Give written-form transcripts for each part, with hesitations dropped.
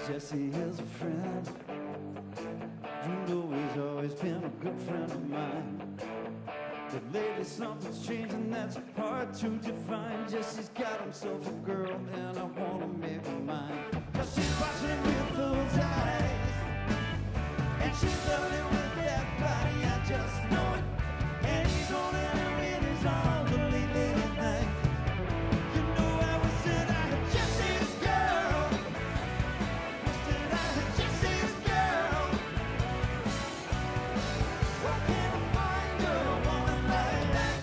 Jesse is a friend. You know he's always been a good friend of mine. But lately something's changing that's hard to define. Jesse's got himself a girl and I wanna make her mine. Cause she's watching with those eyes, and she's loving it with that body, I just know it. And he's holding her in his arms the late, late at night. You know I wish that I had Jesse's girl. Wish that I had Jesse's girl. Why can't I find a woman like that?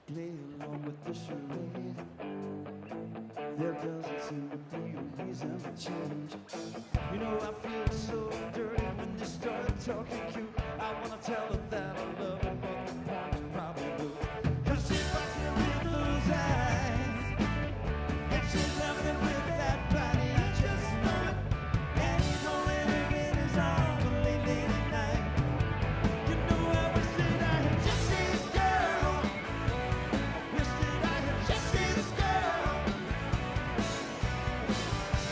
Play along with the charade. There doesn't seem to be a reason to change. You know I feel so dirty when they start talking cute. I wanna tell her that I love her, but the point's probably blue. Cause she's watching with those eyes, and she's loving it with that body, I just know it. And he's holding her in his arms late, late at night. You know I wish that I had Jesse's girl. Wish that I had Jesse's girl.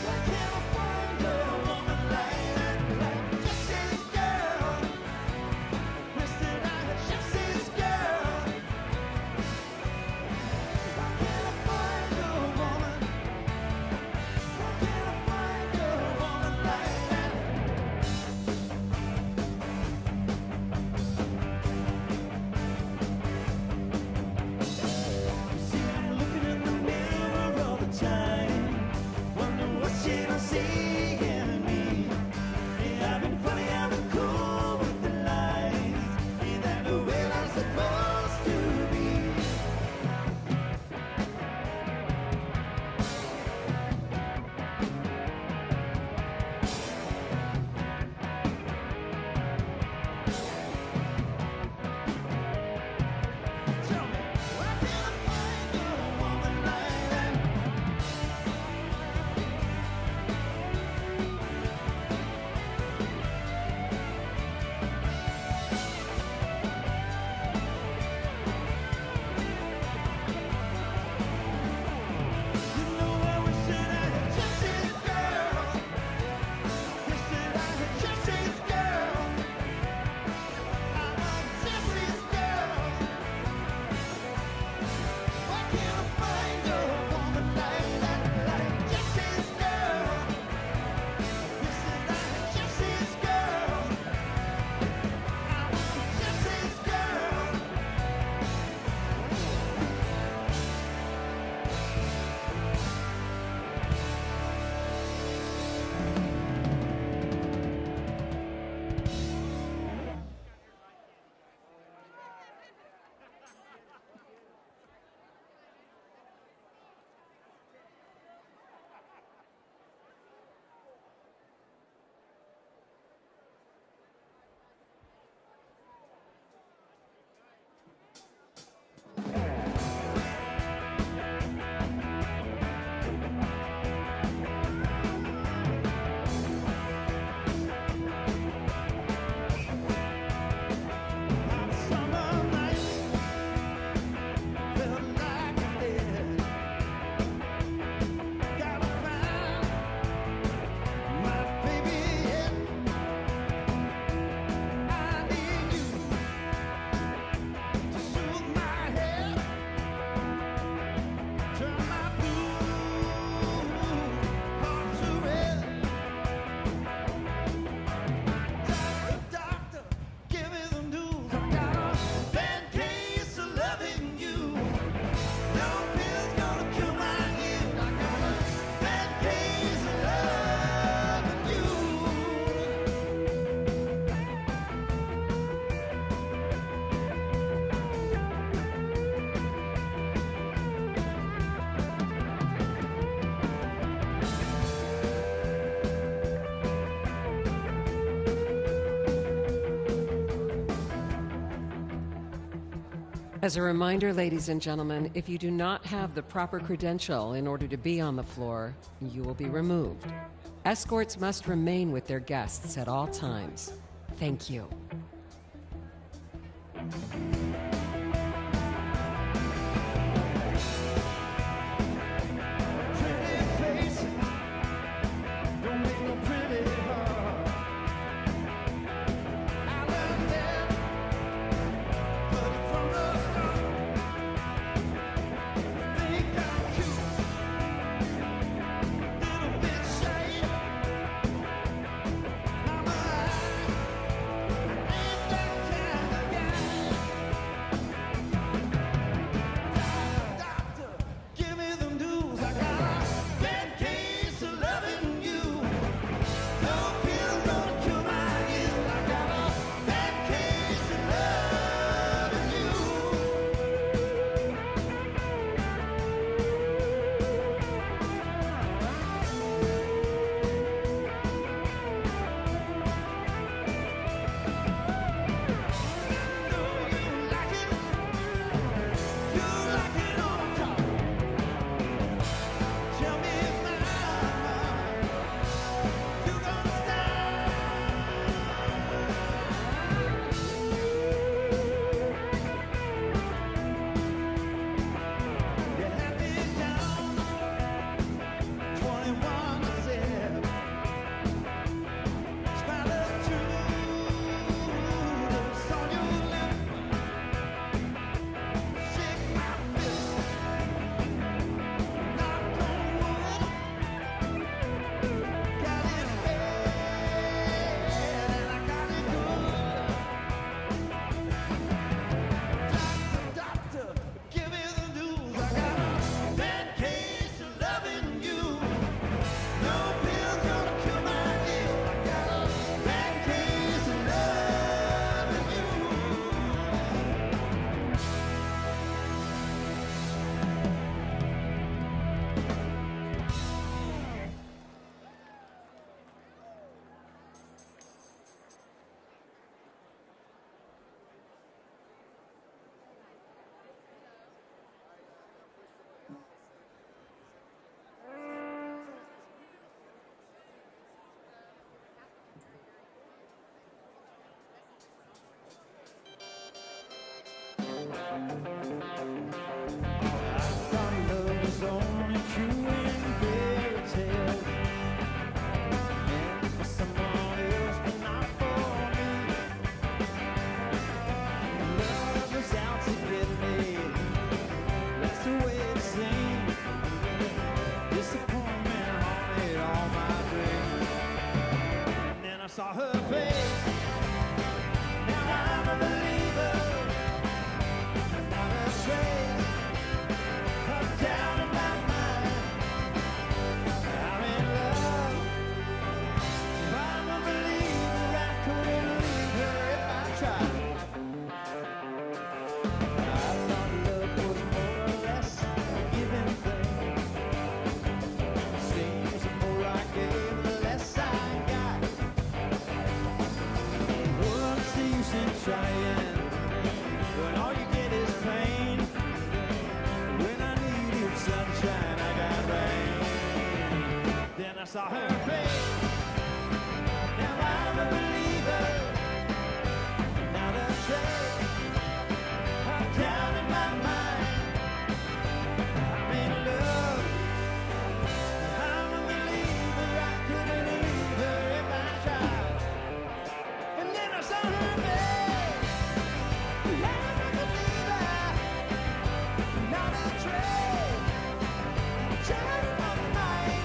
Why can't I find a woman like that, like Jesse's girl? Wish that I had Jesse's girl. Why can't I find a woman? Why can't I find a woman like that? You see, I'm looking in the mirror all the time, wondering what she don't see in me. Yeah, I've been funny, I've been cool with the lies. Ain't that the way I'm supposed to be? Tell me, why can't I find a woman like that? You know I wish that I had Jesse's girl. Wish that I had Jesse's girl. I want Jesse's girl. Why can't I find a woman like that, like Jesse's girl? Wish that I had Jesse's girl. I want Jesse's girl. On summer nights, felt like I did. Gotta find my baby yet. I need you to soothe my head, turn my blue heart to red. Doctor, doctor, give me the news. I got a bad case of loving you. No pill's gonna kill my youth. I got a bad case of loving you. As a reminder, ladies and gentlemen, if you do not have the proper credential in order to be on the floor, you will be removed. Escorts must remain with their guests at all times. Thank you. Pretty face, don't make no trying when all you get is pain. When I needed sunshine, I got rain. Then I saw her face. Now I'm a believer. Not a trace. I'm down in my mind. I'm in love. I'm a believer. I couldn't leave her if I tried. And then I saw her face. I'm a believer. Not a trace. Down in my mind.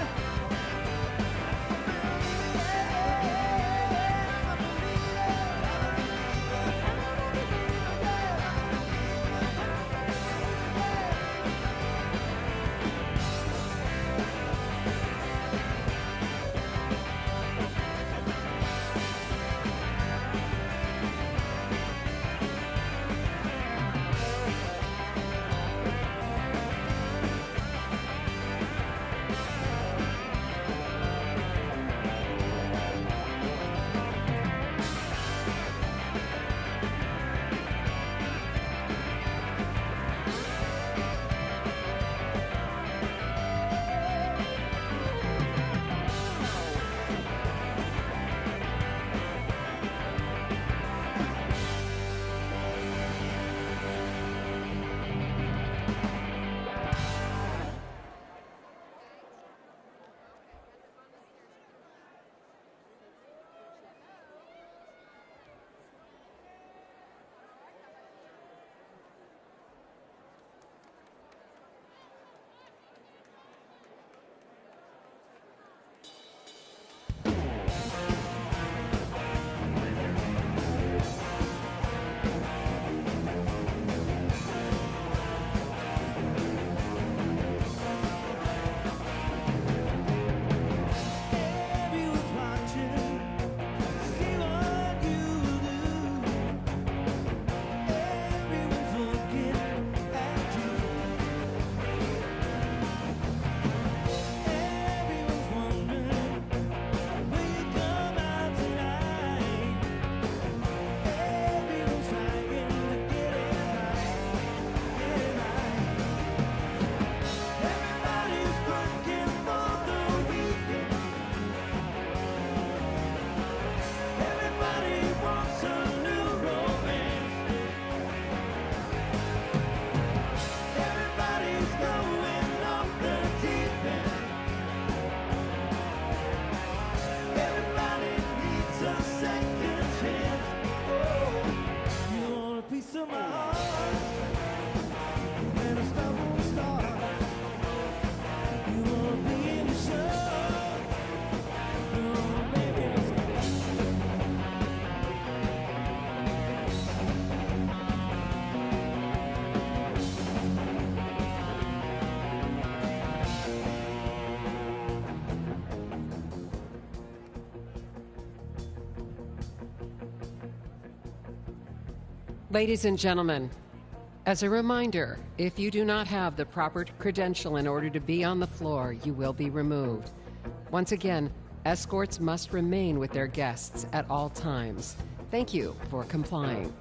Ladies and gentlemen, as a reminder, if you do not have the proper credential in order to be on the floor, you will be removed. Once again, escorts must remain with their guests at all times. Thank you for complying.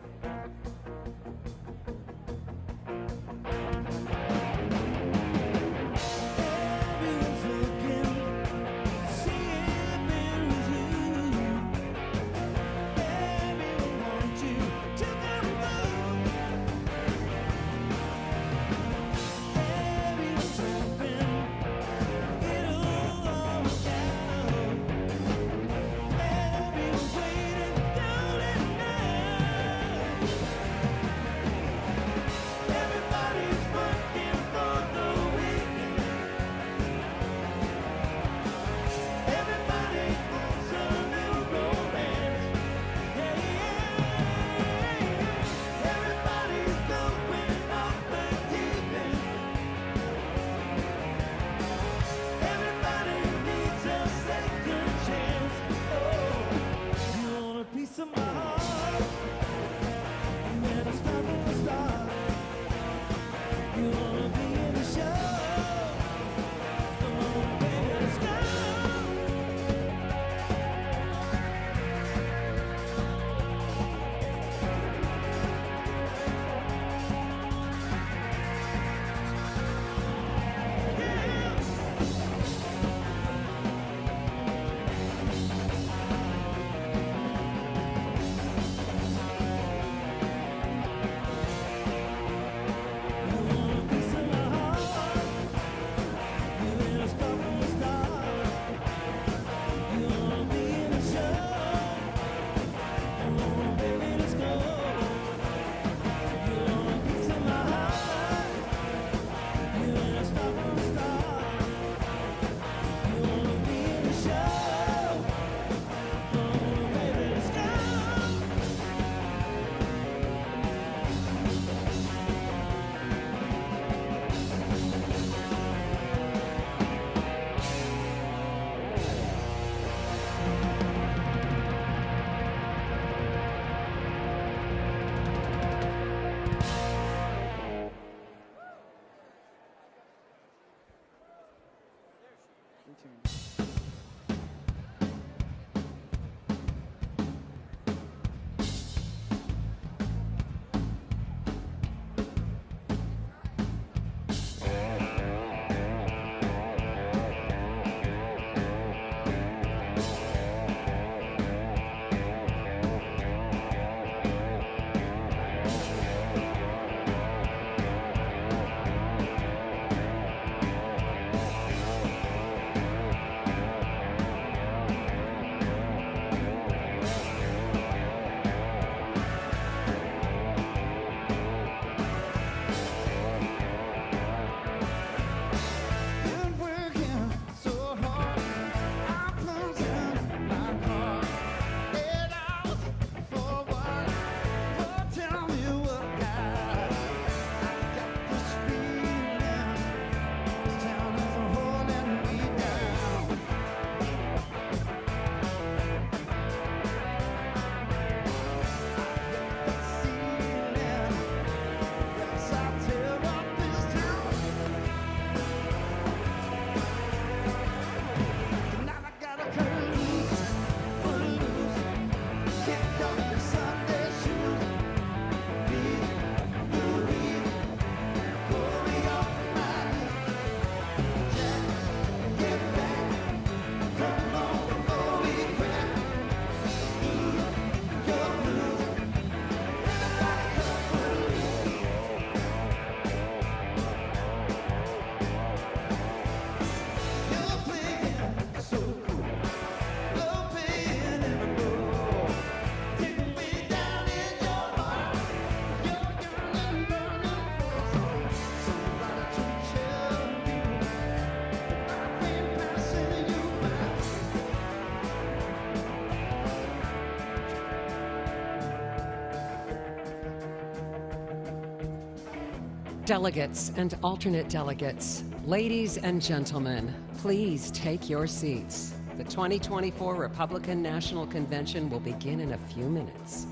Delegates and alternate delegates, ladies and gentlemen, please take your seats. The 2024 Republican National Convention will begin in a few minutes.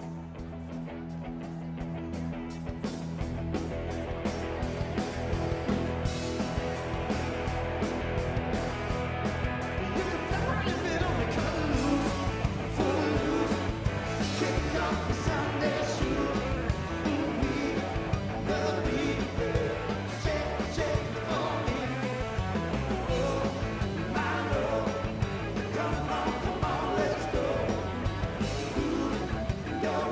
Come on, let's go.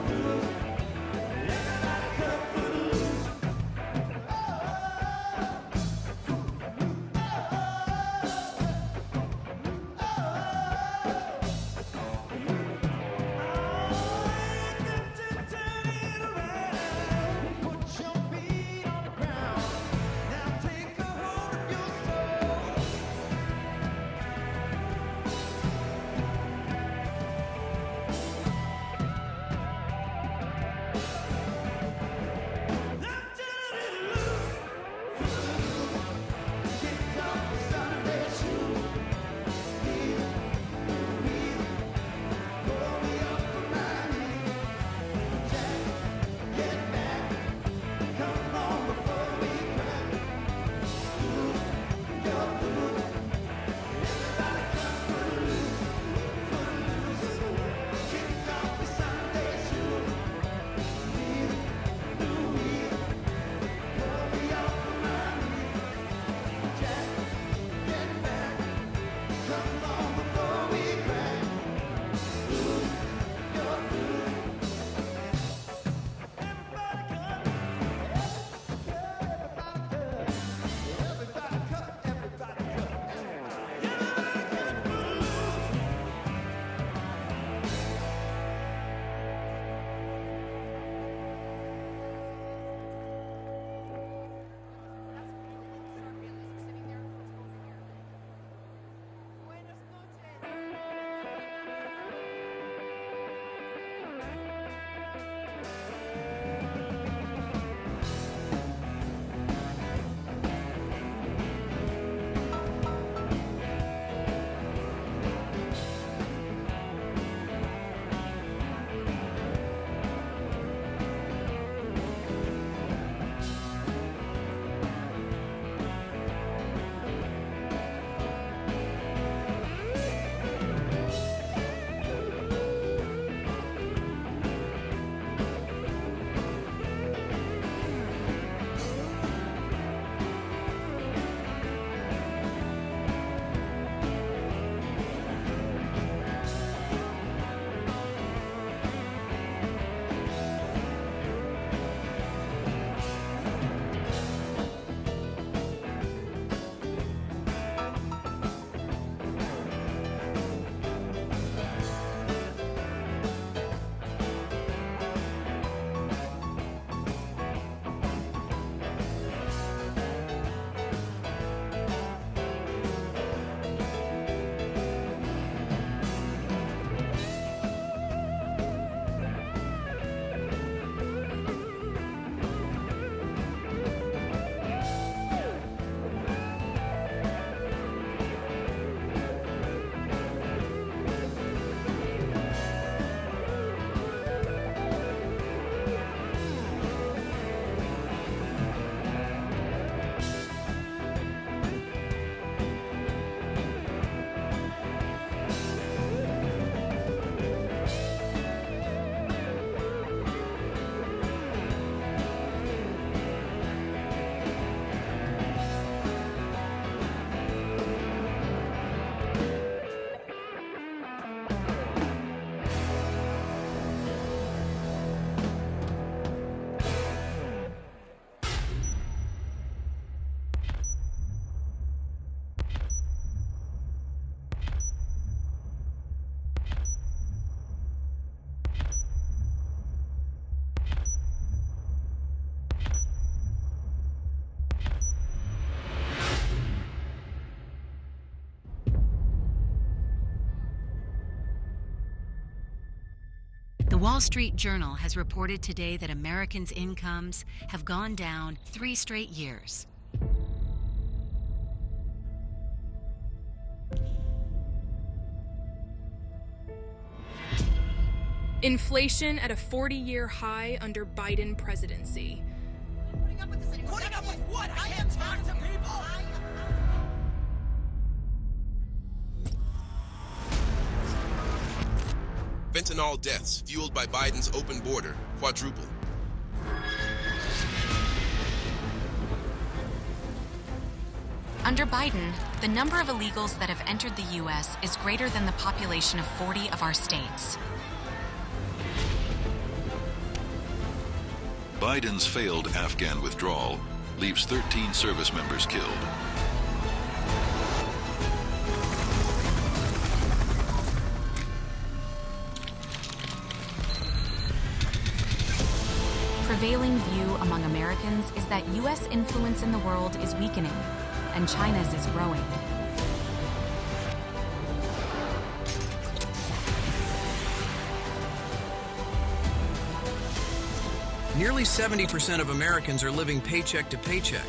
Wall Street Journal has reported today that Americans' incomes have gone down 3 straight years. Inflation at a 40-year high under Biden presidency. Putting up with this anymore. Putting up with what? I can't talk to people. Fentanyl deaths fueled by Biden's open border quadruple. Under Biden, the number of illegals that have entered the U.S. is greater than the population of 40 of our states. Biden's failed Afghan withdrawal leaves 13 service members killed. Prevailing view among Americans is that U.S. influence in the world is weakening, and China's is growing. Nearly 70% of Americans are living paycheck to paycheck.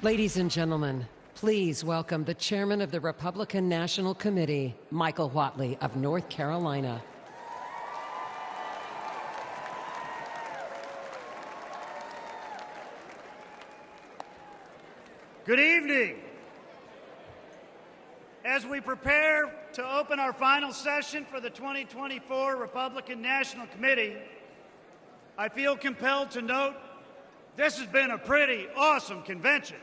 Ladies and gentlemen, please welcome the chairman of the Republican National Committee, Michael Whatley of North Carolina. Good evening. As we prepare to open our final session for the 2024 Republican National Committee, I feel compelled to note this has been a pretty awesome convention.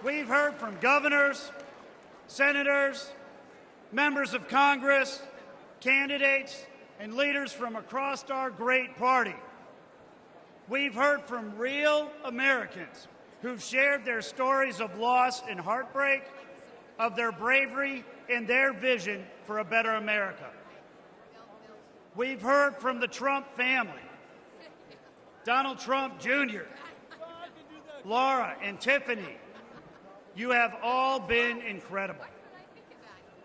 We've heard from governors, senators, members of Congress, candidates, and leaders from across our great party. We've heard from real Americans who've shared their stories of loss and heartbreak, of their bravery and their vision for a better America. We've heard from the Trump family, Donald Trump Jr., Laura and Tiffany. You have all been incredible.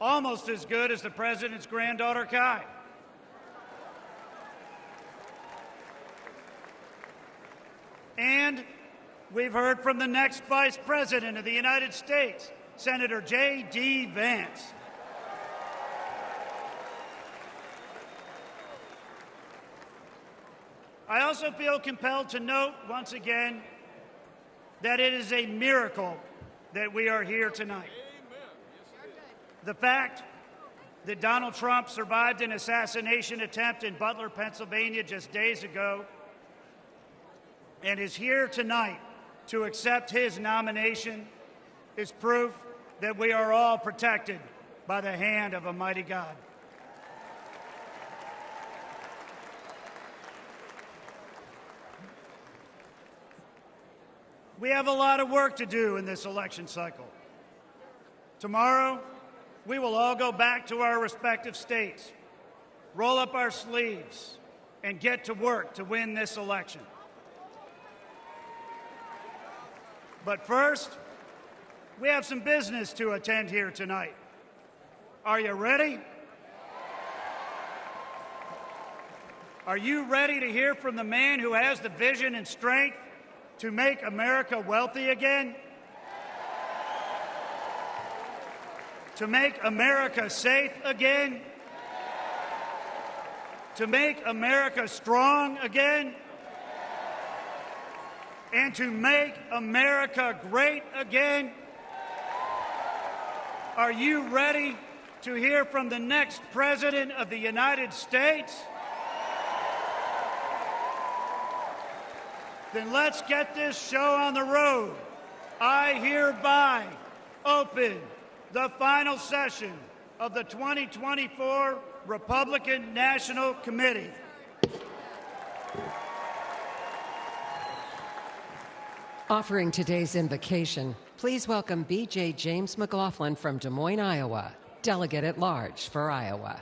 Almost as good as the president's granddaughter, Kai. And we've heard from the next Vice President of the United States, Senator J.D. Vance. I also feel compelled to note once again that it is a miracle that we are here tonight. The fact that Donald Trump survived an assassination attempt in Butler, Pennsylvania just days ago and is here tonight to accept his nomination is proof that we are all protected by the hand of a mighty God. We have a lot of work to do in this election cycle. Tomorrow, we will all go back to our respective states, roll up our sleeves, and get to work to win this election. But first, we have some business to attend here tonight. Are you ready? Are you ready to hear from the man who has the vision and strength to make America wealthy again? To make America safe again? To make America strong again? And to make America great again? Are you ready to hear from the next President of the United States? Then let's get this show on the road. I hereby open the final session of the 2024 Republican National Committee. Offering today's invocation, please welcome B.J. James McLaughlin from Des Moines, Iowa, Delegate at Large for Iowa.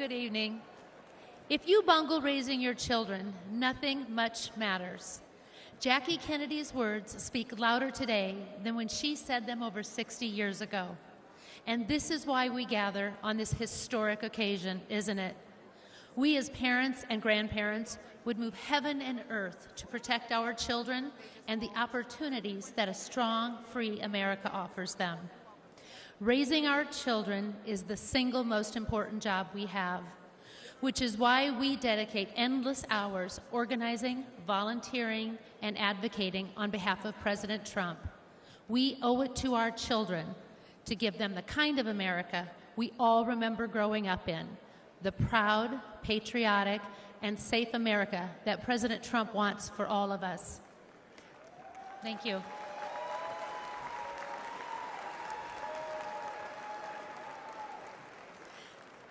Good evening. If you bungle raising your children, nothing much matters. Jackie Kennedy's words speak louder today than when she said them over 60 years ago. And this is why we gather on this historic occasion, isn't it? We as parents and grandparents would move heaven and earth to protect our children and the opportunities that a strong, free America offers them. Raising our children is the single most important job we have, which is why we dedicate endless hours organizing, volunteering, and advocating on behalf of President Trump. We owe it to our children to give them the kind of America we all remember growing up in, the proud, patriotic, and safe America that President Trump wants for all of us. Thank you.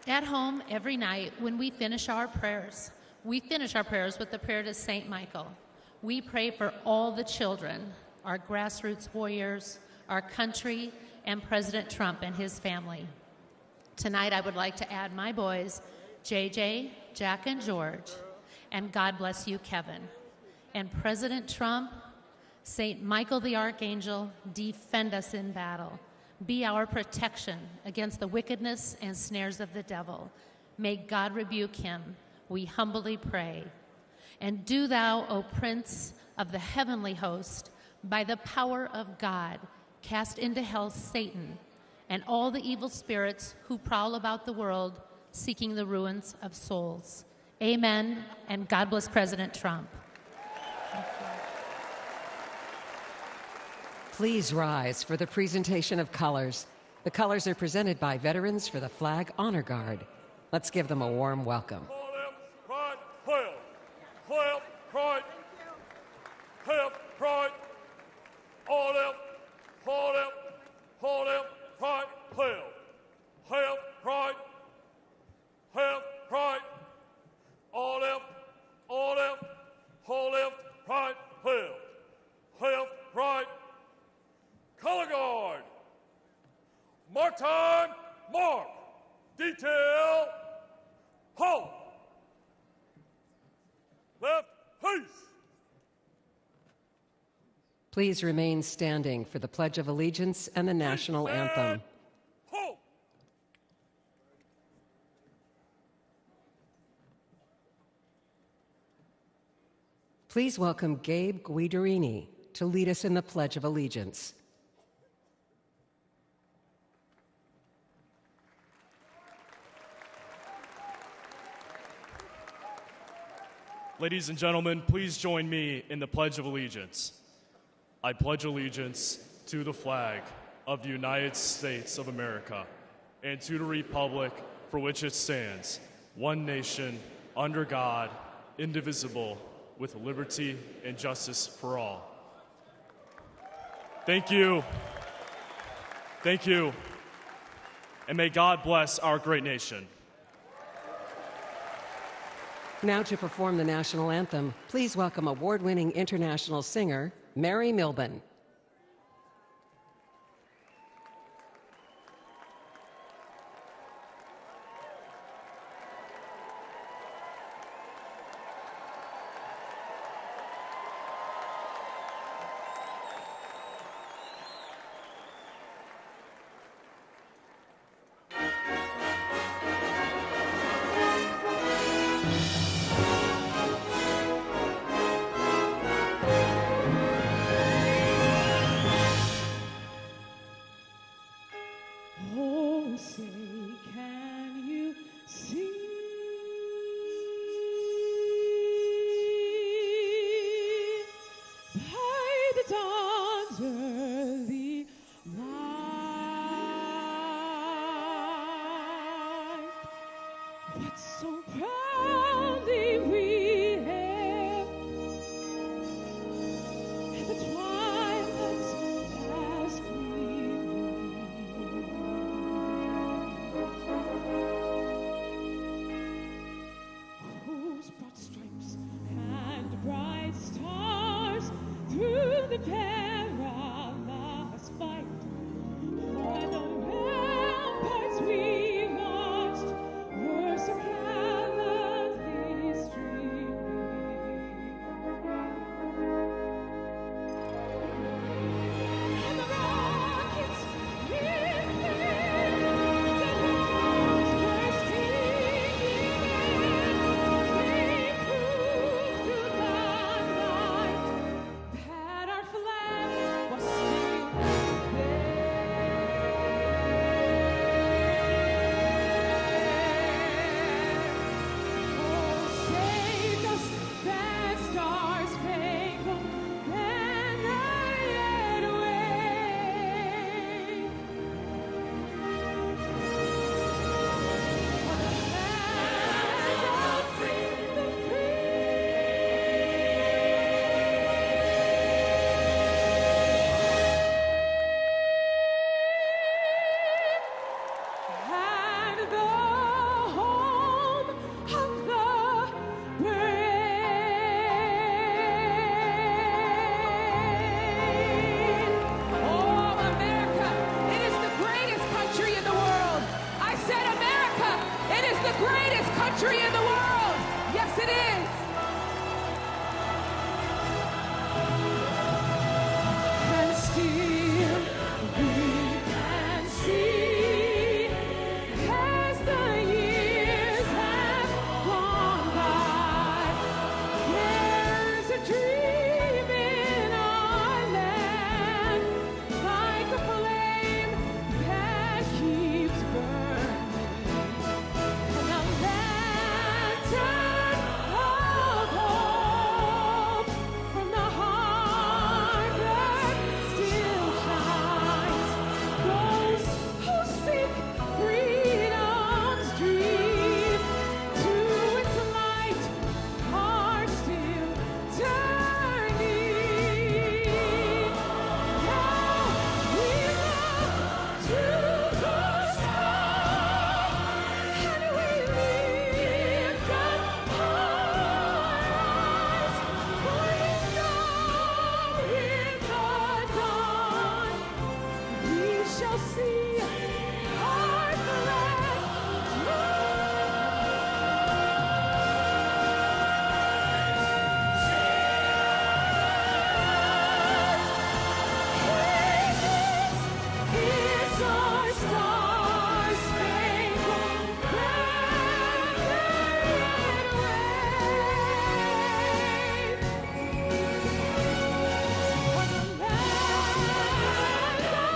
At home, every night, when we finish our prayers with the prayer to St. Michael. We pray for all the children, our grassroots warriors, our country, and President Trump and his family. Tonight, I would like to add my boys, JJ, Jack, and George, and God bless you, Kevin. And President Trump, St. Michael the Archangel, defend us in battle. Be our protection against the wickedness and snares of the devil. May God rebuke him, we humbly pray. And do thou, O Prince of the heavenly host, by the power of God, cast into hell Satan and all the evil spirits who prowl about the world seeking the ruins of souls. Amen, and God bless President Trump. Please rise for the presentation of colors. The colors are presented by Veterans for the Flag Honor Guard. Let's give them a warm welcome. Color guard. Mark time, mark. Detail, halt. Left, peace. Please remain standing for the Pledge of Allegiance and the National Anthem. Halt. Please welcome Gabe Guidarini to lead us in the Pledge of Allegiance. Ladies and gentlemen, please join me in the Pledge of Allegiance. I pledge allegiance to the flag of the United States of America and to the republic for which it stands, one nation, under God, indivisible, with liberty and justice for all. Thank you. Thank you. And may God bless our great nation. Now to perform the national anthem, please welcome award-winning international singer, Mary Milben. what so proudly we hailed at the twilight's last gleaming, whose broad stripes and bright stars through the perilous fight, for the ramparts we watched were so gallantly streaming. And the rockets ripping, the bombs bursting in, they proved to the night that our flag was still there. Oh, saved us that star-spangled banner yet waved. For the land of the and the home of the brave. Oh, America, it is the greatest country in the world. I said America, it is the greatest country in the world. Yes, it is. And still we can see as the years have gone by, there's a dream in our land, like a flame that keeps burning, and a lantern of hope from the heart that still shines. Those who seek freedom's dream to its light are still turning. Now we look to the sky and we lift up our eyes, for His dawn with the dawn. We shall see our flag It's our star-spangled banner yet waved. For the land of the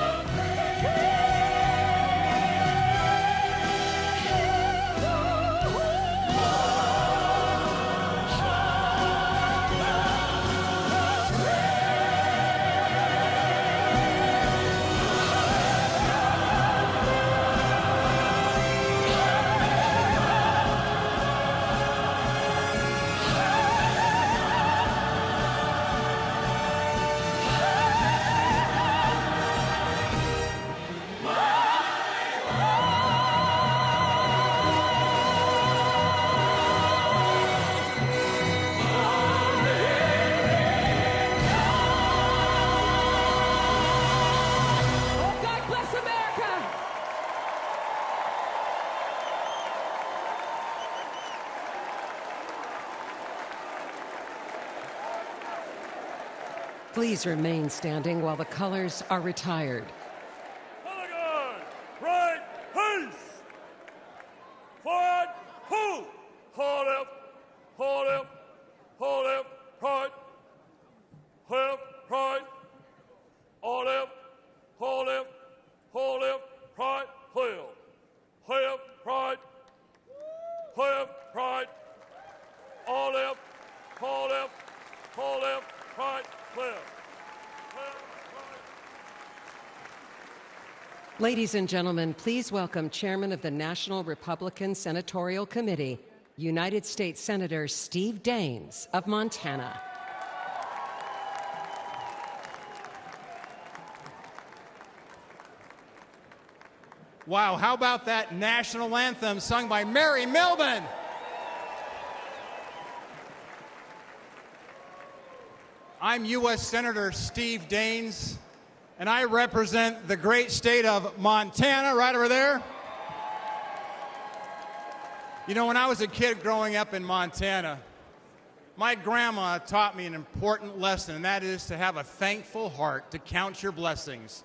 Oh, God bless America! Please remain standing while the colors are retired. Delegate, right, peace! Forward, pull! Hold left, hold left, hold left, right, left, right, all left, hold left, right, left, left, right, all left, hold left, right, left, left, right. Ladies and gentlemen, please welcome Chairman of the National Republican Senatorial Committee, United States Senator Steve Daines of Montana. Wow, how about that national anthem sung by Mary Milman? I'm U.S. Senator Steve Daines, and I represent the great state of Montana, right over there. You know, when I was a kid growing up in Montana, my grandma taught me an important lesson, and that is to have a thankful heart, to count your blessings.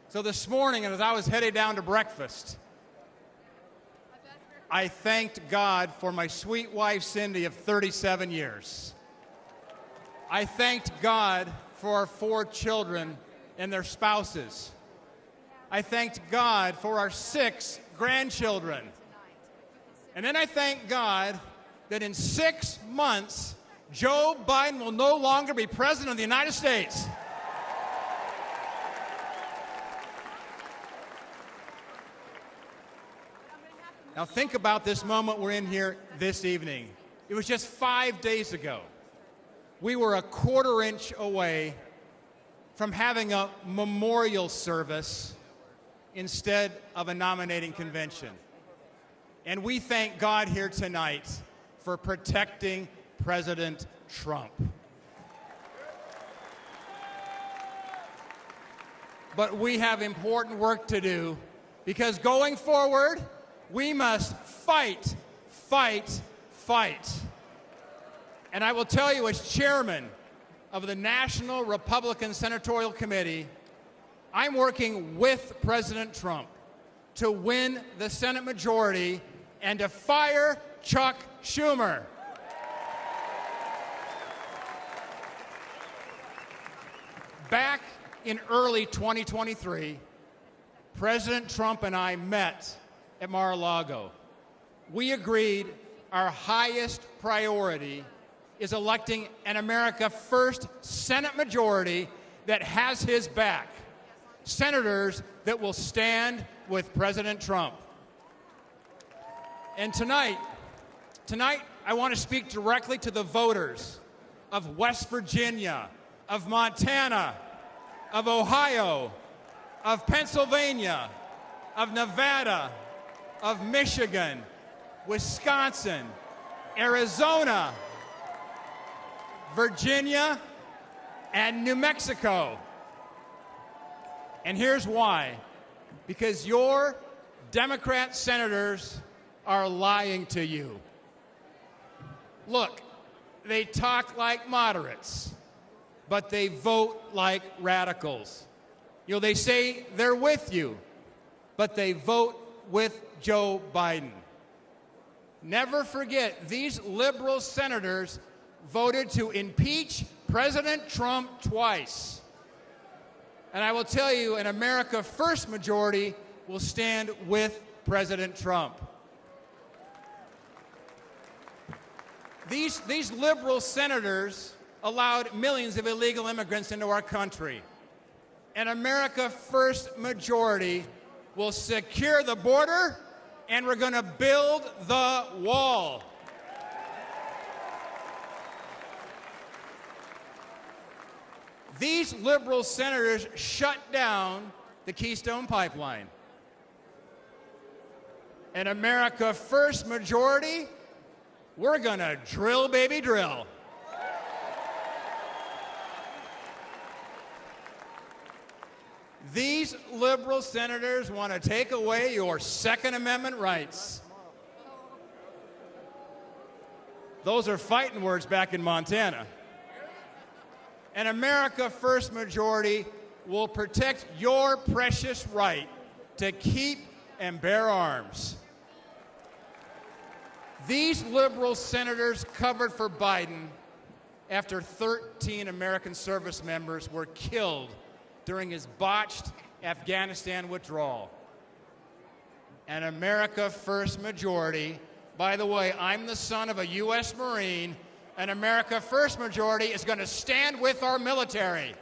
So this morning, as I was headed down to breakfast, I thanked God for my sweet wife, Cindy, of 37 years. I thanked God for our 4 children and their spouses. I thanked God for our 6 grandchildren. And then I thank God that in 6 months, Joe Biden will no longer be president of the United States. Now think about this moment we're in here this evening. It was just 5 days ago. We were a quarter-inch away from having a memorial service instead of a nominating convention. And we thank God here tonight for protecting President Trump. But we have important work to do, because going forward, we must fight, fight, fight. And I will tell you, as chairman of the National Republican Senatorial Committee, I'm working with President Trump to win the Senate majority and to fire Chuck Schumer. Back in early 2023, President Trump and I met at Mar-a-Lago. We agreed our highest priority is electing an America First Senate majority that has his back. Senators that will stand with President Trump. And tonight, I want to speak directly to the voters of West Virginia, of Montana, of Ohio, of Pennsylvania, of Nevada, of Michigan, Wisconsin, Arizona, Virginia, and New Mexico. And here's why. Because your Democrat senators are lying to you. Look, they talk like moderates, but they vote like radicals. You know, they say they're with you, but they vote with Joe Biden. Never forget, these liberal senators voted to impeach President Trump twice. And I will tell you, an America First majority will stand with President Trump. These liberal senators allowed millions of illegal immigrants into our country. An America First majority will secure the border, and we're going to build the wall. These liberal senators shut down the Keystone Pipeline. An America First majority, we're going to drill, baby, drill. These liberal senators want to take away your Second Amendment rights. Those are fighting words back in Montana. An America First majority will protect your precious right to keep and bear arms. These liberal senators covered for Biden after 13 American service members were killed during his botched Afghanistan withdrawal. An America First majority, by the way, I'm the son of a U.S. Marine. An America First majority is going to stand with our military.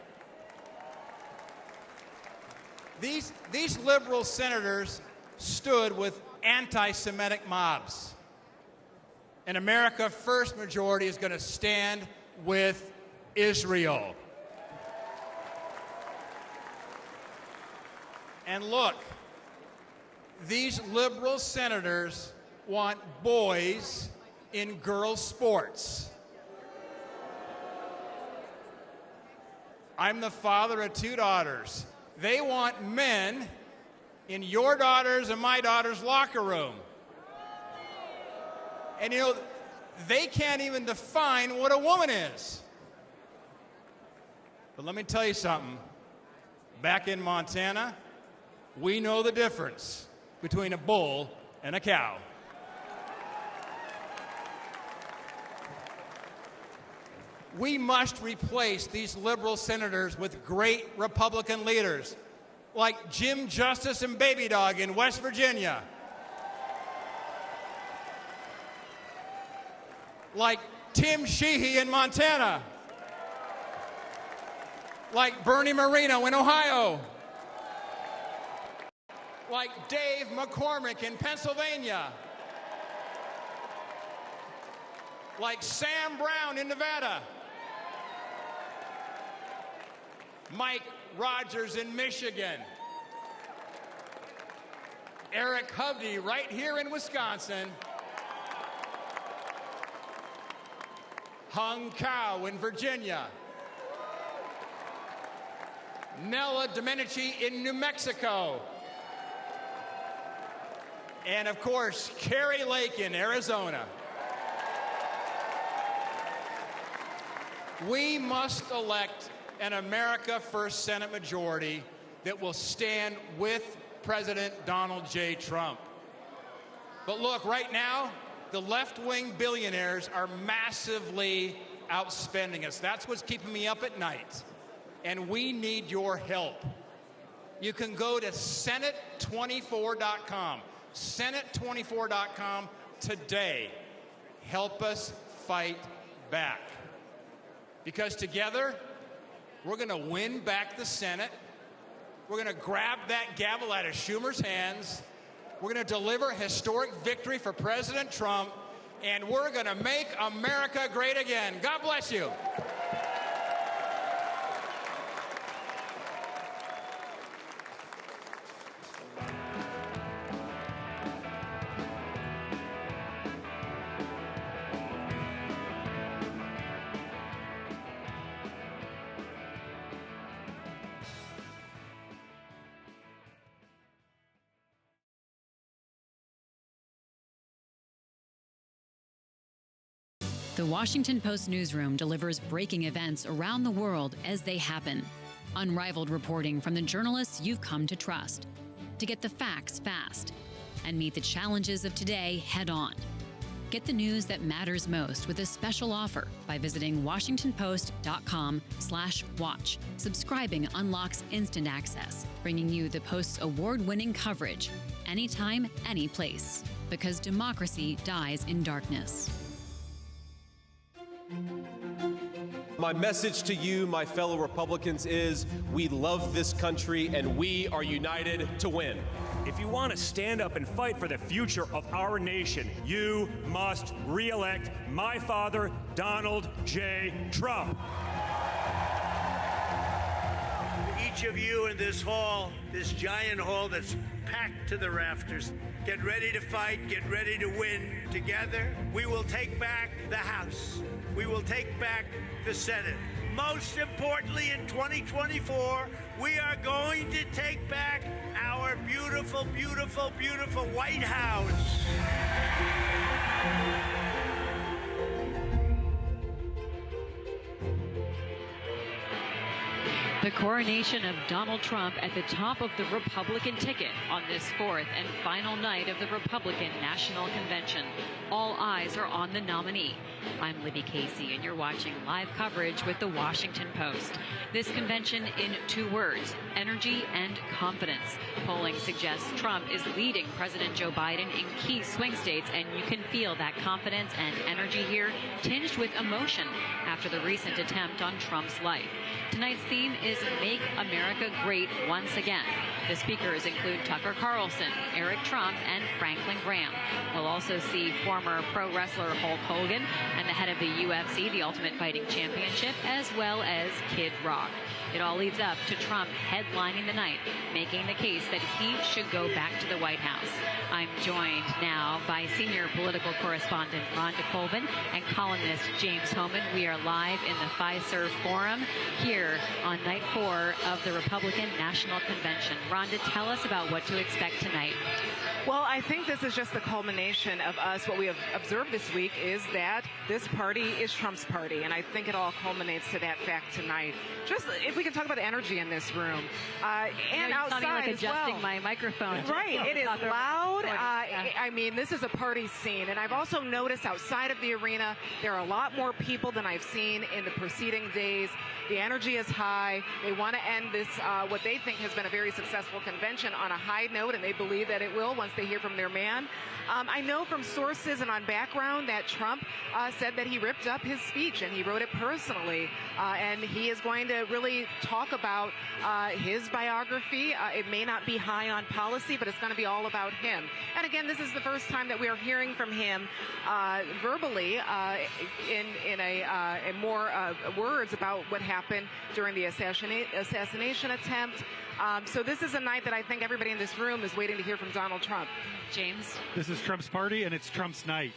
These liberal senators stood with anti-Semitic mobs. And America First majority is going to stand with Israel. And look, these liberal senators want boys in girls' sports. I'm the father of 2 daughters. They want men in your daughter's and my daughter's locker room. And you know, they can't even define what a woman is. But let me tell you something. Back in Montana, we know the difference between a bull and a cow. We must replace these liberal senators with great Republican leaders like Jim Justice and Baby Dog in West Virginia, like Tim Sheehy in Montana, like Bernie Moreno in Ohio, like Dave McCormick in Pennsylvania, like Sam Brown in Nevada, Mike Rogers in Michigan, Eric Hovde right here in Wisconsin, Hung Cao in Virginia, Nella Domenici in New Mexico, and of course, Carrie Lake in Arizona. We must elect an America First Senate majority that will stand with President Donald J. Trump. But look, right now, the left-wing billionaires are massively outspending us. That's what's keeping me up at night. And we need your help. You can go to Senate24.com. Senate24.com today. Help us fight back. Because together, we're going to win back the Senate. We're going to grab that gavel out of Schumer's hands. We're going to deliver historic victory for President Trump. And we're going to make America great again. God bless you. The Washington Post newsroom delivers breaking events around the world as they happen. Unrivaled reporting from the journalists you've come to trust. To get the facts fast and meet the challenges of today head on. Get the news that matters most with a special offer by visiting WashingtonPost.com/watch. Subscribing unlocks instant access, bringing you the Post's award-winning coverage anytime, any place. Because democracy dies in darkness. My message to you, my fellow Republicans, is we love this country and we are united to win. If you want to stand up and fight for the future of our nation, you must re-elect my father, Donald J. Trump. Each of you in this hall, this giant hall that's packed to the rafters, get ready to fight, get ready to win. Together, we will take back the House. We will take back the Senate. Most importantly, in 2024, we are going to take back our beautiful, beautiful, beautiful White House. The coronation of Donald Trump at the top of the Republican ticket on this fourth and final night of the Republican National Convention. All eyes are on the nominee. I'm Libby Casey, and you're watching live coverage with the Washington Post. This convention in 2 words, energy and confidence. Polling suggests Trump is leading President Joe Biden in key swing states, and you can feel that confidence and energy here, tinged with emotion after the recent attempt on Trump's life. Tonight's theme is is Make America Great Once Again. The speakers include Tucker Carlson, Eric Trump, and Franklin Graham. We'll also see former pro wrestler Hulk Hogan and the head of the UFC, the Ultimate Fighting Championship, as well as Kid Rock. It all leads up to Trump headlining the night, making the case that he should go back to the White House. I'm joined now by senior political correspondent Rhonda Colvin and columnist James Hohmann. We are live in the Fiserv Forum here on night 4 of the Republican National Convention. Rhonda, tell us about what to expect tonight. Well, I think this is just the culmination of us. What we have observed this week is that this party is Trump's party, and I think it all culminates to that fact tonight. Just if we can talk about the energy in this room and outside like as adjusting well. my microphone. Right, it is loud. I mean, this is a party scene, and I've also noticed outside of the arena there are a lot more people than I've seen in the preceding days. The energy is high. They want to end this, what they think has been a very successful convention, on a high note, and they believe that it will once they hear from their man. I know from sources and on background that Trump said that he ripped up his speech and he wrote it personally, and he is going to really talk about his biography. It may not be high on policy, but it's going to be all about him. And again, this is the first time that we are hearing from him verbally in more words about what happened during the assassination attempt. So this is a night that I think everybody in this room is waiting to hear from Donald Trump. James? This is Trump's party, and it's Trump's night.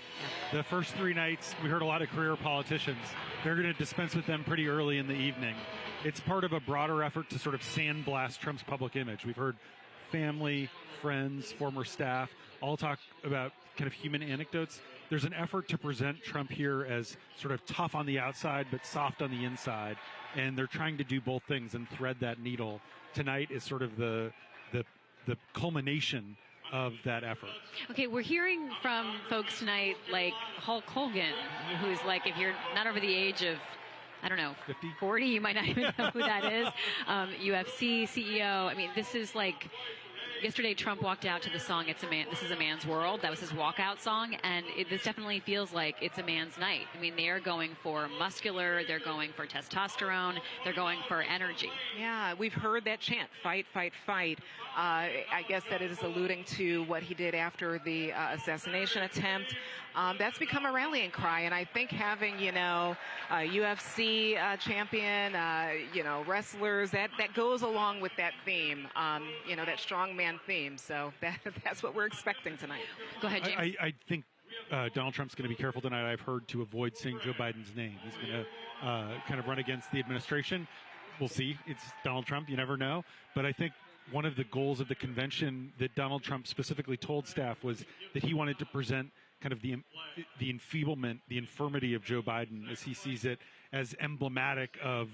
The first 3 nights, we heard a lot of career politicians. They're going to dispense with them pretty early in the evening. It's part of a broader effort to sort of sandblast Trump's public image. We've heard family, friends, former staff all talk about kind of human anecdotes. There's an effort to present Trump here as sort of tough on the outside but soft on the inside, and they're trying to do both things and thread that needle. Tonight is sort of the culmination of that effort. Okay, we're hearing from folks tonight like Hulk Hogan, who's like, if you're not over the age of, I don't know, 50? 40, you might not even know who that is. UFC CEO. I mean, this is like, yesterday Trump walked out to the song This Is a Man's World. That was his walkout song, and this definitely feels like it's a man's night. I mean, they are going for muscular, they're going for testosterone, they're going for energy. Yeah, we've heard that chant, fight, fight, fight. I guess that it is alluding to what he did after the assassination attempt. That's become a rallying cry, and I think having, a UFC champion, wrestlers, that goes along with that theme, that strongman theme. So that's what we're expecting tonight. Go ahead, James. I think Donald Trump's going to be careful tonight, I've heard, to avoid saying Joe Biden's name. He's going to kind of run against the administration. We'll see. It's Donald Trump. You never know. But I think one of the goals of the convention that Donald Trump specifically told staff was that he wanted to present kind of the enfeeblement, the infirmity of Joe Biden, as he sees it, as emblematic of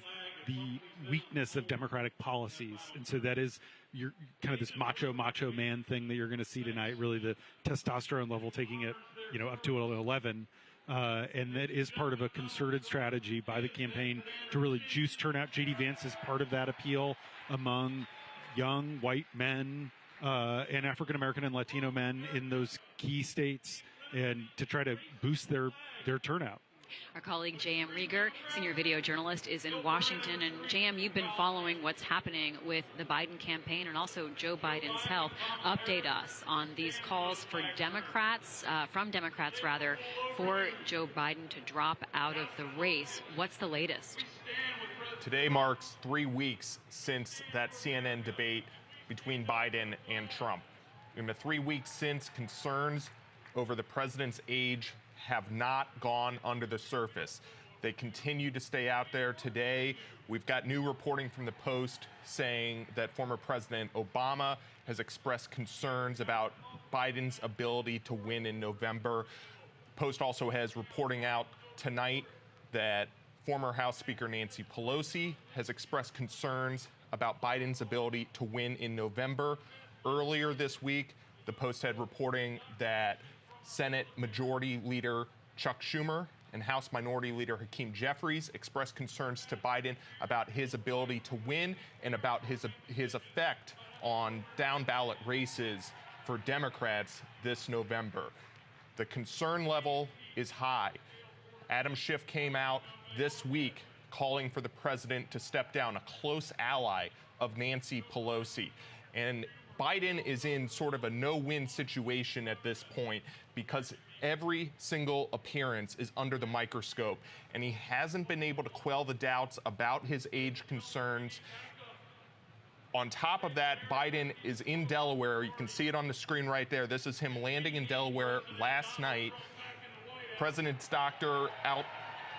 the weakness of Democratic policies. And so that is your kind of this macho man thing that you're going to see tonight, really the testosterone level taking it, up to 11. And that is part of a concerted strategy by the campaign to really juice turnout. J.D. Vance is part of that appeal among young white men and African-American and Latino men in those key states, and to try to boost their turnout. Our colleague J.M. Rieger, senior video journalist, is in Washington. And J.M., you've been following what's happening with the Biden campaign and also Joe Biden's health. Update us on these calls for Democrats, for Joe Biden to drop out of the race. What's the latest? Today marks 3 weeks since that CNN debate between Biden and Trump. In the 3 weeks since, concerns over the president's age have not gone under the surface. They continue to stay out there today. We've got new reporting from the Post saying that former President Obama has expressed concerns about Biden's ability to win in November. Post also has reporting out tonight that former House Speaker Nancy Pelosi has expressed concerns about Biden's ability to win in November. Earlier this week, the Post had reporting that Senate Majority Leader Chuck Schumer and House Minority Leader Hakeem Jeffries expressed concerns to Biden about his ability to win and about his effect on down-ballot races for Democrats this November. The concern level is high. Adam Schiff came out this week calling for the president to step down, a close ally of Nancy Pelosi. And Biden is in sort of a no-win situation at this point because every single appearance is under the microscope, and he hasn't been able to quell the doubts about his age concerns. On top of that, Biden is in Delaware. You can see it on the screen right there. This is him landing in Delaware last night. President's doctor out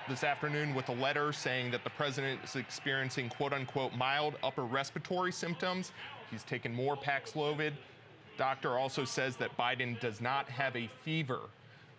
this afternoon with a letter saying that the president is experiencing quote-unquote mild upper respiratory symptoms. He's taken more Paxlovid. Doctor also says that Biden does not have a fever.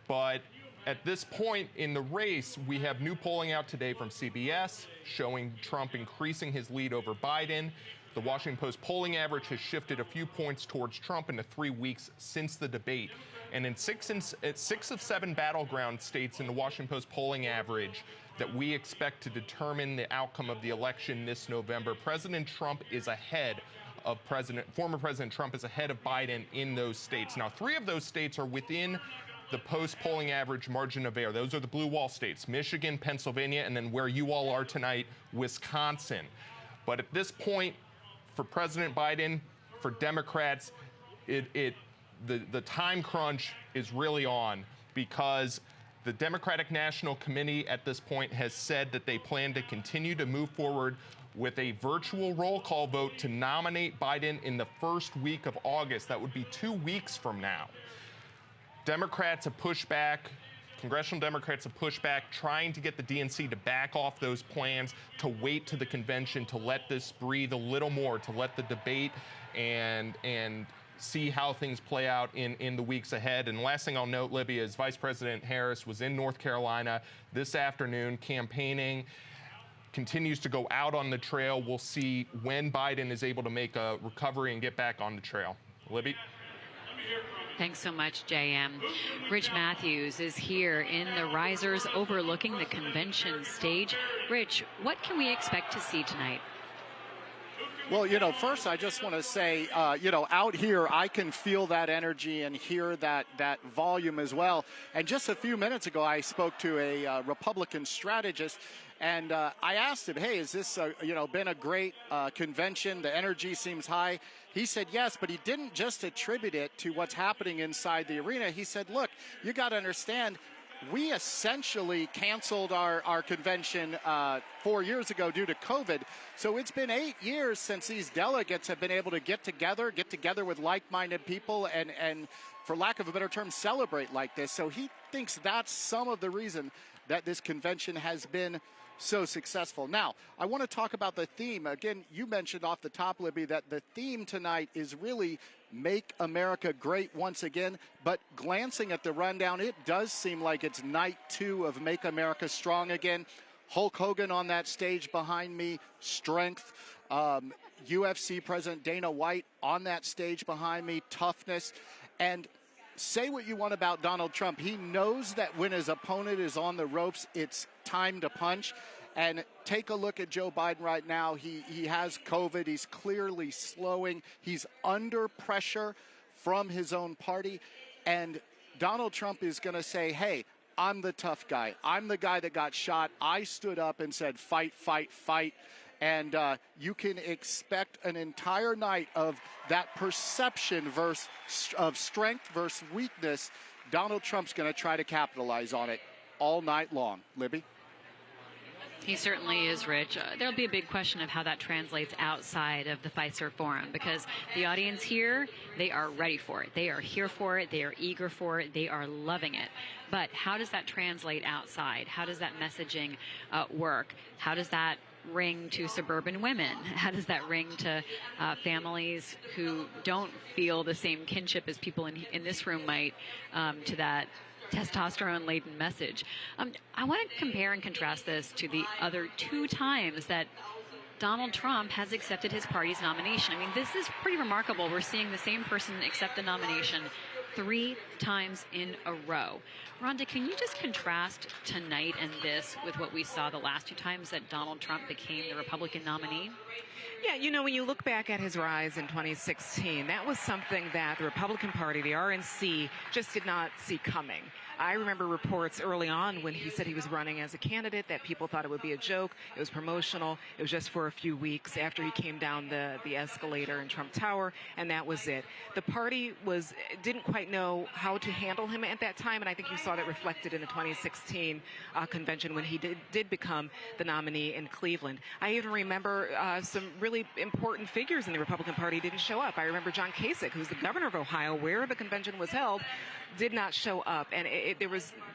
But at this point in the race, we have new polling out today from CBS showing Trump increasing his lead over Biden. The Washington Post polling average has shifted a few points towards Trump in the 3 weeks since the debate. And in six of 7 battleground states in the Washington Post polling average that we expect to determine the outcome of the election this November, President Trump is ahead of former President Trump is ahead of Biden in those states. Now, 3 of those states are within the Post polling average margin of error. Those are the blue wall states, Michigan, Pennsylvania, and then where you all are tonight, Wisconsin. But at this point, for President Biden, for Democrats, the time crunch is really on, because the Democratic National Committee at this point has said that they plan to continue to move forward with a virtual roll call vote to nominate Biden in the first week of August. That would be 2 weeks from now. Democrats have pushed back. Congressional Democrats have pushed back, trying to get the DNC to back off those plans, to wait to the convention, to let this breathe a little more, to let the debate and see how things play out in the weeks ahead. And last thing I'll note, Libby, is Vice President Harris was in North Carolina this afternoon campaigning, continues to go out on the trail. We'll see when Biden is able to make a recovery and get back on the trail. Libby? Thanks so much, JM. Rich Matthews is here in the risers overlooking the convention stage. Rich, what can we expect to see tonight? Well, first I just want to say, out here I can feel that energy and hear that volume as well. And just a few minutes ago, I spoke to a Republican strategist, and I asked him, hey, is this, been a great convention? The energy seems high. He said yes, but he didn't just attribute it to what's happening inside the arena. He said, look, you got to understand, we essentially canceled our convention 4 years ago due to COVID. So it's been 8 years since these delegates have been able to get together with like-minded people and, for lack of a better term, celebrate like this. So he thinks that's some of the reason that this convention has been so successful. Now, I want to talk about the theme. Again, you mentioned off the top, Libby, that the theme tonight is really Make America Great Once Again. But glancing at the rundown, it does seem like it's night 2 of Make America Strong Again. Hulk Hogan on that stage behind me, strength. UFC President Dana White on that stage behind me, toughness. And say what you want about Donald Trump. He knows that when his opponent is on the ropes, it's time to punch. And take a look at Joe Biden right now. He has COVID. He's clearly slowing. He's under pressure from his own party. And Donald Trump is going to say, hey, I'm the tough guy. I'm the guy that got shot. I stood up and said, fight, fight, fight. And you can expect an entire night of that perception of strength versus weakness. Donald Trump's going to try to capitalize on it all night long. Libby? He certainly is, Rich. There'll be a big question of how that translates outside of the Pfizer Forum, because the audience here, they are ready for it. They are here for it. They are eager for it. They are loving it. But how does that translate outside? How does that messaging work? How does that ring to suburban women? How does that ring to families who don't feel the same kinship as people in this room might to that testosterone-laden message? I want to compare and contrast this to the other 2 times that Donald Trump has accepted his party's nomination. I mean, this is pretty remarkable. We're seeing the same person accept the nomination 3 times in a row. Rhonda, can you just contrast tonight and this with what we saw the last 2 times that Donald Trump became the Republican nominee? Yeah, you know, when you look back at his rise in 2016, that was something that the Republican Party, the RNC, just did not see coming. I remember reports early on when he said he was running as a candidate that people thought it would be a joke. It was promotional. It was just for a few weeks after he came down the escalator in Trump Tower, and that was it. The party didn't quite know how to handle him at that time, and I think you saw that reflected in the 2016 convention when he did become the nominee in Cleveland. I even remember some really important figures in the Republican Party didn't show up. I remember John Kasich, who's the governor of Ohio, where the convention was held, did not show up, and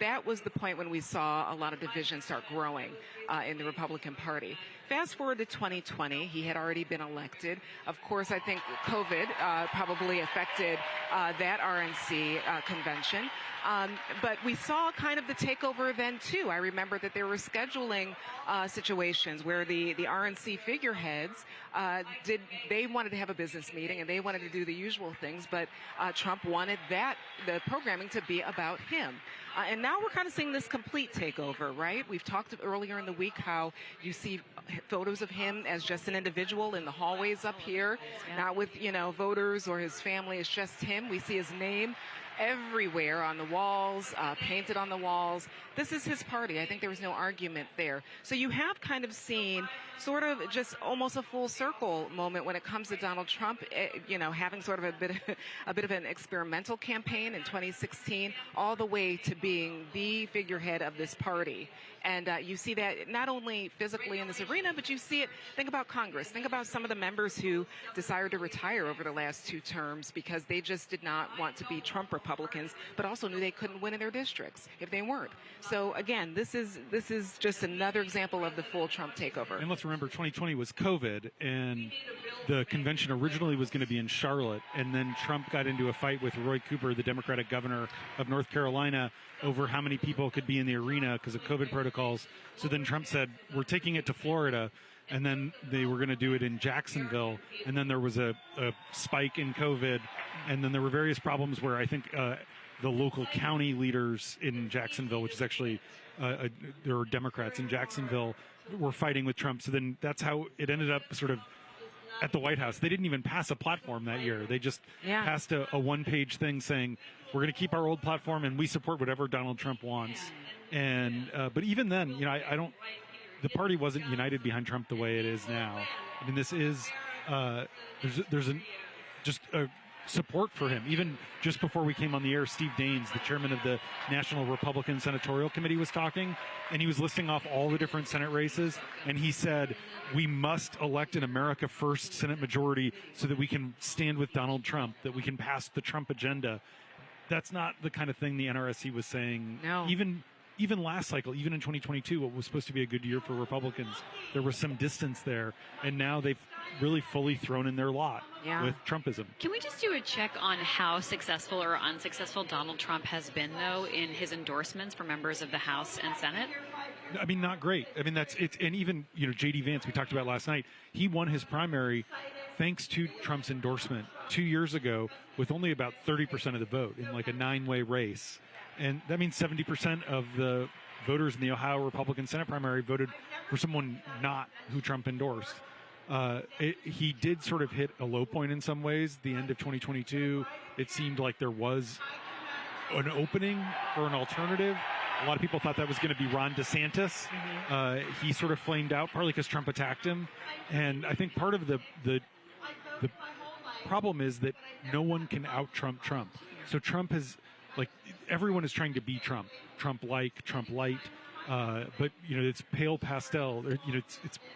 that was the point when we saw a lot of division start growing in the Republican Party. Fast forward to 2020, he had already been elected. Of course, I think COVID probably affected that RNC convention. But we saw kind of the takeover then, too. I remember that there were scheduling situations where the RNC figureheads they wanted to have a business meeting and they wanted to do the usual things, but Trump wanted the programming to be about him. And now we're kind of seeing this complete takeover, right? We've talked earlier in the week how you see photos of him as just an individual in the hallways up here, not with, voters or his family. It's just him. We see his name everywhere on the walls, painted on the walls. This is his party. I think there was no argument there. So you have kind of seen sort of just almost a full circle moment when it comes to Donald Trump, having sort of a bit of an experimental campaign in 2016, all the way to being the figurehead of this party. And you see that not only physically in this arena, but you see it. Think about Congress. Think about some of the members who decided to retire over the last 2 terms because they just did not want to be Trump Republicans, but also knew they couldn't win in their districts if they weren't. So again, this is just another example of the full Trump takeover. And let's remember, 2020 was COVID, and the convention originally was going to be in Charlotte, and then Trump got into a fight with Roy Cooper, the Democratic governor of North Carolina, over how many people could be in the arena because of COVID protocols. So then Trump said, we're taking it to Florida, and then they were going to do it in Jacksonville, and then there was a spike in COVID, and then there were various problems where I think the local county leaders in Jacksonville, which is actually there were Democrats in Jacksonville, were fighting with Trump. So then that's how it ended up sort of at the White House. They didn't even pass a platform that year. They just passed a one-page thing saying, we're going to keep our old platform and we support whatever Donald Trump wants. And but even then, the party wasn't united behind Trump the way it is now. I mean, this is there's just a support for him. Even just before we came on the air, Steve Daines, the chairman of the National Republican Senatorial Committee, was talking, and he was listing off all the different Senate races, and he said, we must elect an America First Senate majority so that we can stand with Donald Trump, that we can pass the Trump agenda. That's not the kind of thing the NRSC was saying. No. Even last cycle, even in 2022, what was supposed to be a good year for Republicans, there was some distance there, and now they've really fully thrown in their lot with Trumpism. Can we just do a check on how successful or unsuccessful Donald Trump has been, though, in his endorsements for members of the House and Senate? I mean, not great. I mean, that's it. And even, J.D. Vance, we talked about last night, he won his primary thanks to Trump's endorsement 2 years ago with only about 30% of the vote in like a 9-way race. And that means 70% of the voters in the Ohio Republican Senate primary voted for someone not who Trump endorsed. He did sort of hit a low point in some ways. The end of 2022, it seemed like there was an opening for an alternative. A lot of people thought that was going to be Ron DeSantis. He sort of flamed out, partly because Trump attacked him. And I think part of the problem is that no one can out-Trump Trump. So Trump has, everyone is trying to be Trump. Trump-like, Trump-light. But, it's pale pastel.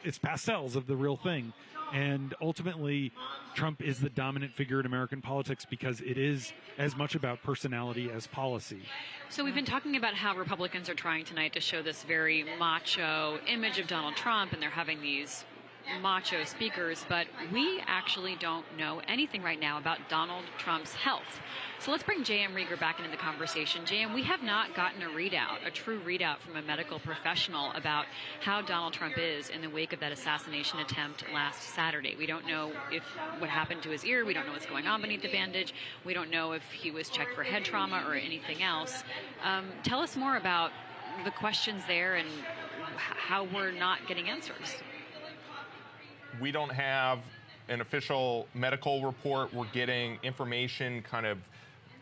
It's pastels of the real thing. And ultimately, Trump is the dominant figure in American politics because it is as much about personality as policy. So we've been talking about how Republicans are trying tonight to show this very macho image of Donald Trump, and they're having these macho speakers, but we actually don't know anything right now about Donald Trump's health. So let's bring J.M. Rieger back into the conversation. J.M., we have not gotten a true readout from a medical professional about how Donald Trump is in the wake of that assassination attempt last Saturday. We don't know what happened to his ear. We don't know what's going on beneath the bandage. We don't know if he was checked for head trauma or anything else. Tell us more about the questions there and how we're not getting answers. We don't have an official medical report. We're getting information kind of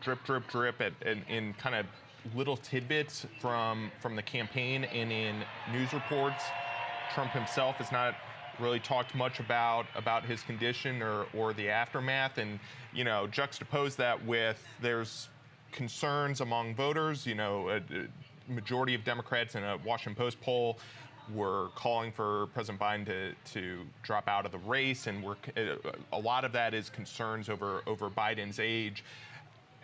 drip, drip, drip in kind of little tidbits from the campaign and in news reports. Trump himself has not really talked much about his condition or the aftermath. And, you know, juxtapose that with there's concerns among voters. You know, a majority of Democrats in a Washington Post poll were calling for President Biden to drop out of the race, and a lot of that is concerns over Biden's age.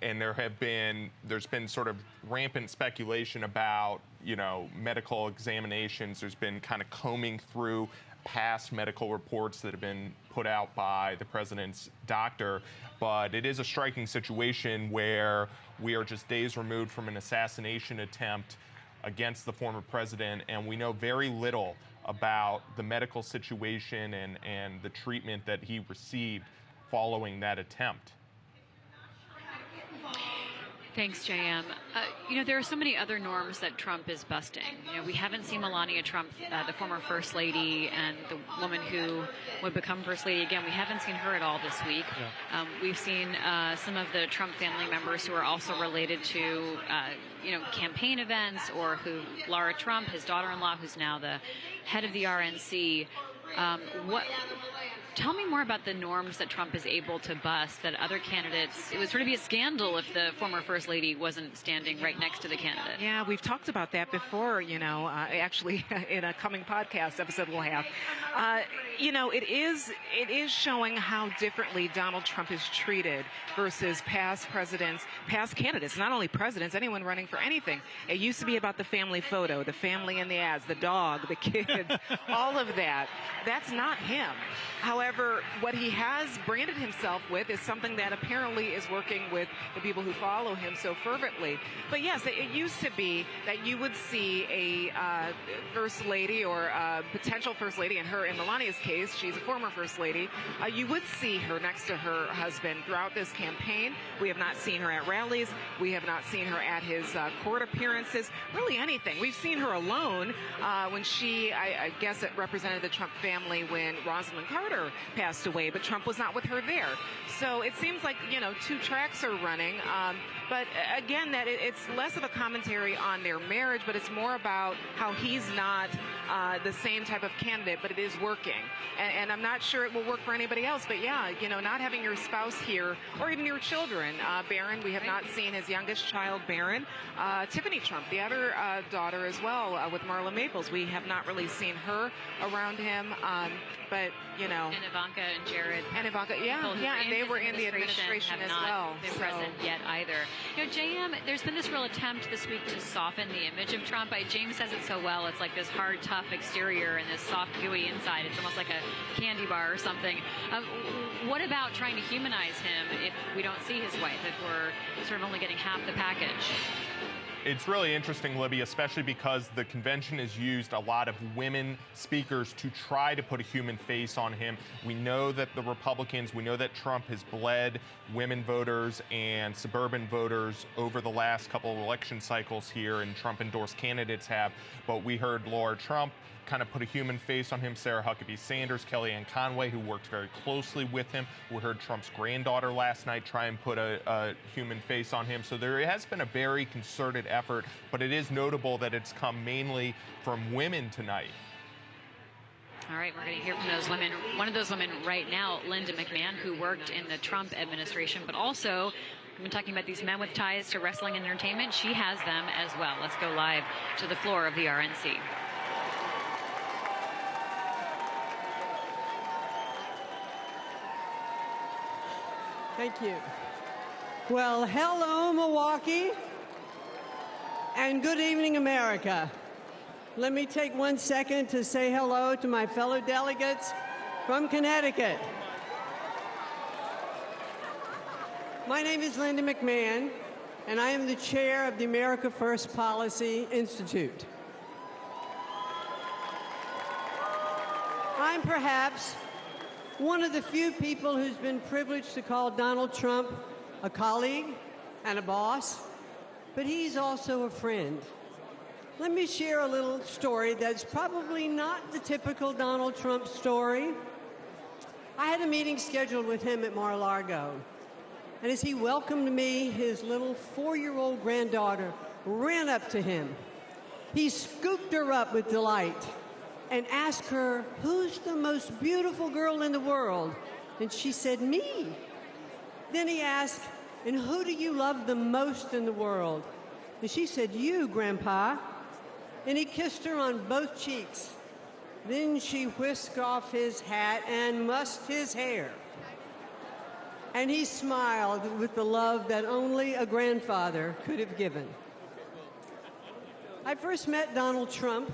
And there's been sort of rampant speculation about, you know, medical examinations. There's been kind of combing through past medical reports that have been put out by the president's doctor. But it is a striking situation where we are just days removed from an assassination attempt against the former president, and we know very little about the medical situation and the treatment that he received following that attempt. Thanks, J.M. You know, there are so many other norms that Trump is busting. You know, we haven't seen Melania Trump, the former First Lady, and the woman who would become First Lady again. We haven't seen her at all this week. Yeah. We've seen some of the Trump family members who are also related to, you know, campaign events, or Laura Trump, his daughter-in-law, who's now the head of the RNC. Tell me more about the norms that Trump is able to bust that other candidates. It would sort of be a scandal if the former First Lady wasn't standing right next to the candidate. Yeah, we've talked about that before, you know, actually in a coming podcast episode we'll have. You know, it is showing how differently Donald Trump is treated versus past presidents, past candidates, not only presidents, anyone running for anything. It used to be about the family photo, the family in the ads, the dog, the kids, all of that. That's not him. However, what he has branded himself with is something that apparently is working with the people who follow him so fervently. But yes, it used to be that you would see a First Lady or a potential First Lady, and in Melania's case, she's a former First Lady. You would see her next to her husband throughout this campaign. We have not seen her at rallies. We have not seen her at his court appearances, really anything. We've seen her alone when she, I guess it represented the Trump family when Rosalynn Carter passed away, but Trump was not with her there. So it seems like, you know, two tracks are running. But again, that it's less of a commentary on their marriage, but it's more about how he's not the same type of candidate, but it is working. And I'm not sure it will work for anybody else. But yeah, you know, not having your spouse here, or even your children. Barron, we have not seen his youngest child, Barron. Tiffany Trump, the other daughter as well, with Marla Maples. We have not really seen her around him. But, you know. And Ivanka and Jared. And Ivanka, yeah, and they were in the administration as well. Have not been present yet either. You know, JM, there's been this real attempt this week to soften the image of Trump. James says it so well. It's like this hard, tough exterior and this soft, gooey inside. It's almost like a candy bar or something. What about trying to humanize him if we don't see his wife, if we're sort of only getting half the package? It's really interesting, Libby, especially because the convention has used a lot of women speakers to try to put a human face on him. We know that the Republicans, we know that Trump has bled women voters and suburban voters over the last couple of election cycles here, and Trump-endorsed candidates have. But we heard Laura Trump kind of put a human face on him, Sarah Huckabee Sanders, Kellyanne Conway, who worked very closely with him. We heard Trump's granddaughter last night try and put a human face on him. So there has been a very concerted effort, but it is notable that it's come mainly from women tonight. All right, we're going to hear from those women. One of those women right now, Linda McMahon, who worked in the Trump administration, but also we've been talking about these men with ties to wrestling and entertainment. She has them as well. Let's go live to the floor of the RNC. Thank you. Well, hello, Milwaukee, and good evening, America. Let me take 1 second to say hello to my fellow delegates from Connecticut. My name is Linda McMahon, and I am the chair of the America First Policy Institute. I'm perhaps one of the few people who's been privileged to call Donald Trump a colleague and a boss, but he's also a friend. Let me share a little story that's probably not the typical Donald Trump story. I had a meeting scheduled with him at Mar-a-Lago, and as he welcomed me, his little 4-year-old granddaughter ran up to him. He scooped her up with delight and asked her, "Who's the most beautiful girl in the world?" And she said, "Me." Then he asked, "And who do you love the most in the world?" And she said, "You, Grandpa." And he kissed her on both cheeks. Then she whisked off his hat and mussed his hair. And he smiled with the love that only a grandfather could have given. I first met Donald Trump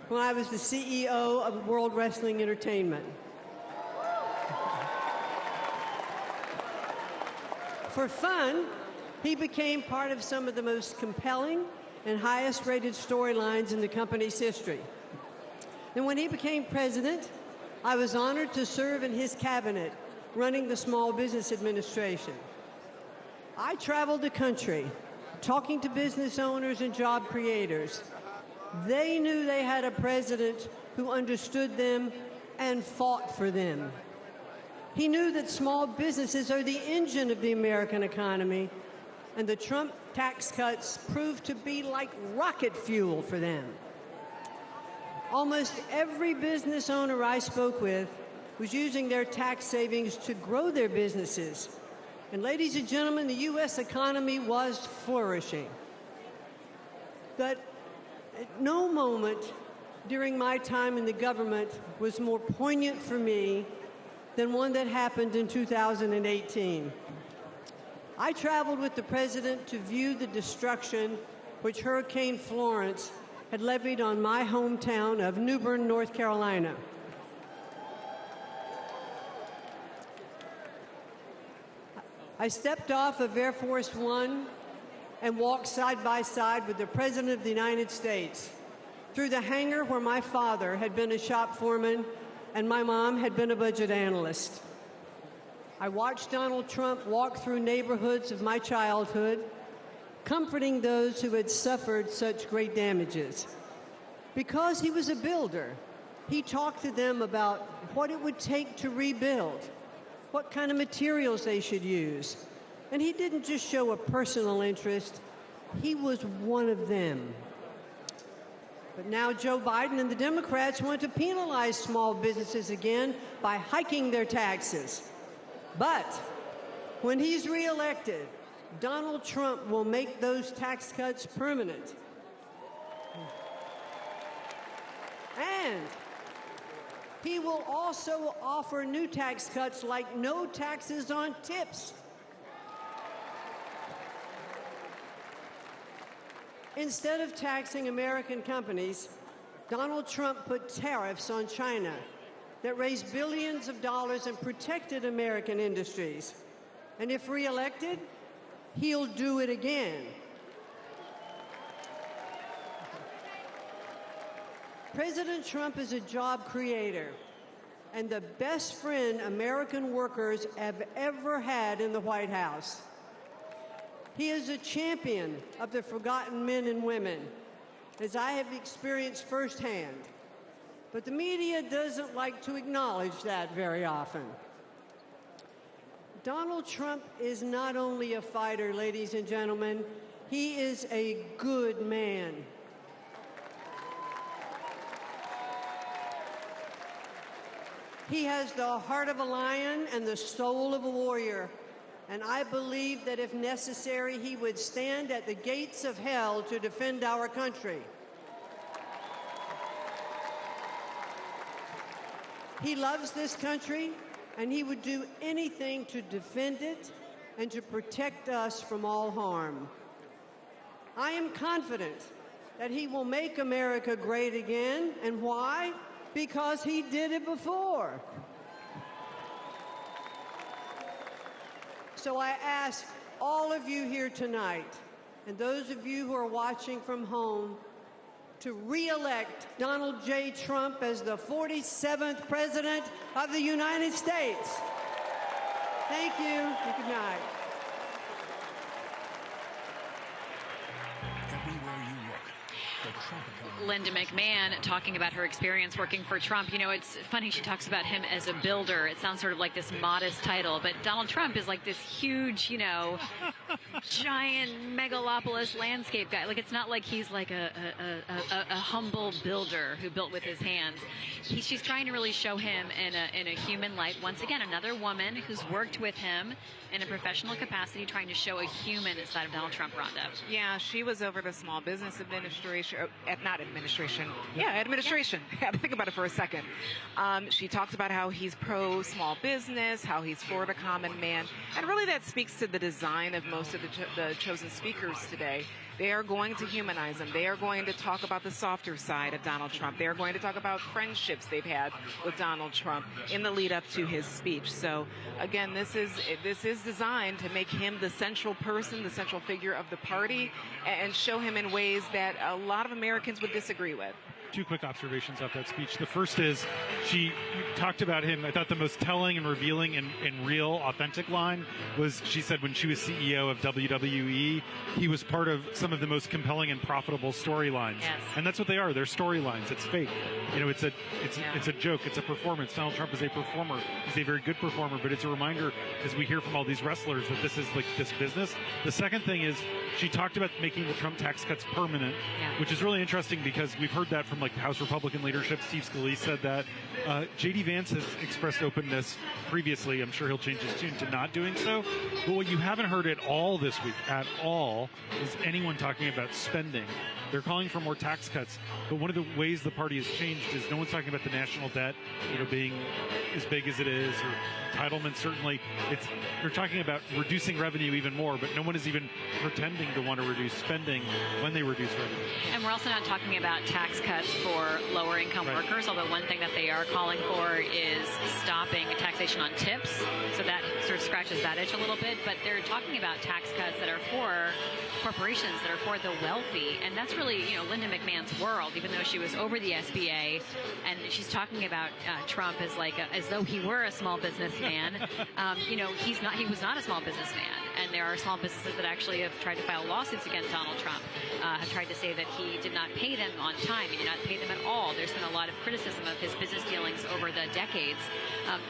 when I was the CEO of World Wrestling Entertainment. For fun, he became part of some of the most compelling and highest rated storylines in the company's history. And when he became president, I was honored to serve in his cabinet, running the Small Business Administration. I traveled the country, talking to business owners and job creators. They knew they had a president who understood them and fought for them. He knew that small businesses are the engine of the American economy, and the Trump tax cuts proved to be like rocket fuel for them. Almost every business owner I spoke with was using their tax savings to grow their businesses. And ladies and gentlemen, the U.S. economy was flourishing. But at no moment during my time in the government was more poignant for me than one that happened in 2018. I traveled with the president to view the destruction which Hurricane Florence had levied on my hometown of New Bern, North Carolina. I stepped off of Air Force One and walked side by side with the President of the United States through the hangar where my father had been a shop foreman and my mom had been a budget analyst. I watched Donald Trump walk through neighborhoods of my childhood, comforting those who had suffered such great damages. Because he was a builder, he talked to them about what it would take to rebuild, what kind of materials they should use. And he didn't just show a personal interest, he was one of them. But now Joe Biden and the Democrats want to penalize small businesses again by hiking their taxes. But when he's reelected, Donald Trump will make those tax cuts permanent. And he will also offer new tax cuts like no taxes on tips. Instead of taxing American companies, Donald Trump put tariffs on China that raised billions of dollars and protected American industries. And if reelected, he'll do it again. President Trump is a job creator and the best friend American workers have ever had in the White House. He is a champion of the forgotten men and women, as I have experienced firsthand. But the media doesn't like to acknowledge that very often. Donald Trump is not only a fighter, ladies and gentlemen, he is a good man. He has the heart of a lion and the soul of a warrior. And I believe that if necessary, he would stand at the gates of hell to defend our country. He loves this country, and he would do anything to defend it and to protect us from all harm. I am confident that he will make America great again. And why? Because he did it before. So I ask all of you here tonight, and those of you who are watching from home, to re-elect Donald J. Trump as the 47th President of the United States. Thank you, and good night. Everywhere you look, the Trump economy. Linda McMahon talking about her experience working for Trump. You know, it's funny, she talks about him as a builder. It sounds sort of like this modest title, but Donald Trump is like this huge, you know, giant megalopolis landscape guy. Like, it's not like he's like a humble builder who built with his hands. She's trying to really show him in a human light. Once again, another woman who's worked with him in a professional capacity, trying to show a human side of Donald Trump, Rhonda. Yeah, she was over the Small Business Administration, not administration. Yeah, administration. I had to think about it for a second. She talked about how he's pro-small business, how he's for the common man, and really that speaks to the design of most of the chosen speakers today. They are going to humanize him. They are going to talk about the softer side of Donald Trump. They are going to talk about friendships they've had with Donald Trump in the lead up to his speech. So again, this is designed to make him the central person, the central figure of the party, and show him in ways that a lot of Americans would disagree with. Two quick observations of that speech. The first is she talked about him. I thought the most telling and revealing and real, authentic line was she said when she was CEO of WWE, he was part of some of the most compelling and profitable storylines. Yes. And that's what they are. They're storylines. It's fake. You know, it's a joke. It's a performance. Donald Trump is a performer. He's a very good performer. But it's a reminder, as we hear from all these wrestlers, that this is like this business. The second thing is she talked about making the Trump tax cuts permanent, which is really interesting because we've heard that from like House Republican leadership. Steve Scalise said that. J.D. Vance has expressed openness previously. I'm sure he'll change his tune to not doing so. But what you haven't heard at all this week, at all, is anyone talking about spending. They're calling for more tax cuts. But one of the ways the party has changed is no one's talking about the national debt, you know, being as big as it is, or entitlements. Certainly, they're talking about reducing revenue even more, but no one is even pretending to want to reduce spending when they reduce revenue. And we're also not talking about tax cuts for lower income workers, although one thing that they are calling for is stopping taxation on tips. So that sort of scratches that itch a little bit. But they're talking about tax cuts that are for corporations, that are for the wealthy. And that's really, you know, Linda McMahon's world, even though she was over the SBA. And she's talking about Trump as like as though he were a small businessman. You know, he was not a small businessman. And there are small businesses that actually have tried to file lawsuits against Donald Trump, have tried to say that he did not pay them on time. He did not pay them at all. There's been a lot of criticism of his business dealings over the decades.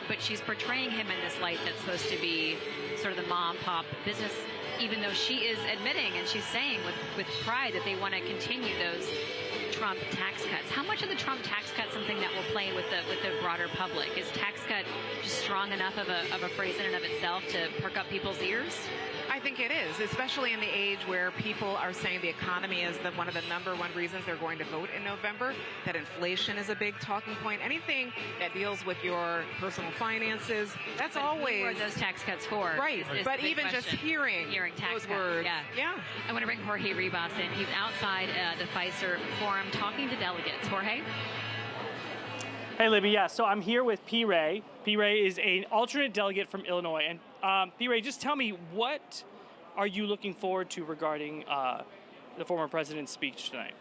But she's portraying him in this light that's supposed to be sort of the mom-pop business, even though she is admitting and she's saying with pride that they want to continue those Trump tax cuts. How much of the Trump tax cut something that will play with the broader public? Is tax cut just strong enough of a phrase in and of itself to perk up people's ears? I think it is, especially in the age where people are saying the economy is one of the number one reasons they're going to vote in November, that inflation is a big talking point. Anything that deals with your personal finances, that's always... What are those tax cuts for? Right, but even question. just hearing tax those words. Yeah. I want to bring Jorge Ribas in. He's outside the Pfizer Forum talking to delegates. Jorge? Hey, Libby. Yeah, so I'm here with P. Ray. P. Ray is an alternate delegate from Illinois. And P. Ray, just tell me, what are you looking forward to regarding the former president's speech tonight?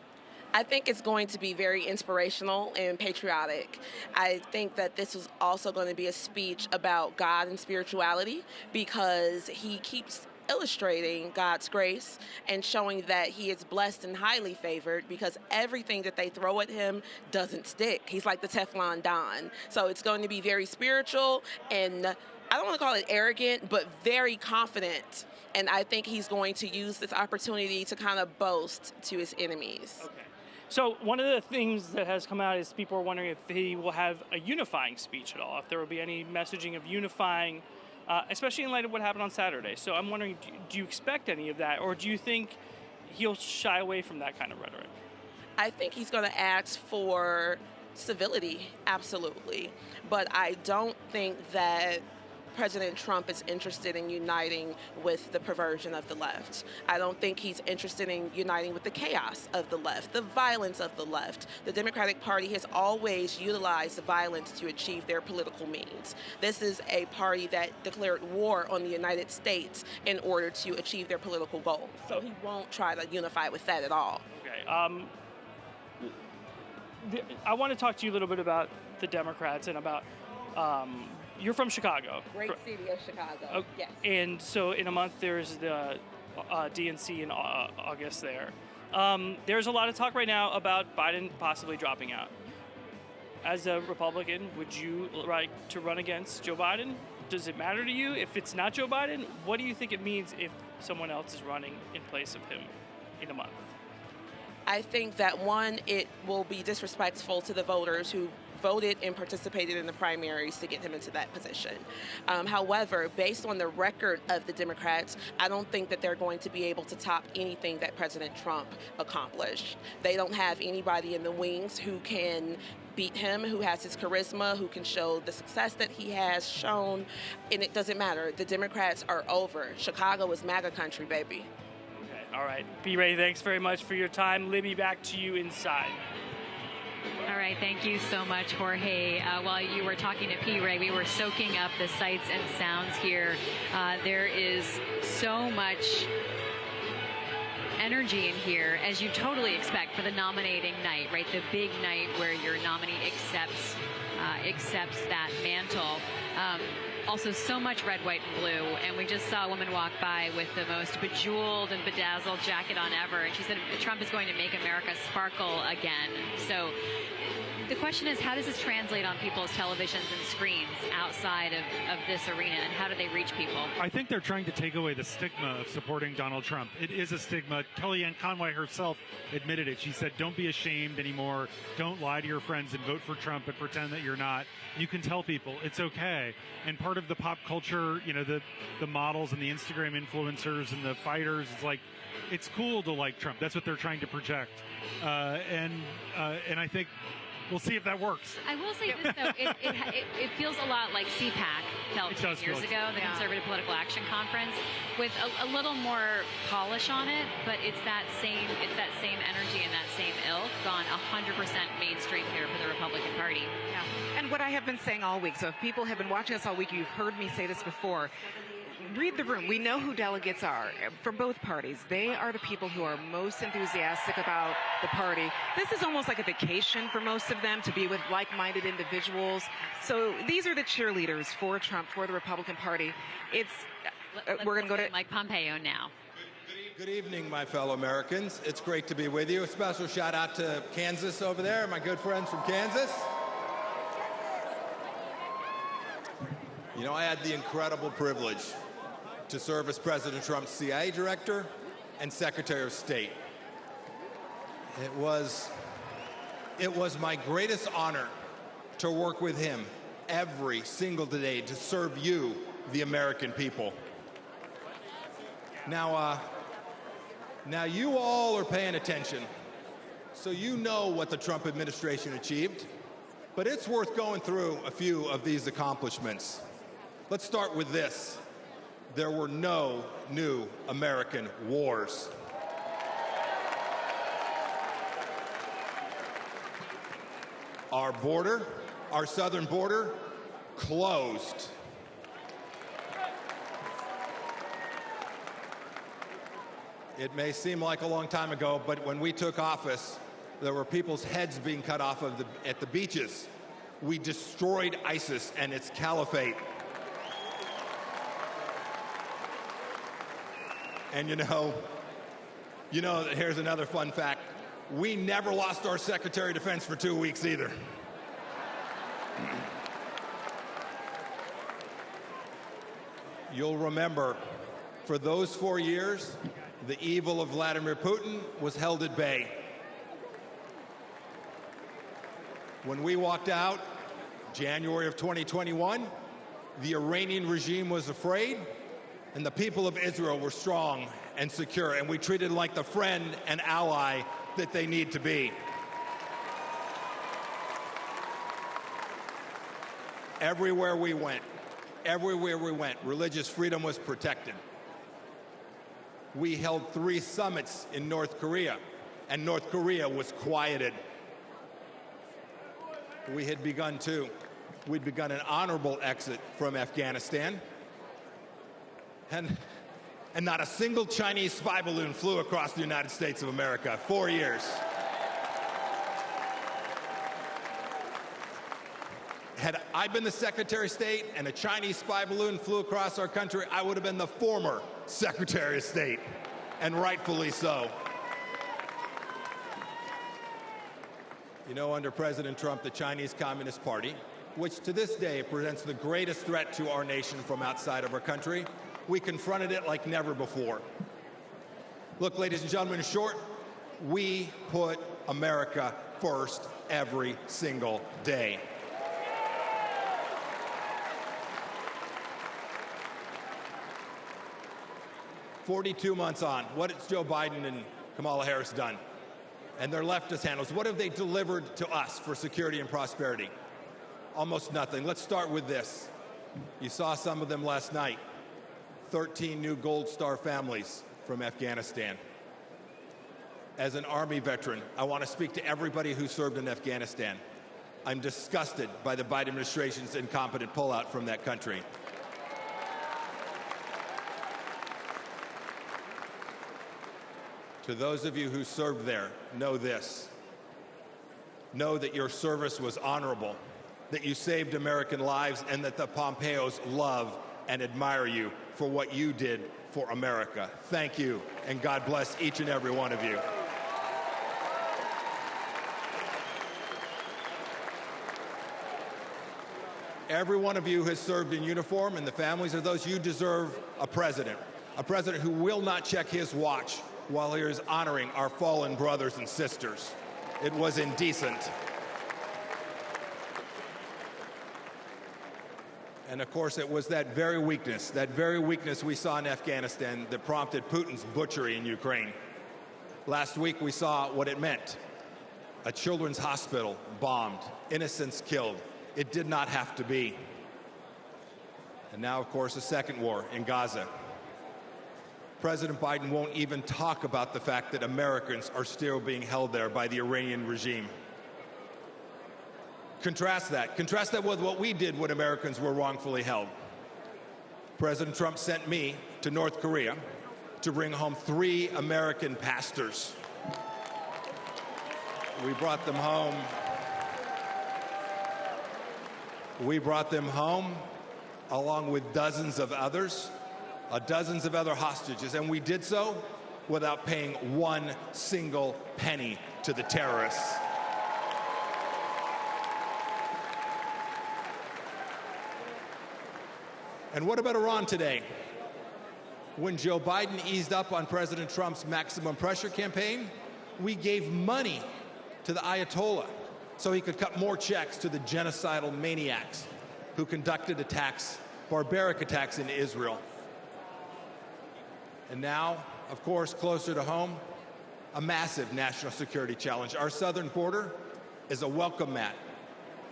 I think it's going to be very inspirational and patriotic. I think that this is also going to be a speech about God and spirituality, because he keeps illustrating God's grace and showing that he is blessed and highly favored, because everything that they throw at him doesn't stick. He's like the Teflon Don. So it's going to be very spiritual, and I don't want to call it arrogant, but very confident. And I think he's going to use this opportunity to kind of boast to his enemies. Okay. So one of the things that has come out is people are wondering if he will have a unifying speech at all, if there will be any messaging of unifying, especially in light of what happened on Saturday. So I'm wondering, do you expect any of that, or do you think he'll shy away from that kind of rhetoric? I think he's going to ask for civility, absolutely. But I don't think that President Trump is interested in uniting with the perversion of the left. I don't think he's interested in uniting with the chaos of the left, the violence of the left. The Democratic Party has always utilized violence to achieve their political means. This is a party that declared war on the United States in order to achieve their political goals. So he won't try to unify with that at all. Okay. I want to talk to you a little bit about the Democrats and about, you're from Chicago. Great city of Chicago, yes. And so in a month there's the DNC in August there. There's a lot of talk right now about Biden possibly dropping out. As a Republican, would you like to run against Joe Biden? Does it matter to you if it's not Joe Biden? What do you think it means if someone else is running in place of him in a month? I think that, one, it will be disrespectful to the voters who voted and participated in the primaries to get him into that position. However, based on the record of the Democrats, I don't think that they're going to be able to top anything that President Trump accomplished. They don't have anybody in the wings who can beat him, who has his charisma, who can show the success that he has shown, and it doesn't matter. The Democrats are over. Chicago is MAGA country, baby. All right, P. Ray, thanks very much for your time. Libby, back to you inside. All right, thank you so much, Jorge. While you were talking to P. Ray, we were soaking up the sights and sounds here. There is so much energy in here, as you totally expect for the nominating night, right? The big night where your nominee accepts that mantle. Also, so much red, white, and blue. And we just saw a woman walk by with the most bejeweled and bedazzled jacket on ever. And she said Trump is going to make America sparkle again. So the question is, how does this translate on people's televisions and screens outside of this arena? And how do they reach people? I think they're trying to take away the stigma of supporting Donald Trump. It is a stigma. Kellyanne Conway herself admitted it. She said, don't be ashamed anymore. Don't lie to your friends and vote for Trump and pretend that you're not. You can tell people it's okay. And part of the pop culture, you know, the models and the Instagram influencers and the fighters, it's like, it's cool to like Trump. That's what they're trying to project. And I think we'll see if that works. I will say this, though. It feels a lot like CPAC felt 10 years ago, the Conservative Political Action Conference, with a little more polish on it, but it's that same energy and that same ilk gone 100% mainstream here for the Republican Party. Yeah. And what I have been saying all week, so if people have been watching us all week, you've heard me say this before, read the room. We know who delegates are from both parties. They are the people who are most enthusiastic about the party. This is almost like a vacation for most of them, to be with like-minded individuals. So these are the cheerleaders for Trump, for the Republican Party. We're going to go to Mike Pompeo now. Good evening, my fellow Americans. It's great to be with you. A special shout out to Kansas over there, my good friends from Kansas. You know, I had the incredible privilege to serve as President Trump's CIA director and Secretary of State. It was my greatest honor to work with him every single day to serve you, the American people. Now you all are paying attention, so you know what the Trump administration achieved, but it's worth going through a few of these accomplishments. Let's start with this. There were no new American wars. Our border, our southern border, closed. It may seem like a long time ago, but when we took office, there were people's heads being cut off at the beaches. We destroyed ISIS and its caliphate. And you know, here's another fun fact. We never lost our Secretary of Defense for 2 weeks either. You'll remember, for those 4 years, the evil of Vladimir Putin was held at bay. When we walked out, January of 2021, the Iranian regime was afraid, and the people of Israel were strong and secure, and we treated them like the friend and ally that they need to be. Everywhere we went, Everywhere we went, religious freedom was protected. We held 3 summits in North Korea, and North Korea was quieted. We had begun we'd begun an honorable exit from Afghanistan, and not a single Chinese spy balloon flew across the United States of America. 4 years. Had I been the Secretary of State and a Chinese spy balloon flew across our country, I would have been the former Secretary of State, and rightfully so. You know, under President Trump, the Chinese Communist Party, which to this day presents the greatest threat to our nation from outside of our country, we confronted it like never before. Look, ladies and gentlemen, in short, we put America first every single day. "42 months on, what has Joe Biden and Kamala Harris done? And their leftist handlers, what have they delivered to us for security and prosperity? Almost nothing. Let's start with this. You saw some of them last night. 13 new Gold Star families from Afghanistan. As an Army veteran, I want to speak to everybody who served in Afghanistan. I'm disgusted by the Biden administration's incompetent pullout from that country. To those of you who served there, know this. Know that your service was honorable, that you saved American lives, and that the Pompeos love and admire you for what you did for America. Thank you, and God bless each and every one of you. Every one of you has served in uniform, and the families of those, you deserve a president who will not check his watch while he is honoring our fallen brothers and sisters. It was indecent. And of course, it was that very weakness we saw in Afghanistan that prompted Putin's butchery in Ukraine. Last week, we saw what it meant. A children's hospital bombed, innocents killed. It did not have to be. And now, of course, a second war in Gaza. President Biden won't even talk about the fact that Americans are still being held there by the Iranian regime. Contrast that with what we did when Americans were wrongfully held. President Trump sent me to North Korea to bring home 3 American pastors. We brought them home. Along with dozens of other hostages, and we did so without paying 1 single penny to the terrorists. And what about Iran today? When Joe Biden eased up on President Trump's maximum pressure campaign, we gave money to the Ayatollah so he could cut more checks to the genocidal maniacs who conducted barbaric attacks in Israel. And now, of course, closer to home, a massive national security challenge. Our southern border is a welcome mat.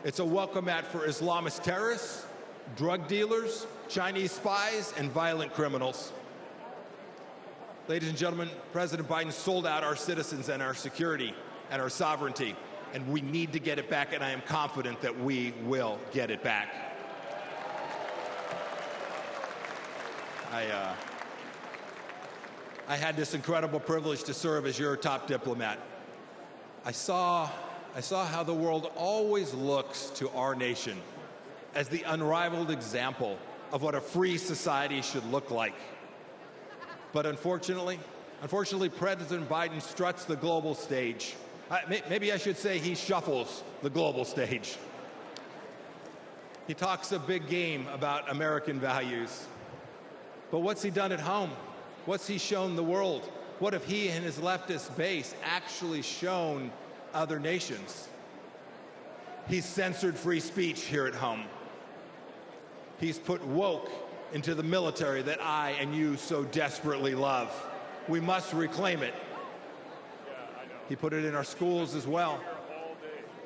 It's a welcome mat for Islamist terrorists, drug dealers, Chinese spies, and violent criminals. Ladies and gentlemen, President Biden sold out our citizens and our security and our sovereignty, and we need to get it back, and I am confident that we will get it back. I had this incredible privilege to serve as your top diplomat. I saw how the world always looks to our nation as the unrivaled example of what a free society should look like. But unfortunately, President Biden struts the global stage. Maybe I should say he shuffles the global stage. He talks a big game about American values. But what's he done at home? What's he shown the world? What have he and his leftist base actually shown other nations? He's censored free speech here at home. He's put woke into the military that I and you so desperately love. We must reclaim it. He put it in our schools as well.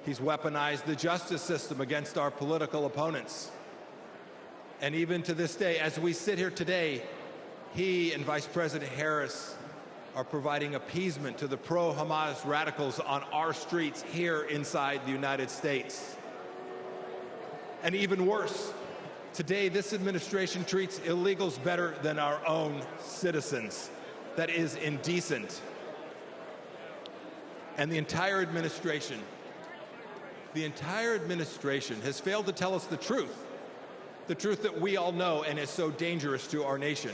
He's weaponized the justice system against our political opponents. And even to this day, as we sit here today, he and Vice President Harris are providing appeasement to the pro-Hamas radicals on our streets here inside the United States. And even worse, today this administration treats illegals better than our own citizens. That is indecent. And the entire administration has failed to tell us the truth that we all know and is so dangerous to our nation.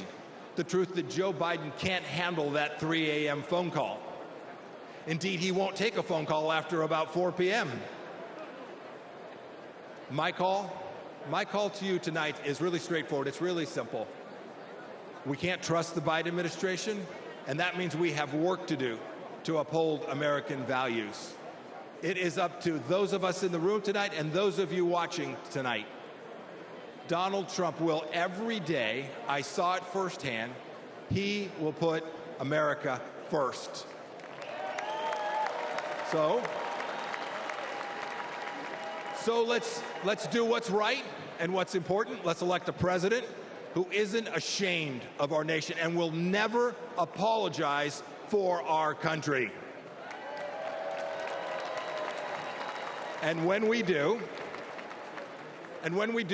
The truth that Joe Biden can't handle that 3 a.m. phone call. Indeed, he won't take a phone call after about 4 p.m. My call to you tonight is really straightforward. It's really simple. We can't trust the Biden administration, and that means we have work to do to uphold American values. It is up to those of us in the room tonight and those of you watching tonight. Donald Trump will every day, I saw it firsthand, he will put America first. So let's do what's right and what's important. Let's elect a president who isn't ashamed of our nation and will never apologize for our country. And when we do,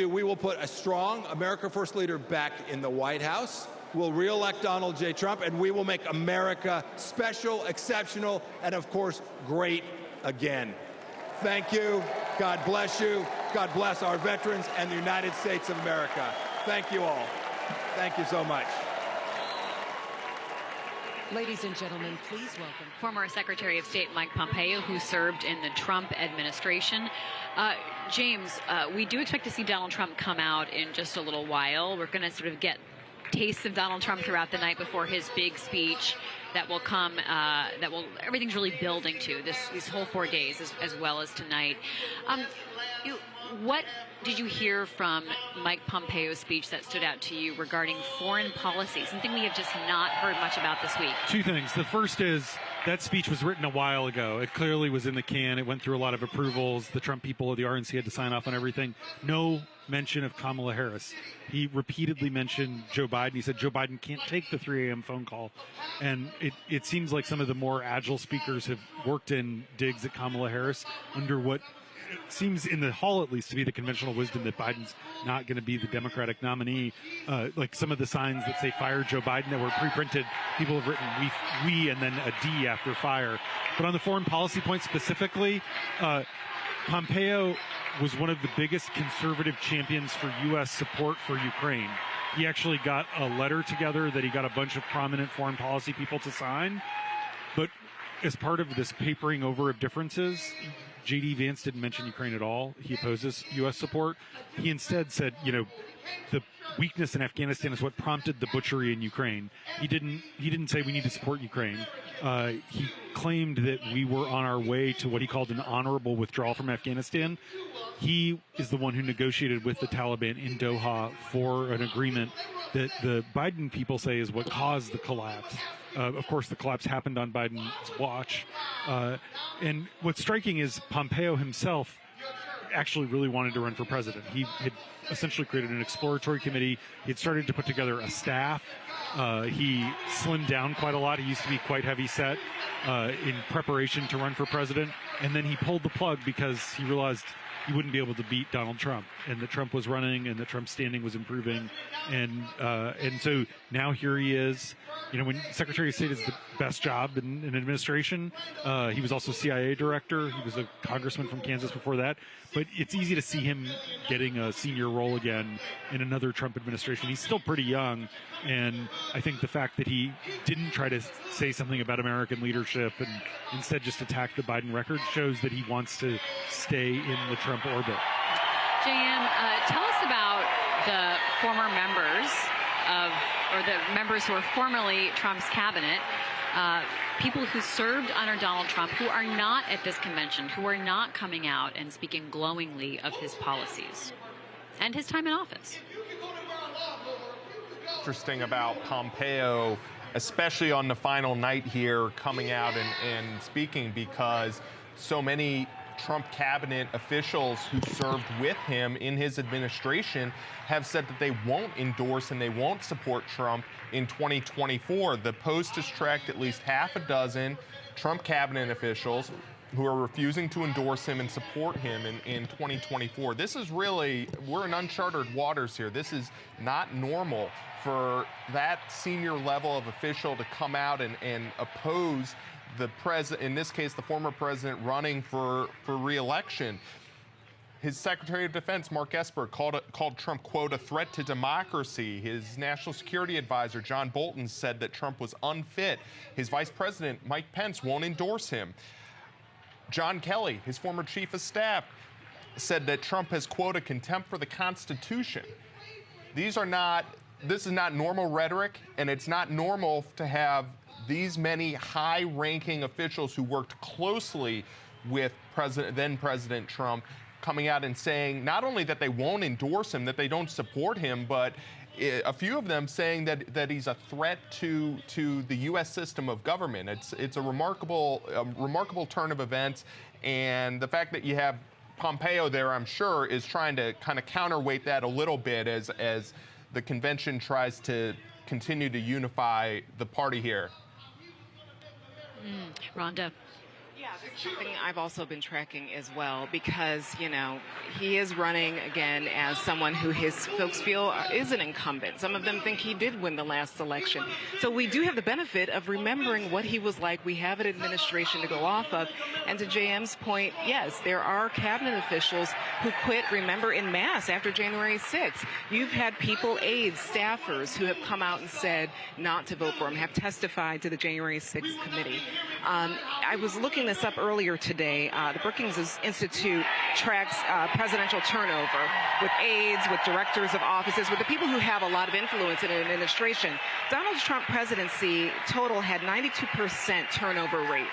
we will put a strong America First leader back in the White House. We'll re-elect Donald J. Trump, and we will make America special, exceptional, and of course, great again. Thank you. God bless you. God bless our veterans and the United States of America. Thank you all. Thank you so much. Ladies and gentlemen, please welcome Former Secretary of State Mike Pompeo, who served in the Trump administration. James, we do expect to see Donald Trump come out in just a little while. We're going to sort of get tastes of Donald Trump throughout the night before his big speech that will come, everything's really building to these whole 4 days as well as tonight. What did you hear from Mike Pompeo's speech that stood out to you regarding foreign policy, something we have just not heard much about this week? Two things. The first is that speech was written a while ago. It clearly was in the can. It went through a lot of approvals. The Trump people of the RNC had to sign off on everything. No mention of Kamala Harris. He repeatedly mentioned Joe Biden. He said Joe Biden can't take the 3 a.m. phone call. And it seems like some of the more agile speakers have worked in digs at Kamala Harris under what seems in the hall, at least, to be the conventional wisdom that Biden's not going to be the Democratic nominee. Like some of the signs that say fire Joe Biden that were pre-printed, people have written we and then a D after fire. But on the foreign policy point specifically, Pompeo was one of the biggest conservative champions for U.S. support for Ukraine. He actually got a letter together that he got a bunch of prominent foreign policy people to sign. But as part of this papering over of differences, J.D. Vance didn't mention Ukraine at all. He opposes U.S. support. He instead said, the weakness in Afghanistan is what prompted the butchery in Ukraine. He didn't say we need to support Ukraine. He claimed that we were on our way to what he called an honorable withdrawal from Afghanistan. He is the one who negotiated with the Taliban in Doha for an agreement that the Biden people say is what caused the collapse. Of course, the collapse happened on Biden's watch. And what's striking is Pompeo himself actually really wanted to run for president. He had essentially created an exploratory committee. He had started to put together a staff. He slimmed down quite a lot. He used to be quite heavy set in preparation to run for president. And then he pulled the plug because he realized he wouldn't be able to beat Donald Trump, and that Trump was running, and that Trump's standing was improving, and so now here he is. When Secretary of State is the best job in an administration, he was also CIA director. He was a congressman from Kansas before that. But it's easy to see him getting a senior role again in another Trump administration. He's still pretty young, and I think the fact that he didn't try to say something about American leadership and instead just attack the Biden record shows that he wants to stay in the Trump orbit. JM, tell us about the former members or the members who were formerly Trump's cabinet, people who served under Donald Trump, who are not at this convention, who are not coming out and speaking glowingly of his policies and his time in office. Interesting about Pompeo, especially on the final night here, coming out and speaking, because so many Trump cabinet officials who served with him in his administration have said that they won't endorse and they won't support Trump in 2024. The Post has tracked at least half a dozen Trump cabinet officials who are refusing to endorse him and support him in 2024. This is really, we're in uncharted waters here. This is not normal for that senior level of official to come out and oppose the president, in this case, the former president running for re-election. His Secretary of Defense, Mark Esper, called Trump, quote, a threat to democracy. His National Security Advisor, John Bolton, said that Trump was unfit. His Vice President, Mike Pence, won't endorse him. John Kelly, his former Chief of Staff, said that Trump has, quote, a contempt for the Constitution. This is not normal rhetoric, and it's not normal to have these many high-ranking officials who worked closely with then President Trump coming out and saying not only that they won't endorse him, that they don't support him, but a few of them saying that he's a threat to the U.S. system of government. It's a remarkable turn of events, and the fact that you have Pompeo there, I'm sure, is trying to kind of counterweight that a little bit as the convention tries to continue to unify the party here. Rhonda. Yeah, this is something I've also been tracking as well because, you know, he is running again as someone who his folks feel is an incumbent. Some of them think he did win the last election. So we do have the benefit of remembering what he was like. We have an administration to go off of. And to JM's point, yes, there are cabinet officials who quit, remember, en masse after January 6th. You've had people, aides, staffers who have come out and said not to vote for him, have testified to the January 6th committee. I was looking this up earlier today. The Brookings Institute tracks presidential turnover with aides, with directors of offices, with the people who have a lot of influence in an administration. Donald Trump presidency total had 92% turnover rate.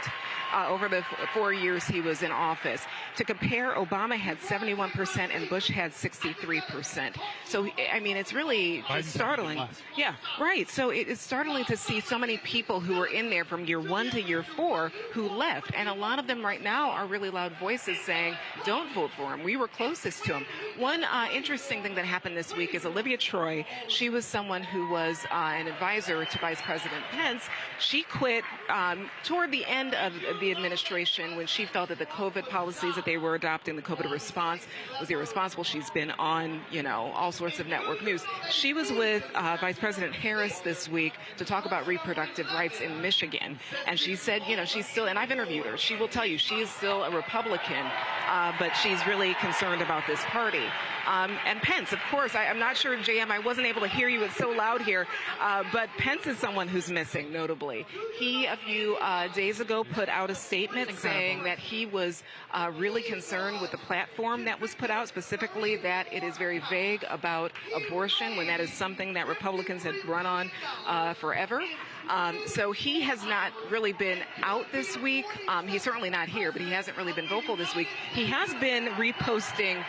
Over the 4 years he was in office. To compare, Obama had 71% and Bush had 63%. So, I mean, it's really startling. Yeah, right. So it's startling to see so many people who were in there from year 1 to year 4 who left. And a lot of them right now are really loud voices saying, don't vote for him. We were closest to him. One interesting thing that happened this week is Olivia Troy. She was someone who was an advisor to Vice President Pence. She quit toward the end of the administration when she felt that the COVID policies that they were adopting, the COVID response, was irresponsible. She's been on, you know, all sorts of network news. She was with Vice President Harris this week to talk about reproductive rights in Michigan. And she said, you know, she's still, and I've interviewed her, she will tell you she is still a Republican, but she's really concerned about this party. And Pence, of course, I'm not sure, JM, I wasn't able to hear you. It's so loud here. But Pence is someone who's missing, notably. He, a few days ago, put out a statement saying that he was really concerned with the platform that was put out, specifically that it is very vague about abortion, when that is something that Republicans had run on forever. So he has not really been out this week. He's certainly not here, but he hasn't really been vocal this week. He has been reposting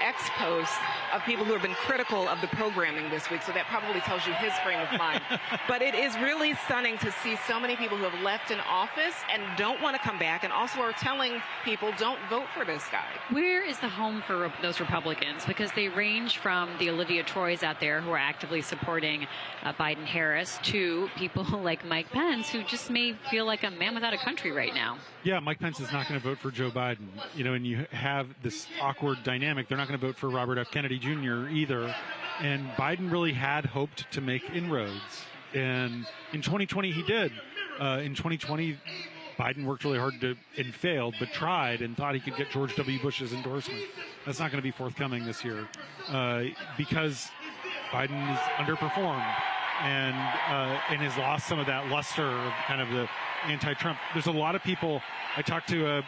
ex-posts of people who have been critical of the programming this week, so that probably tells you his frame of mind. But it is really stunning to see so many people who have left in office and don't want to come back, and also are telling people don't vote for this guy. Where is the home for those Republicans? Because they range from the Olivia Troys out there who are actively supporting Biden-Harris to people like Mike Pence, who just may feel like a man without a country right now. Yeah, Mike Pence is not going to vote for Joe Biden. You know, and you have this awkward dynamic. They're not going to vote for Robert F. Kennedy Jr. either. And Biden really had hoped to make inroads. And in 2020, he did. In 2020, Biden worked really hard and failed, but tried and thought he could get George W. Bush's endorsement. That's not going to be forthcoming this year because Biden has underperformed and has lost some of that luster of kind of the anti-Trump. There's a lot of people. I talked to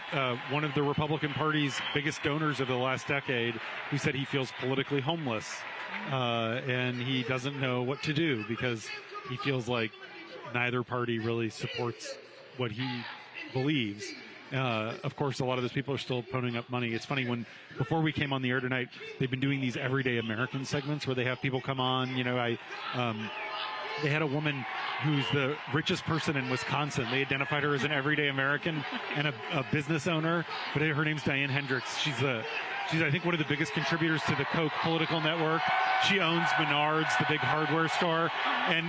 one of the Republican Party's biggest donors of the last decade who said he feels politically homeless and he doesn't know what to do because he feels like neither party really supports what he believes. Of course, a lot of those people are still ponying up money. It's funny, before we came on the air tonight, they've been doing these Everyday American segments where they have people come on. You know, they had a woman who's the richest person in Wisconsin. They identified her as an everyday American and a business owner, but her name's Diane Hendricks. She's I think one of the biggest contributors to the Koch political network. She owns Menards, the big hardware store,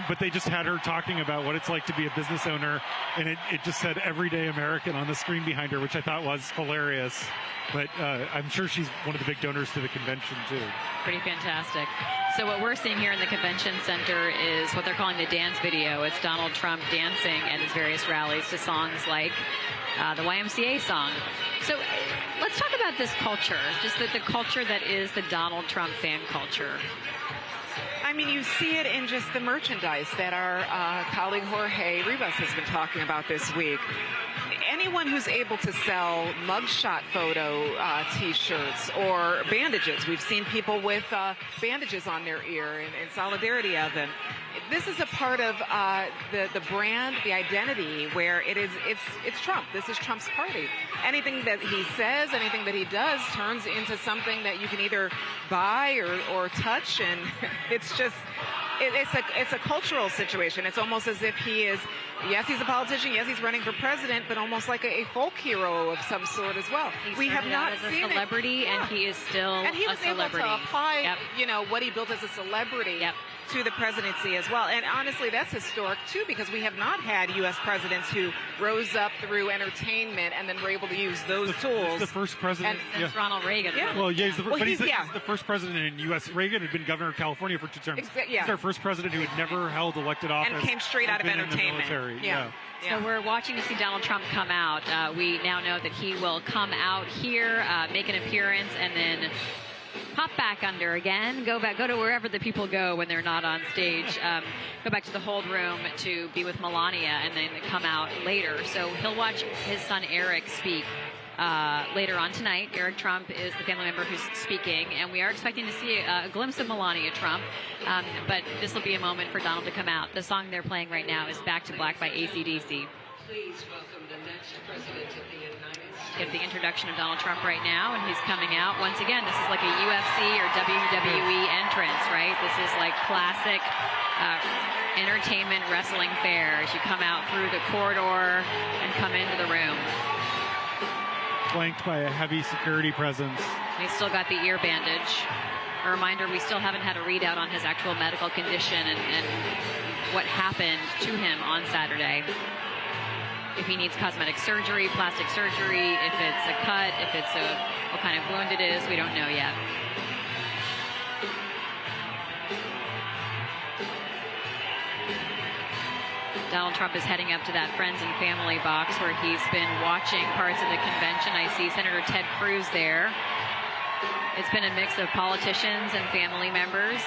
but they just had her talking about what it's like to be a business owner, and it just said everyday American on the screen behind her, which I thought was hilarious. But I'm sure she's one of the big donors to the convention, too. Pretty fantastic. So what we're seeing here in the convention center is what they're calling the dance video. It's Donald Trump dancing at his various rallies to songs like the YMCA song. So let's talk about this culture, just the culture that is the Donald Trump fan culture. I mean, you see it in just the merchandise that our colleague Jorge Rivas has been talking about this week. Anyone who's able to sell mugshot photo T-shirts or bandages. We've seen people with bandages on their ear in solidarity of them. This is a part of the brand, the identity, where it's Trump. This is Trump's party. Anything that he says, anything that he does turns into something that you can either buy or touch, and it's just... It's a cultural situation. It's almost as if he is, yes, he's a politician, yes, he's running for president, but almost like a folk hero of some sort as well. We have not seen a celebrity, and he is still a celebrity. And he was able to apply, what he built as a celebrity to the presidency as well. And honestly, that's historic too, because we have not had U.S. presidents who rose up through entertainment and then were able to use those tools. He's the first president since Ronald Reagan. Yeah. Well, yeah, he's the first president in U.S. Reagan had been governor of California for 2 terms. He's our first president who had never held elected office and came straight out of entertainment. Yeah. So we're watching to see Donald Trump come out. We now know that he will come out here, make an appearance, and then pop back under again, go to wherever the people go when they're not on stage, go back to the hold room to be with Melania, and then come out later. So he'll watch his son Eric speak later on tonight. Eric Trump is the family member who's speaking, and we are expecting to see a glimpse of Melania Trump, but this will be a moment for Donald to come out. The song they're playing right now is Back to Black by AC/DC. Please welcome the next president of the United States. Get the introduction of Donald Trump right now, and he's coming out. Once again, this is like a UFC or WWE entrance, right? This is like classic entertainment wrestling fare as you come out through the corridor and come into the room. Flanked by a heavy security presence. He's still got the ear bandage. A reminder, we still haven't had a readout on his actual medical condition and what happened to him on Saturday. If he needs cosmetic surgery, plastic surgery, if it's a cut, if it's what kind of wound it is, we don't know yet. Donald Trump is heading up to that friends and family box where he's been watching parts of the convention. I see Senator Ted Cruz there. It's been a mix of politicians and family members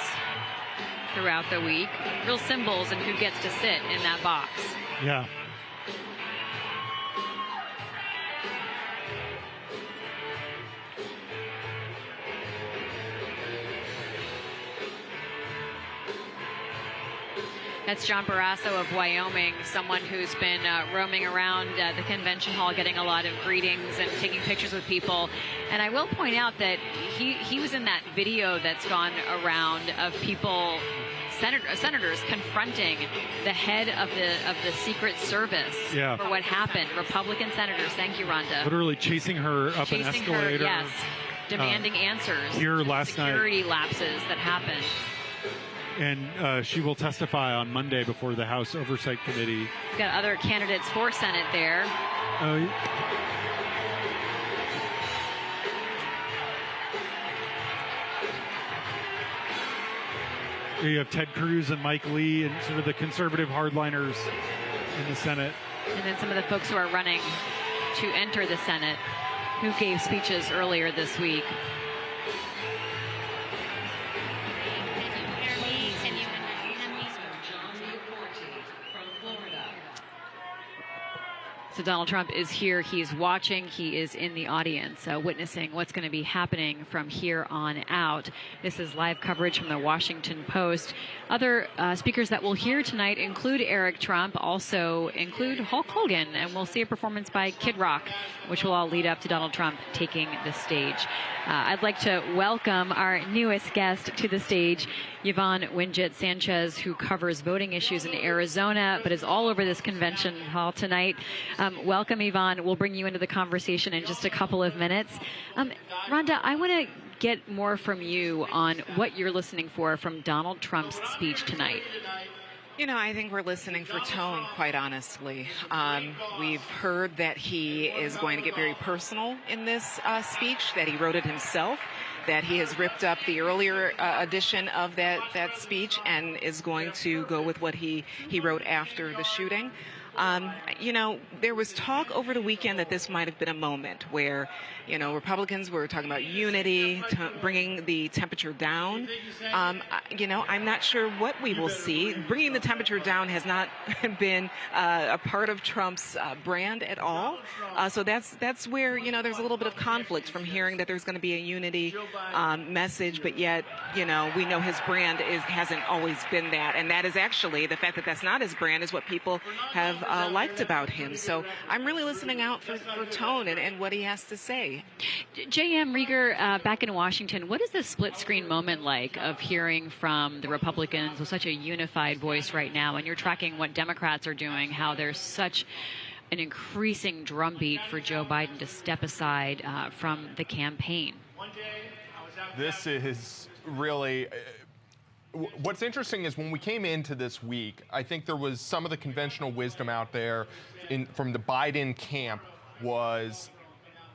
throughout the week. Real symbols in who gets to sit in that box. Yeah. That's John Barrasso of Wyoming, someone who's been roaming around the convention hall, getting a lot of greetings and taking pictures with people. And I will point out that he was in that video that's gone around of people, senators confronting the head of the Secret Service for what happened. Republican senators, thank you, Rhonda. Literally chasing her up an escalator. Yes, demanding answers. Here last night. Security lapses that happened. And she will testify on Monday before the House Oversight Committee. We've got other candidates for Senate there. You have Ted Cruz and Mike Lee and sort of the conservative hardliners in the Senate. And then some of the folks who are running to enter the Senate who gave speeches earlier this week. So Donald Trump is here. He's watching. He is in the audience, witnessing what's going to be happening from here on out. This is live coverage from the Washington Post. Other speakers that we'll hear tonight include Eric Trump, also include Hulk Hogan, and we'll see a performance by Kid Rock, which will all lead up to Donald Trump taking the stage. I'd like to welcome our newest guest to the stage, Yvonne Winget Sanchez, who covers voting issues in Arizona, but is all over this convention hall tonight. Welcome, Yvonne. We'll bring you into the conversation in just a couple of minutes. Rhonda, I want to get more from you on what you're listening for from Donald Trump's speech tonight. You know, I think we're listening for tone, quite honestly. We've heard that he is going to get very personal in this speech, that he wrote it himself, that he has ripped up the earlier edition of that speech and is going to go with what he wrote after the shooting. You know, there was talk over the weekend that this might have been a moment where, you know, Republicans were talking about unity, bringing the temperature down. You know, I'm not sure what we will see. Bringing the temperature down has not been a part of Trump's brand at all. So that's where, you know, there's a little bit of conflict from hearing that there's going to be a unity message, but yet, you know, we know his brand hasn't always been that. And that is actually, the fact that that's not his brand is what people have liked about him. So I'm really listening out for tone and what he has to say. J.M. Rieger, back in Washington, what is the split screen moment like of hearing from the Republicans with such a unified voice right now? And you're tracking what Democrats are doing, how there's such an increasing drumbeat for Joe Biden to step aside from the campaign. This is really... What's interesting is when we came into this week, I think there was some of the conventional wisdom out there from the Biden camp was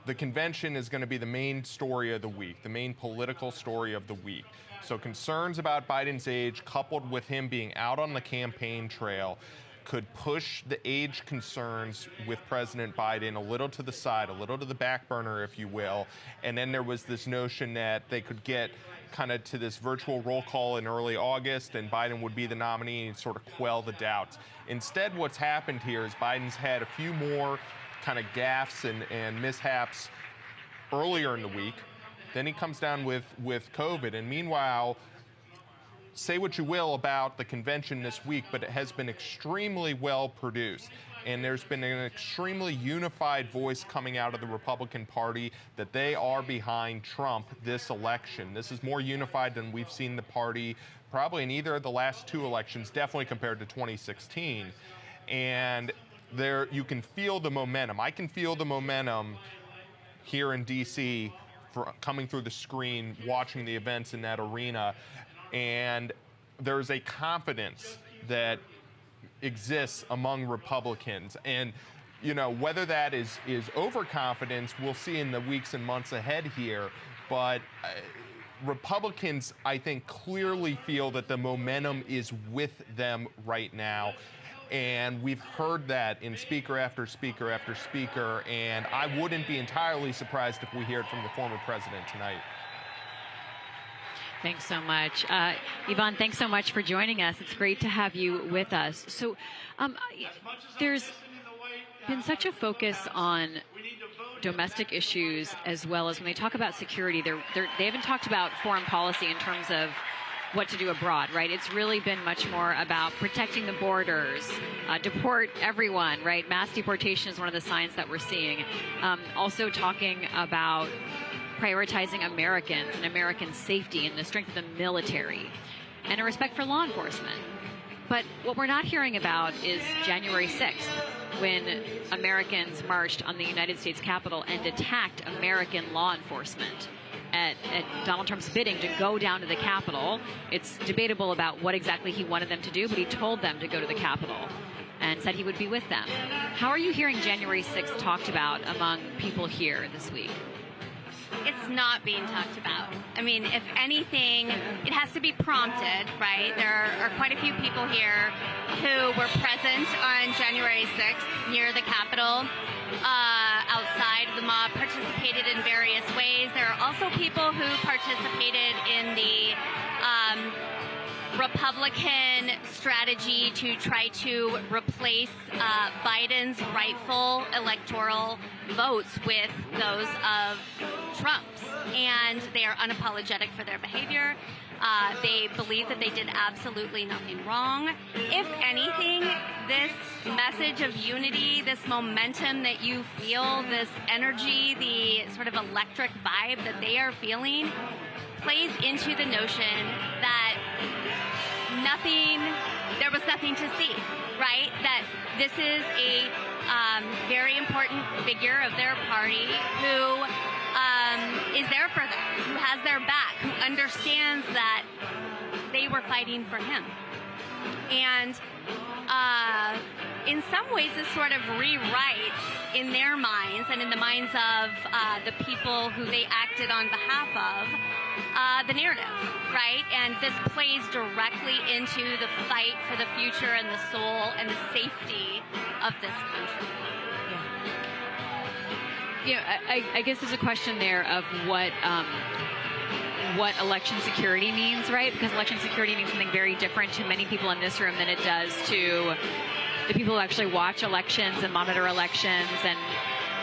the convention is going to be the main story of the week, the main political story of the week. So concerns about Biden's age, coupled with him being out on the campaign trail, could push the age concerns with President Biden a little to the side, a little to the back burner, if you will. And then there was this notion that they could get kind of to this virtual roll call in early August and Biden would be the nominee and sort of quell the doubts. Instead, what's happened here is Biden's had a few more kind of gaffes and mishaps earlier in the week. Then he comes down with COVID. And meanwhile, say what you will about the convention this week, but it has been extremely well produced. And there's been an extremely unified voice coming out of the Republican Party that they are behind Trump this election. This is more unified than we've seen the party probably in either of the last two elections, definitely compared to 2016. And there you can feel the momentum. I can feel the momentum here in D.C. coming through the screen, watching the events in that arena. And there's a confidence that exists among Republicans. And, you know, whether that is overconfidence, we'll see in the weeks and months ahead here. But Republicans, I think, clearly feel that the momentum is with them right now. And we've heard that in speaker after speaker after speaker. And I wouldn't be entirely surprised if we hear it from the former president tonight. Thanks so much. Yvonne, thanks so much for joining us. It's great to have you with us. So there's been such a focus on domestic issues as well as when they talk about security, they haven't talked about foreign policy in terms of what to do abroad, right? It's really been much more about protecting the borders, deport everyone, right? Mass deportation is one of the signs that we're seeing. Also talking about prioritizing Americans and American safety and the strength of the military and a respect for law enforcement. But what we're not hearing about is January 6th, when Americans marched on the United States Capitol and attacked American law enforcement at Donald Trump's bidding to go down to the Capitol. It's debatable about what exactly he wanted them to do, but he told them to go to the Capitol and said he would be with them. How are you hearing January 6th talked about among people here this week? It's not being talked about. I mean, if anything, it has to be prompted, right? There are quite a few people here who were present on January 6th near the Capitol, outside the mob, participated in various ways. There are also people who participated in the Republican strategy to try to replace Biden's rightful electoral votes with those of Trump's. And they are unapologetic for their behavior. They believe that they did absolutely nothing wrong. If anything, this message of unity, this momentum that you feel, this energy, the sort of electric vibe that they are feeling, plays into the notion that there was nothing to see, right? That this is a very important figure of their party who is there for them, who has their back, who understands that they were fighting for him. And in some ways, this sort of rewrites in their minds and in the minds of the people who they acted on behalf of the narrative, right? And this plays directly into the fight for the future and the soul and the safety of this country. You know, I guess there's a question there of what election security means, right? Because election security means something very different to many people in this room than it does to the people who actually watch elections and monitor elections and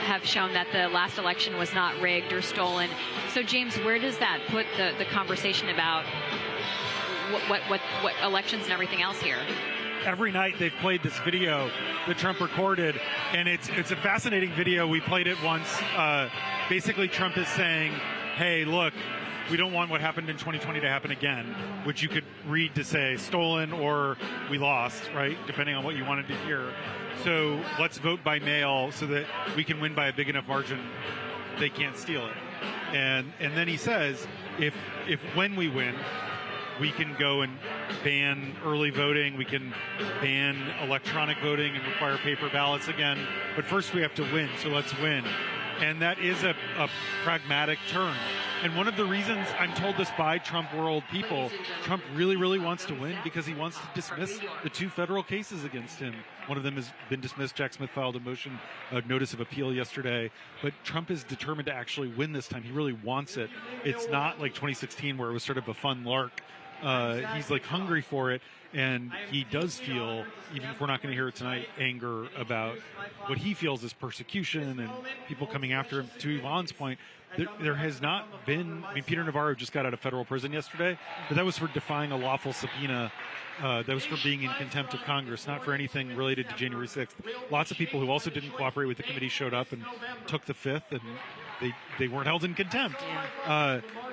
have shown that the last election was not rigged or stolen. So, James, where does that put the conversation about what elections and everything else here? Every night they've played this video that Trump recorded, and it's a fascinating video. We played it once. Basically, Trump is saying, hey, look, we don't want what happened in 2020 to happen again, which you could read to say stolen or we lost, right, depending on what you wanted to hear. So let's vote by mail so that we can win by a big enough margin they can't steal it. And then he says, if when we win, we can go and ban early voting, we can ban electronic voting and require paper ballots again. But first we have to win, so let's win. And that is a pragmatic turn. And one of the reasons, I'm told this by Trump world people, Trump really, really wants to win because he wants to dismiss the 2 federal cases against him. One of them has been dismissed. Jack Smith filed a notice of appeal yesterday. But Trump is determined to actually win this time. He really wants it. It's not like 2016 where it was sort of a fun lark. He's like hungry for it, and he does feel, even if we're not going to hear it tonight, anger about what he feels is persecution and people coming after him. To Yvonne's point, there has not been, I mean, Peter Navarro just got out of federal prison yesterday, but that was for defying a lawful subpoena. That was for being in contempt of Congress, not for anything related to January 6th. Lots of people who also didn't cooperate with the committee showed up and took the fifth, and they weren't held in contempt.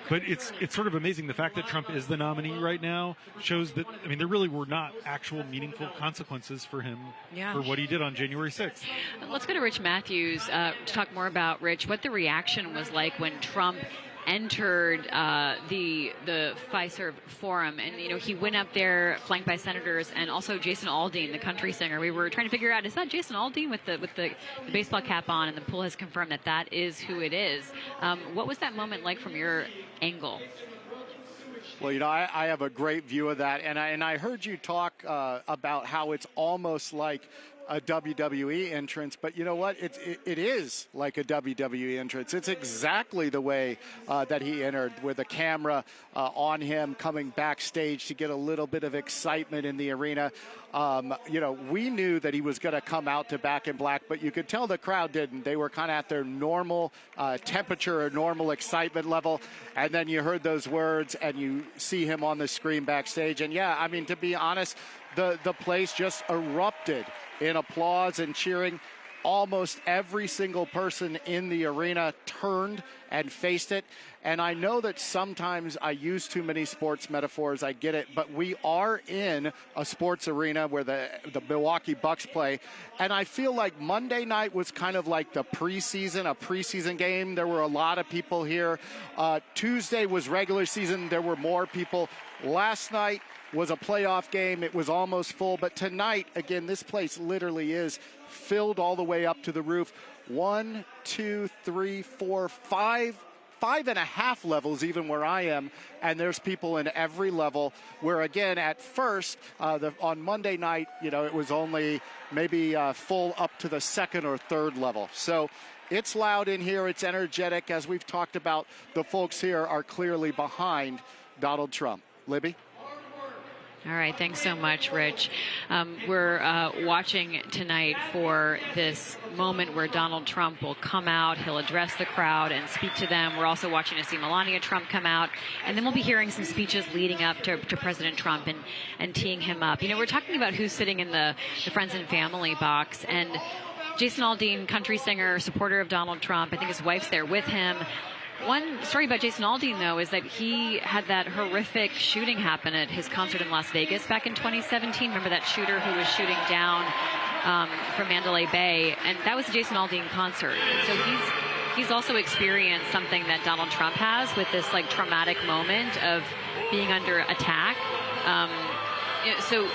But it's sort of amazing. The fact that Trump is the nominee right now shows that, I mean, there really were not actual meaningful consequences for him for what he did on January 6th. Let's go to Rich Matthews to talk more about, Rich, what the reaction was like when Trump entered the Fiserv Forum, and he went up there flanked by senators and also Jason Aldean, the country singer. We were trying to figure out, is that Jason Aldean with the baseball cap on? And the pool has confirmed that is who it is. What was that moment like from your angle? Well, I have a great view of that, and I heard you talk about how it's almost like a WWE entrance, but you know what? It is like a WWE entrance. It's exactly the way that he entered, with a camera on him, coming backstage to get a little bit of excitement in the arena. We knew that he was going to come out to Back in Black, but you could tell the crowd didn't. They were kind of at their normal temperature or normal excitement level, and then you heard those words and you see him on the screen backstage. And yeah, I mean, to be honest, the place just erupted in applause and cheering. Almost every single person in the arena turned and faced it. And I know that sometimes I use too many sports metaphors, I get it, but we are in a sports arena where the Milwaukee Bucks play. And I feel like Monday night was kind of like a preseason game. There were a lot of people here. Tuesday was regular season. There were more people. Last night was a playoff game. It was almost full. But tonight, again, this place literally is filled all the way up to the roof. 1, 2, 3, 4, 5 and a half levels, even where I am, and there's people in every level. Where again, at first on Monday night, it was only maybe full up to the second or third level. So it's loud in here, it's energetic. As we've talked about, the folks here are clearly behind Donald Trump. Libby? All right, thanks so much, Rich. We're watching tonight for this moment where Donald Trump will come out, he'll address the crowd and speak to them. We're also watching to see Melania Trump come out, and then we'll be hearing some speeches leading up to President Trump and teeing him up. You know, we're talking about who's sitting in the friends and family box, and Jason Aldean, country singer, supporter of Donald Trump, I think his wife's there with him. One story about Jason Aldean, though, is that he had that horrific shooting happen at his concert in Las Vegas back in 2017. Remember that shooter who was shooting down from Mandalay Bay? And that was a Jason Aldean concert. So he's also experienced something that Donald Trump has with this, like, traumatic moment of being under attack. So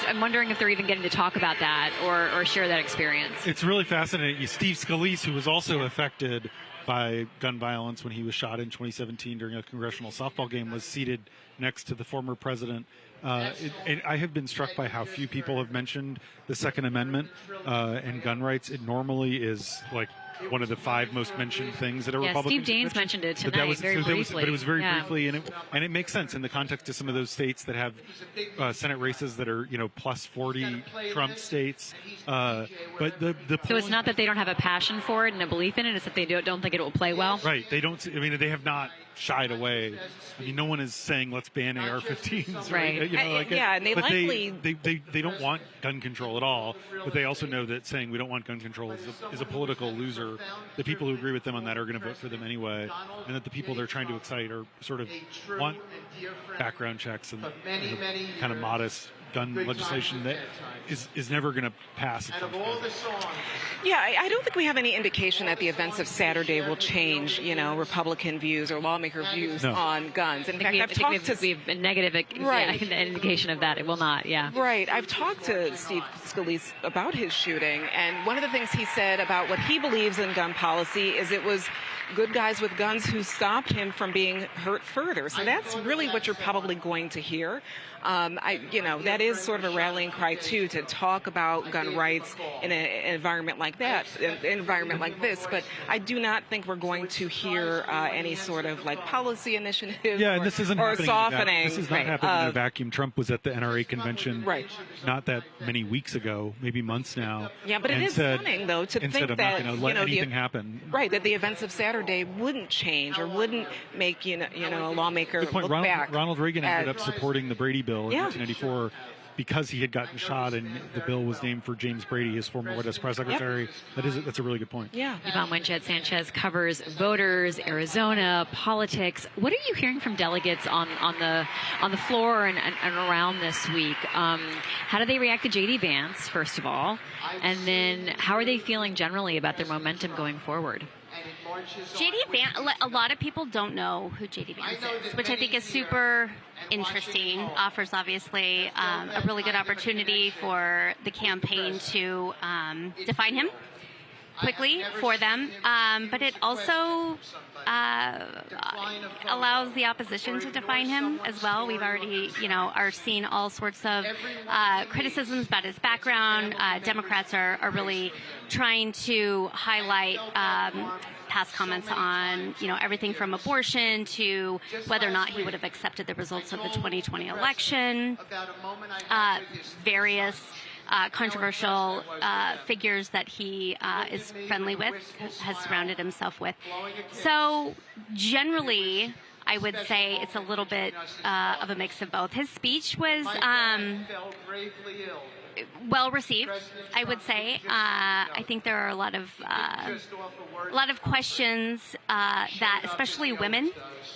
I'm wondering if they're even getting to talk about that or share that experience. It's really fascinating. Steve Scalise, who was also affected by gun violence when he was shot in 2017 during a congressional softball game, was seated next to the former president. I have been struck by how few people have mentioned the Second Amendment and gun rights. It normally is like one of the 5 most mentioned things that a Republican. Steve Daines mentioned it tonight, very briefly. But it was very briefly, and it makes sense in the context of some of those states that have Senate races that are, plus 40 Trump states. But the so it's not that they don't have a passion for it and a belief in it; it's that they don't think it will play well. Right? They don't. I mean, they have not shied away. I mean, no one is saying let's ban AR-15s, right? And they likely they don't want gun control at all, but they also know that saying we don't want gun control is a political loser. The people who agree with them on that are going to vote for them anyway, and that the people they're trying to excite are sort of want background checks and kind of modest gun legislation that is never going to pass. Yeah, I don't think we have any indication that the events of Saturday will change, Republican views or lawmaker views on guns. In fact, I've talked to... We have a negative indication of that. It will not, Right. I've talked to Steve Scalise about his shooting, and one of the things he said about what he believes in gun policy is it was good guys with guns who stopped him from being hurt further. So that's really what you're probably going to hear. That is sort of a rallying cry, too, to talk about gun rights in an environment like that, an environment like this. But I do not think we're going to hear any sort of, policy initiative and this isn't or softening. This is not happening in a vacuum. Trump was at the NRA convention not that many weeks ago, maybe months now. Yeah, but it is stunning, though, to think that, I'm not going to let anything happen. Right, that the events of Saturday wouldn't change or wouldn't make, a lawmaker look back. Ronald Reagan ended up supporting the Brady bill in 1994 because he had gotten shot, and the bill was named for James Brady, his former White House press secretary. That's a really good point. Yeah. Yvonne Winchet-Sanchez covers voters, Arizona, politics. What are you hearing from delegates on the floor and around this week? How do they react to J.D. Vance, first of all? And then how are they feeling generally about their momentum going forward? J.D. Vance, a lot of people don't know who J.D. Vance is, which I think is super interesting. Offers, obviously, a really good opportunity for the campaign to define him quickly for them. But it also allows the opposition to define him as well. We've already, are seeing all sorts of criticisms about his background. Democrats are really trying to highlight past comments on, everything from abortion to whether or not he would have accepted the results of the 2020 election, various controversial figures that he is friendly with, has surrounded himself with. So generally, I would say it's a little bit of a mix of both. His speech was well received, I would say. I think there are a lot of questions that especially women,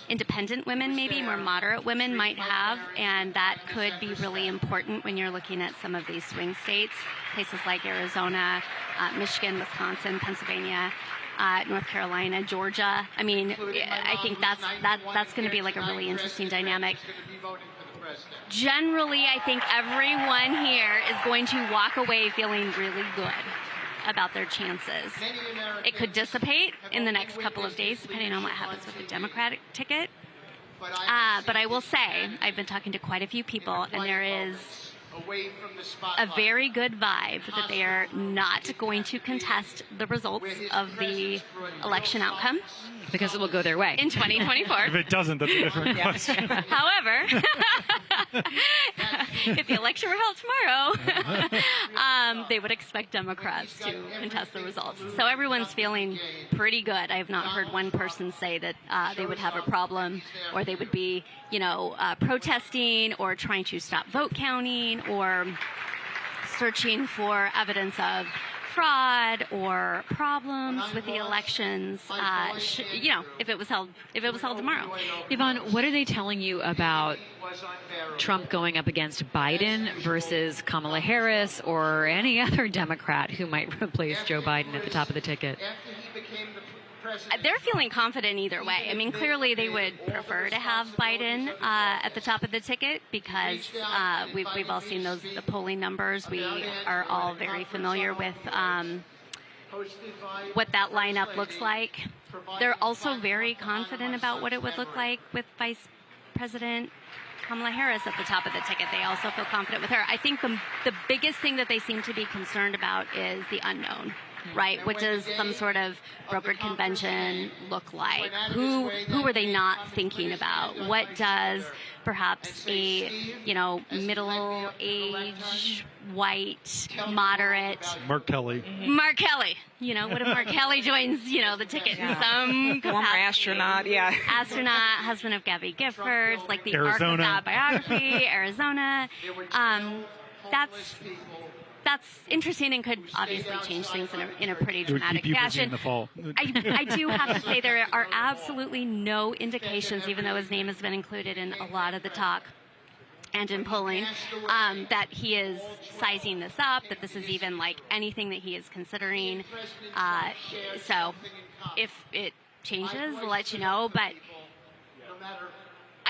independent women, maybe more moderate women might have, and that could be really important when you're looking at some of these swing states, places like Arizona, Michigan, Wisconsin, Pennsylvania, North Carolina, Georgia. I mean, I think that's going to be like a really interesting dynamic. Generally, I think everyone here is going to walk away feeling really good about their chances. It could dissipate in the next couple of days, depending on what happens with the Democratic ticket. But I will say, I've been talking to quite a few people, and there is a very good vibe that they are not going to contest the results of the election outcome. Because it will go their way. In 2024. If it doesn't, that's a different question. However, if the election were held tomorrow, they would expect Democrats to contest the results. So everyone's feeling pretty good. I have not heard one person say that they would have a problem or they would be, protesting or trying to stop vote counting or searching for evidence of fraud or problems with the elections, if it was held tomorrow. Yvonne, what are they telling you about Trump going up against Biden versus Kamala Harris or any other Democrat who might replace Joe Biden at the top of the ticket? They're feeling confident either way. I mean, clearly they would prefer to have Biden at the top of the ticket because we've all seen the polling numbers. We are all very familiar with what that lineup looks like. They're also very confident about what it would look like with Vice President Kamala Harris at the top of the ticket. They also feel confident with her. I think the biggest thing that they seem to be concerned about is the unknown. Right? What does some sort of brokered convention look like? Who are they not thinking about? What does perhaps a middle-aged, white, moderate Mark Kelly. What if Mark Kelly joins the ticket in some former astronaut, husband of Gabby Giffords, like the Arizona. arc of that biography, Arizona. That's interesting and could obviously change things in a pretty dramatic fashion. In the fall. I do have to say there are absolutely no indications, even though his name has been included in a lot of the talk and in polling, that he is sizing this up, that this is even like anything that he is considering. So if it changes, we'll let you know. But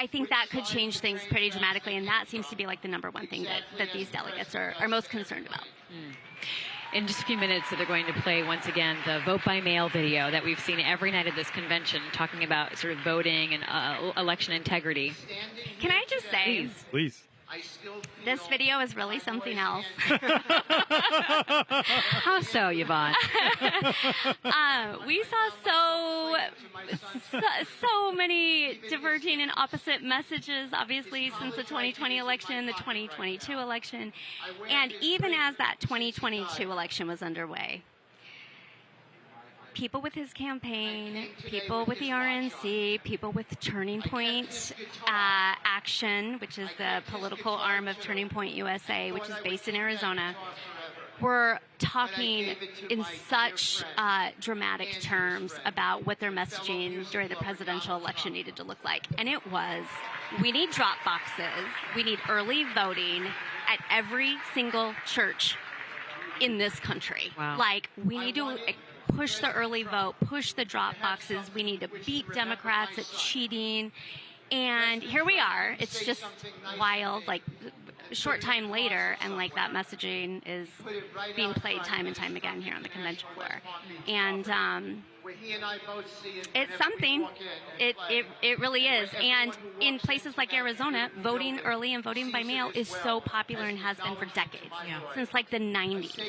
I think that could change things pretty dramatically, and that seems to be like the number one thing that these delegates are most concerned about. In just a few minutes, they're going to play once again the vote by mail video that we've seen every night at this convention, talking about sort of voting and election integrity. Can I just say, Please. this video is really something else. How so, Yvonne? We saw so many diverging and opposite messages, obviously, since the 2020 election, the 2022 election, and even as that 2022 election was underway. People with his campaign, people with the RNC, people with Turning Point Action, which is the political arm of Turning Point USA, which is based in Arizona, were talking in such dramatic terms about what their messaging during the presidential election needed to look like. And it was, we need drop boxes, we need early voting at every single church in this country. Wow. Like, we need to push the early vote, push the drop boxes. We need to beat Democrats at cheating. And here we are. It's just wild, like a short time later, and like that messaging is being played time and time again here on the convention floor. And it's something. It really is. And in places like Arizona, voting early and voting by mail is so popular and has been for decades, since like the 90s.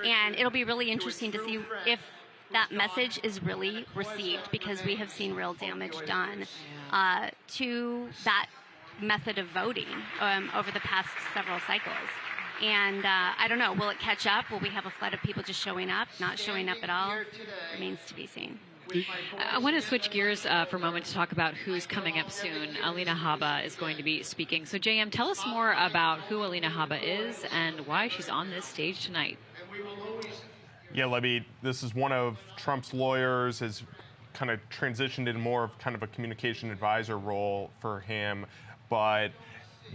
And it'll be really interesting to see if that message is really received, because we have seen real damage done to that method of voting over the past several cycles. And I don't know, will it catch up? Will we have a flood of people just showing up, not showing up at all? Remains to be seen. I want to switch gears for a moment to talk about who's coming up soon. Alina Habba is going to be speaking. So, JM, tell us more about who Alina Habba is and why she's on this stage tonight. Yeah, Libby, this is one of Trump's lawyers, has kind of transitioned into more of kind of a communication advisor role for him. But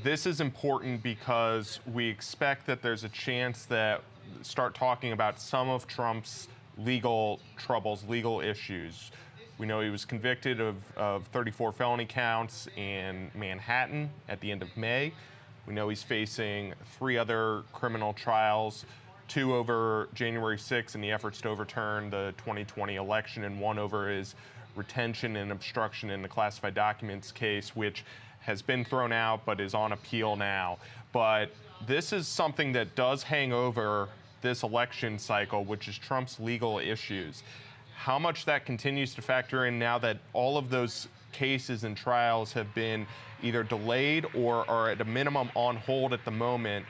this is important because we expect that there's a chance that start talking about some of Trump's legal troubles, legal issues. We know he was convicted of 34 felony counts in Manhattan at the end of May. We know he's facing 3 other criminal trials, 2 over January 6th in the efforts to overturn the 2020 election, and 1 over his retention and obstruction in the classified documents case, which has been thrown out but is on appeal now. But this is something that does hang over this election cycle, which is Trump's legal issues. how much that continues to factor in now that all of those cases and trials have been either delayed or are at a minimum on hold at the moment,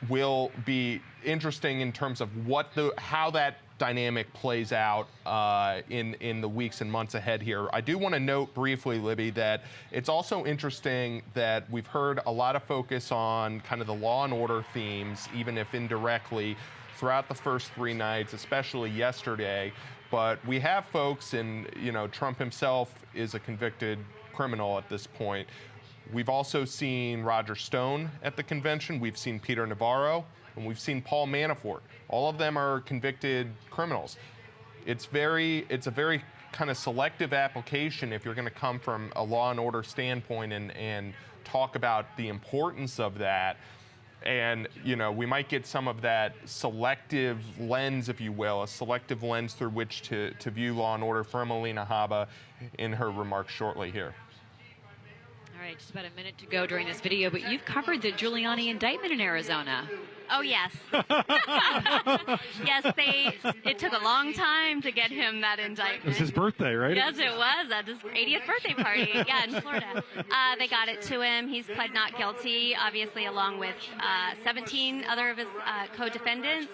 will be interesting in terms of how that dynamic plays out in the weeks and months ahead here. I do want to note briefly, Libby, that it's also interesting that we've heard a lot of focus on kind of the law and order themes, even if indirectly, throughout the first 3 nights, especially yesterday. But we have folks, and Trump himself is a convicted criminal at this point. We've also seen Roger Stone at the convention. We've seen Peter Navarro, and we've seen Paul Manafort. All of them are convicted criminals. It's a very kind of selective application if you're going to come from a law and order standpoint and talk about the importance of that. And, we might get some of that selective lens, if you will, a selective lens through which to view law and order from Alina Habba in her remarks shortly here. All right, just about a minute to go during this video, but you've covered the Giuliani indictment in Arizona. Oh, yes. Yes, it took a long time to get him that indictment. It was his birthday, right? Yes, it was at his 80th birthday party. Yeah, in Florida. They got it to him. He's pled not guilty, obviously, along with 17 other of his co-defendants.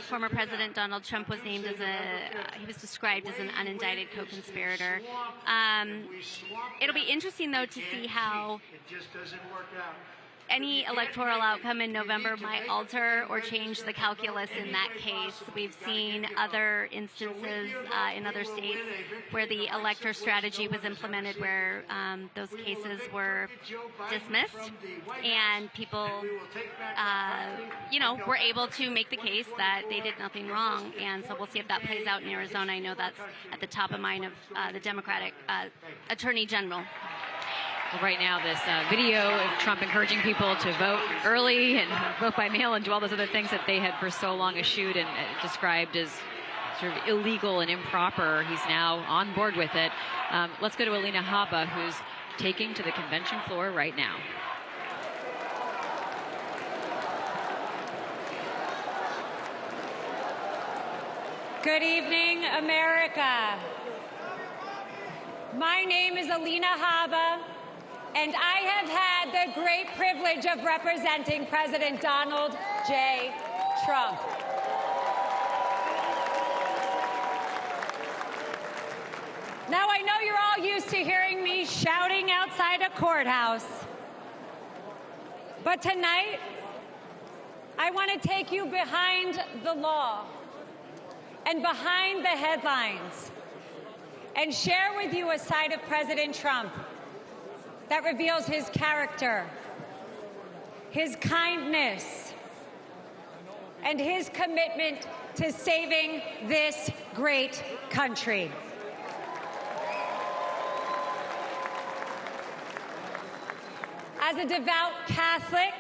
Former President Donald Trump was named he was described as an unindicted co-conspirator. It'll be interesting, though, to see how any electoral outcome in November might alter or change the calculus in that case. We've seen other instances in other states where the elector strategy was implemented where those cases were dismissed and people, were able to make the case that they did nothing wrong. And so we'll see if that plays out in Arizona. I know that's at the top of mind of the Democratic Attorney General. Well, right now, this video of Trump encouraging people to vote early and vote by mail and do all those other things that they had for so long eschewed and described as sort of illegal and improper, he's now on board with it. Let's go to Alina Habba, who's taking to the convention floor right now. Good evening, America. My name is Alina Habba, and I have had the great privilege of representing President Donald J. Trump. Now, I know you're all used to hearing me shouting outside a courthouse, but tonight, I want to take you behind the law and behind the headlines and share with you a side of President Trump that reveals his character, his kindness, and his commitment to saving this great country. As a devout Catholic,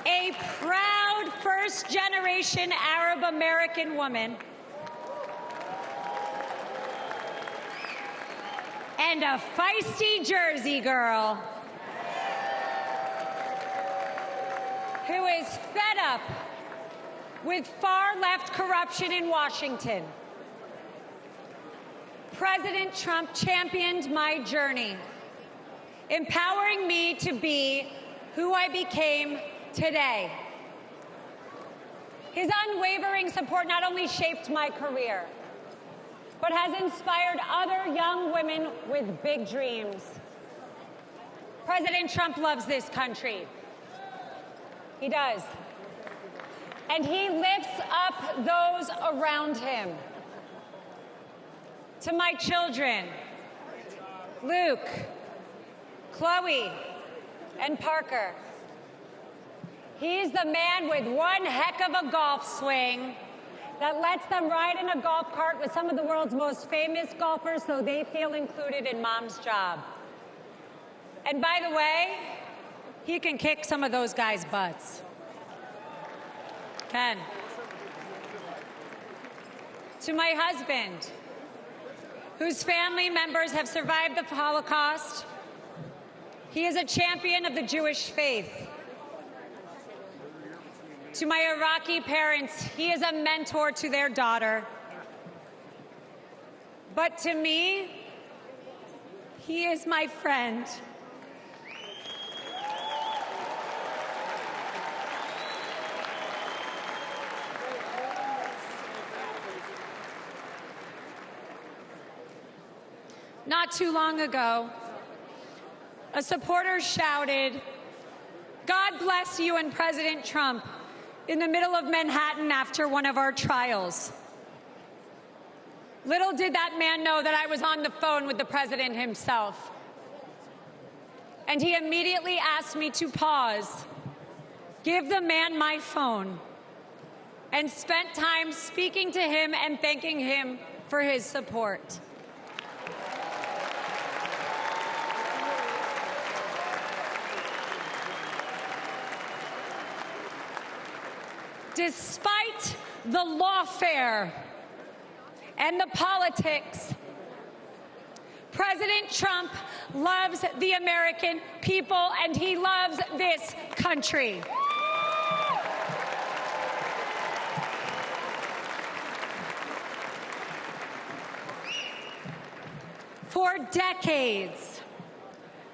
a proud first-generation Arab-American woman, and a feisty Jersey girl who is fed up with far-left corruption in Washington. President Trump championed my journey, empowering me to be who I became today. His unwavering support not only shaped my career, but has inspired other young women with big dreams. President Trump loves this country. He does. And he lifts up those around him. To my children, Luke, Chloe, and Parker, he's the man with one heck of a golf swing that lets them ride in a golf cart with some of the world's most famous golfers so they feel included in mom's job. And by the way, he can kick some of those guys' butts. Ken. To my husband, whose family members have survived the Holocaust, he is a champion of the Jewish faith. To my Iraqi parents, he is a mentor to their daughter. But to me, he is my friend. Not too long ago, a supporter shouted, "God bless you and President Trump," in the middle of Manhattan after one of our trials. Little did that man know that I was on the phone with the president himself. And he immediately asked me to pause, give the man my phone, and spent time speaking to him and thanking him for his support. Despite the lawfare and the politics, President Trump loves the American people and he loves this country. For decades,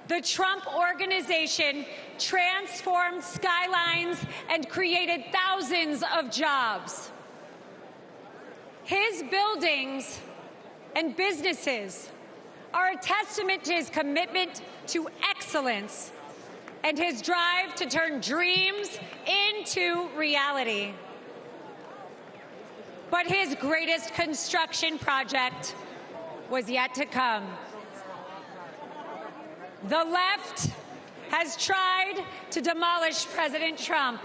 the Trump Organization transformed skylines and created thousands of jobs. His buildings and businesses are a testament to his commitment to excellence and his drive to turn dreams into reality. But his greatest construction project was yet to come. The left has tried to demolish President Trump,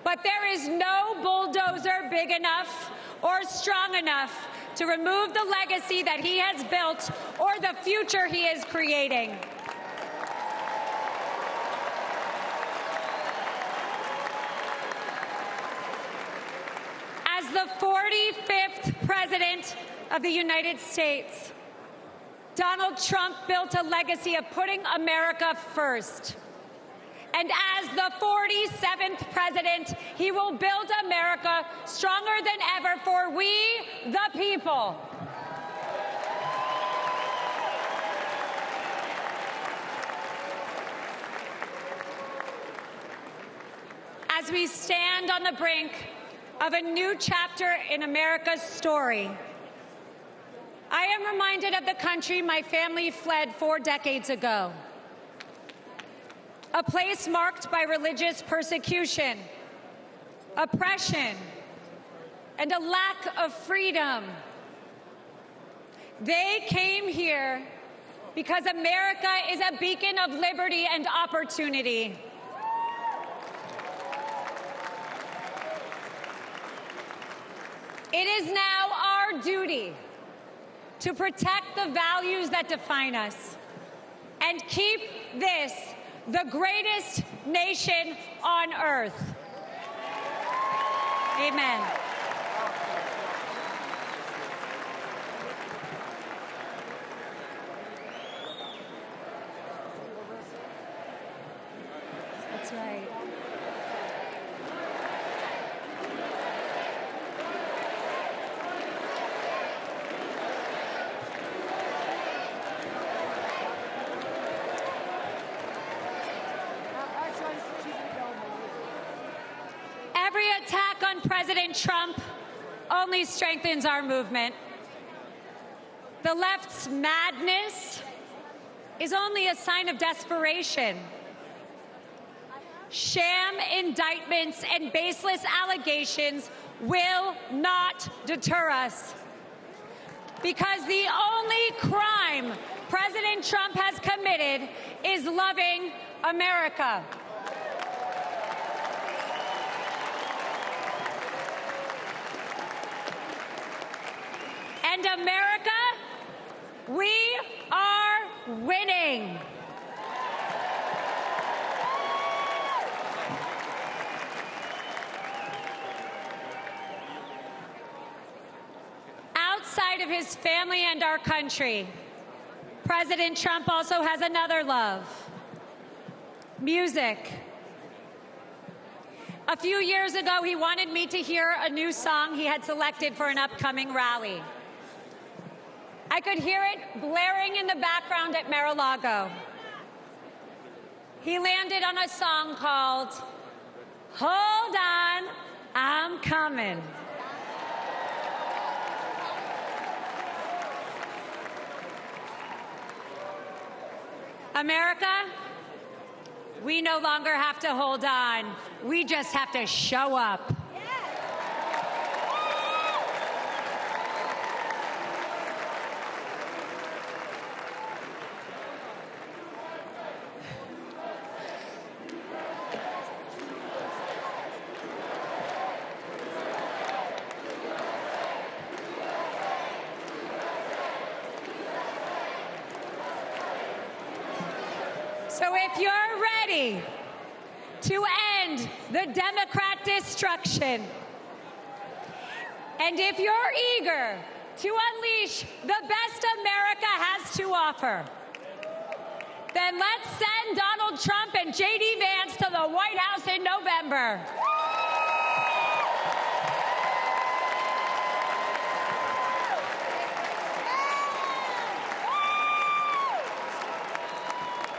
but there is no bulldozer big enough or strong enough to remove the legacy that he has built or the future he is creating. As the 45th President of the United States, Donald Trump built a legacy of putting America first. And as the 47th president, he will build America stronger than ever for we, the people. As we stand on the brink of a new chapter in America's story, I am reminded of the country my family fled 4 decades ago. A place marked by religious persecution, oppression, and a lack of freedom. They came here because America is a beacon of liberty and opportunity. It is now our duty to protect the values that define us and keep this the greatest nation on earth. Amen. That's right. Every attack on President Trump only strengthens our movement. The left's madness is only a sign of desperation. Sham indictments and baseless allegations will not deter us, because the only crime President Trump has committed is loving America. And America, we are winning. Outside of his family and our country, President Trump also has another love: music. A few years ago, he wanted me to hear a new song he had selected for an upcoming rally. I could hear it blaring in the background at Mar-a-Lago. He landed on a song called Hold On, I'm Coming. America, we no longer have to hold on. We just have to show up. So if you're ready to end the Democrat destruction, and if you're eager to unleash the best America has to offer, then let's send Donald Trump and J.D. Vance to the White House in November.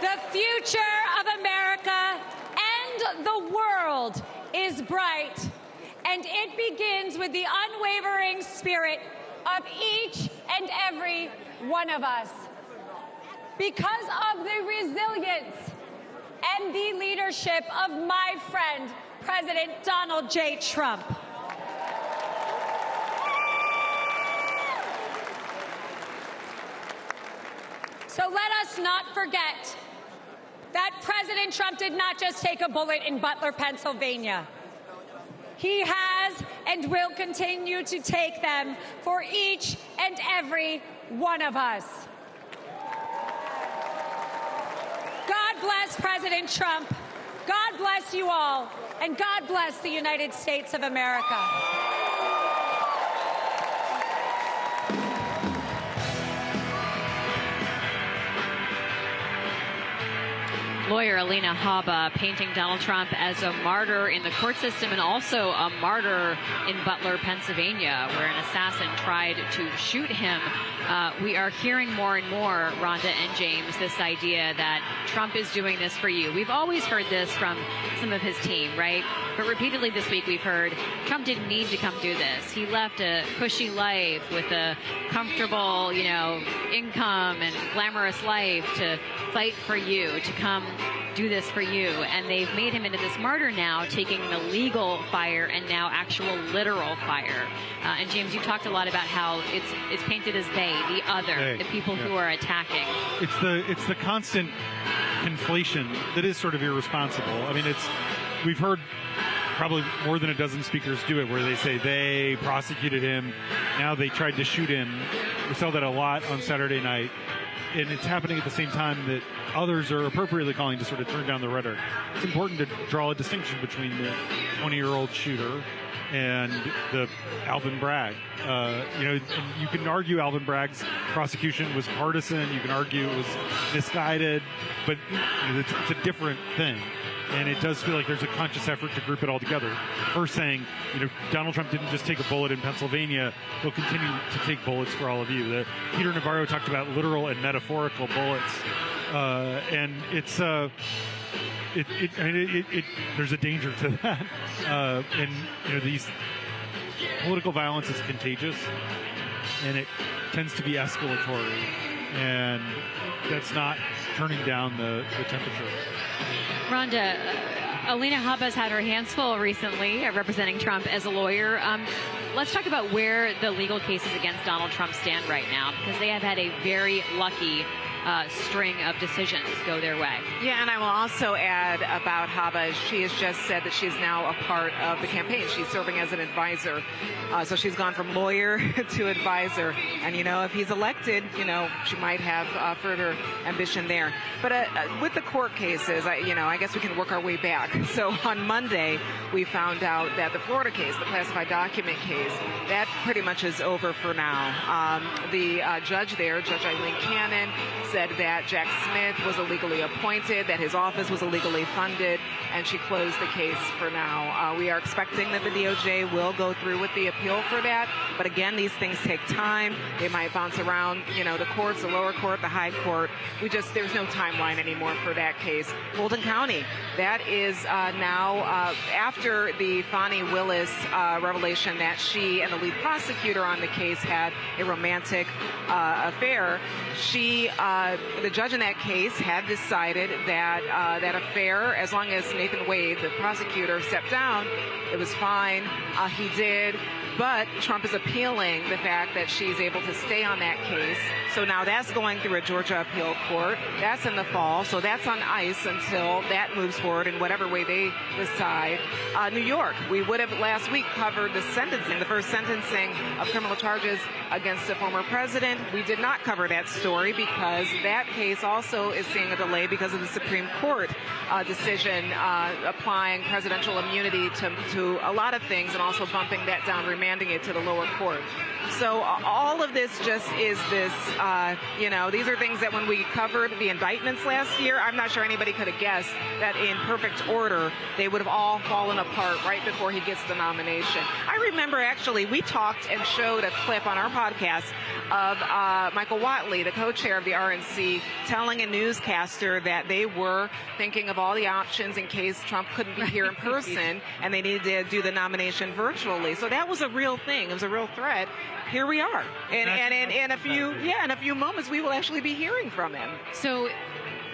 The future of America and the world is bright, and it begins with the unwavering spirit of each and every one of us. Because of the resilience and the leadership of my friend, President Donald J. Trump. So let us not forget that President Trump did not just take a bullet in Butler, Pennsylvania. He has and will continue to take them for each and every one of us. God bless President Trump. God bless you all. And God bless the United States of America. Lawyer Alina Habba painting Donald Trump as a martyr in the court system and also a martyr in Butler, Pennsylvania, where an assassin tried to shoot him. We are hearing more and more, Rhonda and James, this idea that Trump is doing this for you. We've always heard this from some of his team, right? But repeatedly this week we've heard Trump didn't need to come do this. He left a cushy life with a comfortable, income and glamorous life to fight for you, to come do this for you. And they've made him into this martyr now, taking the legal fire and now actual literal fire. And James, you talked a lot about how it's painted as they, the other, the people who are attacking. It's the constant conflation that is sort of irresponsible. I mean, we've heard probably more than a dozen speakers do it, where they say they prosecuted him, now they tried to shoot him. We saw that a lot on Saturday night, and it's happening at the same time that others are appropriately calling to sort of turn down the rhetoric. It's important to draw a distinction between the 20-year-old shooter and the Alvin Bragg. And you can argue Alvin Bragg's prosecution was partisan. You can argue it was misguided, but it's a different thing. And it does feel like there's a conscious effort to group it all together. First saying, Donald Trump didn't just take a bullet in Pennsylvania. He'll continue to take bullets for all of you. Peter Navarro talked about literal and metaphorical bullets. And it's there's a danger to that. These political violence is contagious, and it tends to be escalatory, and that's not turning down the temperature. Rhonda, Alina Habba's had her hands full recently representing Trump as a lawyer. Let's talk about where the legal cases against Donald Trump stand right now, because they have had a very lucky string of decisions go their way. Yeah, and I will also add about Habba, she has just said that she's now a part of the campaign. She's serving as an advisor. So she's gone from lawyer to advisor. And, if he's elected, she might have further ambition there. But with the court cases, I guess we can work our way back. So on Monday, we found out that the Florida case, the classified document case, that pretty much is over for now. The judge there, Judge Eileen Cannon, said that Jack Smith was illegally appointed, that his office was illegally funded, and she closed the case for now. We are expecting that the DOJ will go through with the appeal for that, but again, these things take time. They might bounce around, the courts, the lower court, the high court. There's no timeline anymore for that case. Fulton County, that is now after the Fani Willis revelation that she and the lead prosecutor on the case had a romantic affair. The judge in that case had decided that that affair, as long as Nathan Wade, the prosecutor, stepped down, it was fine. He did. But Trump is appealing the fact that she's able to stay on that case. So now that's going through a Georgia appeal court. That's in the fall. So that's on ice until that moves forward in whatever way they decide. New York, we would have last week covered the sentencing, the first sentencing of criminal charges against a former president. We did not cover that story because that case also is seeing a delay because of the Supreme Court decision applying presidential immunity to a lot of things and also bumping that down, remanding it to the lower court. So all of this just is this, these are things that when we covered the indictments last year, I'm not sure anybody could have guessed that in perfect order, they would have all fallen apart right before he gets the nomination. I remember actually we talked and showed a clip on our podcast of Michael Whatley, the co-chair of the RNC, telling a newscaster that they were thinking of all the options in case Trump couldn't be here in person and they needed to do the nomination virtually. So that was a real thing. It was a real threat. Here we are. And in a few moments, we will actually be hearing from him. So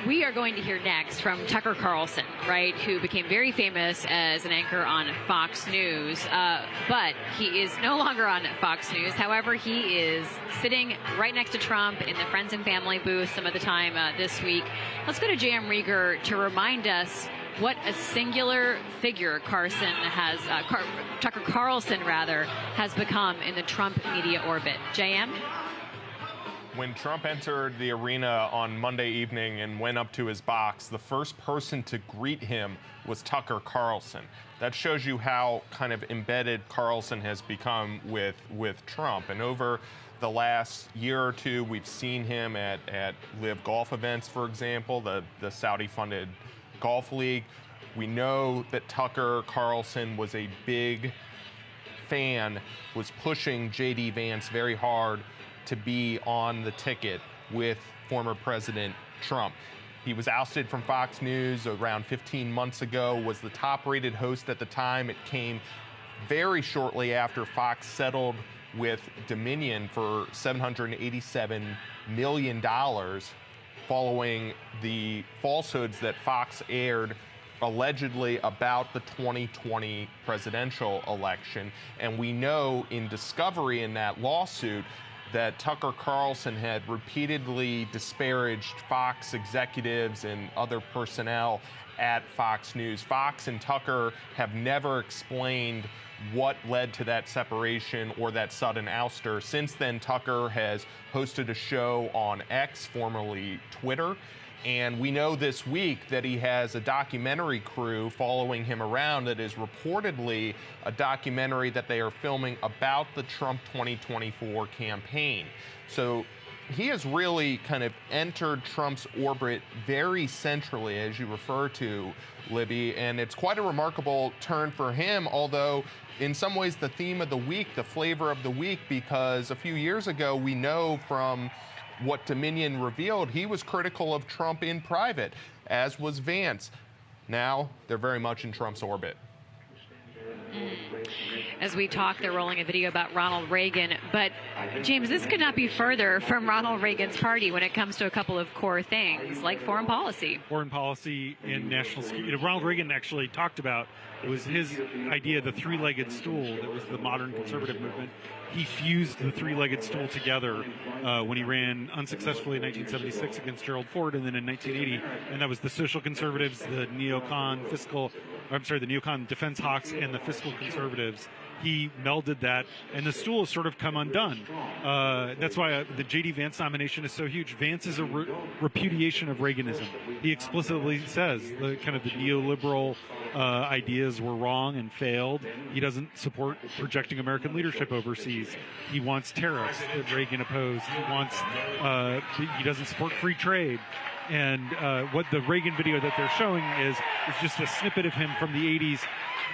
we are going to hear next from Tucker Carlson, right, who became very famous as an anchor on Fox News, but he is no longer on Fox News. However, he is sitting right next to Trump in the Friends and Family booth some of the time this week. Let's go to J.M. Rieger to remind us what a singular figure Tucker Carlson has become in the Trump media orbit. J.M.? When Trump entered the arena on Monday evening and went up to his box, the first person to greet him was Tucker Carlson. That shows you how kind of embedded Carlson has become with Trump. And over the last year or two, we've seen him at live golf events, for example, the Saudi-funded golf league. We know that Tucker Carlson was a big fan, was pushing J.D. Vance very hard to be on the ticket with former President Trump. He was ousted from Fox News around 15 months ago, was the top-rated host at the time. It came very shortly after Fox settled with Dominion for $787 million following the falsehoods that Fox aired allegedly about the 2020 presidential election. And we know in discovery in that lawsuit that Tucker Carlson had repeatedly disparaged Fox executives and other personnel at Fox News. Fox and Tucker have never explained what led to that separation or that sudden ouster. Since then, Tucker has hosted a show on X, formerly Twitter. And we know this week that he has a documentary crew following him around that is reportedly a documentary that they are filming about the Trump 2024 campaign. So he has really kind of entered Trump's orbit very centrally, as you refer to, Libby, and it's quite a remarkable turn for him, although in some ways the theme of the week, the flavor of the week, because a few years ago we know from what Dominion revealed, he was critical of Trump in private, as was Vance. Now they're very much in Trump's orbit. As we talk, they're rolling a video about Ronald Reagan. But, James, this could not be further from Ronald Reagan's party when it comes to a couple of core things, like foreign policy. Foreign policy and national security. Ronald Reagan actually talked about, it was his idea, the three-legged stool that was the modern conservative movement. He fused the three-legged stool together when he ran unsuccessfully in 1976 against Gerald Ford, and then in 1980, and that was the social conservatives, the neocon defense hawks, and the fiscal conservatives. He melded that, and the stool has sort of come undone. That's why the J.D. Vance nomination is so huge. Vance is a repudiation of Reaganism. He explicitly says the kind of the neoliberal ideas were wrong and failed. He doesn't support projecting American leadership overseas. He wants tariffs that Reagan opposed. He doesn't support free trade. And what the Reagan video that they're showing is just a snippet of him from the 80s,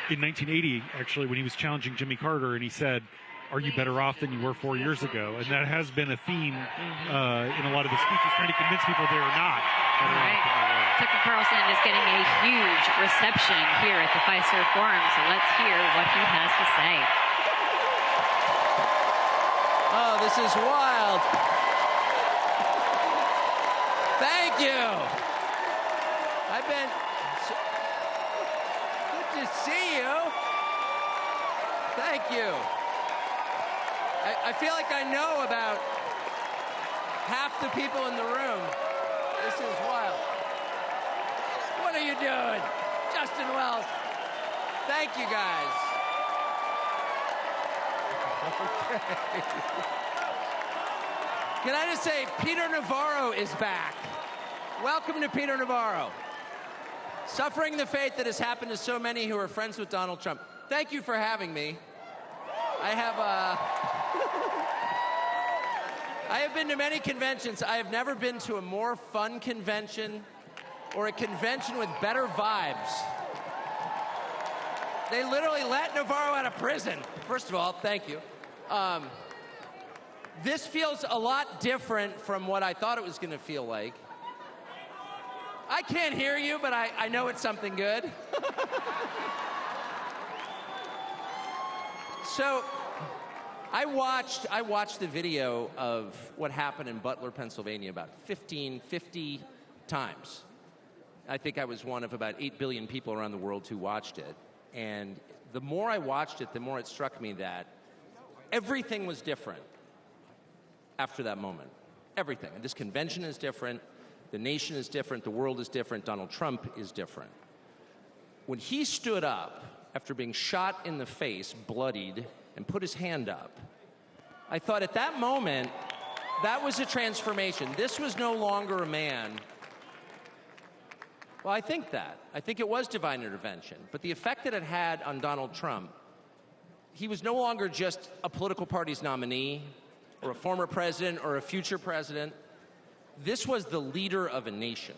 in 1980, actually, when he was challenging Jimmy Carter, and he said, "Are you better off than you were 4 years ago?" And that has been a theme in a lot of the speeches, trying to convince people they are not better off than they were. Tucker Carlson is getting a huge reception here at the Fiserv Forum, so let's hear what he has to say. Oh, this is wild. Thank you. Good to see you. Thank you. I feel like I know about half the people in the room. This is wild. What are you doing? Justin Wells. Thank you, guys. Okay. Can I just say, Peter Navarro is back. Welcome to Peter Navarro. Suffering the fate that has happened to so many who are friends with Donald Trump. Thank you for having me. I have been to many conventions. I have never been to a more fun convention or a convention with better vibes. They literally let Navarro out of prison. First of all, thank you. This feels a lot different from what I thought it was going to feel like. I can't hear you, but I know it's something good. So, I watched the video of what happened in Butler, Pennsylvania about 50 times. I think I was one of about 8 billion people around the world who watched it. And the more I watched it, the more it struck me that everything was different after that moment. Everything. And this convention is different. The nation is different. The world is different. Donald Trump is different. When he stood up after being shot in the face, bloodied, and put his hand up, I thought at that moment, that was a transformation. This was no longer a man. Well, I think it was divine intervention. But the effect that it had on Donald Trump, he was no longer just a political party's nominee or a former president or a future president. This was the leader of a nation.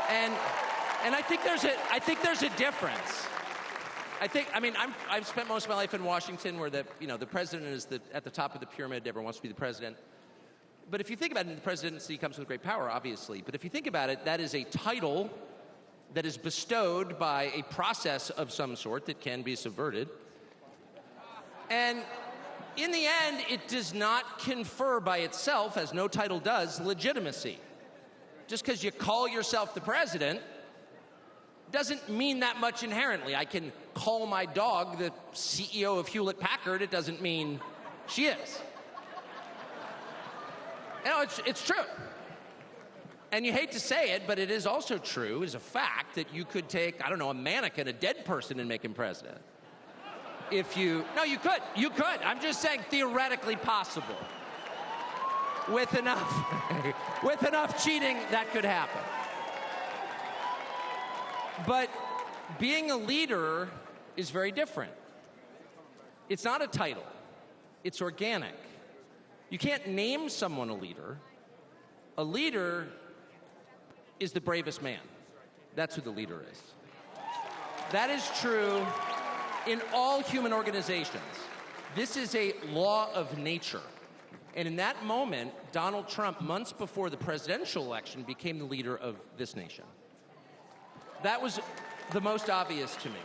And I think there's a difference. I've spent most of my life in Washington, where the president is at the top of the pyramid. Everyone wants to be the president. But if you think about it, the presidency comes with great power, obviously. But if you think about it, that is a title that is bestowed by a process of some sort that can be subverted. And in the end, it does not confer by itself, as no title does, legitimacy. Just because you call yourself the president doesn't mean that much inherently. I can call my dog the CEO of Hewlett-Packard. It doesn't mean she is. It's true. And you hate to say it, but it is also true, as a fact, that you could take, a mannequin, a dead person, and make him president. No, you could. You could. I'm just saying theoretically possible. With enough cheating, that could happen. But being a leader is very different. It's not a title. It's organic. You can't name someone a leader. A leader is the bravest man. That's who the leader is. That is true in all human organizations. This is a law of nature. And in that moment, Donald Trump, months before the presidential election, became the leader of this nation. That was the most obvious to me.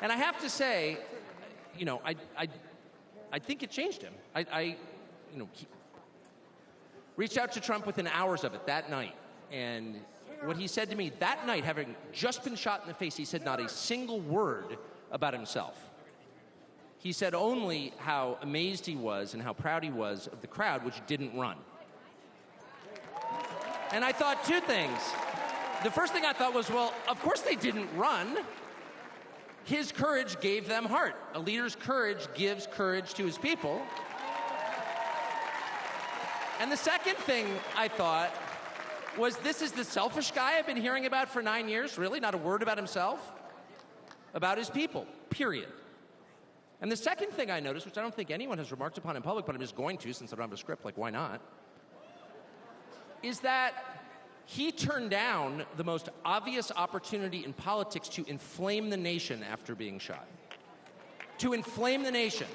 And I have to say, I think it changed him. I reached out to Trump within hours of it that night. And what he said to me that night, having just been shot in the face, he said not a single word about himself. He said only how amazed he was and how proud he was of the crowd, which didn't run. And I thought two things. The first thing I thought was, well, of course they didn't run. His courage gave them heart. A leader's courage gives courage to his people. And the second thing I thought was this is the selfish guy I've been hearing about for 9 years? Really? Not a word about himself? About his people, period. And the second thing I noticed, which I don't think anyone has remarked upon in public, but I'm just going to since I don't have a script, like why not, is that he turned down the most obvious opportunity in politics to inflame the nation after being shot. To inflame the nation,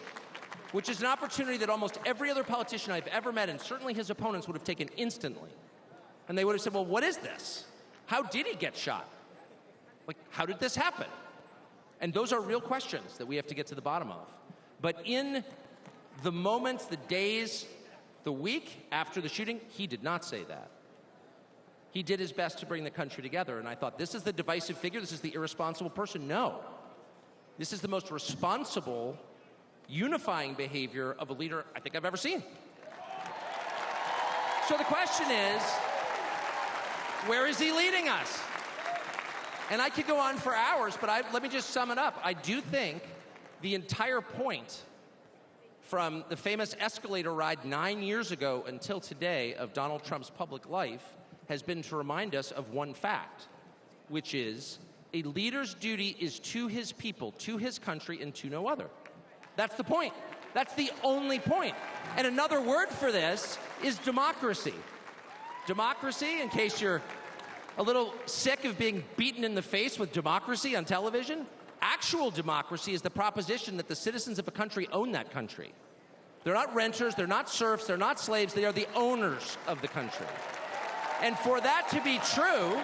which is an opportunity that almost every other politician I've ever met, and certainly his opponents, would have taken instantly. And they would have said, well, what is this? How did he get shot? Like, how did this happen? And those are real questions that we have to get to the bottom of. But in the moments, the days, the week after the shooting, he did not say that. He did his best to bring the country together. And I thought, this is the divisive figure? This is the irresponsible person? No. This is the most responsible, unifying behavior of a leader I think I've ever seen. So the question is, where is he leading us? And I could go on for hours, but let me just sum it up. I do think the entire point from the famous escalator ride 9 years ago until today of Donald Trump's public life has been to remind us of one fact, which is a leader's duty is to his people, to his country, and to no other. That's the point. That's the only point. And another word for this is democracy. Democracy, in case you're a little sick of being beaten in the face with democracy on television, actual democracy is the proposition that the citizens of a country own that country. They're not renters, they're not serfs, they're not slaves, they are the owners of the country. And for that to be true,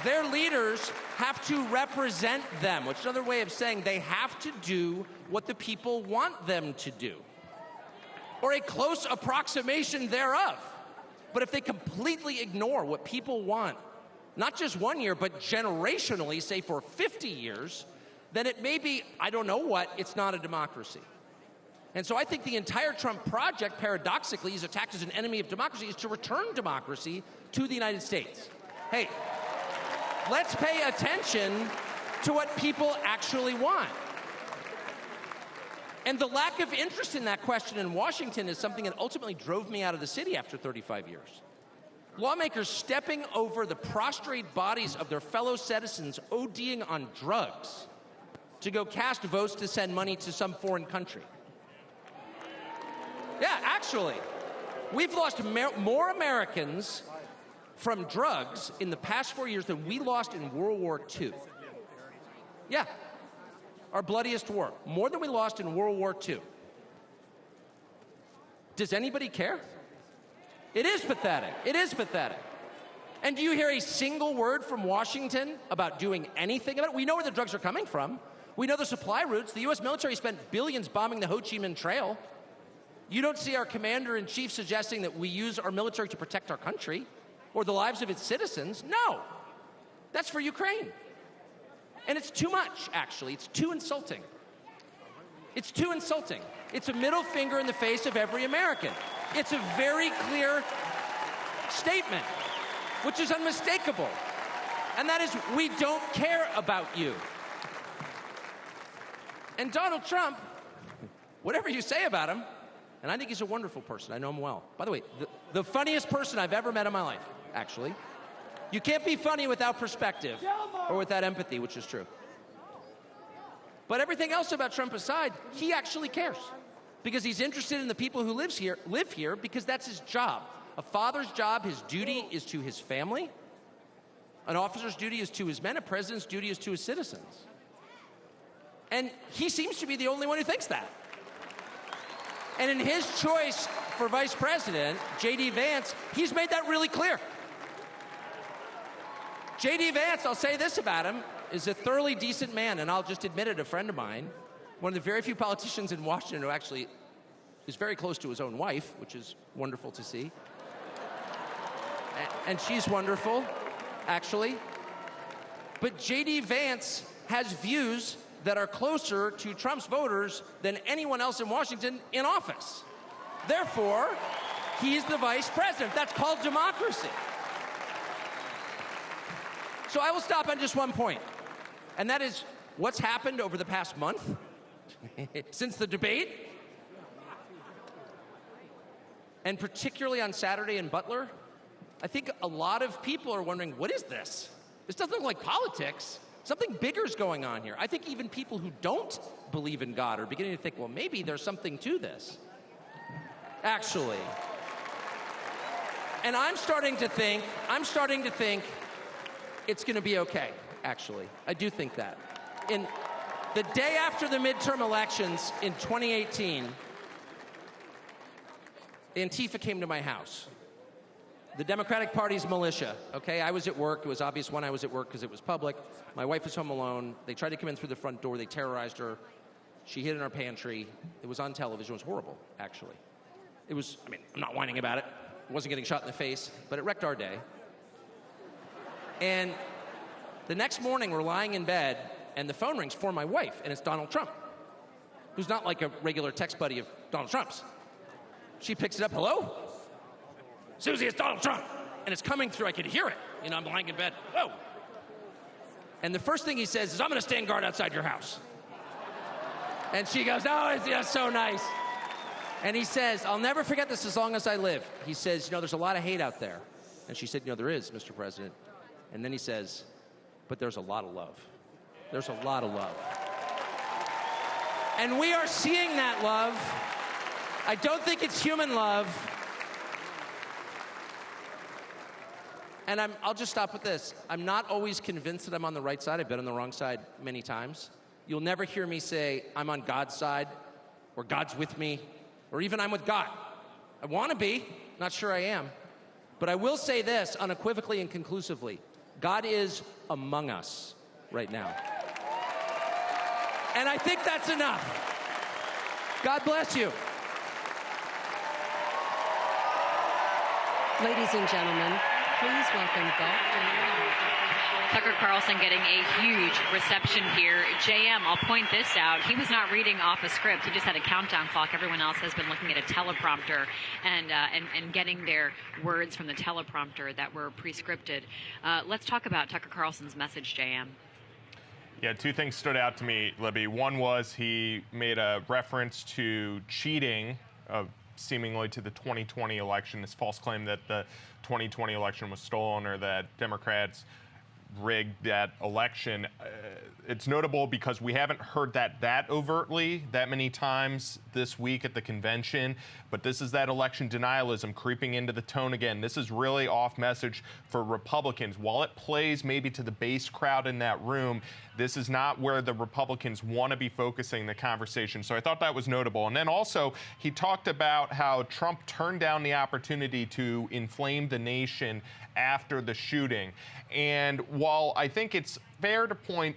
their leaders have to represent them, which is another way of saying they have to do what the people want them to do, or a close approximation thereof. But if they completely ignore what people want, not just 1 year, but generationally, say for 50 years, then it may be, I don't know what, it's not a democracy. And so I think the entire Trump project, paradoxically, he's attacked as an enemy of democracy, is to return democracy to the United States. Hey, let's pay attention to what people actually want. And the lack of interest in that question in Washington is something that ultimately drove me out of the city after 35 years. Lawmakers stepping over the prostrate bodies of their fellow citizens ODing on drugs to go cast votes to send money to some foreign country. Yeah, actually, we've lost more Americans from drugs in the past 4 years than we lost in World War II. Yeah. Our bloodiest war, more than we lost in World War II. Does anybody care? It is pathetic. It is pathetic. And do you hear a single word from Washington about doing anything about it? We know where the drugs are coming from. We know the supply routes. The U.S. military spent billions bombing the Ho Chi Minh Trail. You don't see our commander-in-chief suggesting that we use our military to protect our country or the lives of its citizens. No. That's for Ukraine. And it's too much, actually. It's too insulting. It's too insulting. It's a middle finger in the face of every American. It's a very clear statement, which is unmistakable. And that is, we don't care about you. And Donald Trump, whatever you say about him, and I think he's a wonderful person. I know him well. By the way, the funniest person I've ever met in my life, actually. You can't be funny without perspective or without empathy, which is true. But everything else about Trump aside, he actually cares because he's interested in the people who live here because that's his job. A father's job, his duty is to his family. An officer's duty is to his men. A president's duty is to his citizens. And he seems to be the only one who thinks that. And in his choice for vice president, J.D. Vance, he's made that really clear. J.D. Vance, I'll say this about him, is a thoroughly decent man, and I'll just admit it, a friend of mine, one of the very few politicians in Washington who actually is very close to his own wife, which is wonderful to see. And she's wonderful, actually. But J.D. Vance has views that are closer to Trump's voters than anyone else in Washington in office. Therefore, he's the vice president. That's called democracy. So I will stop on just one point, and that is what's happened over the past month since the debate, and particularly on Saturday in Butler, I think a lot of people are wondering, what is this? This doesn't look like politics. Something bigger is going on here. I think even people who don't believe in God are beginning to think, well, maybe there's something to this, actually. And I'm starting to think it's going to be okay, actually. I do think that. In the day after the midterm elections in 2018, Antifa came to my house. The Democratic Party's militia, okay? I was at work. It was obvious when I was at work because it was public. My wife was home alone. They tried to come in through the front door. They terrorized her. She hid in our pantry. It was on television. It was horrible, actually. It was, I mean, I'm not whining about it. It wasn't getting shot in the face, but it wrecked our day. And the next morning, we're lying in bed, and the phone rings for my wife, and it's Donald Trump, who's not like a regular text buddy of Donald Trump's. She picks it up, hello? Susie, it's Donald Trump. And it's coming through, I could hear it. You know, I'm lying in bed, whoa. And the first thing he says is, I'm gonna stand guard outside your house. And she goes, oh, it's so nice. And he says, I'll never forget this as long as I live. He says, you know, there's a lot of hate out there. And she said, you know, there is, Mr. President. And then he says, but there's a lot of love. There's a lot of love. And we are seeing that love. I don't think it's human love. And I'll just stop with this. I'm not always convinced that I'm on the right side. I've been on the wrong side many times. You'll never hear me say, I'm on God's side, or God's with me, or even I'm with God. I want to be, not sure I am. But I will say this unequivocally and conclusively. God is among us right now. And I think that's enough. God bless you. Ladies and gentlemen, please welcome golf. Tucker Carlson getting a huge reception here. JM, I'll point this out. He was not reading off a script. He just had a countdown clock. Everyone else has been looking at a teleprompter and getting their words from the teleprompter that were pre-scripted. Let's talk about Tucker Carlson's message, JM. Yeah, two things stood out to me, Libby. One was he made a reference to cheating seemingly to the 2020 election, this false claim that the 2020 election was stolen or that Democrats rigged that election. It's notable because we haven't heard that overtly that many times this week at the convention, but this is that election denialism creeping into the tone again. This is really off message for Republicans. While it plays maybe to the base crowd in that room, this is not where the Republicans want to be focusing the conversation. So I thought that was notable. And then also, he talked about how Trump turned down the opportunity to inflame the nation after the shooting. And while I think it's fair to point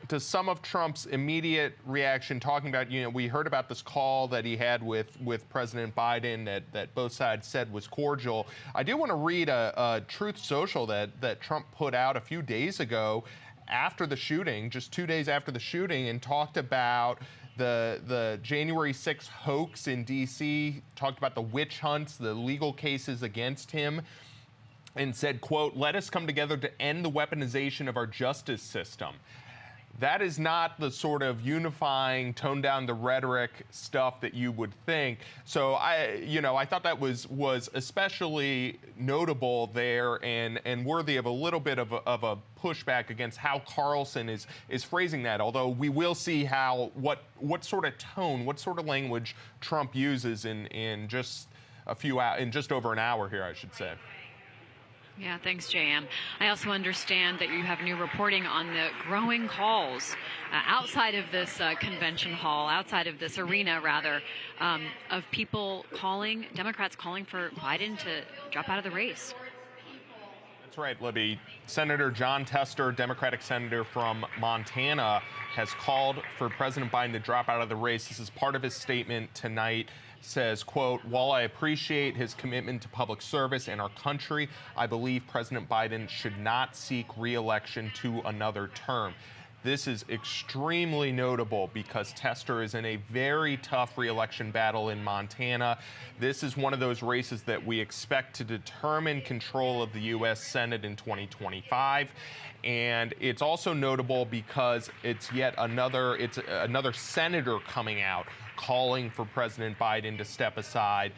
to some of Trump's immediate reaction, talking about, you know, we heard about this call that he had with President Biden that both sides said was cordial. I do want to read a Truth Social that Trump put out a few days ago after the shooting, just 2 days after the shooting, and talked about the January 6th hoax in D.C., talked about the witch hunts, the legal cases against him, and said, quote, let us come together to end the weaponization of our justice system. That is not the sort of unifying, tone down the rhetoric stuff that you would think. So I thought that was especially notable there and worthy of a little bit of a pushback against how Carlson is phrasing that. Although we will see what sort of tone, what sort of language Trump uses in just over an hour here, I should say. Yeah, thanks, JM. I also understand that you have new reporting on the growing calls outside of this convention hall, outside of this arena, rather, of people Democrats calling for Biden to drop out of the race. That's right, Libby. Senator John Tester, Democratic senator from Montana, has called for President Biden to drop out of the race. This is part of his statement tonight. Says, quote, while I appreciate his commitment to public service and our country, I believe President Biden should not seek re-election to another term. This is extremely notable because Tester is in a very tough re-election battle in Montana. This is one of those races that we expect to determine control of the U.S. Senate in 2025. And it's also notable because it's another senator coming out calling for President Biden to step aside.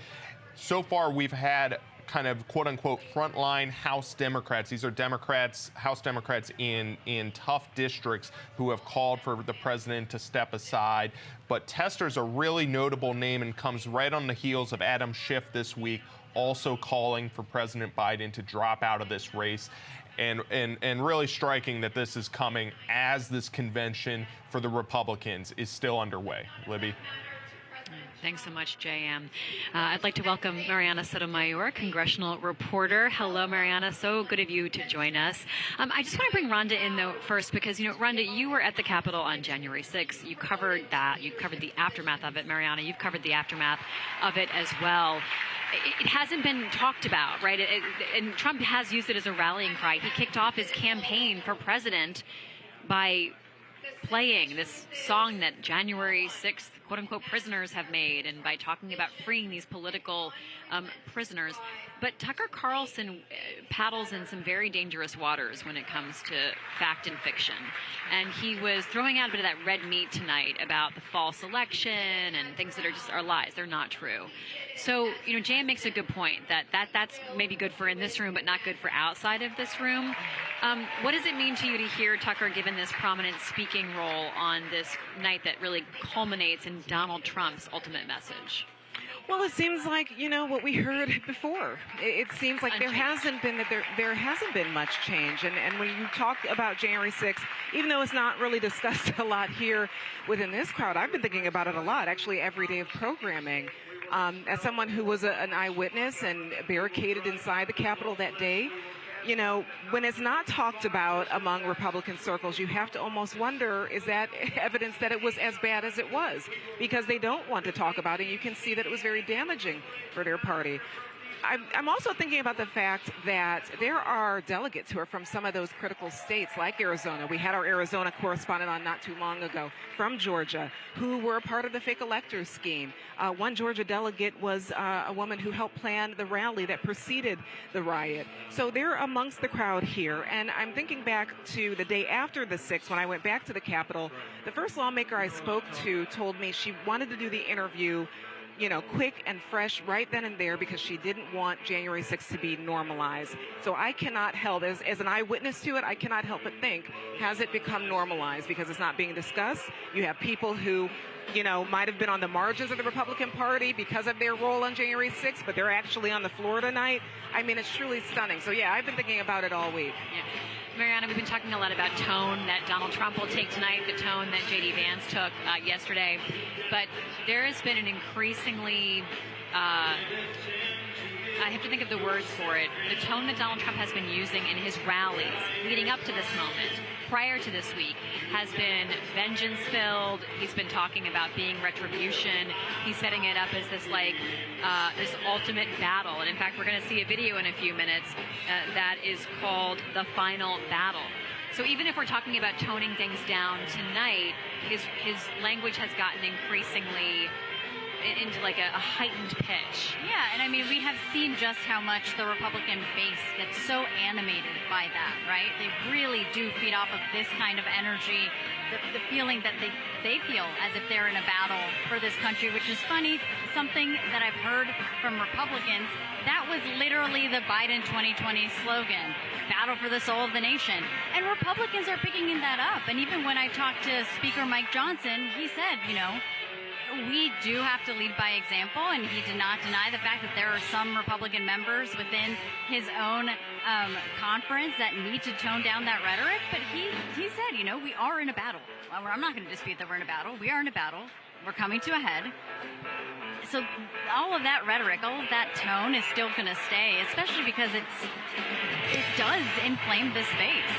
So far, we've had kind of quote-unquote frontline House Democrats. These are Democrats, House Democrats in tough districts who have called for the president to step aside. But Tester's a really notable name and comes right on the heels of Adam Schiff this week, also calling for President Biden to drop out of this race. And really striking that this is coming as this convention for the Republicans is still underway. Libby? Thanks so much, JM. I'd like to welcome Mariana Sotomayor, congressional reporter. Hello, Mariana. So good of you to join us. I just want to bring Rhonda in, though, first, because, Rhonda, you were at the Capitol on January 6th. You covered that. You covered the aftermath of it. Mariana, you've covered the aftermath of it as well. It hasn't been talked about, right? And Trump has used it as a rallying cry. He kicked off his campaign for president by playing this song that January 6th, quote-unquote, prisoners have made, and by talking about freeing these political prisoners. But Tucker Carlson paddles in some very dangerous waters when it comes to fact and fiction. And he was throwing out a bit of that red meat tonight about the false election and things that are lies. They're not true. So, Jan makes a good point that's maybe good for in this room, but not good for outside of this room. What does it mean to you to hear Tucker given this prominent speaking role on this night that really culminates in Donald Trump's ultimate message? Well, it seems like, what we heard before. It seems like there hasn't been much change. And when you talk about January 6th, even though it's not really discussed a lot here within this crowd, I've been thinking about it a lot, actually, every day of programming. As someone who was an eyewitness and barricaded inside the Capitol that day, when it's not talked about among Republican circles, you have to almost wonder, is that evidence that it was as bad as it was? Because they don't want to talk about it. You can see that it was very damaging for their party. I'm also thinking about the fact that there are delegates who are from some of those critical states, like Arizona. We had our Arizona correspondent on not too long ago from Georgia, who were a part of the fake electors scheme. One Georgia delegate was a woman who helped plan the rally that preceded the riot. So they're amongst the crowd here. And I'm thinking back to the day after the 6th, when I went back to the Capitol. The first lawmaker I spoke to told me she wanted to do the interview quick and fresh right then and there because she didn't want January 6th to be normalized. So I cannot help, as an eyewitness to it, I cannot help but think, has it become normalized because it's not being discussed? You have people who, might have been on the margins of the Republican Party because of their role on January 6th, but they're actually on the floor tonight. I mean, it's truly stunning. So, yeah, I've been thinking about it all week. Yeah. Mariana, we've been talking a lot about tone that Donald Trump will take tonight, the tone that J.D. Vance took yesterday. But there has been an increasingly, I have to think of the words for it, the tone that Donald Trump has been using in his rallies leading up to this moment, prior to this week, has been vengeance-filled. He's been talking about being retribution. He's setting it up as this, this ultimate battle. And in fact, we're going to see a video in a few minutes that is called The Final Battle. So even if we're talking about toning things down tonight, his language has gotten increasingly into like a heightened pitch. Yeah, and I mean, we have seen just how much the Republican base gets so animated by that, right? They really do feed off of this kind of energy, the feeling that they feel as if they're in a battle for this country, which is funny, something that I've heard from Republicans. That was literally the Biden 2020 slogan, battle for the soul of the nation. And Republicans are picking that up. And even when I talked to Speaker Mike Johnson, he said, we do have to lead by example, and he did not deny the fact that there are some Republican members within his own conference that need to tone down that rhetoric. But he said, we are in a battle. Well, I'm not going to dispute that we're in a battle. We are in a battle. We're coming to a head. So all of that rhetoric, all of that tone is still going to stay, especially because it does inflame this base.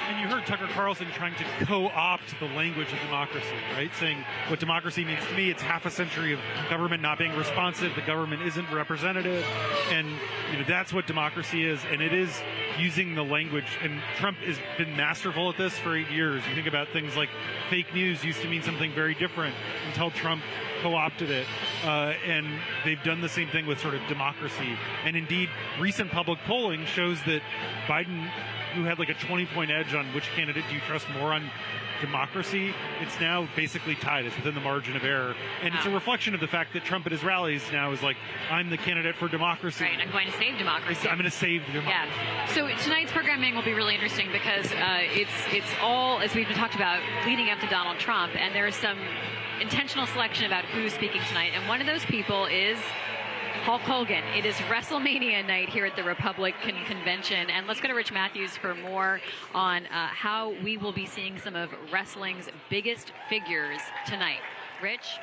And you heard Tucker Carlson trying to co-opt the language of democracy, right? Saying what democracy means to me, it's half a century of government not being responsive, the government isn't representative, and that's what democracy is, and it is using the language. And Trump has been masterful at this for 8 years. You think about things like fake news used to mean something very different until Trump co-opted it, and they've done the same thing with sort of democracy. And indeed, recent public polling shows that Biden who had like a 20-point edge on which candidate do you trust more on democracy, it's now basically tied. It's within the margin of error. And it's a reflection of the fact that Trump at his rallies now is like, I'm the candidate for democracy. Right, I'm going to save democracy. I'm going to save democracy. Yeah. So tonight's programming will be really interesting because it's all, as we've been talked about, leading up to Donald Trump, and there is some intentional selection about who's speaking tonight. And one of those people is Hulk Hogan. It is WrestleMania night here at the Republican Convention. And let's go to Rich Matthews for more on how we will be seeing some of wrestling's biggest figures tonight. Rich?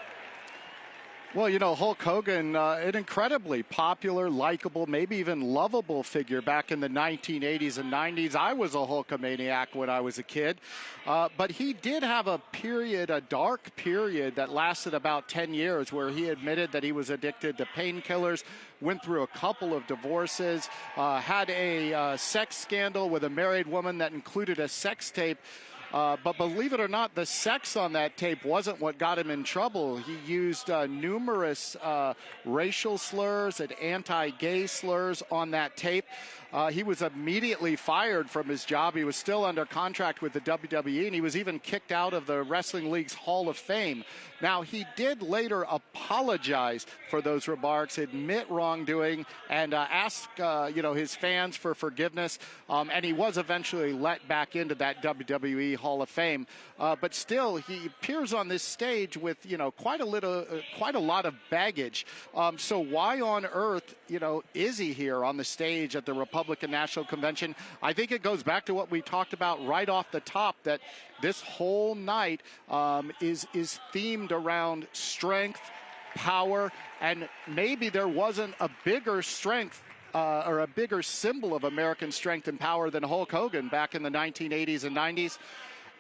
Well, you know, Hulk Hogan, an incredibly popular, likable, maybe even lovable figure back in the 1980s and 90s. I was a Hulkamaniac when I was a kid. But he did have a period, a dark period that lasted about 10 years where he admitted that he was addicted to painkillers, went through a couple of divorces, had a sex scandal with a married woman that included a sex tape. But believe it or not, the sex on that tape wasn't what got him in trouble. He used numerous racial slurs and anti-gay slurs on that tape. He was immediately fired from his job. He was still under contract with the WWE, and he was even kicked out of the Wrestling League's Hall of Fame. Now, he did later apologize for those remarks, admit wrongdoing, and ask his fans for forgiveness. And he was eventually let back into that WWE Hall of Fame. But still, he appears on this stage with quite a lot of baggage. So why on earth is he here on the stage at the Republican National Convention? I think it goes back to what we talked about right off the top, that this whole night is themed around strength, power, and maybe there wasn't a bigger strength or a bigger symbol of American strength and power than Hulk Hogan back in the 1980s and 90s.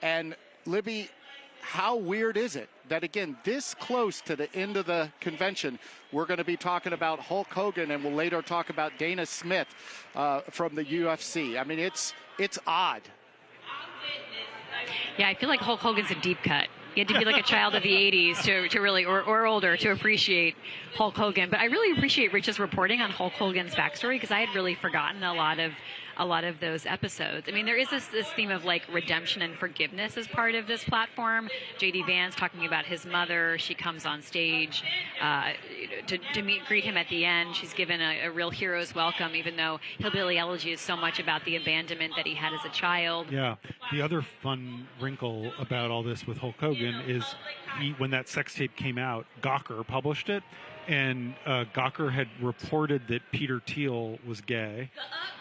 And Libby, how weird is it that, again, this close to the end of the convention, we're going to be talking about Hulk Hogan, and we'll later talk about Dana Smith from the UFC. I mean, it's odd. Yeah, I feel like Hulk Hogan's a deep cut. You had to be like a child of the 80s to really, or older, to appreciate Hulk Hogan. But I really appreciate Rich's reporting on Hulk Hogan's backstory, because I had really forgotten a lot of those episodes. I mean, there is this theme of like redemption and forgiveness as part of this platform. J.D. Vance talking about his mother. She comes on stage to greet him at the end. She's given a real hero's welcome, even though Hillbilly Elegy is so much about the abandonment that he had as a child. Yeah. The other fun wrinkle about all this with Hulk Hogan is when that sex tape came out, Gawker published it. And Gawker had reported that Peter Thiel was gay,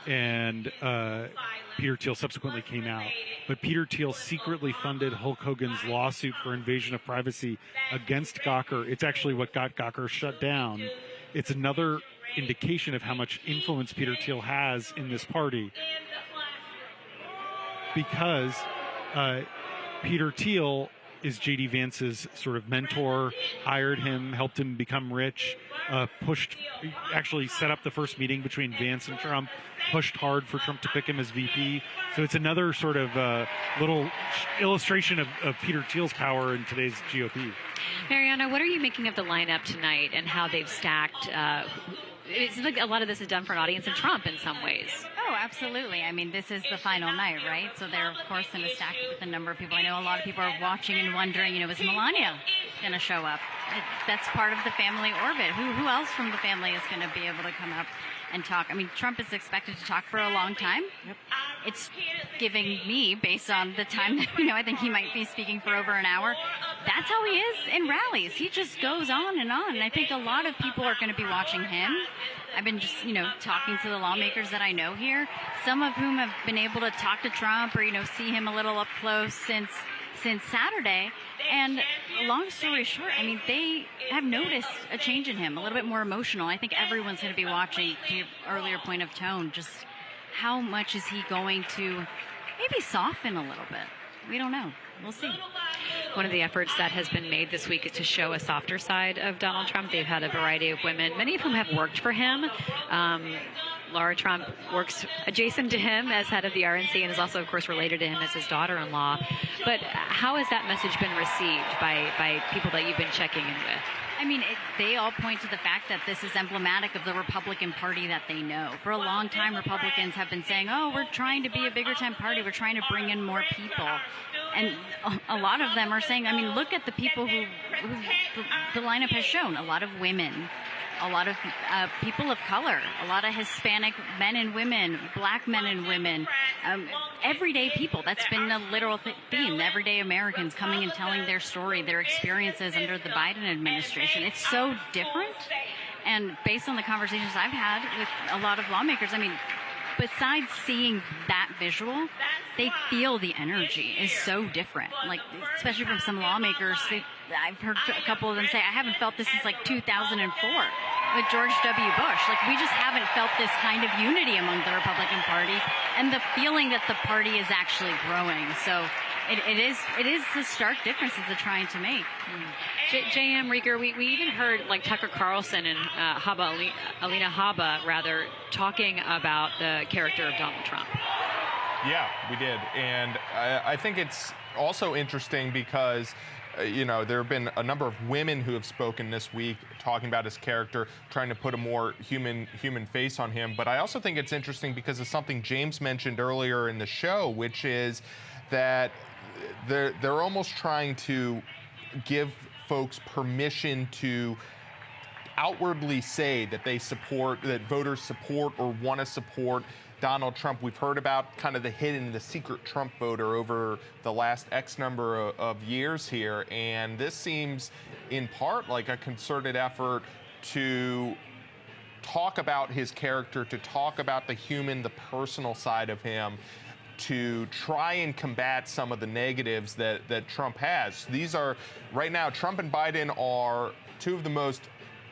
and Peter Thiel subsequently came out. But Peter Thiel secretly funded Hulk Hogan's lawsuit for invasion of privacy against Gawker. It's actually what got Gawker shut down. It's another indication of how much influence Peter Thiel has in this party, because Peter Thiel is J.D. Vance's sort of mentor, hired him, helped him become rich, actually set up the first meeting between Vance and Trump, pushed hard for Trump to pick him as VP. So it's another sort of little illustration of Peter Thiel's power in today's GOP. Mariana, what are you making of the lineup tonight and how they've stacked? It seems like a lot of this is done for an audience of Trump in some ways. Oh, absolutely. I mean, this is the final night, right? So they're, of course, going to stack it with a number of people. I know a lot of people are watching and wondering, is Melania going to show up? That's part of the family orbit. Who else from the family is going to be able to come up and talk? I mean, Trump is expected to talk for a long time. Yep. It's giving me, based on the time that, I think he might be speaking for over an hour. That's how he is in rallies. He just goes on. And I think a lot of people are going to be watching him. I've been just, talking to the lawmakers that I know here, some of whom have been able to talk to Trump or, see him a little up close since Saturday. And long story short, I mean, they have noticed a change in him, a little bit more emotional. I think everyone's going to be watching, to your earlier point of tone, just how much is he going to maybe soften a little bit? We don't know. We'll see. One of the efforts that has been made this week is to show a softer side of Donald Trump. They've had a variety of women, many of whom have worked for him. Laura Trump works adjacent to him as head of the RNC and is also, of course, related to him as his daughter-in-law. But how has that message been received by people that you've been checking in with? I mean, they all point to the fact that this is emblematic of the Republican Party that they know. For a long time, Republicans have been saying, oh, we're trying to be a bigger time party. We're trying to bring in more people. And a lot of them are saying, I mean, look at the people who the lineup has shown. A lot of women, a lot of people of color, a lot of Hispanic men and women, black men and women, everyday people. That's been a literal theme. Everyday Americans coming and telling their story, their experiences under the Biden administration. It's so different. And based on the conversations I've had with a lot of lawmakers, I mean, besides seeing that visual, they feel the energy is so different. Like, especially from some lawmakers, I've heard a couple of them say, I haven't felt this since like 2004 with George W. Bush. Like, we just haven't felt this kind of unity among the Republican Party and the feeling that the party is actually growing. So it is the stark differences they're trying to make. J.M. Rieger, we even heard like Tucker Carlson and Alina Habba, rather, talking about the character of Donald Trump. Yeah, we did. And I think it's also interesting because, there have been a number of women who have spoken this week talking about his character, trying to put a more human face on him. But I also think it's interesting because of something James mentioned earlier in the show, which is that they're almost trying to give folks permission to outwardly say that they support, that voters support or want to support Donald Trump. We've heard about kind of the secret Trump voter over the last X number of years here. And this seems in part like a concerted effort to talk about his character, to talk about the human, the personal side of him, to try and combat some of the negatives that Trump has. These are, right now, Trump and Biden are two of the most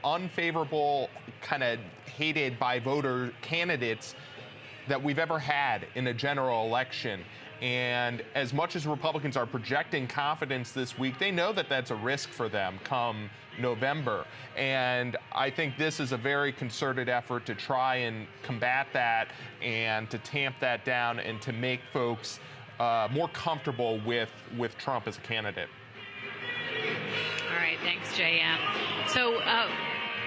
unfavorable, kind of hated by voter candidates that we've ever had in a general election. And as much as Republicans are projecting confidence this week, they know that that's a risk for them come November. And I think this is a very concerted effort to try and combat that and to tamp that down and to make folks more comfortable with Trump as a candidate. All right, thanks, J.M. So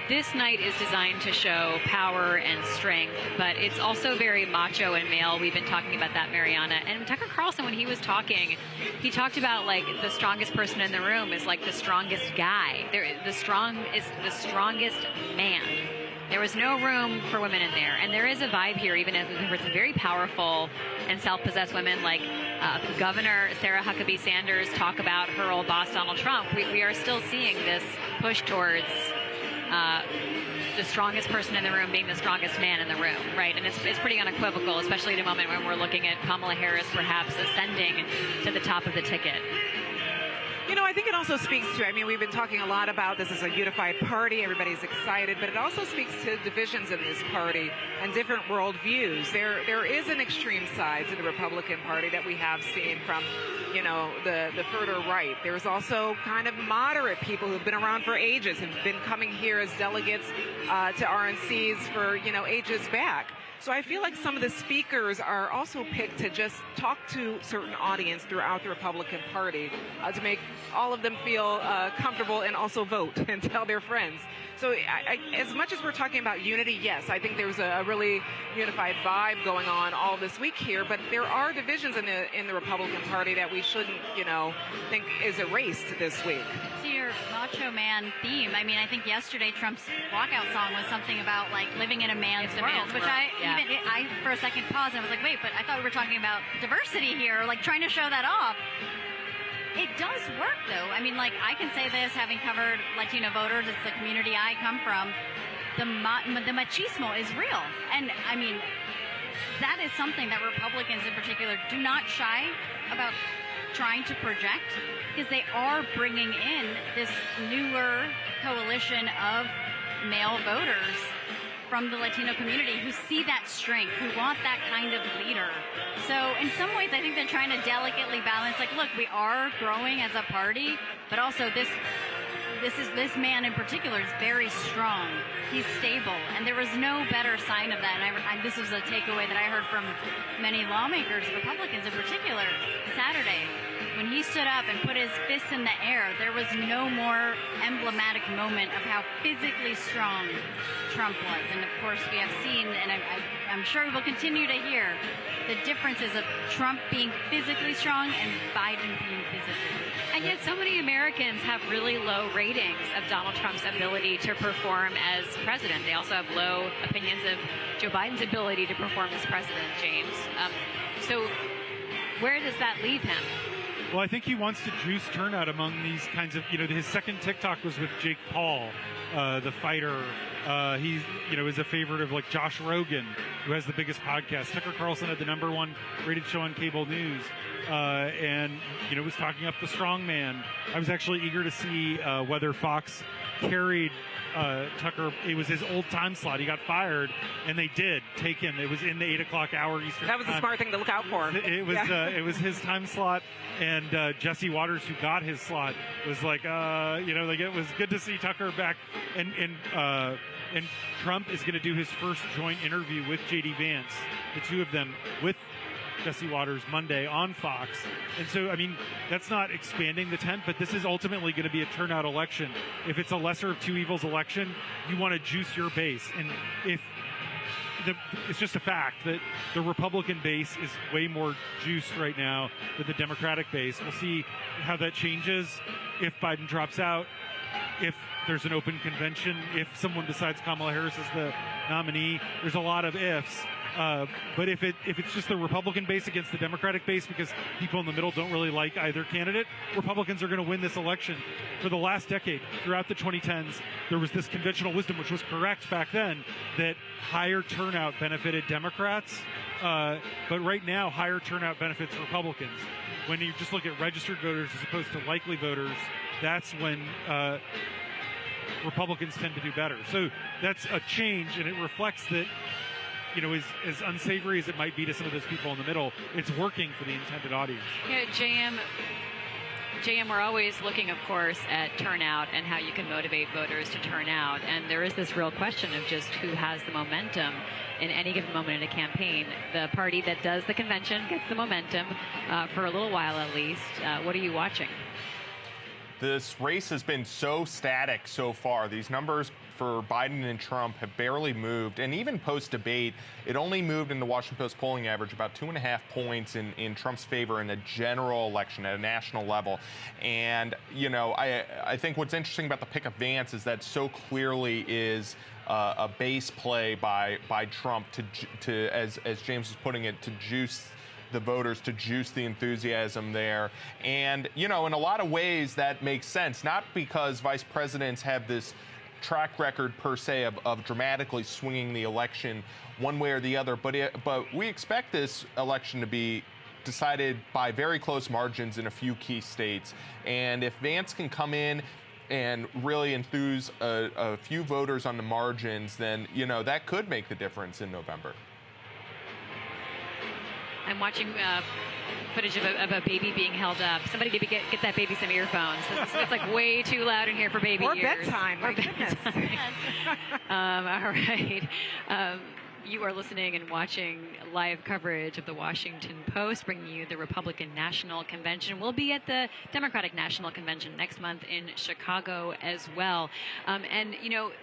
this night is designed to show power and strength, but it's also very macho and male. We've been talking about that, Mariana. And Tucker Carlson, when he was talking, he talked about like the strongest person in the room is like the strongest guy. The strongest man. There was no room for women in there. And there is a vibe here, even as with very powerful and self-possessed women like Governor Sarah Huckabee Sanders talk about her old boss, Donald Trump. We are still seeing this push towards the strongest person in the room being the strongest man in the room, right? And it's pretty unequivocal, especially at a moment when we're looking at Kamala Harris perhaps ascending to the top of the ticket. I think it also speaks to, we've been talking a lot about this as a unified party. Everybody's excited, but it also speaks to divisions in this party and different worldviews. There is an extreme side to the Republican Party that we have seen from, the further right. There's also kind of moderate people who've been around for ages, have been coming here as delegates to RNCs for, ages back. So I feel like some of the speakers are also picked to just talk to certain audience throughout the Republican Party to make all of them feel comfortable and also vote and tell their friends. So as much as we're talking about unity, yes, I think there's a really unified vibe going on all this week here, but there are divisions in the Republican Party that we shouldn't, think is erased this week. To your macho man theme, I think yesterday Trump's walkout song was something about like living in a man's world, which I for a second paused and I was like, wait, but I thought we were talking about diversity here, like trying to show that off. It does work, though. I can say this, having covered Latino voters, it's the community I come from. The machismo is real. And, that is something that Republicans in particular do not shy about trying to project, because they are bringing in this newer coalition of male voters from the Latino community who see that strength, who want that kind of leader. So in some ways, I think they're trying to delicately balance, like, look, we are growing as a party, but also this man in particular is very strong. He's stable, and there was no better sign of that. And this was a takeaway that I heard from many lawmakers, Republicans in particular, Saturday. when he stood up and put his fists in the air, there was no more emblematic moment of how physically strong Trump was. And of course, we have seen, and I'm sure we will continue to hear, the differences of Trump being physically strong and Biden being physically weak. And yet so many Americans have really low ratings of Donald Trump's ability to perform as president. They also have low opinions of Joe Biden's ability to perform as president, James. So where does that leave him? Well, I think he wants to juice turnout among these kinds of, his second TikTok was with Jake Paul, the fighter. He's, is a favorite of like Josh Rogan, who has the biggest podcast. Tucker Carlson had the #1 rated show on cable news, and, was talking up the strong man. I was actually eager to see whether Fox carried Tucker. It was his old time slot. He got fired, and they did take him. It was in the 8 o'clock hour Eastern. That was a smart thing to look out for. It was it was his time slot, and Jesse Waters, who got his slot, was like, it was good to see Tucker back, and Trump is going to do his first joint interview with J.D. Vance, the two of them, with Jesse Waters Monday on Fox. And so, that's not expanding the tent, but this is ultimately going to be a turnout election. If it's a lesser of two evils election, you want to juice your base. And it's just a fact that the Republican base is way more juiced right now than the Democratic base. We'll see how that changes if Biden drops out, if there's an open convention, if someone decides Kamala Harris is the nominee. There's a lot of ifs. But if it's just the Republican base against the Democratic base because people in the middle don't really like either candidate, Republicans are going to win this election. For the last decade, throughout the 2010s, there was this conventional wisdom, which was correct back then, that higher turnout benefited Democrats. But right now, higher turnout benefits Republicans. When you just look at registered voters as opposed to likely voters, that's when Republicans tend to do better. So that's a change, and it reflects that, as unsavory as it might be to some of those people in the middle, it's working for the intended audience. JM, we're always looking, of course, at turnout and how you can motivate voters to turn out. And there is this real question of just who has the momentum in any given moment in a campaign. The party that does the convention gets the momentum for a little while at least. What are you watching? This race has been so static so far. These numbers for Biden and Trump have barely moved. And even post-debate, it only moved in the Washington Post polling average about 2.5 points in Trump's favor in a general election at a national level. And, I think what's interesting about the pick of Vance is that so clearly is a base play by Trump to as James was putting it, to juice the voters, to juice the enthusiasm there. And, in a lot of ways that makes sense, not because vice presidents have this track record per se of dramatically swinging the election one way or the other, but we expect this election to be decided by very close margins in a few key states. And if Vance can come in and really enthuse a few voters on the margins, then, that could make the difference in November. I'm watching footage of a baby being held up. Somebody maybe get that baby some earphones. It's like way too loud in here for baby ears. Bedtime. My goodness. All right. You are listening and watching live coverage of the Washington Post, bringing you the Republican National Convention. We'll be at the Democratic National Convention next month in Chicago as well. And,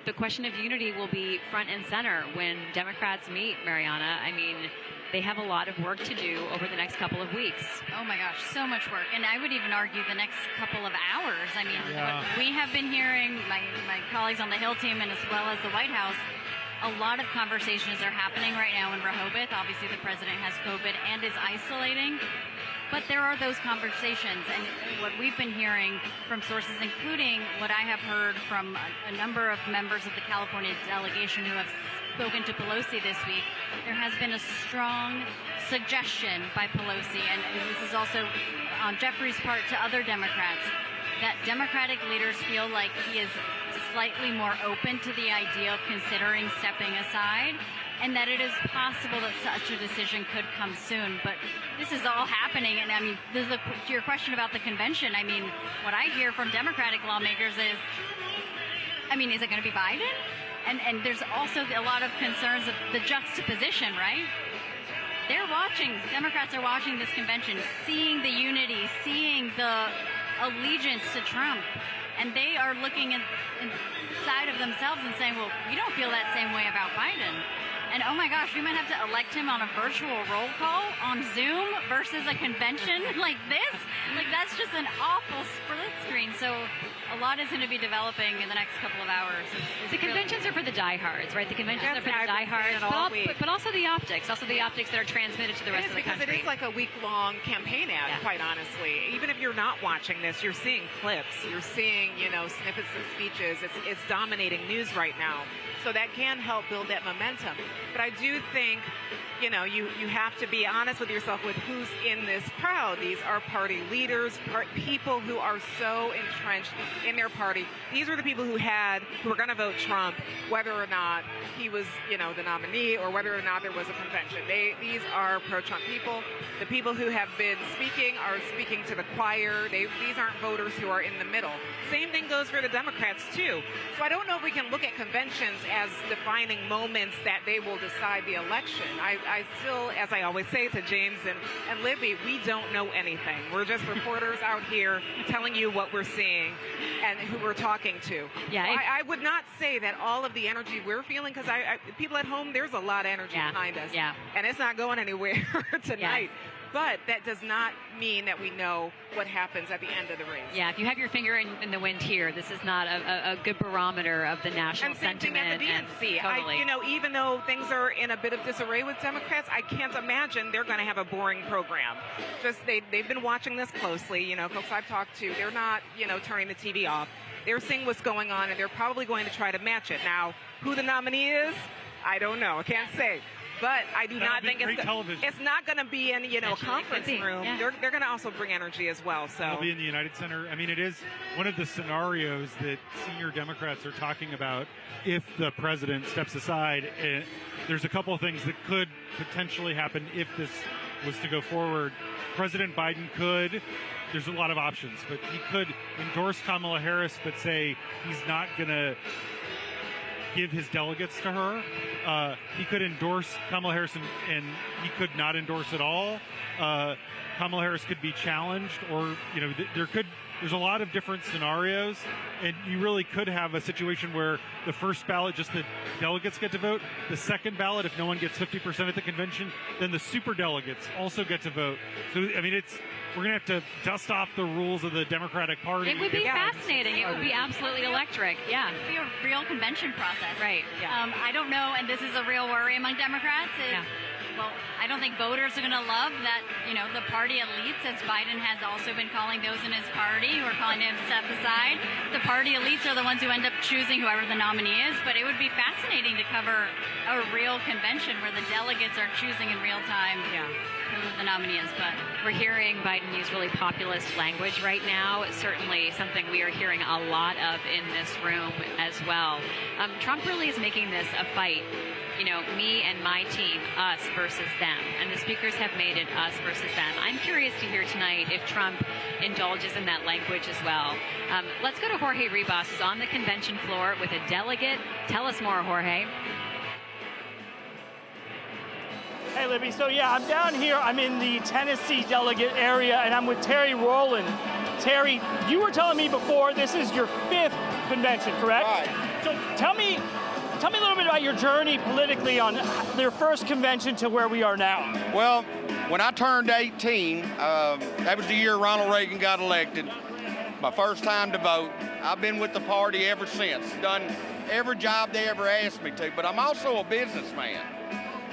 the question of unity will be front and center when Democrats meet, Mariana. They have a lot of work to do over the next couple of weeks. Oh my gosh, so much work. And I would even argue the next couple of hours. What we have been hearing, my colleagues on the Hill team and as well as the White House, a lot of conversations are happening right now in Rehoboth. Obviously, the president has COVID and is isolating. But there are those conversations. And what we've been hearing from sources, including what I have heard from a number of members of the California delegation who have spoken to Pelosi this week, there has been a strong suggestion by Pelosi, and this is also on Jeffrey's part to other Democrats, that Democratic leaders feel like he is slightly more open to the idea of considering stepping aside, and that it is possible that such a decision could come soon. But this is all happening, and to your question about the convention, what I hear from Democratic lawmakers is, is it going to be Biden? And there's also a lot of concerns of the juxtaposition, right? Democrats are watching this convention, seeing the unity, seeing the allegiance to Trump, and they are looking inside of themselves and saying, well, we don't feel that same way about Biden. And oh my gosh, we might have to elect him on a virtual roll call on Zoom versus a convention like this. Like, that's just an awful split screen. So a lot is going to be developing in the next couple of hours. The conventions are for the diehards, right? The conventions are for the diehards, but also the optics that are transmitted to the rest of the country. Because it is like a week-long campaign ad, quite honestly. Even if you're not watching this, you're seeing clips. You're seeing, snippets of speeches. It's dominating news right now. So that can help build that momentum. But I do think, you have to be honest with yourself with who's in this crowd. These are party leaders, people who are so entrenched in their party. These are the people who were going to vote Trump, whether or not he was, the nominee or whether or not there was a convention. These are pro-Trump people. The people who have been speaking are speaking to the choir. These aren't voters who are in the middle. Same thing goes for the Democrats, too. So I don't know if we can look at conventions as defining moments that they will decide the election. I still, as I always say to James and Libby, we don't know anything. We're just reporters out here telling you what we're seeing and who we're talking to. Yeah, so I would not say that all of the energy we're feeling, because people at home, there's a lot of energy behind us. Yeah. And it's not going anywhere tonight. Yeah. But that does not mean that we know what happens at the end of the race. Yeah, if you have your finger in the wind here, this is not a good barometer of the national sentiment. And same thing at the DNC. Totally. Even though things are in a bit of disarray with Democrats, I can't imagine they're going to have a boring program. Just they've been watching this closely. Folks I've talked to, they're not, turning the TV off. They're seeing what's going on, and they're probably going to try to match it. Now, who the nominee is, I don't know. I can't say. But I do not think it's not going to be in a conference room. Yeah. They're going to also bring energy as well. So it'll be in the United Center. I mean, it is one of the scenarios that senior Democrats are talking about if the president steps aside. There's a couple of things that could potentially happen if this was to go forward. President Biden could. There's a lot of options, but he could endorse Kamala Harris, but say he's not going to give his delegates to her. He could endorse Kamala Harris and he could not endorse at all. Kamala Harris could be challenged, or there's a lot of different scenarios, and you really could have a situation where the first ballot, just the delegates get to vote. The second ballot, if no one gets 50% at the convention, then the super delegates also get to vote. So, I mean, we're going to have to dust off the rules of the Democratic Party. It would be fascinating. It would be absolutely electric. Yeah. It would be a real convention process. Right. Yeah. I don't know, and this is a real worry among Democrats, well, I don't think voters are going to love that, the party elites, as Biden has also been calling those in his party who are calling him to step aside. The party elites are the ones who end up choosing whoever the nominee is, but it would be fascinating to cover a real convention where the delegates are choosing in real time who the nominee is. But we're hearing Biden use really populist language right now. It's certainly something we are hearing a lot of in this room as well. Trump really is making this a fight. Me and my team, us versus them. And the speakers have made it us versus them. I'm curious to hear tonight if Trump indulges in that language as well. Let's go to Jorge Ribas, who's on the convention floor with a delegate. Tell us more, Jorge. Hey, Libby. So, I'm down here. I'm in the Tennessee delegate area, and I'm with Terry Rowland. Terry, you were telling me before this is your 5th convention, correct? Right. So tell me a little bit about your journey politically on your first convention to where we are now. Well, when I turned 18, that was the year Ronald Reagan got elected. My first time to vote. I've been with the party ever since. Done every job they ever asked me to. But I'm also a businessman.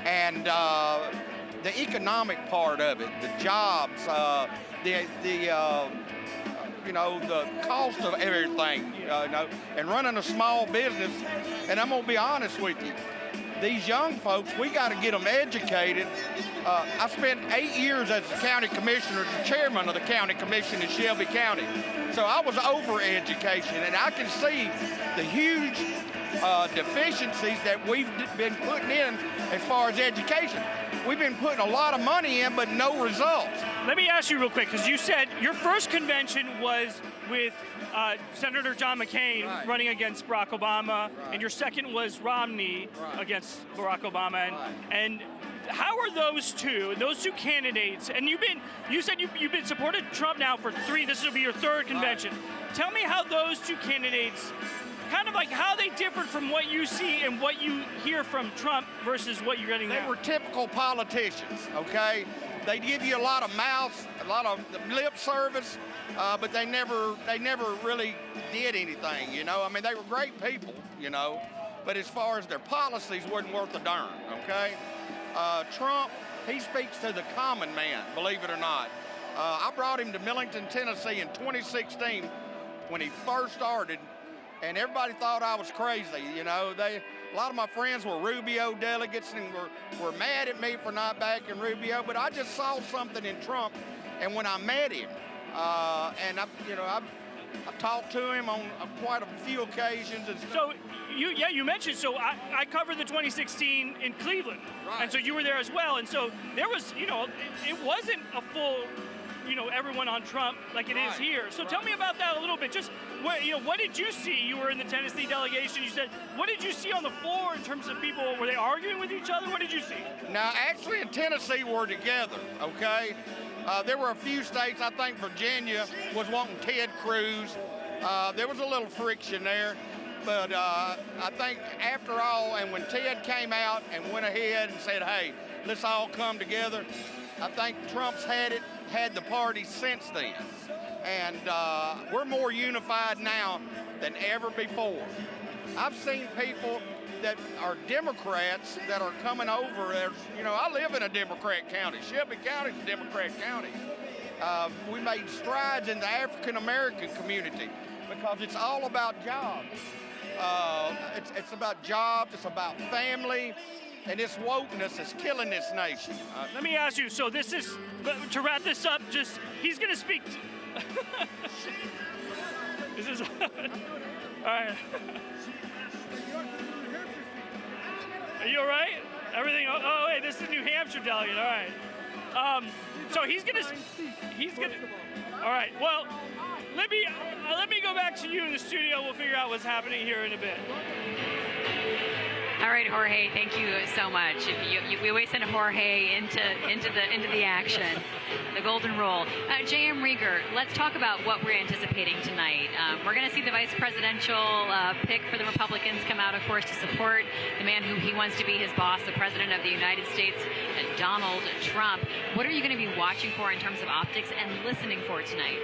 And the economic part of it, the jobs, the cost of everything, and running a small business. And I'm going to be honest with you, these young folks, we got to get them educated. I spent 8 years as the county commissioner, the chairman of the county commission in Shelby County. So I was over education, and I can see the huge deficiencies that we've been putting in as far as education. We've been putting a lot of money in, but no results. Let me ask you real quick, because you said your first convention was with Senator John McCain running against Barack Obama, and your second was Romney against Barack Obama. And how are those two candidates, and you said you've been supporting Trump now for this will be your third convention. Tell me how those two candidates, kind of like how they differed from what you see and what you hear from Trump versus what you're getting now. They were typical politicians, okay? They give you a lot of mouth, a lot of lip service, but they never really did anything, you know? I mean, they were great people, you know, but as far as their policies, wasn't worth a darn, okay? Trump, he speaks to the common man, believe it or not. I brought him to Millington, Tennessee in 2016 when he first started, and everybody thought I was crazy, you know. A lot of my friends were Rubio delegates and were mad at me for not backing Rubio, but I just saw something in Trump, and when I met him, and I've talked to him on quite a few occasions. And so, you mentioned, so I covered the 2016 in Cleveland, right. And so you were there as well, and so there was, it wasn't a full, everyone on Trump like it is here. So tell me about that a little bit. Just what did you see? You were in the Tennessee delegation. You said, what did you see on the floor in terms of people? Were they arguing with each other? What did you see? Now, actually, in Tennessee, we're together. Okay. There were a few states. I think Virginia was wanting Ted Cruz. There was a little friction there. But I think after all, and when Ted came out and went ahead and said, hey, let's all come together, I think Trump's had the party since then. And we're more unified now than ever before. I've seen people that are Democrats that are coming over. I live in a Democrat county. Shelby County's a Democrat county. We made strides in the African-American community because it's all about jobs. It's about jobs, it's about family, and this wokeness is killing this nation. Let me ask you, so this is, to wrap this up, he's going to speak. This is, all right. Are you all right? Everything, oh, wait, this is New Hampshire delegate, all right. So he's going to, all right, well, let me go back to you in the studio. We'll figure out what's happening here in a bit. All right, Jorge, thank you so much. We always send Jorge into the action, the golden rule. J.M. Rieger, let's talk about what we're anticipating tonight. We're going to see the vice presidential pick for the Republicans come out, of course, to support the man who he wants to be his boss, the President of the United States, Donald Trump. What are you going to be watching for in terms of optics and listening for tonight?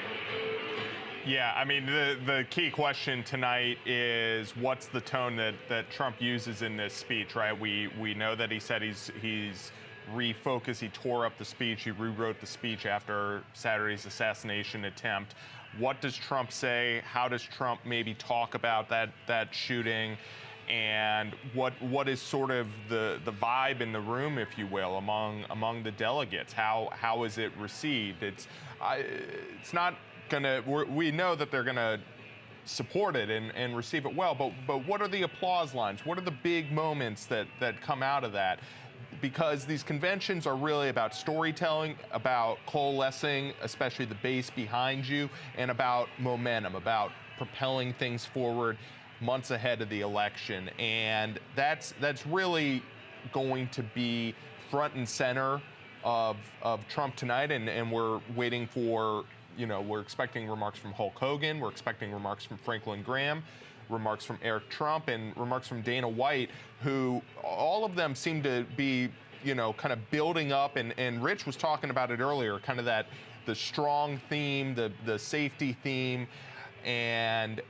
Yeah, I mean, the key question tonight is what's the tone that Trump uses in this speech, right? We know that he said he's refocused, he tore up the speech, he rewrote the speech after Saturday's assassination attempt. What does Trump say? How does Trump maybe talk about that shooting? And what is sort of the vibe in the room, if you will, among the delegates? How is it received? It's not we know that they're gonna support it and receive it well, but what are the applause lines? What are the big moments that come out of that? Because these conventions are really about storytelling, about coalescing, especially the base behind you, and about momentum, about propelling things forward months ahead of the election. And that's really going to be front and center of Trump tonight, and we're waiting for, we're expecting remarks from Hulk Hogan, we're expecting remarks from Franklin Graham, remarks from Eric Trump, and remarks from Dana White, who all of them seem to be, kind of building up, and Rich was talking about it earlier, kind of the strong theme, the safety theme, and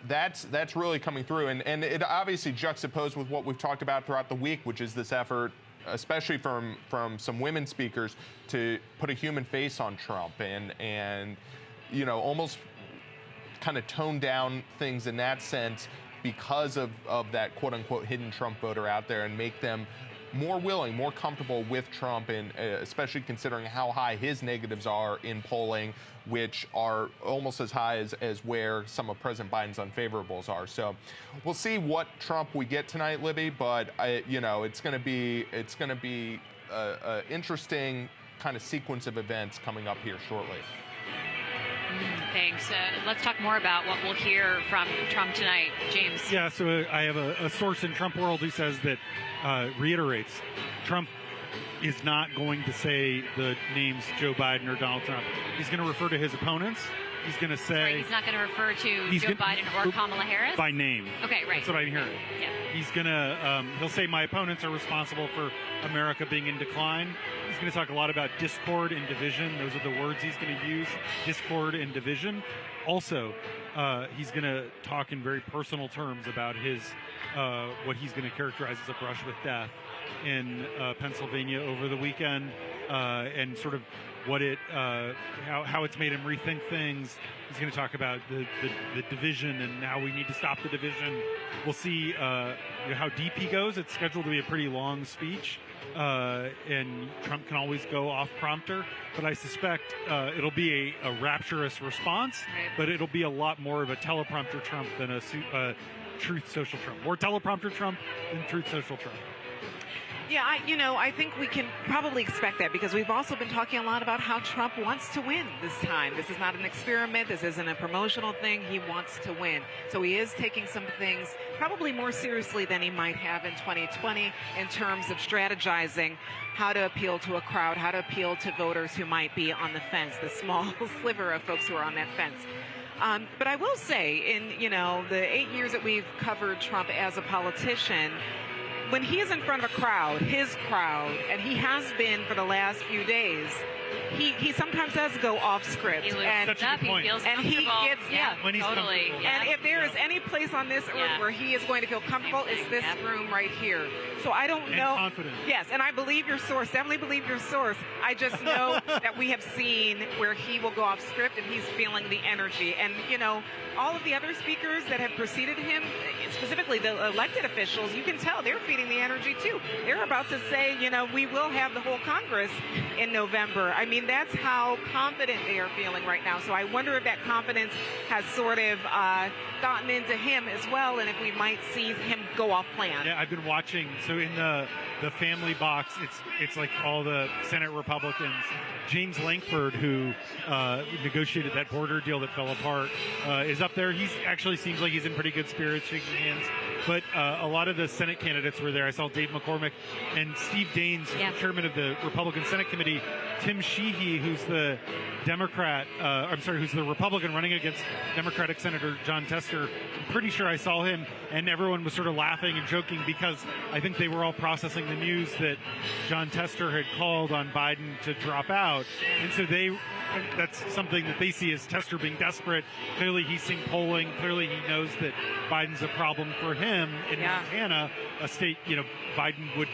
that's really coming through, and it obviously juxtaposed with what we've talked about throughout the week, which is this effort, especially from some women speakers, to put a human face on Trump and almost kind of tone down things in that sense because of that quote-unquote hidden Trump voter out there, and make them more willing, more comfortable with Trump, and especially considering how high his negatives are in polling, which are almost as high as where some of President Biden's unfavorables are. So we'll see what Trump we get tonight, Libby, but it's going to be an interesting kind of sequence of events coming up here shortly. Thanks. Let's talk more about what we'll hear from Trump tonight. James. Yeah, so I have a source in Trump world who says that reiterates Trump is not going to say the names Joe Biden or Donald Trump. He's going to refer to his opponents. He's going to say... Right, he's not going to refer to Joe Biden or Kamala Harris? By name. Okay, right. That's what I'm hearing. Yeah. He's going to... he'll say my opponents are responsible for America being in decline. He's going to talk a lot about discord and division. Those are the words he's going to use. Discord and division. Also, he's going to talk in very personal terms about his... what he's going to characterize as a brush with death in Pennsylvania over the weekend, and sort of what it, how it's made him rethink things. He's going to talk about the division and how we need to stop the division. We'll see how deep he goes. It's scheduled to be a pretty long speech, and Trump can always go off prompter. But I suspect it'll be a rapturous response, but it'll be a lot more of a teleprompter Trump than a Truth Social Trump. More teleprompter Trump than Truth Social Trump. Yeah, I think we can probably expect that because we've also been talking a lot about how Trump wants to win this time. This is not an experiment. This isn't a promotional thing. He wants to win. So he is taking some things probably more seriously than he might have in 2020 in terms of strategizing how to appeal to a crowd, how to appeal to voters who might be on the fence, the small sliver of folks who are on that fence. But I will say, in the 8 years that we've covered Trump as a politician, when he is in front of a crowd, his crowd, and he has been for the last few days, he sometimes does go off script. He loses up, he feels and he comfortable. gets, When he's totally. And if there is any place on this earth where he is going to feel comfortable, it's this room right here. So I don't know. Confident. Yes, and I believe your source. Definitely believe your source. I just know that we have seen where he will go off script and he's feeling the energy. And all of the other speakers that have preceded him, specifically the elected officials, you can tell they're feeding the energy too. They're about to say, we will have the whole Congress in November. I mean, that's how confident they are feeling right now. So I wonder if that confidence has sort of gotten into him as well, and if we might see him go off plan. Yeah, I've been watching. So in the family box, it's like all the Senate Republicans. James Lankford, who negotiated that border deal that fell apart, is up there. He actually seems like he's in pretty good spirits, shaking hands. But a lot of the Senate candidates were there. I saw Dave McCormick and Steve Daines, who's the chairman of the Republican Senate Committee. Tim Sheehy, who's the who's the Republican running against Democratic Senator John Tester. I'm pretty sure I saw him, and everyone was sort of laughing and joking because I think they were all processing the news that John Tester had called on Biden to drop out. And so that's something that they see as Tester being desperate. Clearly he's seeing polling. Clearly he knows that Biden's a problem for him in Montana, a state, Biden would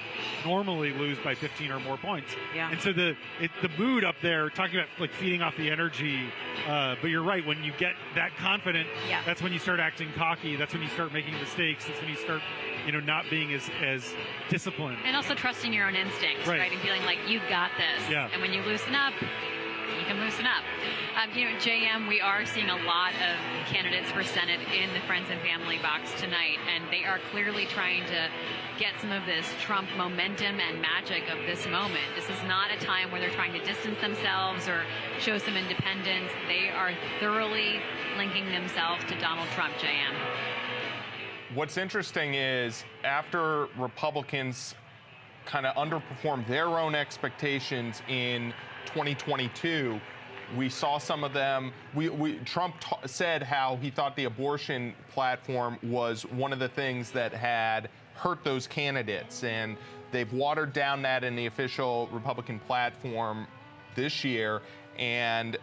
normally lose by 15 or more points. Yeah. And so the mood up there, talking about like feeding off the energy, but you're right, when you get that confident, that's when you start acting cocky. That's when you start making mistakes. That's when you start not being as disciplined. And also trusting your own instincts, right? And feeling like you've got this. Yeah. And when you loosen up, you can loosen up. JM, we are seeing a lot of candidates for Senate in the Friends and Family box tonight, and they are clearly trying to get some of this Trump momentum and magic of this moment. This is not a time where they're trying to distance themselves or show some independence. They are thoroughly linking themselves to Donald Trump, JM. What's interesting is after Republicans kind of underperformed their own expectations in 2022, we saw some of them. Trump said how he thought the abortion platform was one of the things that had hurt those candidates, and they've watered down that in the official Republican platform this year. And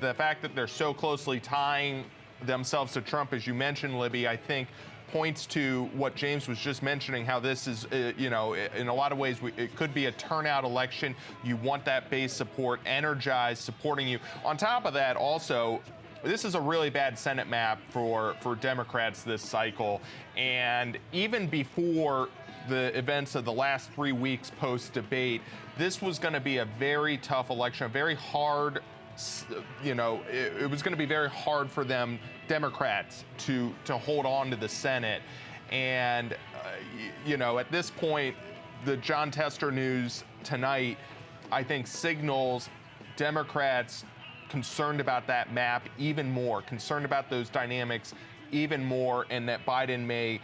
the fact that they're so closely tying themselves to Trump, as you mentioned, Libby, I think points to what James was just mentioning, how this is, in a lot of ways, it could be a turnout election. You want that base support, energized, supporting you. On top of that, also, this is a really bad Senate map for Democrats this cycle. And even before the events of the last 3 weeks post-debate, this was going to be a very tough election, a very hard, it was going to be very hard for them, Democrats, to hold on to the Senate. And, at this point, the John Tester news tonight, I think, signals Democrats concerned about that map even more, concerned about those dynamics even more, and that Biden may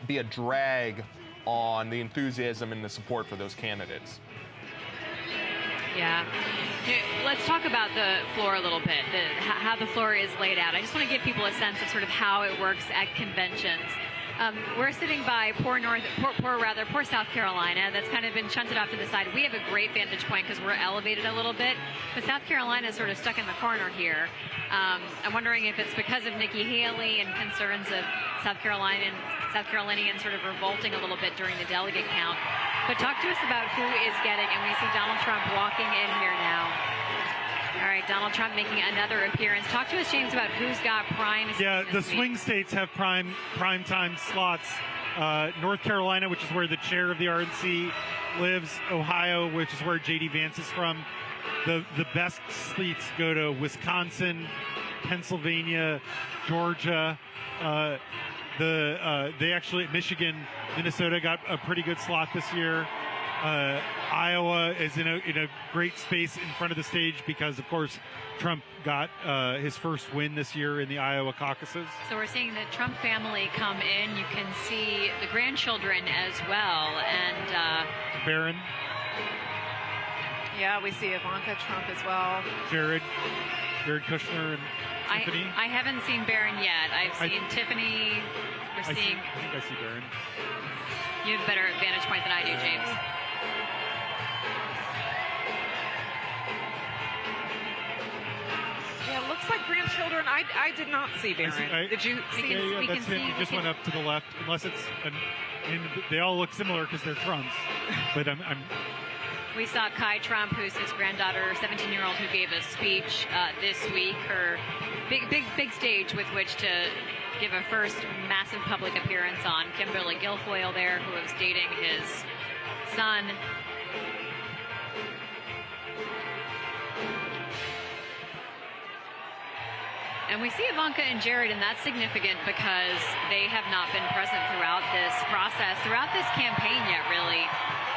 be a drag on the enthusiasm and the support for those candidates. Yeah. Let's talk about the floor a little bit, how the floor is laid out. I just want to give people a sense of sort of how it works at conventions. We're sitting by poor South Carolina. That's kind of been shunted off to the side. We have a great vantage point because we're elevated a little bit, but South Carolina is sort of stuck in the corner here. I'm wondering if it's because of Nikki Haley and concerns of South Carolinians sort of revolting a little bit during the delegate count. But talk to us about who is getting, and we see Donald Trump walking in here now. All right, Donald Trump making another appearance. Talk to us, James, about who's got prime. Yeah, the swing states have prime time slots. North Carolina, which is where the chair of the RNC lives. Ohio, which is where J.D. Vance is from. The best seats go to Wisconsin, Pennsylvania, Georgia. They actually, Michigan, Minnesota got a pretty good slot this year. Iowa is in a great space in front of the stage because, of course, Trump got his first win this year in the Iowa caucuses. So we're seeing the Trump family come in. You can see the grandchildren as well. And Barron. Yeah, we see Ivanka Trump as well. Jared Kushner and Tiffany. I haven't seen Barron yet. I've seen Tiffany. I think I see Barron. You have a better vantage point than I do, James. Yeah, it looks like grandchildren. I did not see Barron. Did you see? Yeah, that's him. He just went up to the left, unless it's they all look similar because they're Trumps. But We saw Kai Trump, who's his granddaughter, 17-year-old, who gave a speech this week. Her big stage with which to give a first massive public appearance on. Kimberly Guilfoyle there, who was dating his son. And we see Ivanka and Jared, and that's significant because they have not been present throughout this process, throughout this campaign yet, really.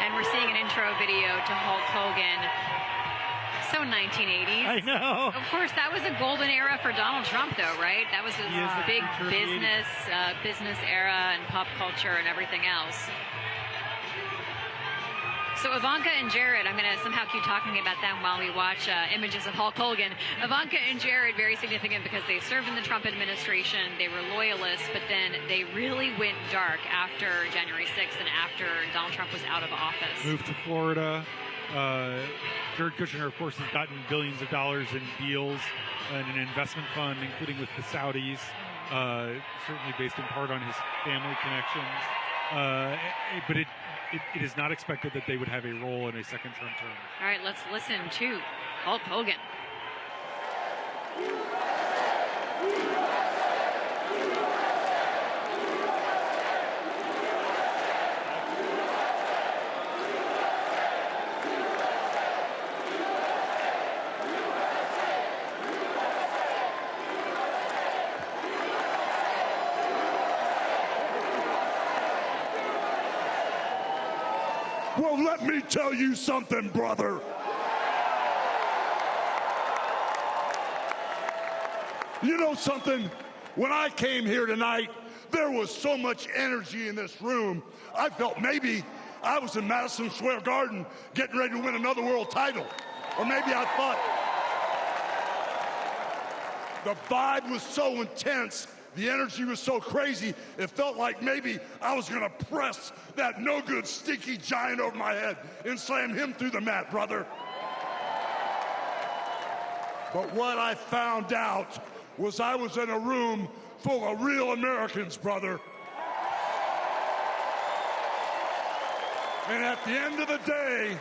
And we're seeing an intro video to Hulk Hogan. So 1980s. I know. Of course, that was a golden era for Donald Trump, though, right? That was his big business era and pop culture and everything else. So Ivanka and Jared, I'm going to somehow keep talking about them while we watch images of Hulk Hogan. Ivanka and Jared, very significant because they served in the Trump administration. They were loyalists, but then they really went dark after January 6th and after Donald Trump was out of office. Moved to Florida. Jared Kushner, of course, has gotten billions of dollars in deals and an investment fund, including with the Saudis, certainly based in part on his family connections. But it is not expected that they would have a role in a second term. All right, let's listen to Hulk Hogan. Well, let me tell you something, brother. You know something? When I came here tonight, there was so much energy in this room. I felt maybe I was in Madison Square Garden getting ready to win another world title. Or maybe I thought the vibe was so intense, the energy was so crazy, it felt like maybe I was going to press that no-good, stinky giant over my head and slam him through the mat, brother. But what I found out was I was in a room full of real Americans, brother. And at the end of the day,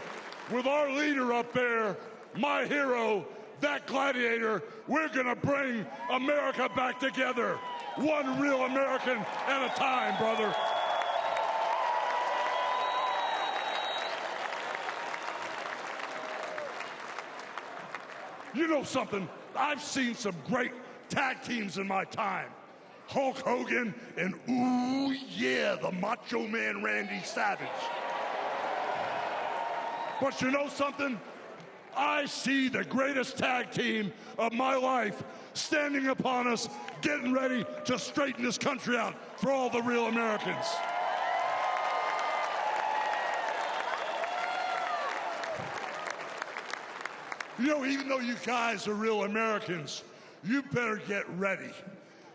with our leader up there, my hero, that gladiator, we're going to bring America back together. One real American at a time, brother. You know something? I've seen some great tag teams in my time. Hulk Hogan and, ooh, yeah, the Macho Man Randy Savage. But you know something? I see the greatest tag team of my life standing upon us, getting ready to straighten this country out for all the real Americans. You know, even though you guys are real Americans, you better get ready.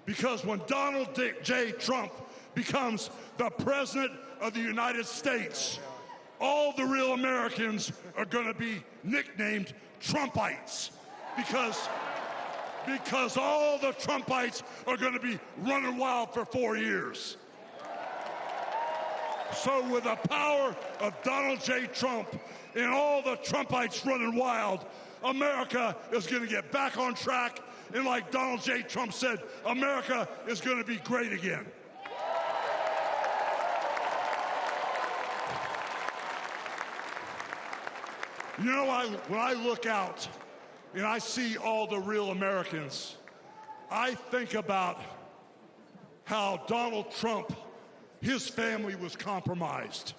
Because when Donald J. Trump becomes the President of the United States, all the real Americans are going to be nicknamed Trumpites. Because all the Trumpites are going to be running wild for 4 years. So with the power of Donald J. Trump and all the Trumpites running wild, America is going to get back on track. And like Donald J. Trump said, America is going to be great again. You know, when I look out and I see all the real Americans, I think about how Donald Trump, his family was compromised.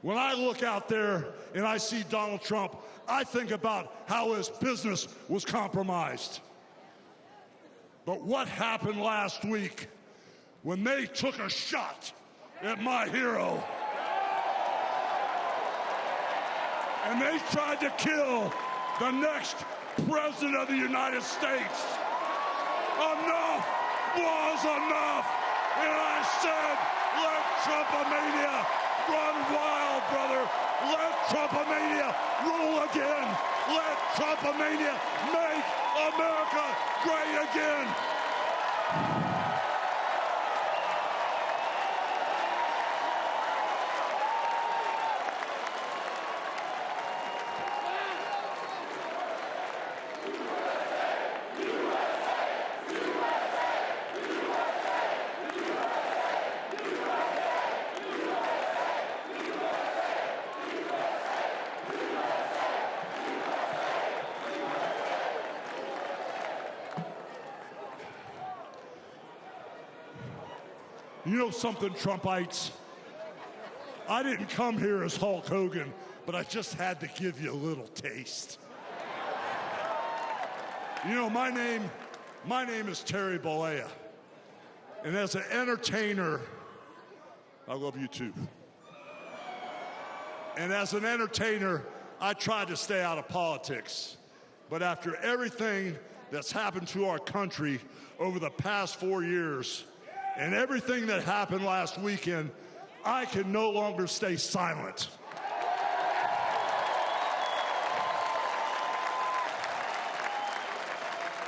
When I look out there and I see Donald Trump, I think about how his business was compromised. But what happened last week when they took a shot at my hero and they tried to kill the next President of the United States? Enough was enough. And I said, let Trumpomania run wild, brother. Let Trumpomania rule again. Let Trumpomania make America great again. You know something, Trumpites? I didn't come here as Hulk Hogan, but I just had to give you a little taste. You know, my name is Terry Bollea. And as an entertainer, I love you too. And as an entertainer, I tried to stay out of politics. But after everything that's happened to our country over the past 4 years, and everything that happened last weekend, I can no longer stay silent.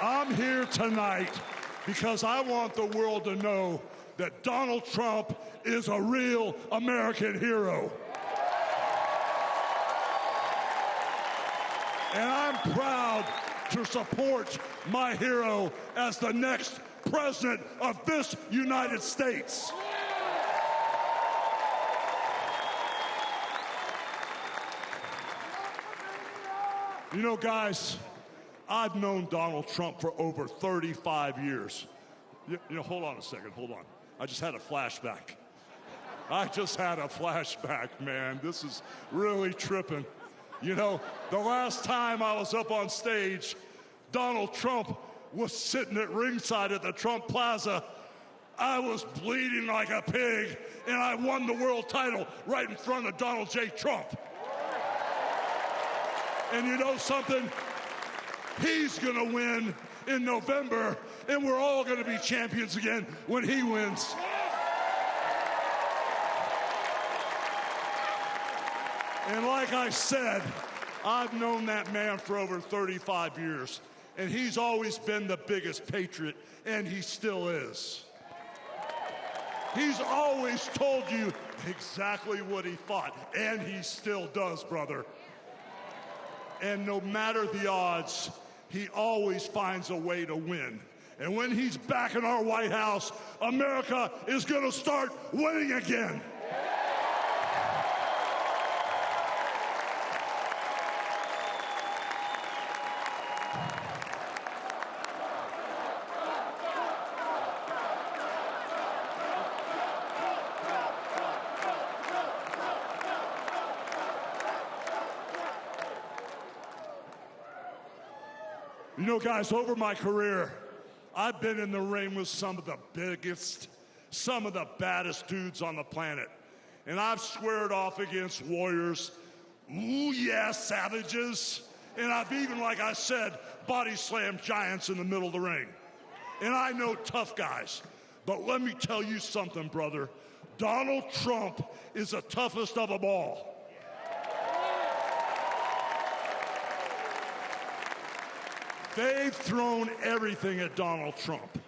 I'm here tonight because I want the world to know that Donald Trump is a real American hero. And I'm proud to support my hero as the next President of this United States. You know, guys, I've known Donald Trump for over 35 years. You know, hold on a second, hold on. I just had a flashback. Man. This is really tripping. You know, the last time I was up on stage, Donald Trump was sitting at ringside at the Trump Plaza. I was bleeding like a pig, and I won the world title right in front of Donald J. Trump. And you know something? He's gonna win in November, and we're all gonna be champions again when he wins. And like I said, I've known that man for over 35 years. And he's always been the biggest patriot, and he still is. He's always told you exactly what he thought, and he still does, brother. And no matter the odds, he always finds a way to win. And when he's back in our White House, America is going to start winning again. You know, guys, over my career, I've been in the ring with some of the biggest, some of the baddest dudes on the planet. And I've squared off against warriors, ooh yeah, savages, And I've even, like I said, body slammed giants in the middle of the ring. And I know tough guys. But let me tell you something, brother. Donald Trump is the toughest of them all. They've thrown everything at Donald Trump.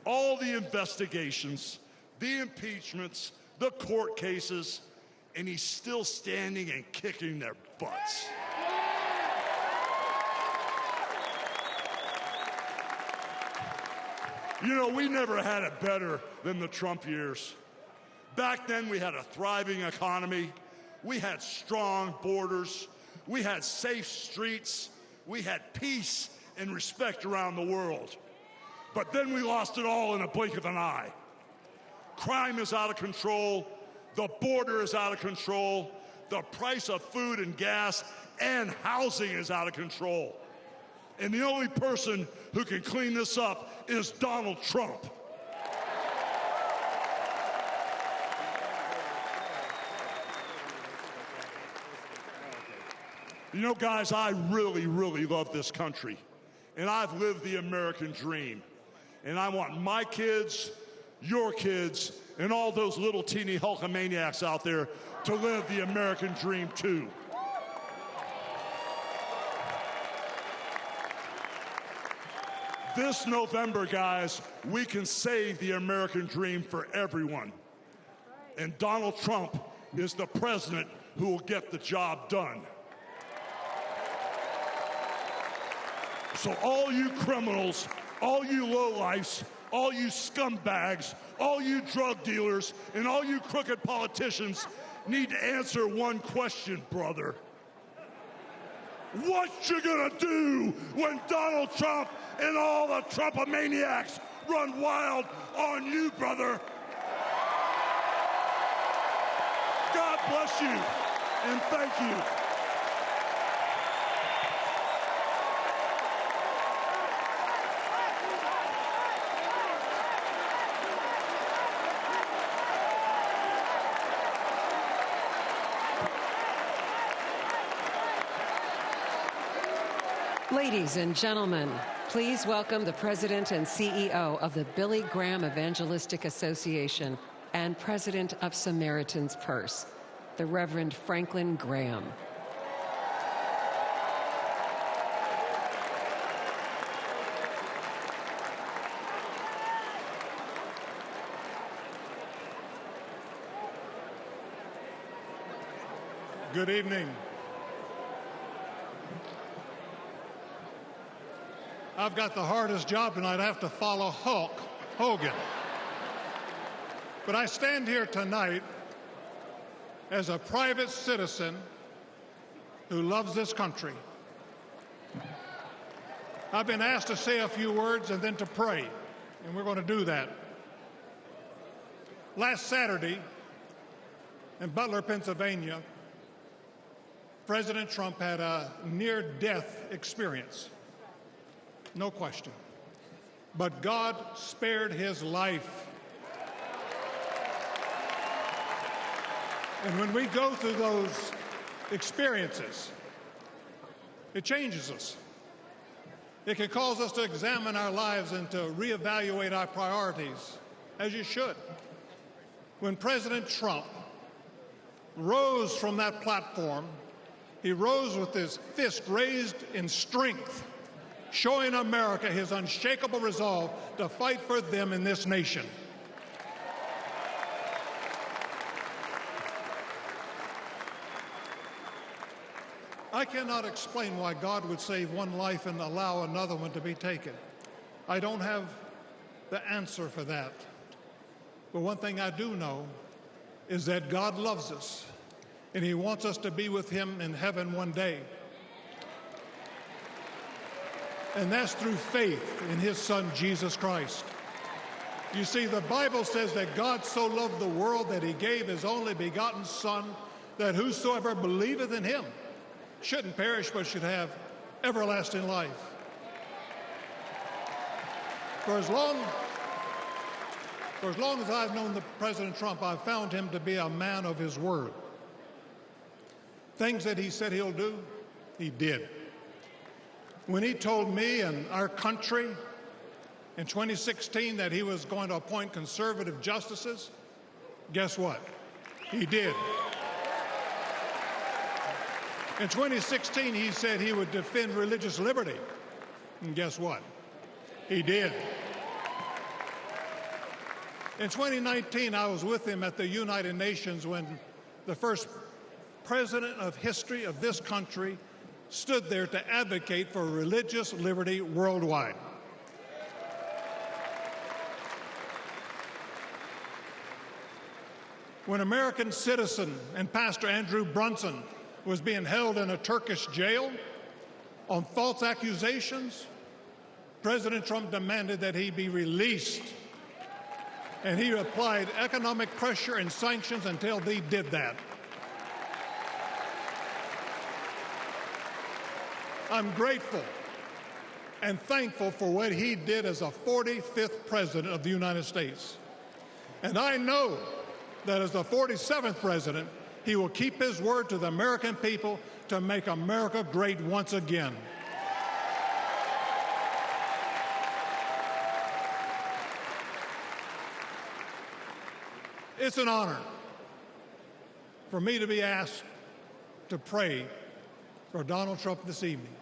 All the investigations, the impeachments, the court cases, and he's still standing and kicking their butts. You know, we never had it better than the Trump years. Back then, we had a thriving economy. We had strong borders. We had safe streets. We had peace and respect around the world. But then we lost it all in a blink of an eye. Crime is out of control. The border is out of control. The price of food and gas and housing is out of control. And the only person who can clean this up is Donald Trump. You know, guys, I really, really love this country. And I've lived the American dream. And I want my kids, your kids, and all those little teeny Hulkamaniacs out there to live the American dream too. This November, guys, we can save the American dream for everyone. And Donald Trump is the president who will get the job done. So all you criminals, all you lowlifes, all you scumbags, all you drug dealers, and all you crooked politicians need to answer one question, brother. What you gonna do when Donald Trump and all the Trumpomaniacs run wild on you, brother? God bless you, and thank you. Ladies and gentlemen, please welcome the President and CEO of the Billy Graham Evangelistic Association and President of Samaritan's Purse, the Reverend Franklin Graham. Good evening. I've got the hardest job tonight. I have to follow Hulk Hogan. But I stand here tonight as a private citizen who loves this country. I've been asked to say a few words and then to pray, and we're going to do that. Last Saturday in Butler, Pennsylvania, President Trump had a near-death experience. No question. But God spared his life. And when we go through those experiences, it changes us. It can cause us to examine our lives and to reevaluate our priorities, as you should. When President Trump rose from that platform, he rose with his fist raised in strength, showing America his unshakable resolve to fight for them in this nation. I cannot explain why God would save one life and allow another one to be taken. I don't have the answer for that. But one thing I do know is that God loves us, and he wants us to be with him in heaven one day. And that's through faith in his son, Jesus Christ. You see, the Bible says that God so loved the world that he gave his only begotten Son, that whosoever believeth in him shouldn't perish but should have everlasting life. For as long as I've known President Trump, I've found him to be a man of his word. Things that he said he'll do, he did. when he told me and our country in 2016 that he was going to appoint conservative justices, guess what? He did. In 2016, he said he would defend religious liberty. And guess what? He did. In 2019, I was with him at the United Nations when the first president of history of this country stood there to advocate for religious liberty worldwide. When American citizen and Pastor Andrew Brunson was being held in a Turkish jail on false accusations, President Trump demanded that he be released. And he applied economic pressure and sanctions until he did that. I'm grateful and thankful for what he did as a 45th president of the United States. And I know that as the 47th president, he will keep his word to the American people to make America great once again. It's an honor for me to be asked to pray for Donald Trump this evening.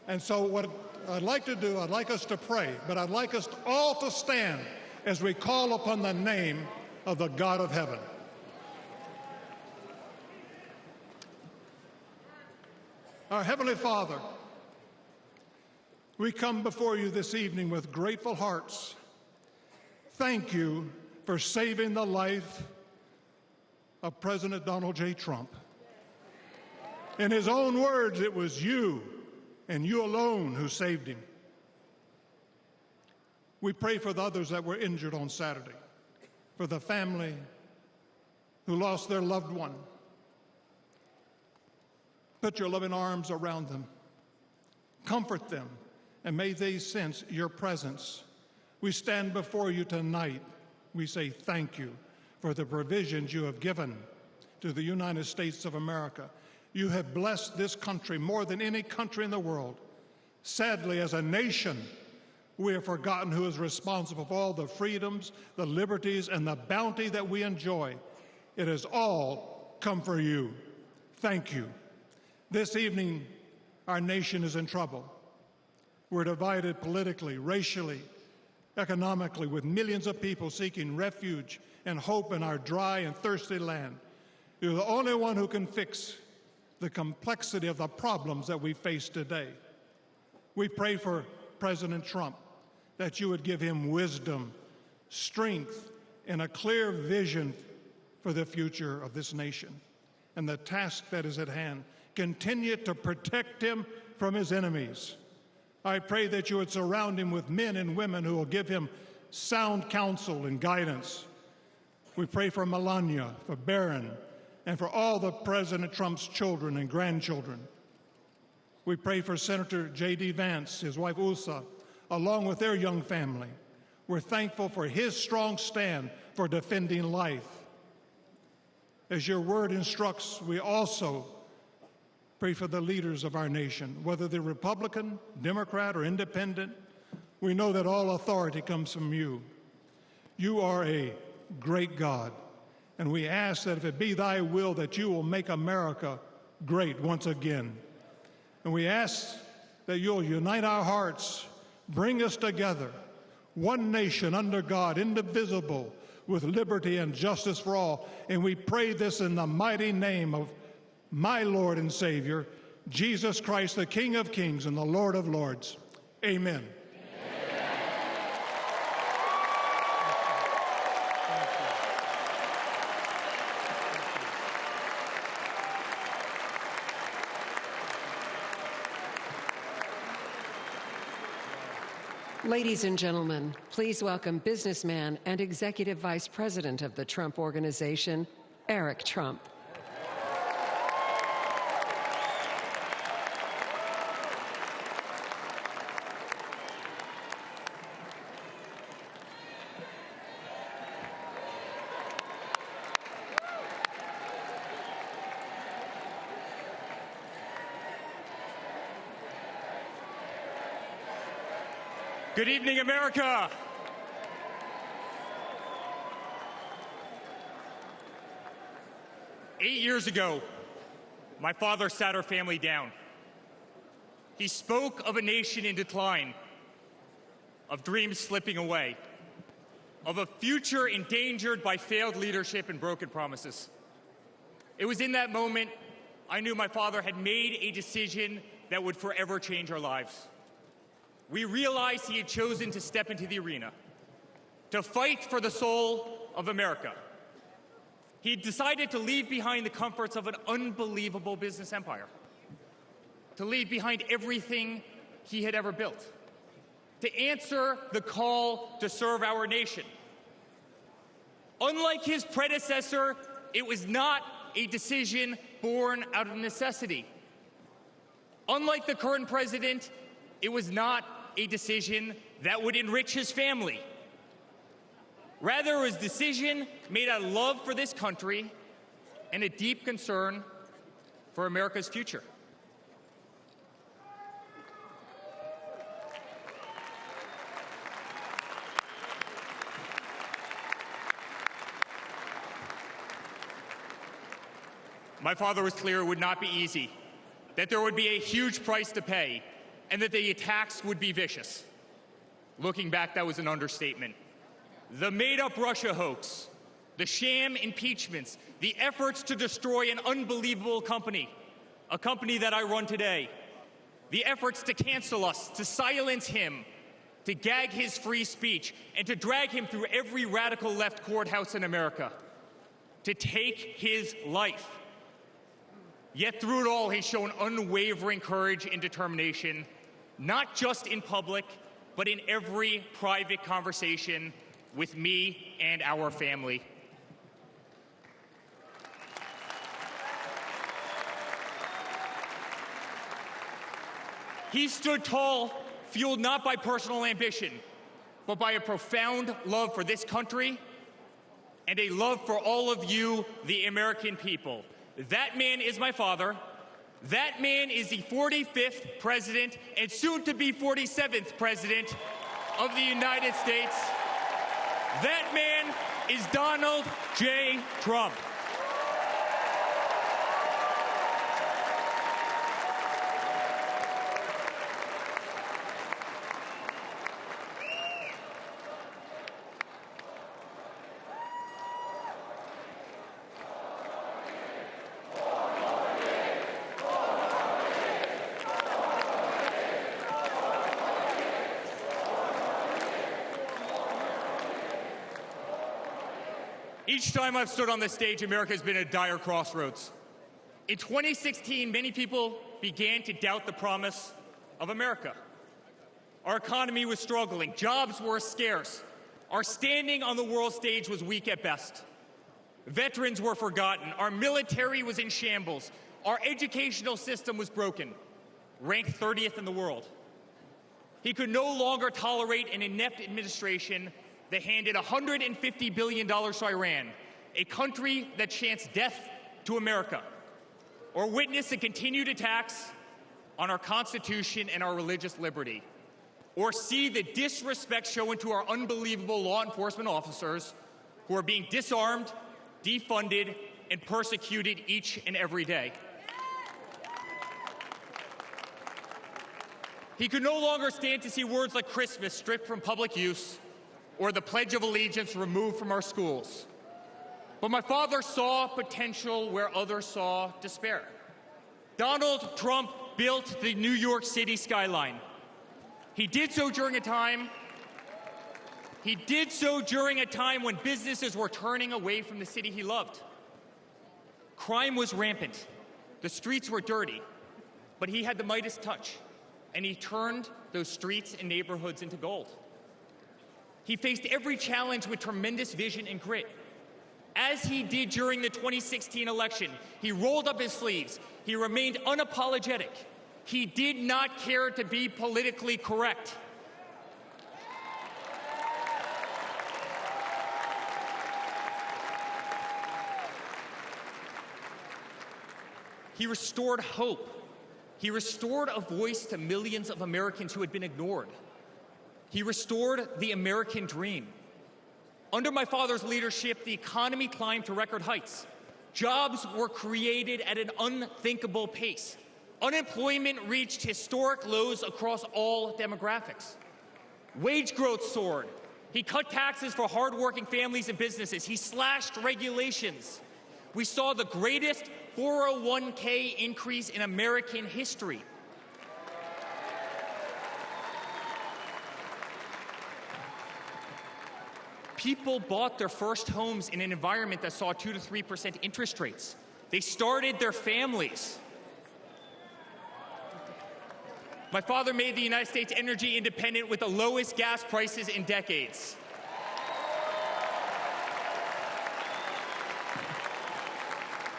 And so what I'd like to do, I'd like us to pray, but I'd like us all to stand as we call upon the name of the God of heaven. Our Heavenly Father, we come before you this evening with grateful hearts. Thank you for saving the life of President Donald J. Trump. In his own words, it was you and you alone who saved him. We pray for the others that were injured on Saturday, for the family who lost their loved one. Put your loving arms around them. Comfort them, and may they sense your presence. We stand before you tonight. We say thank you for the provisions you have given to the United States of America. You have blessed this country more than any country in the world. Sadly, as a nation, we have forgotten who is responsible for all the freedoms, the liberties, and the bounty that we enjoy. It has all come for you. Thank you. This evening, our nation is in trouble. We're divided politically, racially, economically, with millions of people seeking refuge and hope in our dry and thirsty land. You're the only one who can fix the complexity of the problems that we face today. We pray for President Trump that you would give him wisdom, strength, and a clear vision for the future of this nation and the task that is at hand. Continue to protect him from his enemies. I pray that you would surround him with men and women who will give him sound counsel and guidance. We pray for Melania, for Barron, and for all the President Trump's children and grandchildren. We pray for Senator J.D. Vance, his wife Usa, along with their young family. We're thankful for his strong stand for defending life. As your word instructs, we also pray for the leaders of our nation, whether they're Republican, Democrat, or Independent. We know that all authority comes from you. You are a great God, and we ask that if it be thy will that you will make America great once again. And we ask that you'll unite our hearts, bring us together, one nation under God, indivisible, with liberty and justice for all. And we pray this in the mighty name of my Lord and Savior, Jesus Christ, the King of Kings and the Lord of Lords. Amen. Ladies and gentlemen, please welcome businessman and executive vice president of the Trump Organization, Eric Trump. Good evening, America. Eight years ago, my father sat our family down. He spoke of a nation in decline, of dreams slipping away, of a future endangered by failed leadership and broken promises. It was in that moment I knew my father had made a decision that would forever change our lives. We realized he had chosen to step into the arena, to fight for the soul of America. He decided to leave behind the comforts of an unbelievable business empire, to leave behind everything he had ever built, to answer the call to serve our nation. Unlike his predecessor, it was not a decision born out of necessity. Unlike the current president, it was not a decision that would enrich his family. Rather, it was a decision made out of love for this country and a deep concern for America's future. My father was clear it would not be easy, that there would be a huge price to pay, and that the attacks would be vicious. Looking back, that was an understatement. The made-up Russia hoax, the sham impeachments, the efforts to destroy an unbelievable company, a company that I run today, the efforts to cancel us, to silence him, to gag his free speech, and to drag him through every radical left courthouse in America, to take his life. Yet through it all, he's shown unwavering courage and determination, not just in public, but in every private conversation with me and our family. He stood tall, fueled not by personal ambition, but by a profound love for this country and a love for all of you, the American people. That man is my father. That man is the 45th president and soon to be 47th president of the United States. That man is Donald J. Trump. Each time I've stood on this stage, America has been at a dire crossroads. In 2016, many people began to doubt the promise of America. Our economy was struggling. Jobs were scarce. Our standing on the world stage was weak at best. Veterans were forgotten. Our military was in shambles. Our educational system was broken, ranked 30th in the world. He could no longer tolerate an inept administration that handed $150 billion to Iran, a country that chants death to America, or witness the continued attacks on our Constitution and our religious liberty, or see the disrespect shown to our unbelievable law enforcement officers who are being disarmed, defunded, and persecuted each and every day. He could no longer stand to see words like Christmas stripped from public use, or the Pledge of Allegiance removed from our schools. But my father saw potential where others saw despair. Donald Trump built the New York City skyline. He did so during a time when businesses were turning away from the city he loved. Crime was rampant. The streets were dirty. But he had the Midas touch, and he turned those streets and neighborhoods into gold. He faced every challenge with tremendous vision and grit. As he did during the 2016 election, he rolled up his sleeves. He remained unapologetic. He did not care to be politically correct. He restored hope. He restored a voice to millions of Americans who had been ignored. He restored the American dream. Under my father's leadership, the economy climbed to record heights. Jobs were created at an unthinkable pace. Unemployment reached historic lows across all demographics. Wage growth soared. He cut taxes for hardworking families and businesses. He slashed regulations. We saw the greatest 401k increase in American history. People bought their first homes in an environment that saw 2 to 3% interest rates. They started their families. My father made the United States energy independent with the lowest gas prices in decades.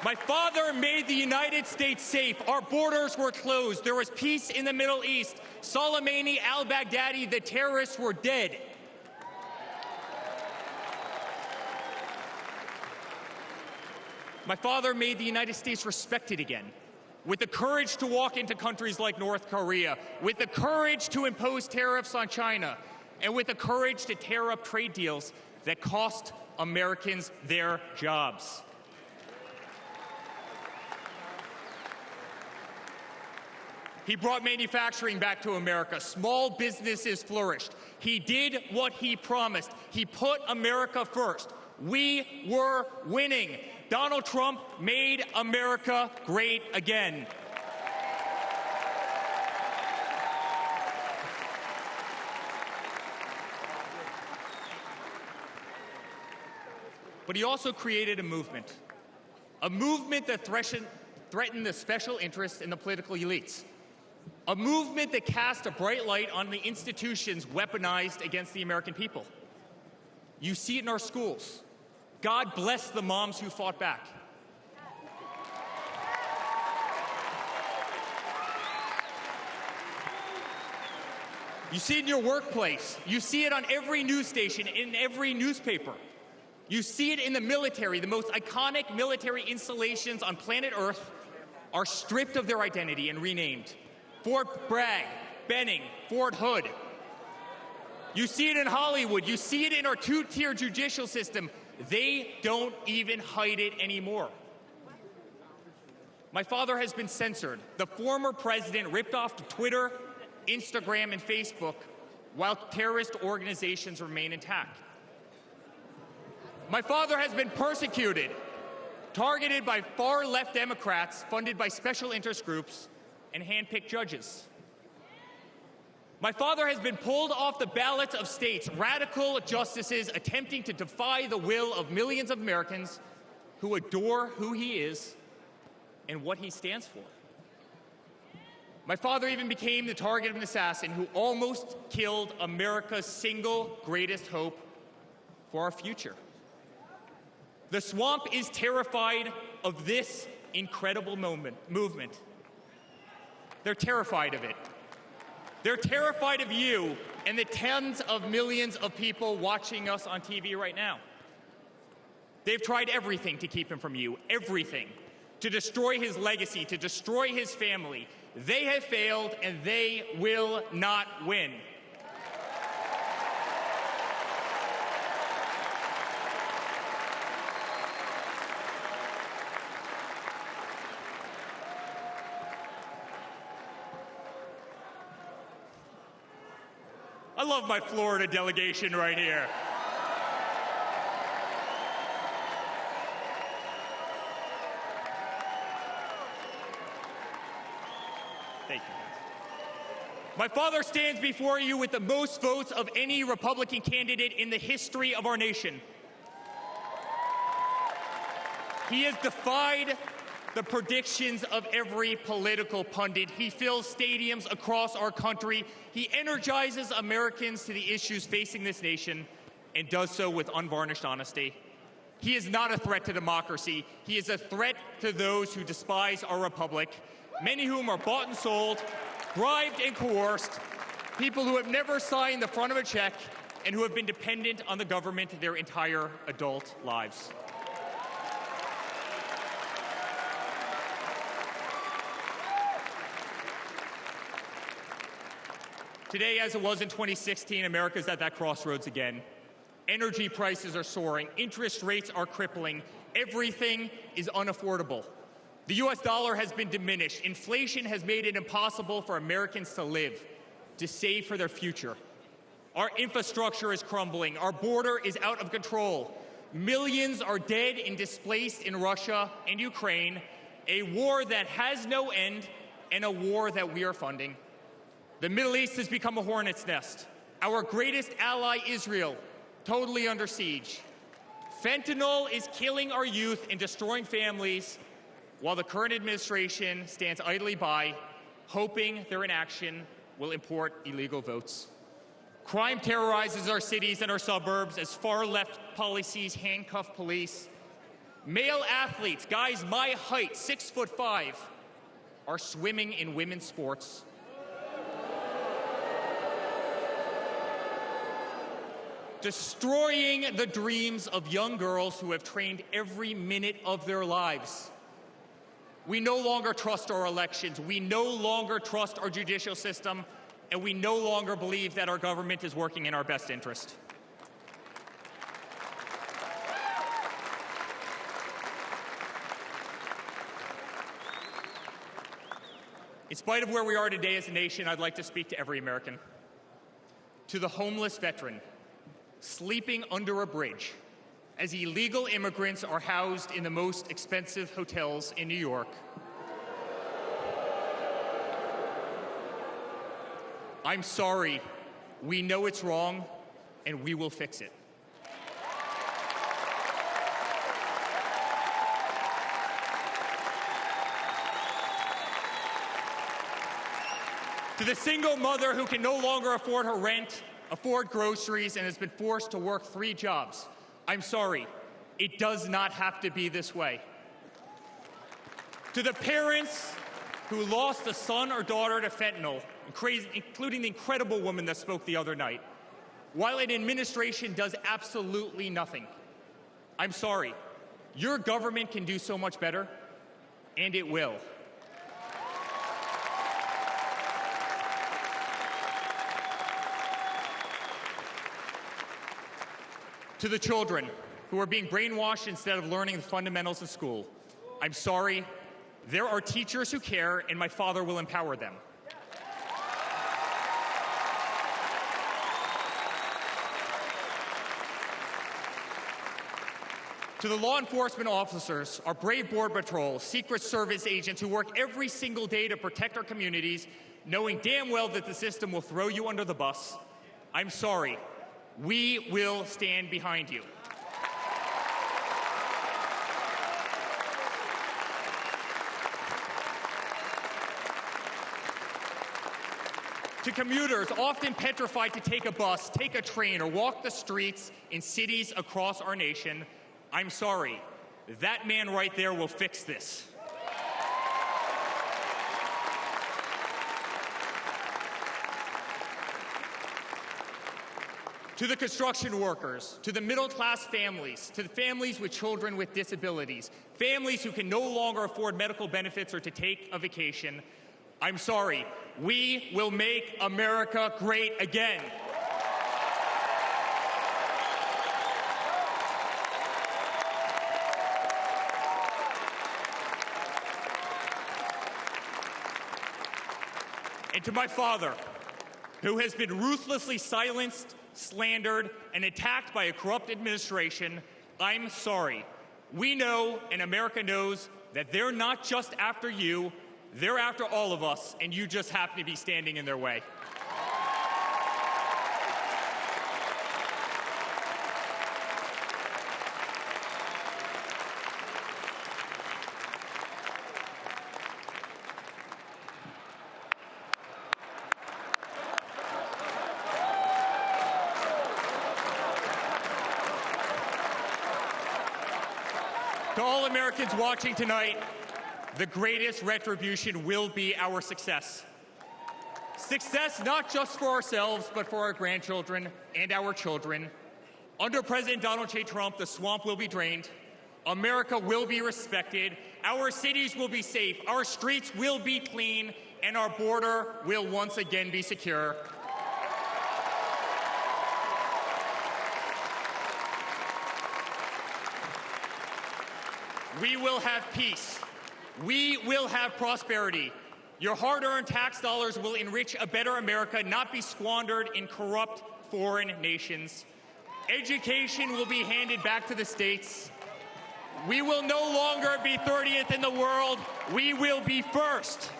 My father made the United States safe. Our borders were closed. There was peace in the Middle East. Soleimani, al-Baghdadi, the terrorists were dead. My father made the United States respected again, with the courage to walk into countries like North Korea, with the courage to impose tariffs on China, and with the courage to tear up trade deals that cost Americans their jobs. He brought manufacturing back to America. Small businesses flourished. He did what he promised. He put America first. We were winning. Donald Trump made America great again. But he also created a movement that threatened the special interests in the political elites, a movement that cast a bright light on the institutions weaponized against the American people. You see it in our schools. God bless the moms who fought back. You see it in your workplace. You see it on every news station, in every newspaper. You see it in the military. The most iconic military installations on planet Earth are stripped of their identity and renamed. Fort Bragg, Benning, Fort Hood. You see it in Hollywood. You see it in our two-tier judicial system. They don't even hide it anymore. My father has been censored. The former president ripped off to Twitter, Instagram, and Facebook, while terrorist organizations remain intact. My father has been persecuted, targeted by far-left Democrats, funded by special interest groups, and hand-picked judges. My father has been pulled off the ballots of states, radical justices attempting to defy the will of millions of Americans who adore who he is and what he stands for. My father even became the target of an assassin who almost killed America's single greatest hope for our future. The swamp is terrified of this incredible movement. They're terrified of it. They're terrified of you and the tens of millions of people watching us on TV right now. They've tried everything to keep him from you, everything, to destroy his legacy, to destroy his family. They have failed, and they will not win. I love my Florida delegation right here. Thank you. My father stands before you with the most votes of any Republican candidate in the history of our nation. He has defied the predictions of every political pundit. He fills stadiums across our country. He energizes Americans to the issues facing this nation and does so with unvarnished honesty. He is not a threat to democracy. He is a threat to those who despise our republic, many whom are bought and sold, bribed and coerced, people who have never signed the front of a check and who have been dependent on the government their entire adult lives. Today, as it was in 2016, America's at that crossroads again. Energy prices are soaring. Interest rates are crippling. Everything is unaffordable. The U.S. dollar has been diminished. Inflation has made it impossible for Americans to live, to save for their future. Our infrastructure is crumbling. Our border is out of control. Millions are dead and displaced in Russia and Ukraine, a war that has no end and a war that we are funding. The Middle East has become a hornet's nest. Our greatest ally, Israel, totally under siege. Fentanyl is killing our youth and destroying families, while the current administration stands idly by, hoping their inaction will import illegal votes. Crime terrorizes our cities and our suburbs as far-left policies handcuff police. Male athletes, guys my height, 6'5", are swimming in women's sports. Destroying the dreams of young girls who have trained every minute of their lives. We no longer trust our elections. We no longer trust our judicial system. And we no longer believe that our government is working in our best interest. In spite of where we are today as a nation, I'd like to speak to every American. To the homeless veteran sleeping under a bridge as illegal immigrants are housed in the most expensive hotels in New York. I'm sorry. We know it's wrong, and we will fix it. To the single mother who can no longer afford her rent, afford groceries, and has been forced to work 3 jobs, I'm sorry. It does not have to be this way. To the parents who lost a son or daughter to fentanyl, including the incredible woman that spoke the other night, while an administration does absolutely nothing. I'm sorry. Your government can do so much better, and it will. To the children who are being brainwashed instead of learning the fundamentals in school, I'm sorry. There are teachers who care, and my father will empower them. To the law enforcement officers, our brave Border Patrol, Secret Service agents who work every single day to protect our communities, knowing damn well that the system will throw you under the bus, I'm sorry. We will stand behind you. To commuters often petrified to take a bus, take a train, or walk the streets in cities across our nation, I'm sorry. That man right there will fix this. To the construction workers, to the middle-class families, to the families with children with disabilities, families who can no longer afford medical benefits or to take a vacation, I'm sorry. We will make America great again. And to my father, who has been ruthlessly silenced, slandered, and attacked by a corrupt administration, I'm sorry. We know, and America knows, that they're not just after you, they're after all of us, and you just happen to be standing in their way. To all Americans watching tonight, the greatest retribution will be our success. Success not just for ourselves, but for our grandchildren and our children. Under President Donald J. Trump, the swamp will be drained. America will be respected. Our cities will be safe. Our streets will be clean. And our border will once again be secure. We will have peace. We will have prosperity. Your hard-earned tax dollars will enrich a better America, not be squandered in corrupt foreign nations. Education will be handed back to the states. We will no longer be 30th in the world. We will be first.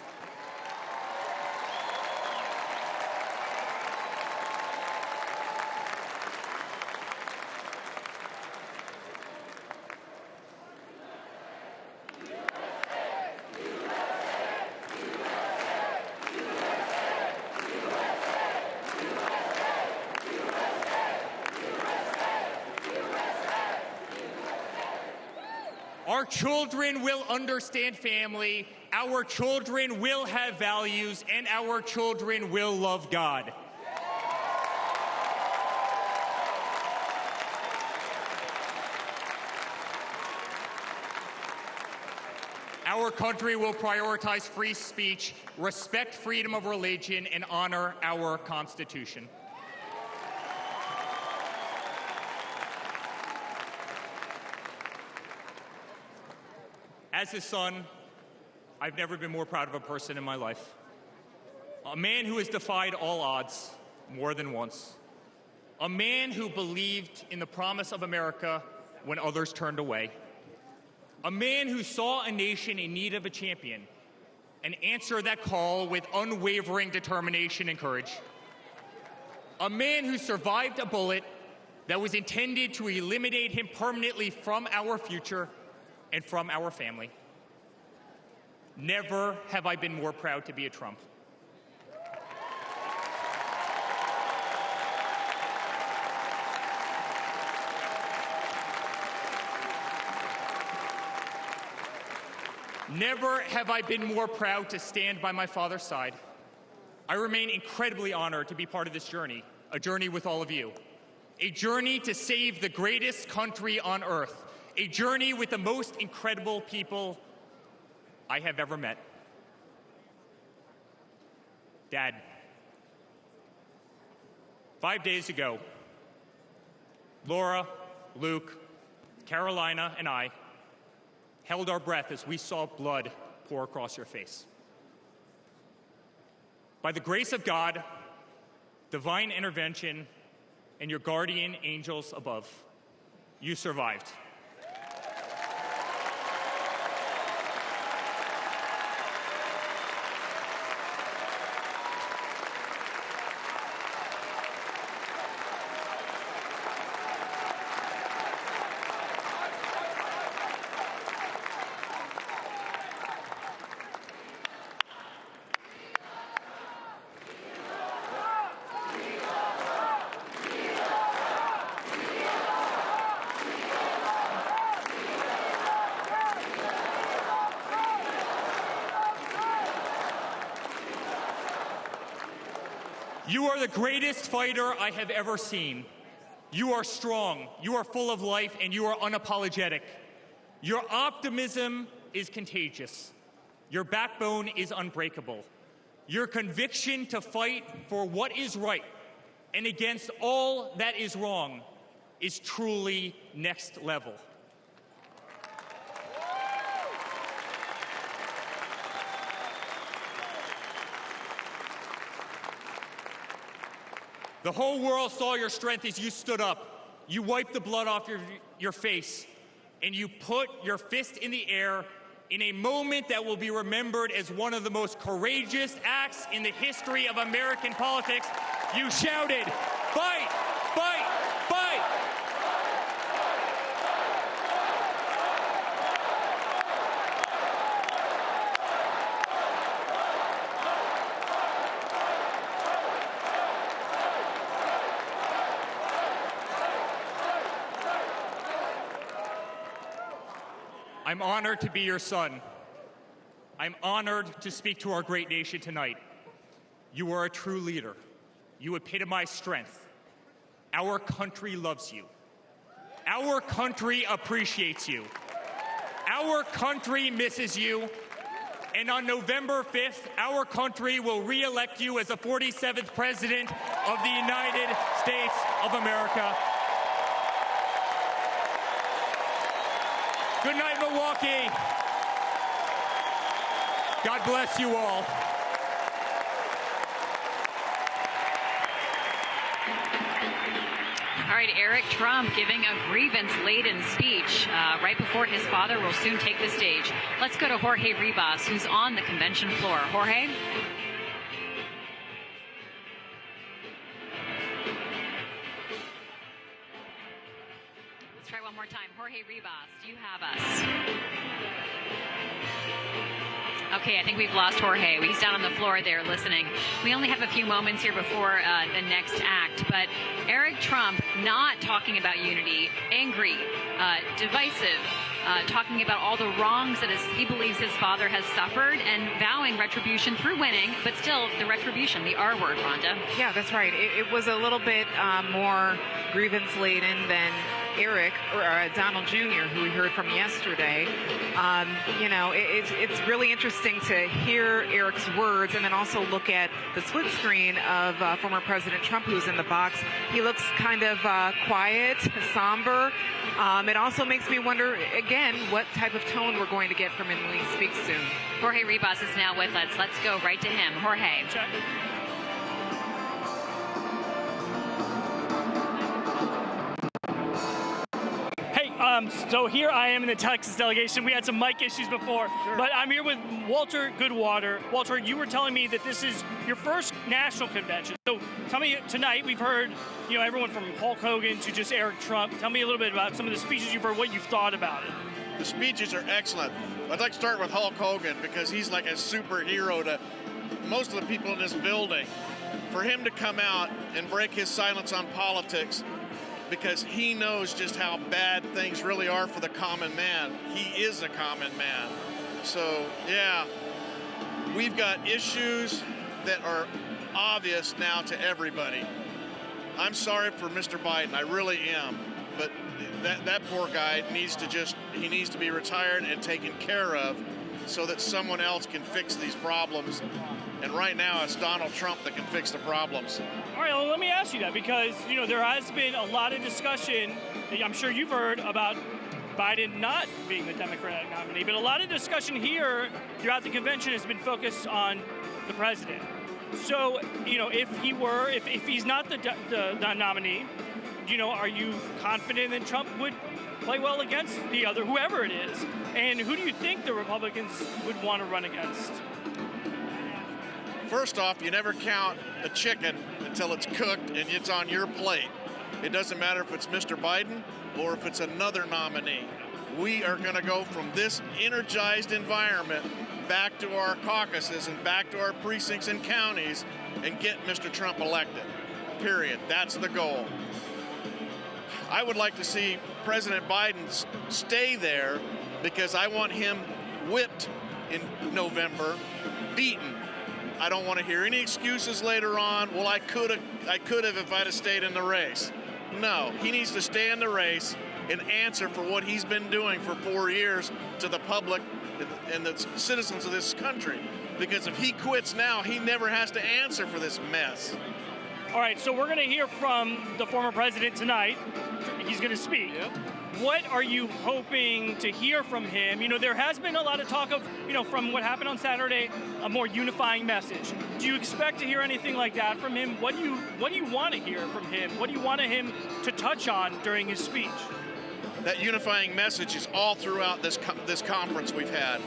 Our children will understand family, our children will have values, and our children will love God. Our country will prioritize free speech, respect freedom of religion, and honor our Constitution. As his son, I've never been more proud of a person in my life. A man who has defied all odds more than once. A man who believed in the promise of America when others turned away. A man who saw a nation in need of a champion and answered that call with unwavering determination and courage. A man who survived a bullet that was intended to eliminate him permanently from our future and from our family. Never have I been more proud to be a Trump. Never have I been more proud to stand by my father's side. I remain incredibly honored to be part of this journey, a journey with all of you, a journey to save the greatest country on earth, a journey with the most incredible people I have ever met. Dad, 5 days ago, Laura, Luke, Carolina, and I held our breath as we saw blood pour across your face. By the grace of God, divine intervention, and your guardian angels above, you survived. You are the greatest fighter I have ever seen. You are strong, you are full of life, and you are unapologetic. Your optimism is contagious. Your backbone is unbreakable. Your conviction to fight for what is right and against all that is wrong is truly next level. The whole world saw your strength as you stood up. You wiped the blood off your face, and you put your fist in the air in a moment that will be remembered as one of the most courageous acts in the history of American politics. You shouted, "Fight! Fight! Fight!" I'm honored to be your son. I'm honored to speak to our great nation tonight. You are a true leader. You epitomize strength. Our country loves you. Our country appreciates you. Our country misses you. And on November 5th, our country will re-elect you as the 47th President of the United States of America. Good night, Milwaukee. God bless you all. All right, Eric Trump giving a grievance-laden speech right before his father will soon take the stage. Let's go to Jorge Ribas, who's on the convention floor. Jorge? Let's try one more time. Jorge Ribas, do you have us? Okay, I think we've lost Jorge. He's down on the floor there listening. We only have a few moments here before the next act, but Eric Trump not talking about unity, angry, divisive, talking about all the wrongs that he believes his father has suffered and vowing retribution through winning, but still the retribution, the R word, Rhonda. Yeah, that's right. It was a little bit more grievance-laden than Eric, or Donald Jr., who we heard from yesterday. It's really interesting to hear Eric's words and then also look at the split screen of former President Trump, who's in the box. He looks kind of quiet, somber. It also makes me wonder, again, what type of tone we're going to get from him when he speaks soon. Jorge Ribas is now with us. Let's go right to him. Jorge. So here I am in the Texas delegation. We had some mic issues before, but I'm here with Walter Goodwater. Walter, you were telling me that this is your first national convention. So tell me, tonight we've heard, everyone from Hulk Hogan to just Eric Trump. Tell me a little bit about some of the speeches you've heard, what you've thought about it. The speeches are excellent. I'd like to start with Hulk Hogan because he's like a superhero to most of the people in this building. For him to come out and break his silence on politics, because he knows just how bad things really are for the common man. He is a common man. So, yeah, we've got issues that are obvious now to everybody. I'm sorry for Mr. Biden, I really am. But that poor guy needs to be retired and taken care of so that someone else can fix these problems. And right now, it's Donald Trump that can fix the problems. All right, well, let me ask you that because, there has been a lot of discussion, I'm sure you've heard, about Biden not being the Democratic nominee, but a lot of discussion here throughout the convention has been focused on the president. So, if he's not the nominee, are you confident that Trump would play well against the other, whoever it is? And who do you think the Republicans would want to run against? First off, you never count a chicken until it's cooked and it's on your plate. It doesn't matter if it's Mr. Biden or if it's another nominee. We are going to go from this energized environment back to our caucuses and back to our precincts and counties and get Mr. Trump elected. Period. That's the goal. I would like to see President Biden stay there because I want him whipped in November, beaten. I don't want to hear any excuses later on. Well, I could have if I'd have stayed in the race. No, he needs to stay in the race and answer for what he's been doing for 4 years to the public and the citizens of this country. Because if he quits now, he never has to answer for this mess. All right, so we're going to hear from the former president tonight. He's going to speak. Yep. What are you hoping to hear from him? There has been a lot of talk of, from what happened on Saturday, a more unifying message. Do you expect to hear anything like that from him? What do you want to hear from him? What do you want him to touch on during his speech? That unifying message is all throughout this conference we've had.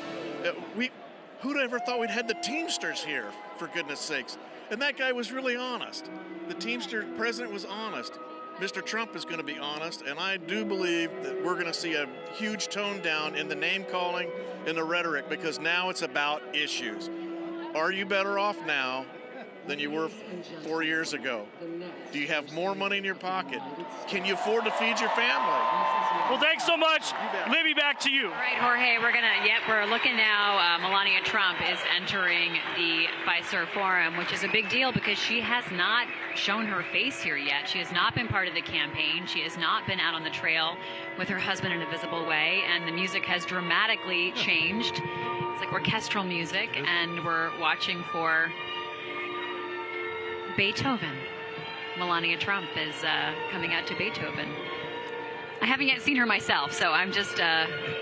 Who'd ever thought we'd had the Teamsters here, for goodness sakes? And that guy was really honest. The Teamster president was honest. Mr. Trump is going to be honest, and I do believe that we're going to see a huge tone down in the name calling and the rhetoric because now it's about issues. Are you better off now than you were 4 years ago? Do you have more money in your pocket? Can you afford to feed your family? Well, thanks so much. Libby, back to you. All right, Jorge, we're looking now. Melania Trump is entering the Pfizer Forum, which is a big deal because she has not shown her face here yet. She has not been part of the campaign. She has not been out on the trail with her husband in a visible way, and the music has dramatically changed. It's like orchestral music, and we're watching for Beethoven. Melania Trump is coming out to Beethoven. I haven't yet seen her myself, so I'm just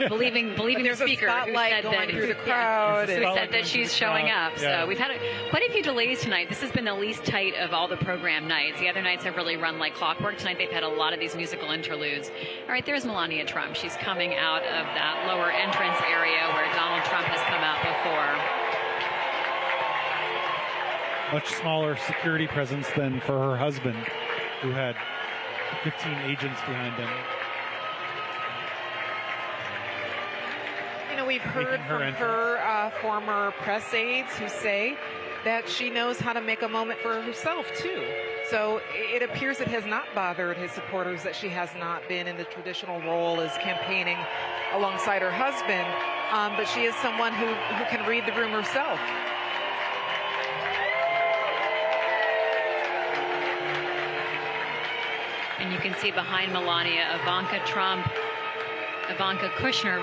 believing the speaker. There's a spotlight going through the crowd. Who said that she's showing up. Yeah. So we've had quite a few delays tonight. This has been the least tight of all the program nights. The other nights have really run like clockwork. Tonight they've had a lot of these musical interludes. All right, there's Melania Trump. She's coming out of that lower entrance area where Donald Trump has come out before. Much smaller security presence than for her husband, who had 15 agents behind him. You know, we've heard from her former press aides who say that she knows how to make a moment for herself, too. So it appears it has not bothered his supporters that she has not been in the traditional role as campaigning alongside her husband, but she is someone who can read the room herself. And you can see behind Melania, Ivanka Kushner,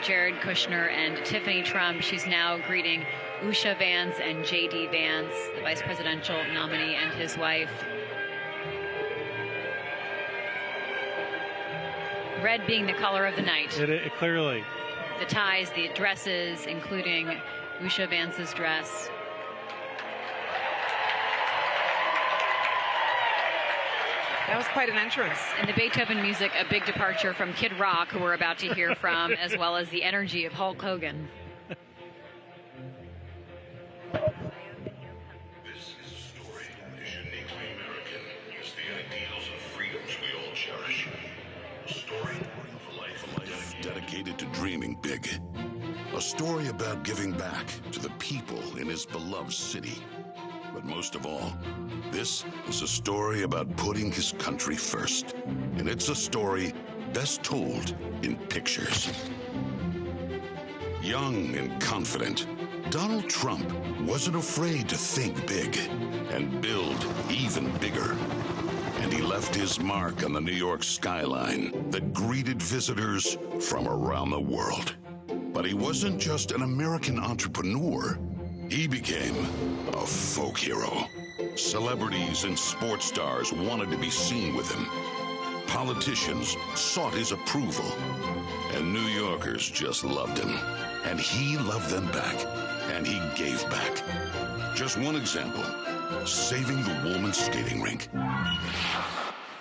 Jared Kushner and Tiffany Trump. She's now greeting Usha Vance and J.D. Vance, the vice presidential nominee, and his wife. Red being the color of the night. It clearly. The ties, the dresses, including Usha Vance's dress. That was quite an entrance. And the Beethoven music, a big departure from Kid Rock, who we're about to hear from, as well as the energy of Hulk Hogan. This is a story that is uniquely American. It's the ideals and freedoms we all cherish. A story of a life dedicated to dreaming big. A story about giving back to the people in his beloved city. But most of all, this is a story about putting his country first. And it's a story best told in pictures. Young and confident, Donald Trump wasn't afraid to think big and build even bigger. And he left his mark on the New York skyline that greeted visitors from around the world. But he wasn't just an American entrepreneur. He became a folk hero. Celebrities and sports stars wanted to be seen with him. Politicians sought his approval. And New Yorkers just loved him. And he loved them back. And he gave back. Just one example, saving the Woolman skating rink.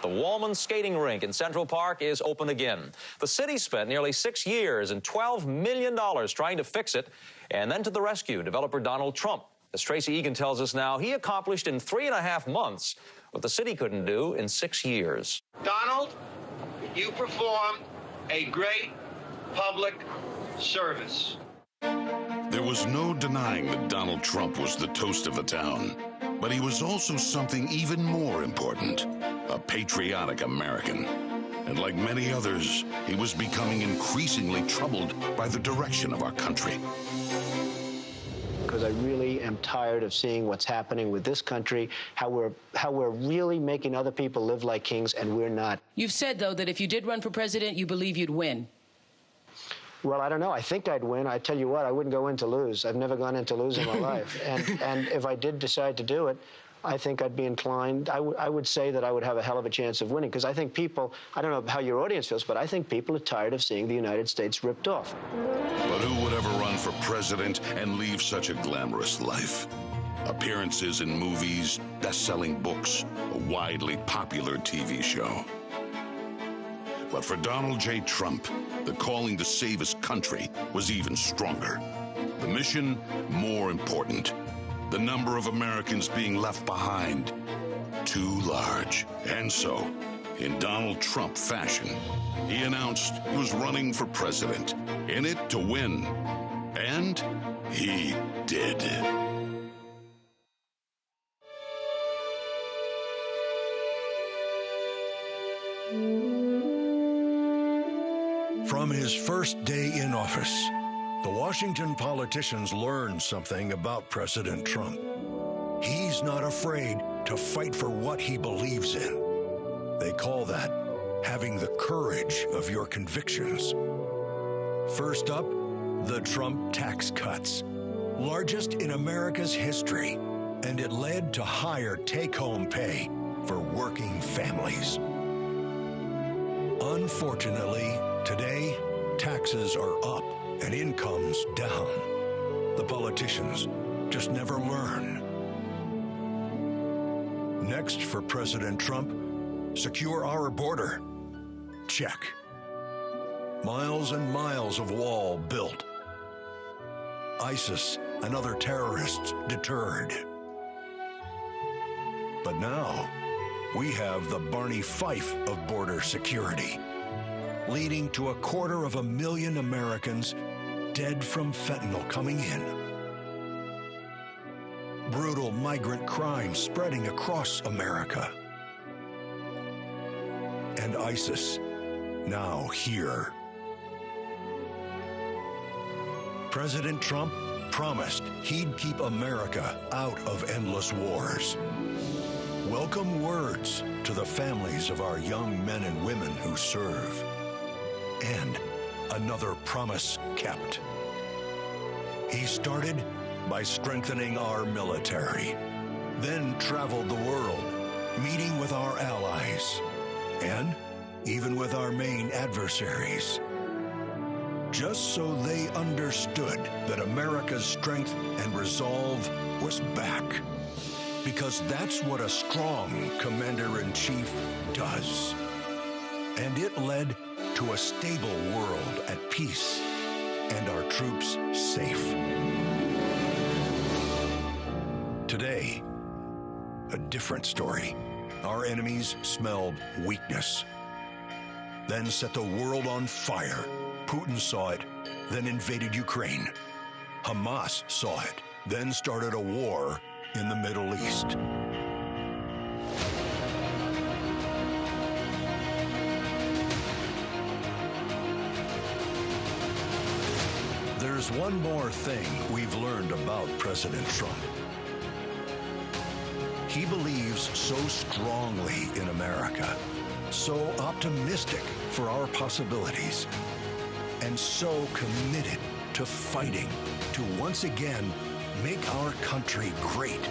The Woolman skating rink in Central Park is open again. The city spent nearly 6 years and $12 million trying to fix it, and then to the rescue, developer Donald Trump. As Tracy Egan tells us now, he accomplished in 3.5 months what the city couldn't do in 6 years. Donald, you performed a great public service. There was no denying that Donald Trump was the toast of the town. But he was also something even more important, a patriotic American. And like many others, he was becoming increasingly troubled by the direction of our country. Because I really am tired of seeing what's happening with this country, how we're really making other people live like kings, and we're not. You've said, though, that if you did run for president, you believe you'd win. Well, I don't know. I think I'd win. I tell you what, I wouldn't go in to lose. I've never gone in to lose in my life. And if I did decide to do it, I think I'd be inclined. I would say that I would have a hell of a chance of winning, because I think people, I don't know how your audience feels, but I think people are tired of seeing the United States ripped off. But who would ever run for president and leave such a glamorous life? Appearances in movies, best-selling books, a widely popular TV show. But for Donald J. Trump, the calling to save his country was even stronger. The mission, more important. The number of Americans being left behind, too large. And so, in Donald Trump fashion, he announced he was running for president, in it to win. And he did. From his first day in office, the Washington politicians learned something about President Trump. He's not afraid to fight for what he believes in. They call that having the courage of your convictions. First up, the Trump tax cuts, largest in America's history, and it led to higher take-home pay for working families. Unfortunately, today, taxes are up and incomes down. The politicians just never learn. Next for President Trump, secure our border. Check. Miles and miles of wall built. ISIS and other terrorists deterred. But now, we have the Barney Fife of border security, leading to 250,000 Americans dead from fentanyl coming in. Brutal migrant crime spreading across America. And ISIS now here. President Trump promised he'd keep America out of endless wars. Welcome words to the families of our young men and women who serve. And another promise kept. He started by strengthening our military, then traveled the world, meeting with our allies, and even with our main adversaries. Just so they understood that America's strength and resolve was back. Because that's what a strong commander-in-chief does. And it led to a stable world at peace and our troops safe. Today, a different story. Our enemies smelled weakness, then set the world on fire. Putin saw it, then invaded Ukraine. Hamas saw it, then started a war in the Middle East. There's one more thing we've learned about President Trump. He believes so strongly in America, so optimistic for our possibilities, and so committed to fighting to once again make our country great,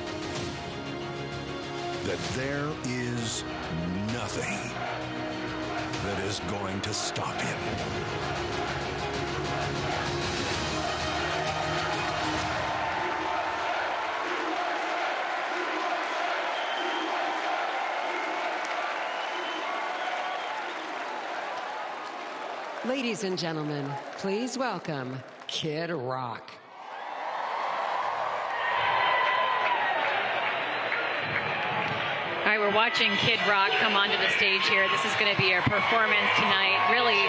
that there is nothing that is going to stop him. Ladies and gentlemen, please welcome Kid Rock. All right, we're watching Kid Rock come onto the stage here. This is going to be a performance tonight, really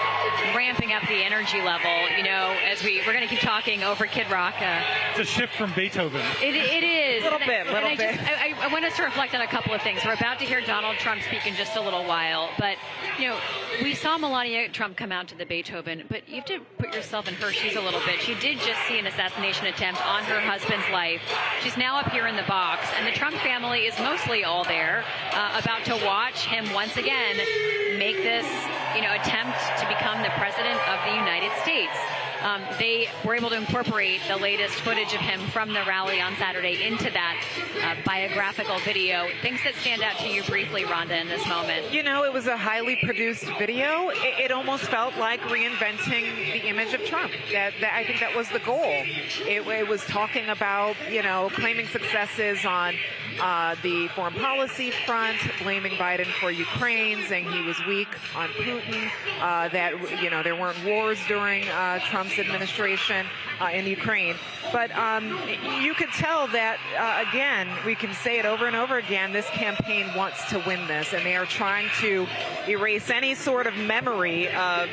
ramping up the energy level. You know, as we're going to keep talking over Kid Rock. It's a shift from Beethoven. It is. A little bit. I want us to reflect on a couple of things. We're about to hear Donald Trump speak in just a little while, but, you know, we saw Melania Trump come out to the Beethoven, but you have to put yourself in her shoes a little bit. She did just see an assassination attempt on her husband's life. She's now up here in the box, and the Trump family is mostly all there, about to watch him once again make this, attempt to become the president of the United States. They were able to incorporate the latest footage of him from the rally on Saturday into that biographical video. Things that stand out to you briefly, Rhonda, in this moment. You know, it was a highly produced video. It almost felt like reinventing the image of Trump. I think that was the goal. It was talking about, claiming successes on the foreign policy front, blaming Biden for Ukraine, saying he was weak on Putin, that, there weren't wars during Trump's administration in Ukraine. But you could tell that, again, we can say it over and over again, this campaign wants to win this, and they are trying to erase any sort of memory of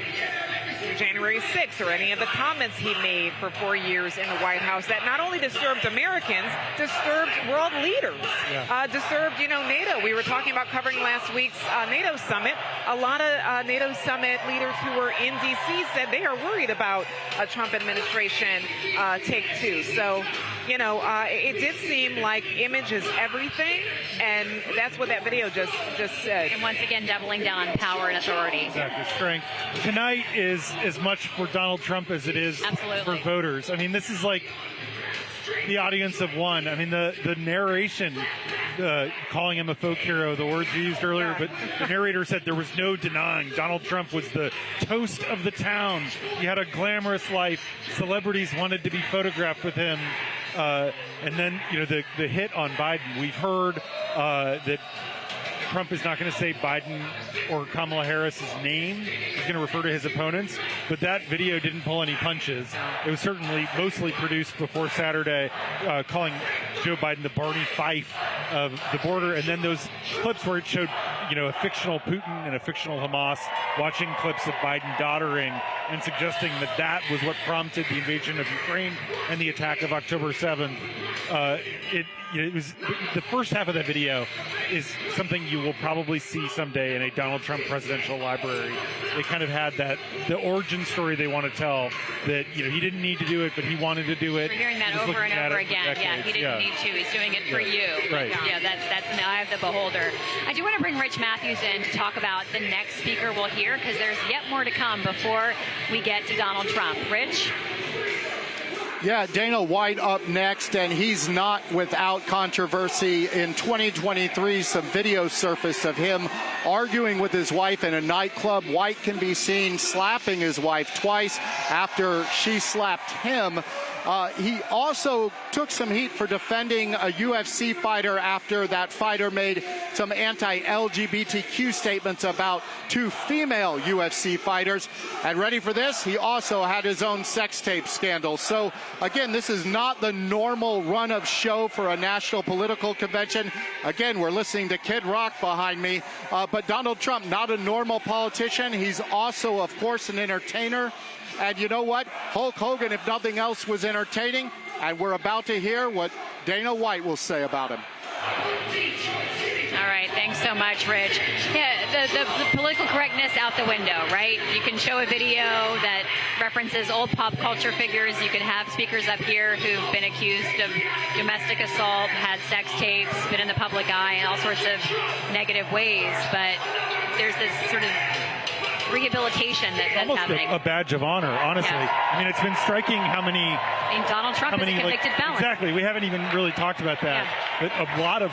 January 6th or any of the comments he made for 4 years in the White House that not only disturbed Americans, disturbed world leaders, disturbed, NATO. We were talking about covering last week's NATO summit. A lot of NATO summit leaders who were in D.C. said they are worried about a Trump administration take two. So, it did seem like image is everything, and that's what that video just said. And once again, doubling down on power and authority. Exactly, strength. Tonight is as much for Donald Trump as it is for voters. I mean, this is like the audience of one. I mean, the narration calling him a folk hero, the words you used earlier, but the narrator said there was no denying Donald Trump was the toast of the town. He had a glamorous life. Celebrities wanted to be photographed with him. And then, the hit on Biden, we've heard that Trump is not going to say Biden or Kamala Harris's name. He's going to refer to his opponents. But that video didn't pull any punches. It was certainly mostly produced before Saturday, calling Joe Biden the Barney Fife of the border. And then those clips where it showed, a fictional Putin and a fictional Hamas watching clips of Biden doddering and suggesting that was what prompted the invasion of Ukraine and the attack of October 7th. It was the first half of that video is something you will probably see someday in a Donald Trump presidential library. They kind of had the origin story they want to tell, that he didn't need to do it, but he wanted to do it. We're hearing that over and over again. Yeah, he didn't need to. He's doing it for you. Right. Yeah, that's an eye of the beholder. I do want to bring Rich Matthews in to talk about the next speaker we'll hear, because there's yet more to come before we get to Donald Trump. Rich? Yeah, Dana White up next, and he's not without controversy. In 2023, some video surfaced of him arguing with his wife in a nightclub. White can be seen slapping his wife twice after she slapped him. He also took some heat for defending a UFC fighter after that fighter made some anti-LGBTQ statements about two female UFC fighters. And ready for this? He also had his own sex tape scandal. So, again, this is not the normal run of show for a national political convention. Again, we're listening to Kid Rock behind me. But Donald Trump, not a normal politician. He's also, of course, an entertainer. And you know what? Hulk Hogan, if nothing else, was entertaining. And we're about to hear what Dana White will say about him. All right, thanks so much, Rich. Yeah, the political correctness out the window, right? You can show a video that references old pop culture figures. You can have speakers up here who've been accused of domestic assault, had sex tapes, been in the public eye in all sorts of negative ways. But there's this sort of rehabilitation that's almost happening. A badge of honor, honestly. Yeah. I mean, it's been striking how many... And Donald Trump is a convicted felon. Exactly. We haven't even really talked about that. Yeah. But a lot of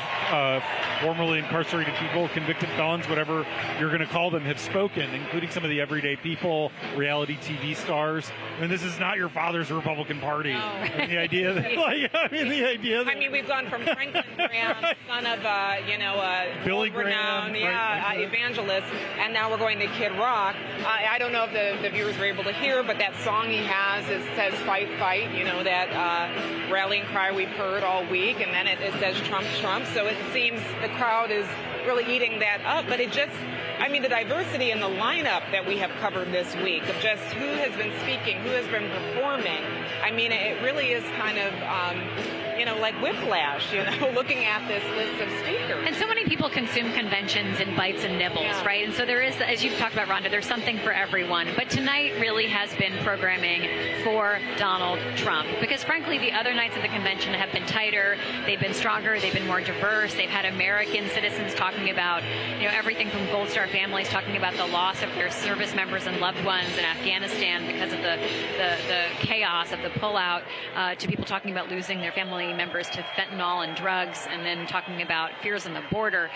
formerly incarcerated people, convicted felons, whatever you're going to call them, have spoken, including some of the everyday people, reality TV stars. I mean, this is not your father's Republican Party. No. I mean, the idea that... we've gone from Franklin Graham, son of, Billy Graham, evangelist, and now we're going to Kid Rock. I don't know if the viewers were able to hear, but that song he has says "Fight, Fight." That rallying cry we've heard all week, and then it says "Trump, Trump." So it seems the crowd is really eating that up. But the diversity in the lineup that we have covered this week of just who has been speaking, who has been performing. It really is kind of, like whiplash, looking at this list of speakers. And so many people consume conventions in bites and nibbles, right? And so there is, as you've talked about, Rhonda, there's something for everyone. But tonight really has been programming for Donald Trump. Because frankly, the other nights of the convention have been tighter, they've been stronger, they've been more diverse. They've had American citizens talking about, everything from Gold Star families talking about the loss of their service members and loved ones in Afghanistan because of the chaos of the pullout, to people talking about losing their family members to fentanyl and drugs, and then talking about fears on the border.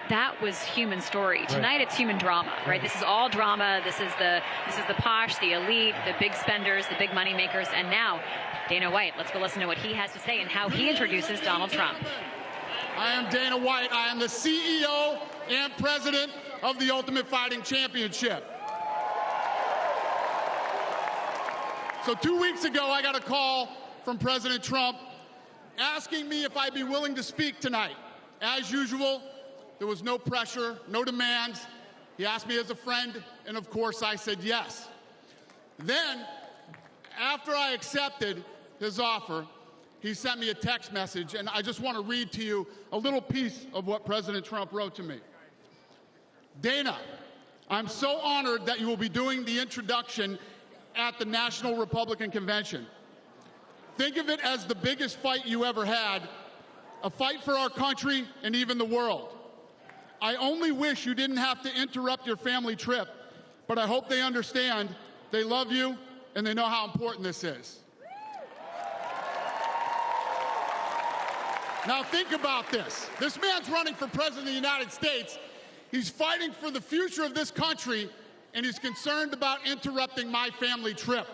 That was human story. Tonight it's human drama, right? This is all drama. This is the posh, the elite, the big spenders, the big money makers, and now Dana White. Let's go listen to what he has to say and how he introduces Donald Trump. I am Dana White. I am the CEO and president of the Ultimate Fighting Championship. So 2 weeks ago, I got a call from President Trump asking me if I'd be willing to speak tonight. As usual, there was no pressure, no demands. He asked me as a friend, and of course I said yes. Then, after I accepted his offer, he sent me a text message, and I just want to read to you a little piece of what President Trump wrote to me. Dana, I'm so honored that you will be doing the introduction at the National Republican Convention. Think of it as the biggest fight you ever had, a fight for our country and even the world. I only wish you didn't have to interrupt your family trip, but I hope they understand, they love you, and they know how important this is. Now think about this. This man's running for president of the United States. He's fighting for the future of this country, and he's concerned about interrupting my family trip.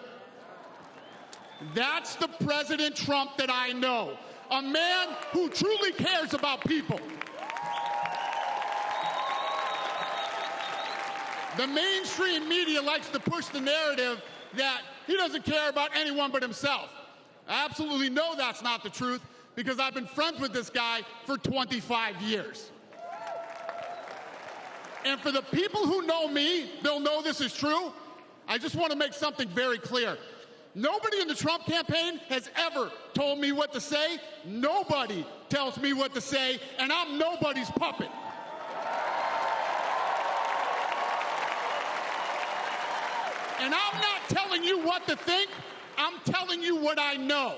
That's the President Trump that I know. A man who truly cares about people. The mainstream media likes to push the narrative that he doesn't care about anyone but himself. I absolutely know that's not the truth because I've been friends with this guy for 25 years. And for the people who know me, they'll know this is true. I just want to make something very clear. Nobody in the Trump campaign has ever told me what to say. Nobody tells me what to say, and I'm nobody's puppet. And I'm not telling you what to think. I'm telling you what I know.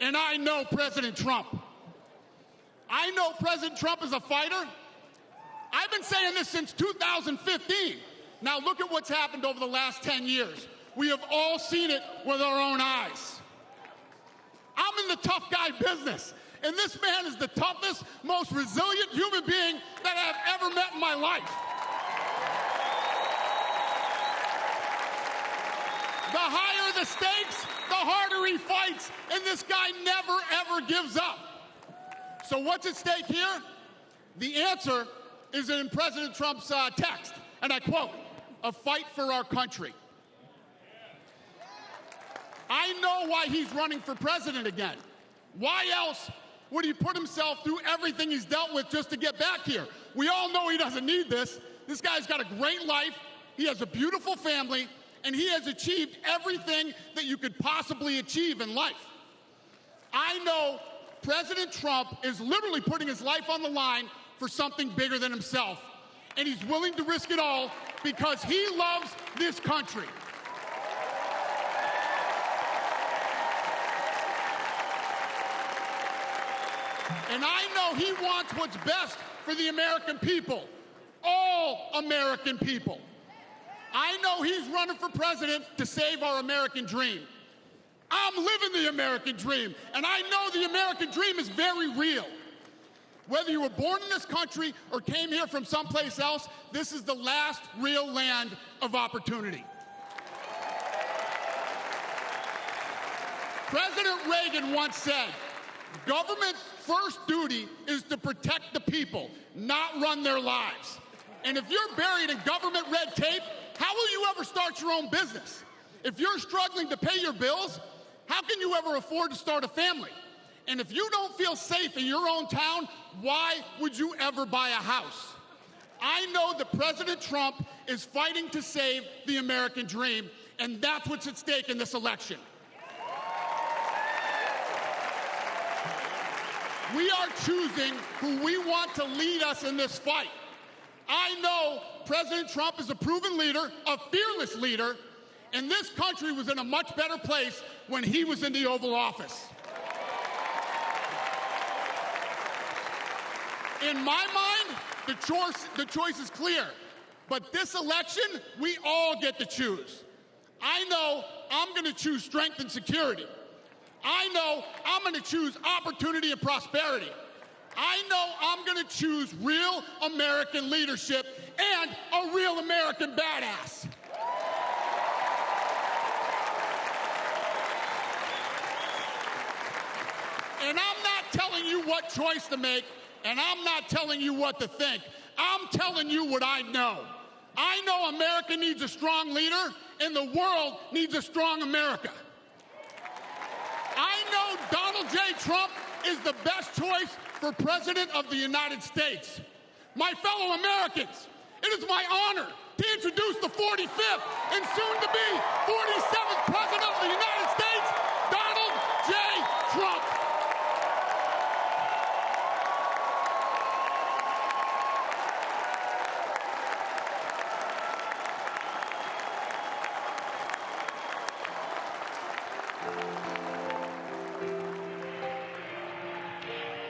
And I know President Trump. I know President Trump is a fighter. I've been saying this since 2015. Now look at what's happened over the last 10 years. We have all seen it with our own eyes. I'm in the tough guy business, and this man is the toughest, most resilient human being that I've ever met in my life. The higher the stakes, the harder he fights, and this guy never, ever gives up. So what's at stake here? The answer is in President Trump's text, and I quote, "A fight for our country." I know why he's running for president again. Why else would he put himself through everything he's dealt with just to get back here? We all know he doesn't need this. This guy's got a great life. He has a beautiful family, and he has achieved everything that you could possibly achieve in life. I know President Trump is literally putting his life on the line for something bigger than himself, and he's willing to risk it all because he loves this country. And I know he wants what's best for the American people, all American people. I know he's running for president to save our American dream. I'm living the American dream, and I know the American dream is very real. Whether you were born in this country or came here from someplace else, this is the last real land of opportunity. President Reagan once said, "Government's first duty is to protect the people, not run their lives." And if you're buried in government red tape, how will you ever start your own business? If you're struggling to pay your bills, how can you ever afford to start a family? And if you don't feel safe in your own town, why would you ever buy a house? I know that President Trump is fighting to save the American dream, and that's what's at stake in this election. We are choosing who we want to lead us in this fight. I know President Trump is a proven leader, a fearless leader, and this country was in a much better place when he was in the Oval Office. In my mind, the choice is clear. But this election, we all get to choose. I know I'm going to choose strength and security. I know I'm going to choose opportunity and prosperity. I know I'm going to choose real American leadership and a real American badass. And I'm not telling you what choice to make, and I'm not telling you what to think. I'm telling you what I know. I know America needs a strong leader, and the world needs a strong America. I know Donald J. Trump is the best choice for President of the United States. My fellow Americans, it is my honor to introduce the 45th and soon-to-be 47th President of the United States, Donald J. Trump.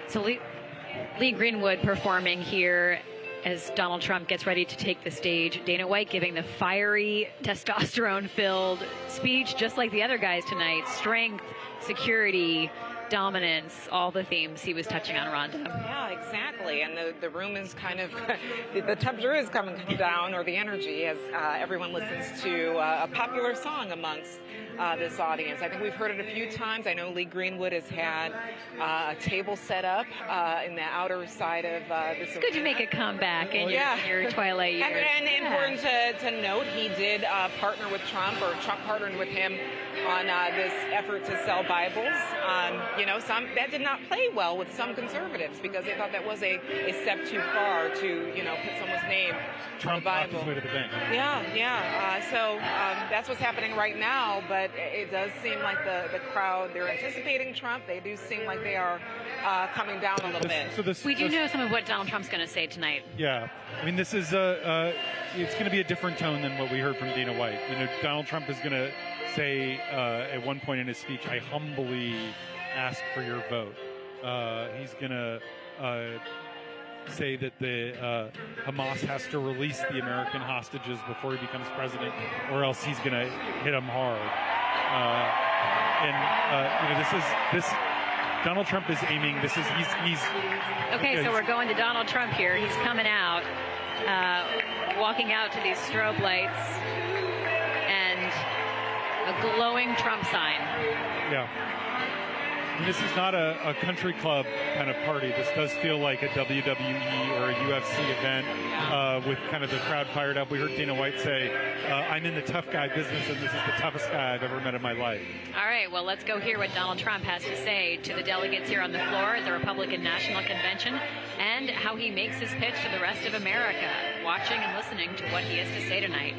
So Lee Greenwood performing here as Donald Trump gets ready to take the stage. Dana White giving the fiery, testosterone-filled speech, just like the other guys tonight. Strength, security, dominance, all the themes he was touching on, Rhonda. Yeah, exactly. And the room is kind of, the temperature is coming down, or the energy, as everyone listens to a popular song amongst this audience. I think we've heard it a few times. I know Lee Greenwood has had a table set up in the outer side of this. It's good to make a comeback in your twilight years. And important to note, he did partner with Trump, or Trump partnered with him on this effort to sell Bibles. That did not play well with some conservatives because they thought that was a step too far to, put someone's name on the Bible. His way to the bank. So that's what's happening right now, but it does seem like the crowd, they're anticipating Trump. They do seem like they are coming down a little bit. We do know some of what Donald Trump's going to say tonight. Yeah. I mean, this is it's going to be a different tone than what we heard from Dana White. Donald Trump is going to say at one point in his speech, "I humbly ask for your vote." He's going to say that the Hamas has to release the American hostages before he becomes president, or else he's going to hit them hard. This Donald Trump is aiming. He's okay. So we're going to Donald Trump here. He's coming out, walking out to these strobe lights, and a glowing Trump sign. Yeah. And this is not a country club kind of party. This does feel like a WWE or a UFC event with kind of the crowd fired up. We heard Dana White say, "I'm in the tough guy business, and this is the toughest guy I've ever met in my life." All right, well, let's go hear what Donald Trump has to say to the delegates here on the floor at the Republican National Convention, and how he makes his pitch to the rest of America, watching and listening to what he has to say tonight.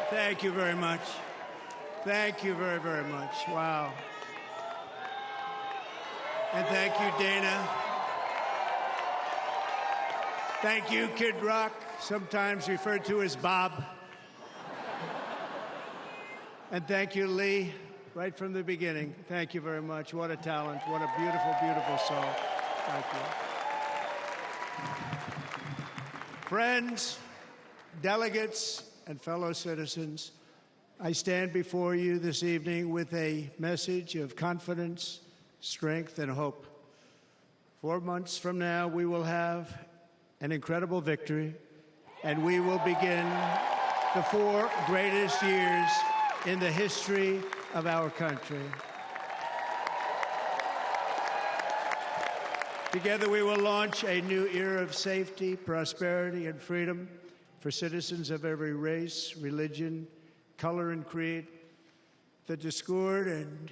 Thank you very much. Thank you very, very much. Wow. And thank you, Dana. Thank you, Kid Rock, sometimes referred to as Bob. And thank you, Lee, right from the beginning. Thank you very much. What a talent. What a beautiful, beautiful song. Thank you. Friends, delegates, and fellow citizens, I stand before you this evening with a message of confidence, strength, and hope. 4 months from now, we will have an incredible victory, and we will begin the 4 greatest years in the history of our country. Together, we will launch a new era of safety, prosperity, and freedom for citizens of every race, religion, color, and creed. The discord and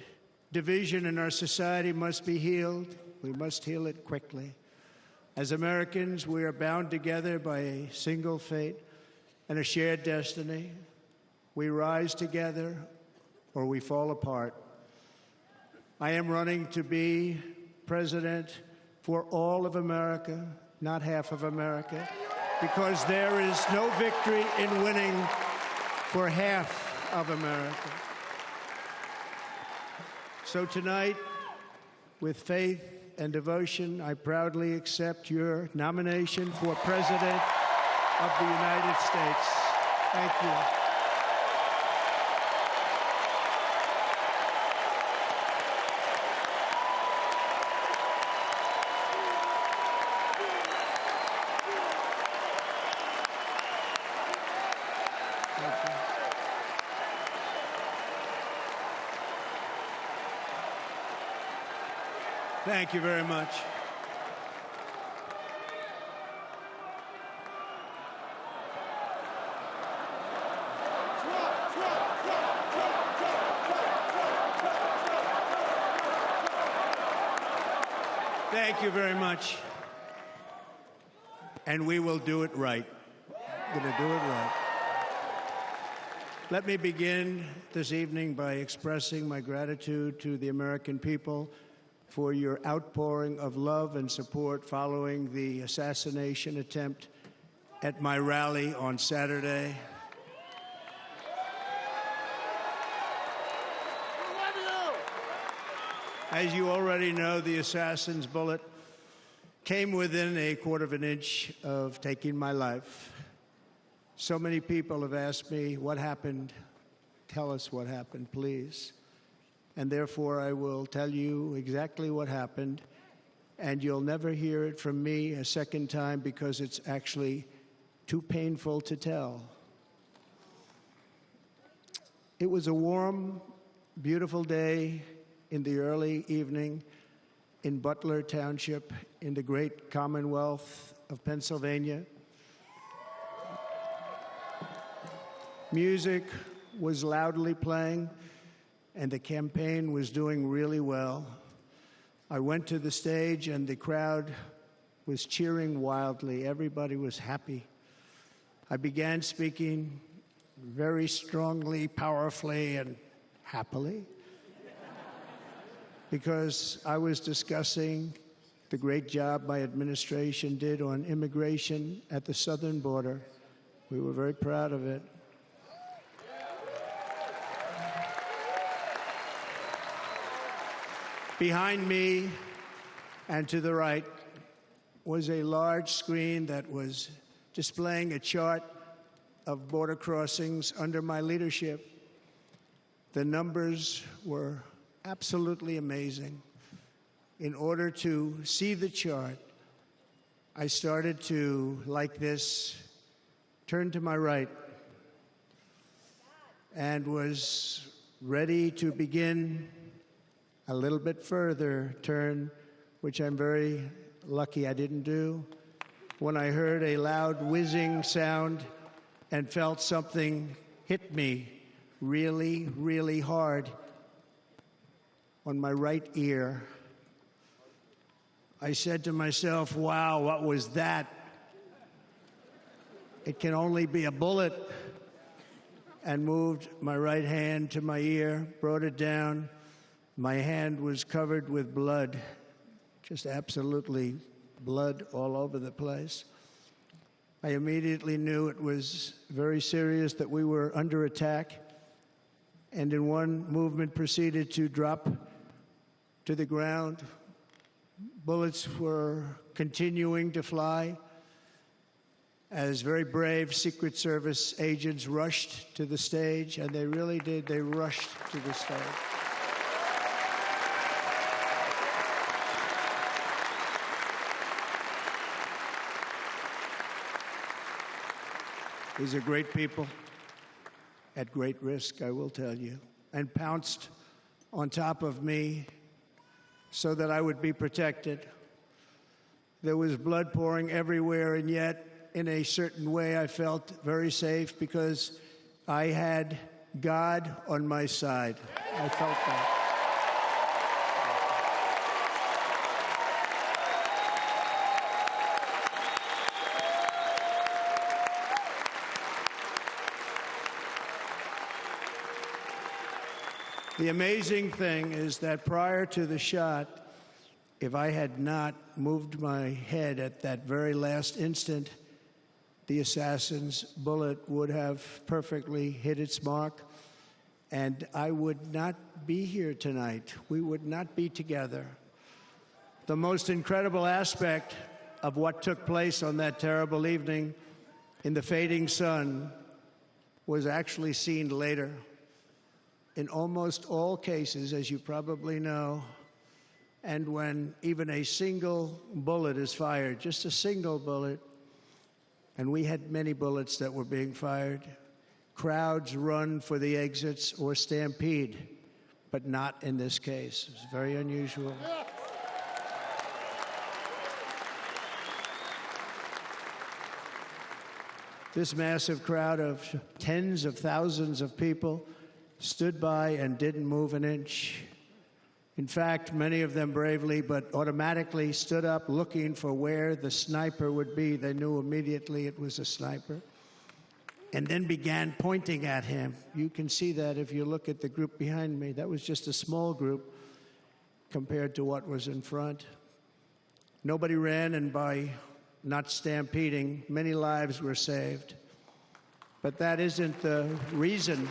division in our society must be healed. We must heal it quickly. As Americans, we are bound together by a single fate and a shared destiny. We rise together or we fall apart. I am running to be president for all of America, not half of America, because there is no victory in winning for half of America. So tonight, with faith and devotion, I proudly accept your nomination for President of the United States. Thank you. Thank you very much. Thank you very much. And we will do it right. We're going to do it right. Let me begin this evening by expressing my gratitude to the American people for your outpouring of love and support following the assassination attempt at my rally on Saturday. As you already know, the assassin's bullet came within a quarter of an inch of taking my life. So many people have asked me, what happened? Tell us what happened, please. And therefore, I will tell you exactly what happened, and you'll never hear it from me a second time because it's actually too painful to tell. It was a warm, beautiful day in the early evening in Butler Township in the great Commonwealth of Pennsylvania. Music was loudly playing, and the campaign was doing really well. I went to the stage, and the crowd was cheering wildly. Everybody was happy. I began speaking very strongly, powerfully, and happily, because I was discussing the great job my administration did on immigration at the southern border. We were very proud of it. Behind me and to the right was a large screen that was displaying a chart of border crossings under my leadership. The numbers were absolutely amazing. In order to see the chart, I started to, like this, turn to my right and was ready to begin a little bit further turn, which I'm very lucky I didn't do, when I heard a loud whizzing sound and felt something hit me really, really hard on my right ear. I said to myself, wow, what was that? It can only be a bullet. And moved my right hand to my ear, brought it down. My hand was covered with blood, just absolutely blood all over the place. I immediately knew it was very serious, that we were under attack, and in one movement proceeded to drop to the ground. Bullets were continuing to fly as very brave Secret Service agents rushed to the stage, and they really did. They rushed to the stage. These are great people at great risk, I will tell you, and pounced on top of me so that I would be protected. There was blood pouring everywhere, and yet, in a certain way, I felt very safe because I had God on my side. I felt that. The amazing thing is that prior to the shot, if I had not moved my head at that very last instant, the assassin's bullet would have perfectly hit its mark, and I would not be here tonight. We would not be together. The most incredible aspect of what took place on that terrible evening in the fading sun was actually seen later. In almost all cases, as you probably know, and when even a single bullet is fired, just a single bullet, and we had many bullets that were being fired, crowds run for the exits or stampede, but not in this case. It's very unusual. This massive crowd of tens of thousands of people stood by and didn't move an inch. In fact, many of them bravely, but automatically stood up looking for where the sniper would be. They knew immediately it was a sniper. And then began pointing at him. You can see that if you look at the group behind me. That was just a small group compared to what was in front. Nobody ran, and by not stampeding, many lives were saved. But that isn't the reason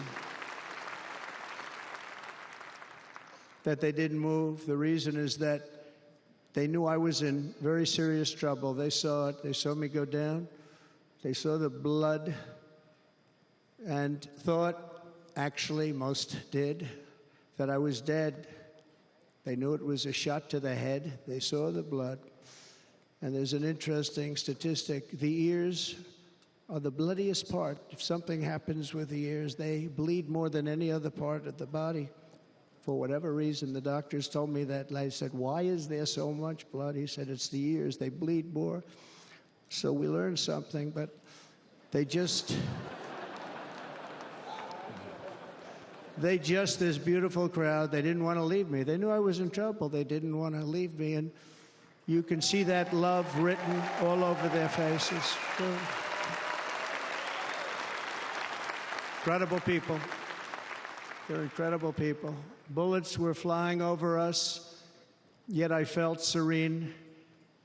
that they didn't move. The reason is that they knew I was in very serious trouble. They saw it. They saw me go down. They saw the blood and thought, actually most did, that I was dead. They knew it was a shot to the head. They saw the blood. And there's an interesting statistic. The ears are the bloodiest part. If something happens with the ears, they bleed more than any other part of the body. For whatever reason, the doctors told me that. I said, why is there so much blood? He said, it's the ears. They bleed more. So we learned something, but they just, this beautiful crowd, they didn't want to leave me. They knew I was in trouble. They didn't want to leave me. And you can see that love written all over their faces. Incredible people. They're incredible people. Bullets were flying over us, yet I felt serene.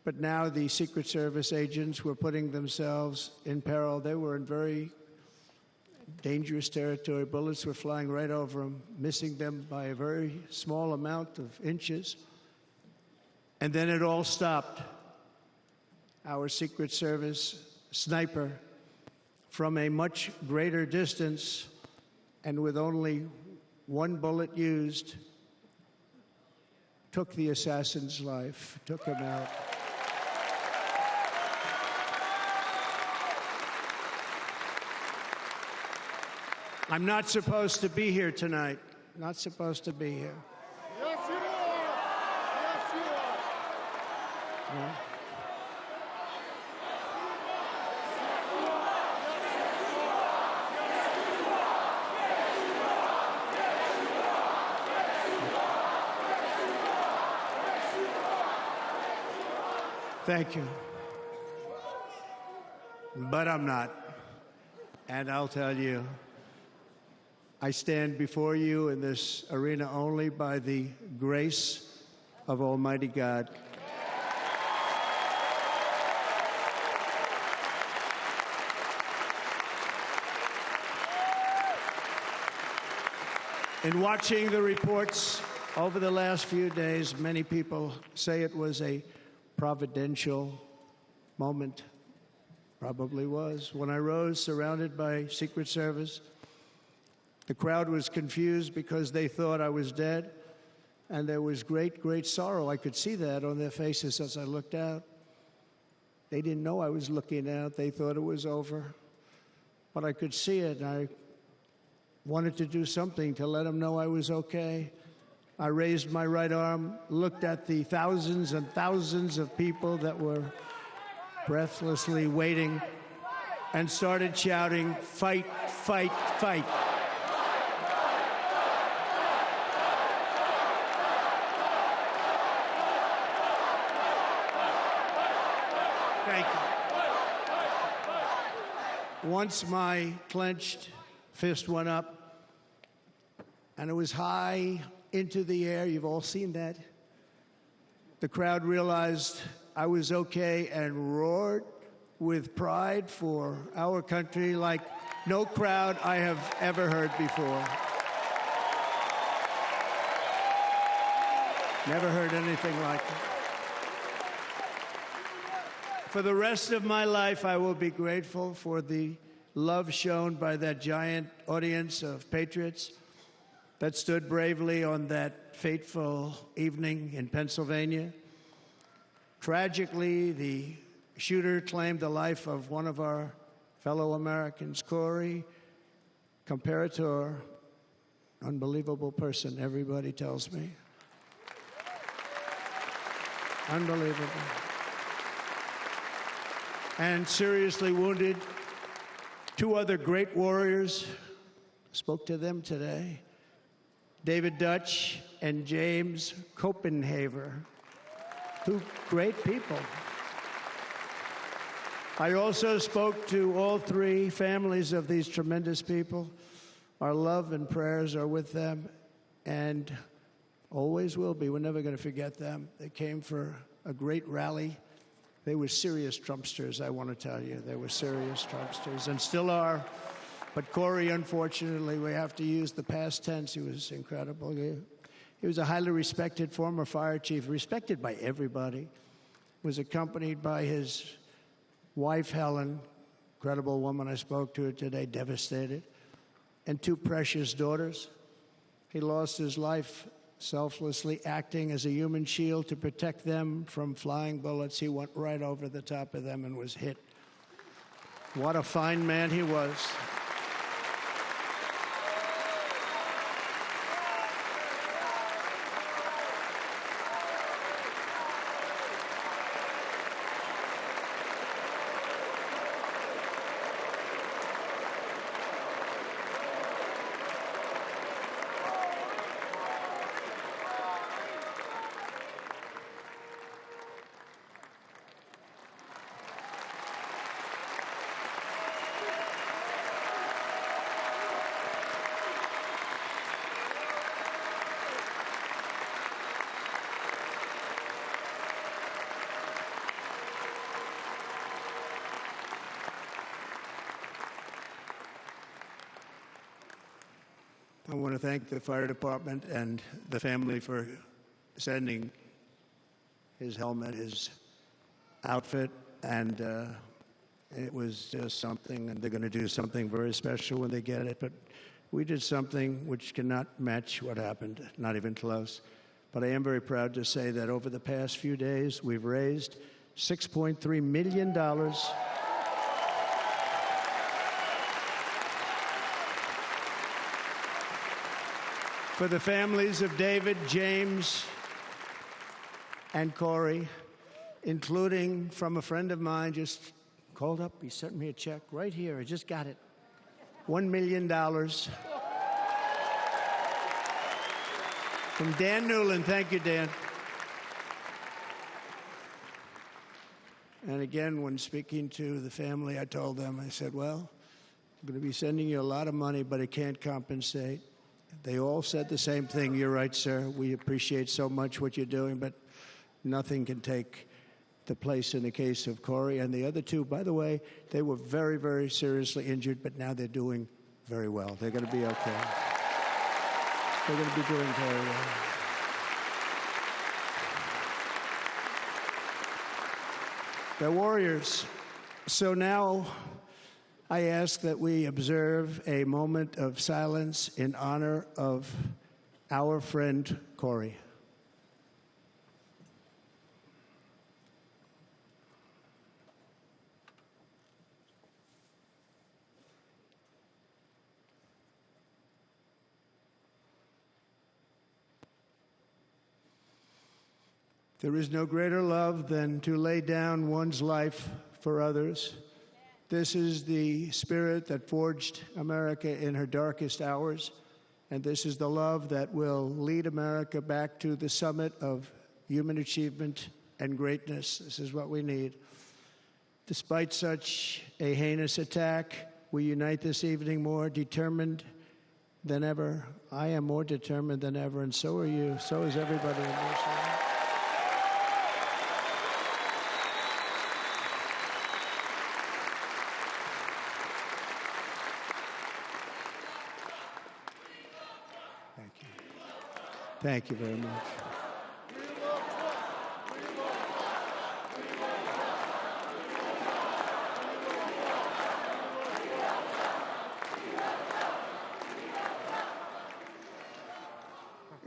But now the Secret Service agents were putting themselves in peril. They were in very dangerous territory. Bullets were flying right over them, missing them by a very small amount of inches. And then it all stopped. Our Secret Service sniper, from a much greater distance and with only one bullet used, took the assassin's life, took him out. I'm not supposed to be here tonight. Not supposed to be here. Yes, you are. Yes, you are. Yeah. Thank you. But I'm not. And I'll tell you, I stand before you in this arena only by the grace of Almighty God. In watching the reports over the last few days, many people say it was a providential moment. Probably was. When I rose, surrounded by Secret Service, the crowd was confused because they thought I was dead, and there was great, great sorrow. I could see that on their faces as I looked out. They didn't know I was looking out. They thought it was over. But I could see it, and I wanted to do something to let them know I was okay. I raised my right arm, looked at the thousands and thousands of people that were breathlessly waiting, and started shouting, "Fight, fight, fight." Thank you. Once my clenched fist went up, and it was high into the air. You've all seen that. The crowd realized I was okay and roared with pride for our country like no crowd I have ever heard before. Never heard anything like it. For the rest of my life, I will be grateful for the love shown by that giant audience of patriots that stood bravely on that fateful evening in Pennsylvania. Tragically, the shooter claimed the life of one of our fellow Americans, Corey, comparator, unbelievable person, everybody tells me. Unbelievable. And seriously wounded. Two other great warriors, spoke to them today. David Dutch and James Copenhaver. Two great people. I also spoke to all three families of these tremendous people. Our love and prayers are with them and always will be. We're never going to forget them. They came for a great rally. They were serious Trumpsters, I want to tell you. They were serious Trumpsters and still are. But Corey, unfortunately, we have to use the past tense. He was incredible. He was a highly respected former fire chief, respected by everybody. Was accompanied by his wife, Helen, incredible woman. I spoke to her today, devastated, and two precious daughters. He lost his life selflessly, acting as a human shield to protect them from flying bullets. He went right over the top of them and was hit. What a fine man he was. I want to thank the fire department and the family for sending his helmet, his outfit, and it was just something, and they're going to do something very special when they get it. But we did something which cannot match what happened, not even close. But I am very proud to say that over the past few days, we've raised $6.3 million for the families of David, James, and Corey, including from a friend of mine, just called up. He sent me a check right here. I just got it. $1 million from Dan Newland. Thank you, Dan. And again, when speaking to the family, I told them, I said, well, I'm going to be sending you a lot of money, but it can't compensate. They all said the same thing. You're right, sir. We appreciate so much what you're doing, but nothing can take the place in the case of Corey. And the other two, by the way, they were very, very seriously injured, but now they're doing very well. They're going to be okay. They're going to be doing very well. They're warriors. So now I ask that we observe a moment of silence in honor of our friend Corey. There is no greater love than to lay down one's life for others. This is the spirit that forged America in her darkest hours, and this is the love that will lead America back to the summit of human achievement and greatness. This is what we need. Despite such a heinous attack, we unite this evening more determined than ever. I am more determined than ever, and so are you. So is everybody in this room. Thank you very much.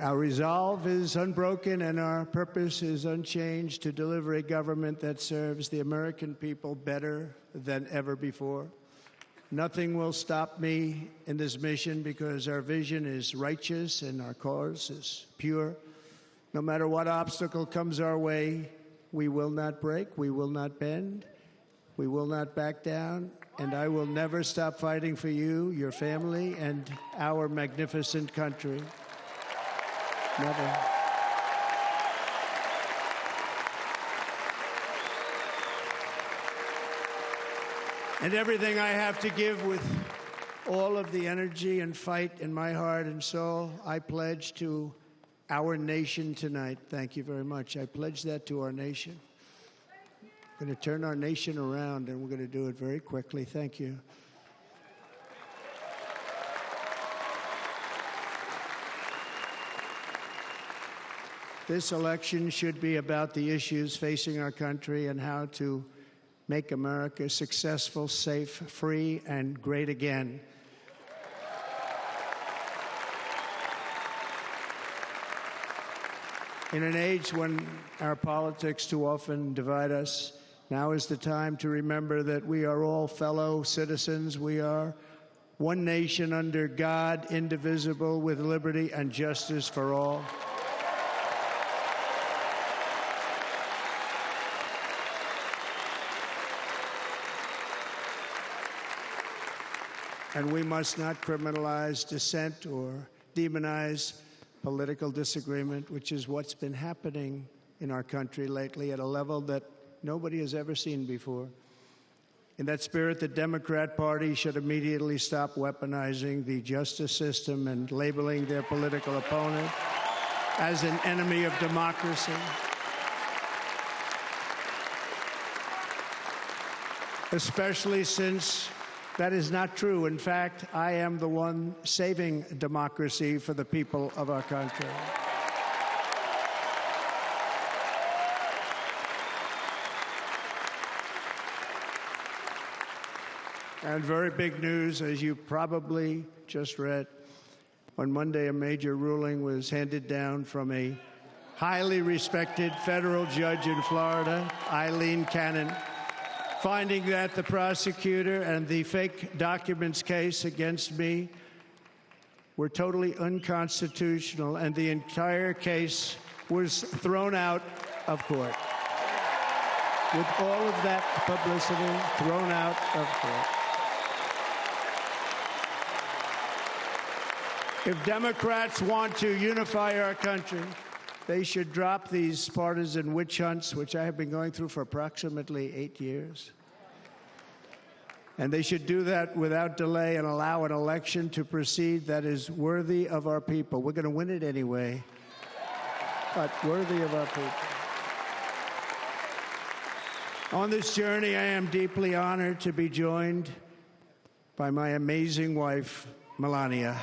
Our resolve is unbroken and our purpose is unchanged to deliver a government that serves the American people better than ever before. Nothing will stop me in this mission because our vision is righteous and our cause is pure. No matter what obstacle comes our way, we will not break, we will not bend, we will not back down, and I will never stop fighting for you, your family, and our magnificent country. Never. And everything I have to give with all of the energy and fight in my heart and soul, I pledge to our nation tonight. Thank you very much. I pledge that to our nation. We're going to turn our nation around, and we're going to do it very quickly. Thank you. This election should be about the issues facing our country and how to make America successful, safe, free, and great again. In an age when our politics too often divide us, now is the time to remember that we are all fellow citizens. We are one nation under God, indivisible, with liberty and justice for all. And we must not criminalize dissent or demonize political disagreement, which is what's been happening in our country lately at a level that nobody has ever seen before. In that spirit, the Democrat Party should immediately stop weaponizing the justice system and labeling their political opponent as an enemy of democracy. Especially since that is not true. In fact, I am the one saving democracy for the people of our country. And very big news, as you probably just read, on Monday a major ruling was handed down from a highly respected federal judge in Florida, Eileen Cannon, finding that the prosecutor and the fake documents case against me were totally unconstitutional, and the entire case was thrown out of court. With all of that publicity, thrown out of court. If Democrats want to unify our country, they should drop these partisan witch hunts, which I have been going through for approximately 8 years. And they should do that without delay and allow an election to proceed that is worthy of our people. We're going to win it anyway, but worthy of our people. On this journey, I am deeply honored to be joined by my amazing wife, Melania.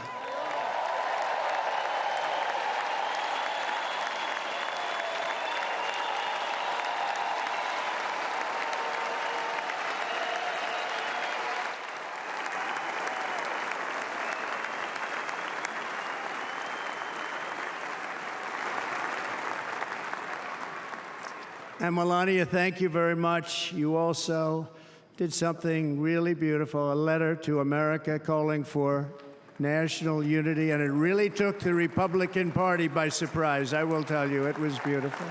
And Melania, thank you very much. You also did something really beautiful, a letter to America calling for national unity, and it really took the Republican Party by surprise. I will tell you, it was beautiful.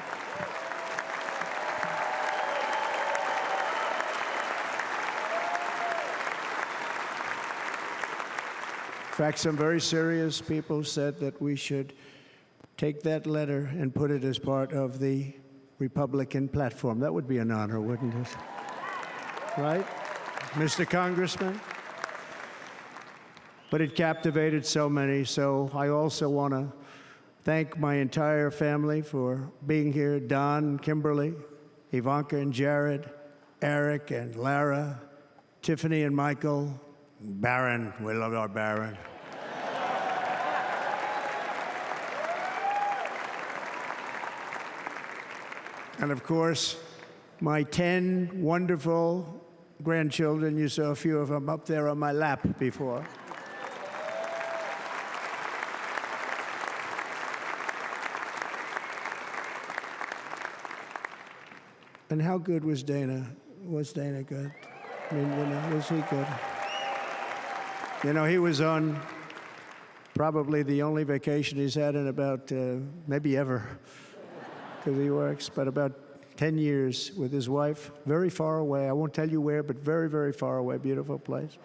In fact, some very serious people said that we should take that letter and put it as part of the Republican platform. That would be an honor, wouldn't it? Right, Mr. Congressman? But it captivated so many, so I also want to thank my entire family for being here. Don, Kimberly, Ivanka and Jared, Eric and Lara, Tiffany and Michael, Barron. We love our Barron. And of course, my 10 wonderful grandchildren. You saw a few of them up there on my lap before. And how good was Dana? Was Dana good? I mean, was he good? He was on probably the only vacation he's had in about, maybe ever, because he works, but about 10 years with his wife, very far away. I won't tell you where, but very, very far away, beautiful place.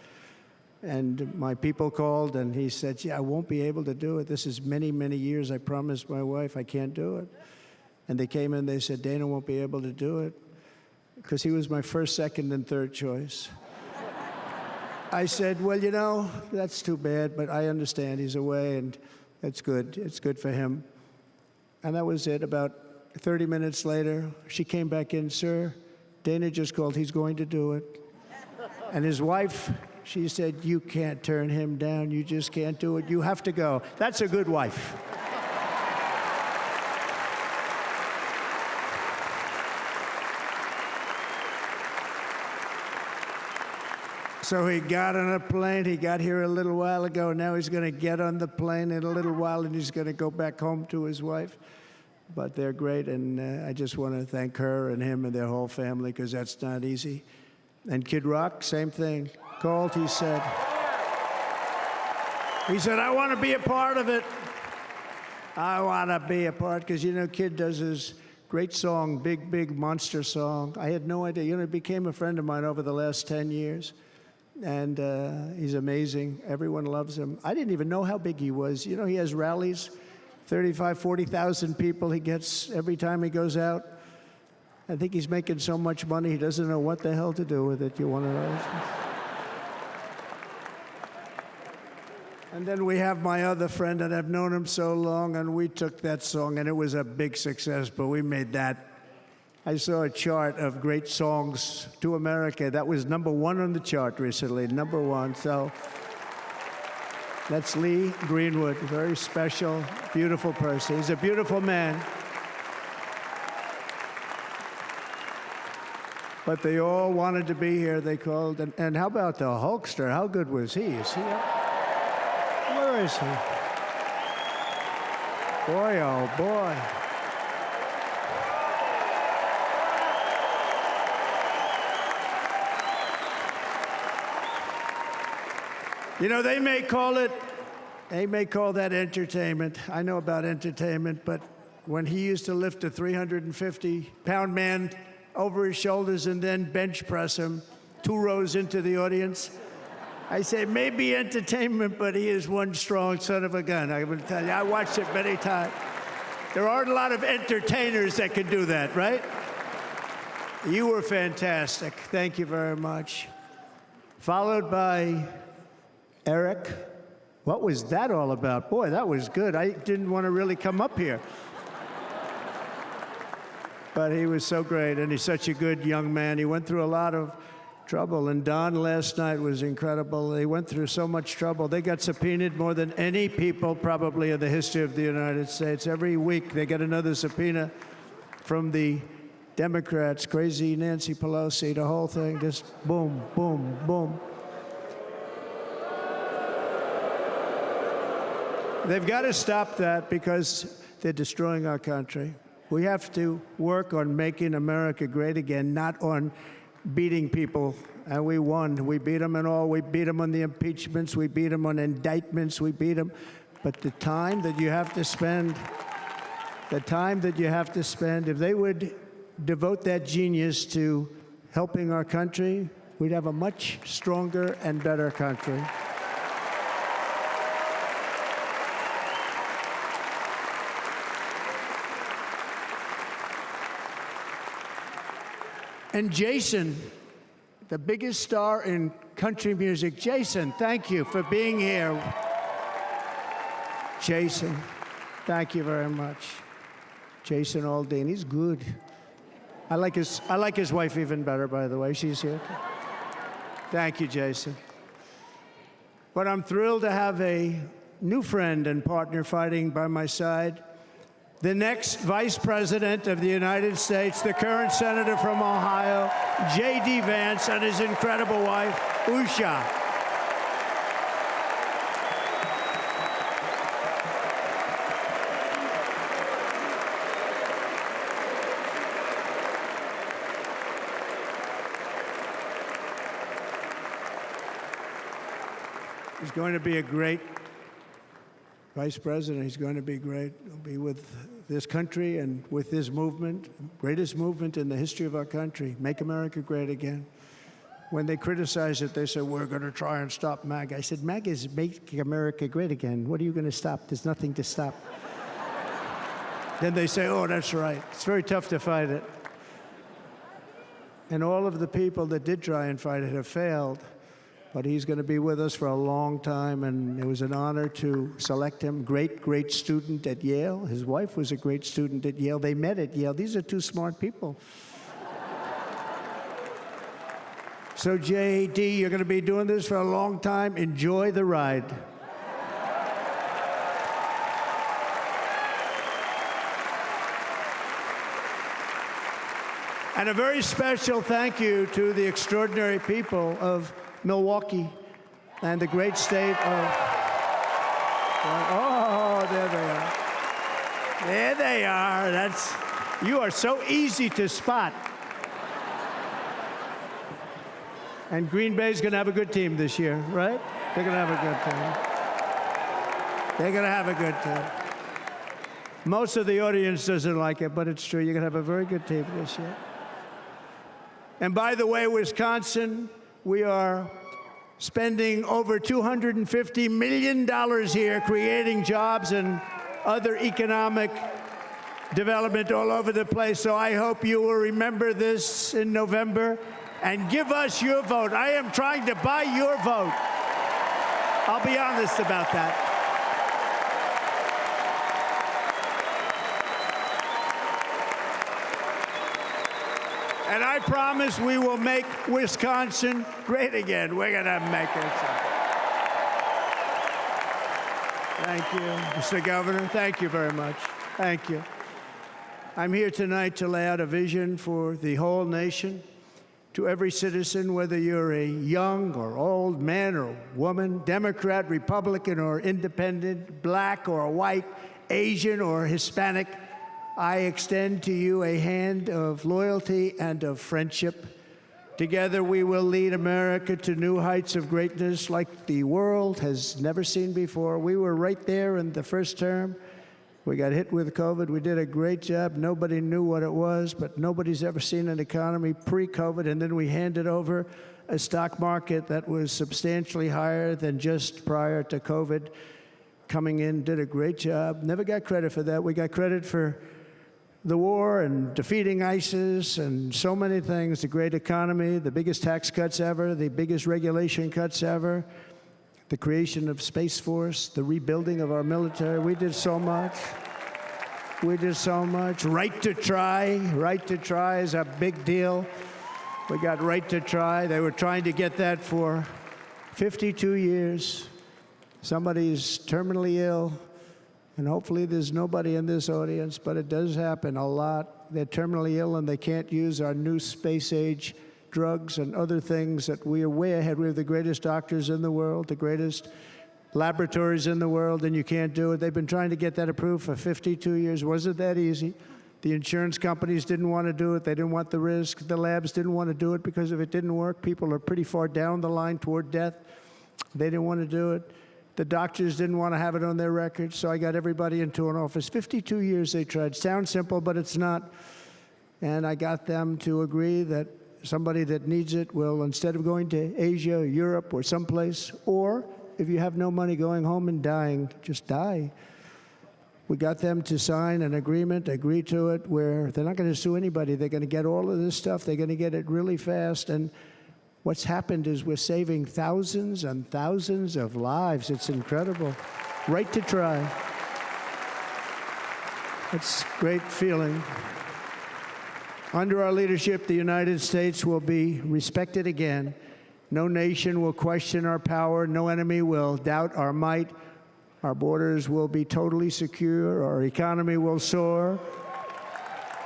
And my people called, and he said, I won't be able to do it. This is many, many years. I promised my wife I can't do it. And they came in, they said, Dana won't be able to do it, because he was my first, second, and third choice. I said, well, that's too bad, but I understand he's away, and it's good. It's good for him. And that was it. About 30 minutes later, she came back in, sir, Dana just called. He's going to do it. And his wife, she said, you can't turn him down. You just can't do it. You have to go. That's a good wife. So he got on a plane. He got here a little while ago. Now he's going to get on the plane in a little while, and he's going to go back home to his wife. But they're great, and I just want to thank her and him and their whole family, because that's not easy. And Kid Rock, same thing. Called, he said, I want to be a part of it. I want to be a part, because, Kid does his great song, Big, Big Monster song. I had no idea. He became a friend of mine over the last 10 years. And he's amazing. Everyone loves him. I didn't even know how big he was. He has rallies, 35,000, 40,000 people he gets every time he goes out. I think he's making so much money, he doesn't know what the hell to do with it. You want to know? And then we have my other friend, and I've known him so long, and we took that song, and it was a big success, but we made that. I saw a chart of great songs to America. That was #1 on the chart recently, #1. So that's Lee Greenwood, very special, beautiful person. He's a beautiful man. But they all wanted to be here. They called. And how about the Hulkster? How good was he? Is he up? Where is he? Boy, oh boy. They may call that entertainment. I know about entertainment, but when he used to lift a 350-pound man over his shoulders and then bench press him 2 rows into the audience, I say, maybe entertainment, but he is one strong son of a gun. I will tell you, I watched it many times. There aren't a lot of entertainers that can do that, right? You were fantastic. Thank you very much. Followed by Eric. What was that all about? Boy, that was good. I didn't want to really come up here. But he was so great, and he's such a good young man. He went through a lot of trouble, and Don last night was incredible. They went through so much trouble. They got subpoenaed more than any people probably in the history of the United States. Every week they get another subpoena from the Democrats, crazy Nancy Pelosi, the whole thing, just boom, boom, boom. They've got to stop that, because they're destroying our country. We have to work on making America great again, not on beating people. And we won. We beat them in all. We beat them on the impeachments. We beat them on indictments. We beat them. But the time that you have to spend, if they would devote that genius to helping our country, we'd have a much stronger and better country. And Jason, the biggest star in country music. Jason, thank you for being here. Jason, thank you very much. Jason Aldean, he's good. I like his wife even better, by the way. She's here. Thank you, Jason. But I'm thrilled to have a new friend and partner fighting by my side. the next Vice President of the United States, the current Senator from Ohio, J.D. Vance, and his incredible wife, Usha. He's going to be a great Vice President. He's going to be great. He'll be with this country and with this movement, greatest movement in the history of our country, Make America Great Again. When they criticize it, they say, we're going to try and stop MAGA. I said, MAGA is Make America Great Again. What are you going to stop? There's nothing to stop. Then they say, oh, that's right. It's very tough to fight it. And all of the people that did try and fight it have failed. But he's going to be with us for a long time, and it was an honor to select him. Great, great student at Yale. His wife was a great student at Yale. They met at Yale. These are two smart people. So, J.D., you're going to be doing this for a long time. Enjoy the ride. And a very special thank you to the extraordinary people of Milwaukee and the great state of... Oh, there they are. There they are. You are so easy to spot. And Green Bay's going to have a good team this year, right? They're going to have a good team. They're going to have a good team. Most of the audience doesn't like it, but it's true. You're going to have a very good team this year. And by the way, Wisconsin, we are spending over $250 million here creating jobs and other economic development all over the place. So I hope you will remember this in November and give us your vote. I am trying to buy your vote. I'll be honest about that. And I promise we will make Wisconsin great again. We're going to make it. Thank you, Mr. Governor. Thank you very much. Thank you. I'm here tonight to lay out a vision for the whole nation, to every citizen, whether you're a young or old man or woman, Democrat, Republican, or independent, black or white, Asian or Hispanic. I extend to you a hand of loyalty and of friendship. Together we will lead America to new heights of greatness like the world has never seen before. We were right there in the first term. We got hit with COVID. We did a great job. Nobody knew what it was, but nobody's ever seen an economy pre-COVID. And then we handed over a stock market that was substantially higher than just prior to COVID. Coming in, did a great job. Never got credit for that. We got credit for the war and defeating ISIS and so many things, the great economy, the biggest tax cuts ever, the biggest regulation cuts ever, the creation of Space Force, the rebuilding of our military. We did so much. We did so much. Right to try. Right to try is a big deal. We got right to try. They were trying to get that for 52 years. Somebody's terminally ill. And hopefully there's nobody in this audience, but it does happen a lot. They're terminally ill and they can't use our new space-age drugs and other things that we are way ahead. We have the greatest doctors in the world, the greatest laboratories in the world, and you can't do it. They've been trying to get that approved for 52 years. Wasn't that easy? The insurance companies didn't want to do it. They didn't want the risk. The labs didn't want to do it because if it didn't work, people are pretty far down the line toward death. They didn't want to do it. The doctors didn't want to have it on their records, so I got everybody into an office. 52 years they tried. Sounds simple, but it's not. And I got them to agree that somebody that needs it will, instead of going to Asia, Europe, or someplace, or if you have no money going home and dying, just die. We got them to sign an agreement, agree to it, where they're not going to sue anybody. They're going to get all of this stuff. They're going to get it really fast. And what's happened is we're saving thousands and thousands of lives. It's incredible. Right to try. It's a great feeling. Under our leadership, the United States will be respected again. No nation will question our power. No enemy will doubt our might. Our borders will be totally secure. Our economy will soar.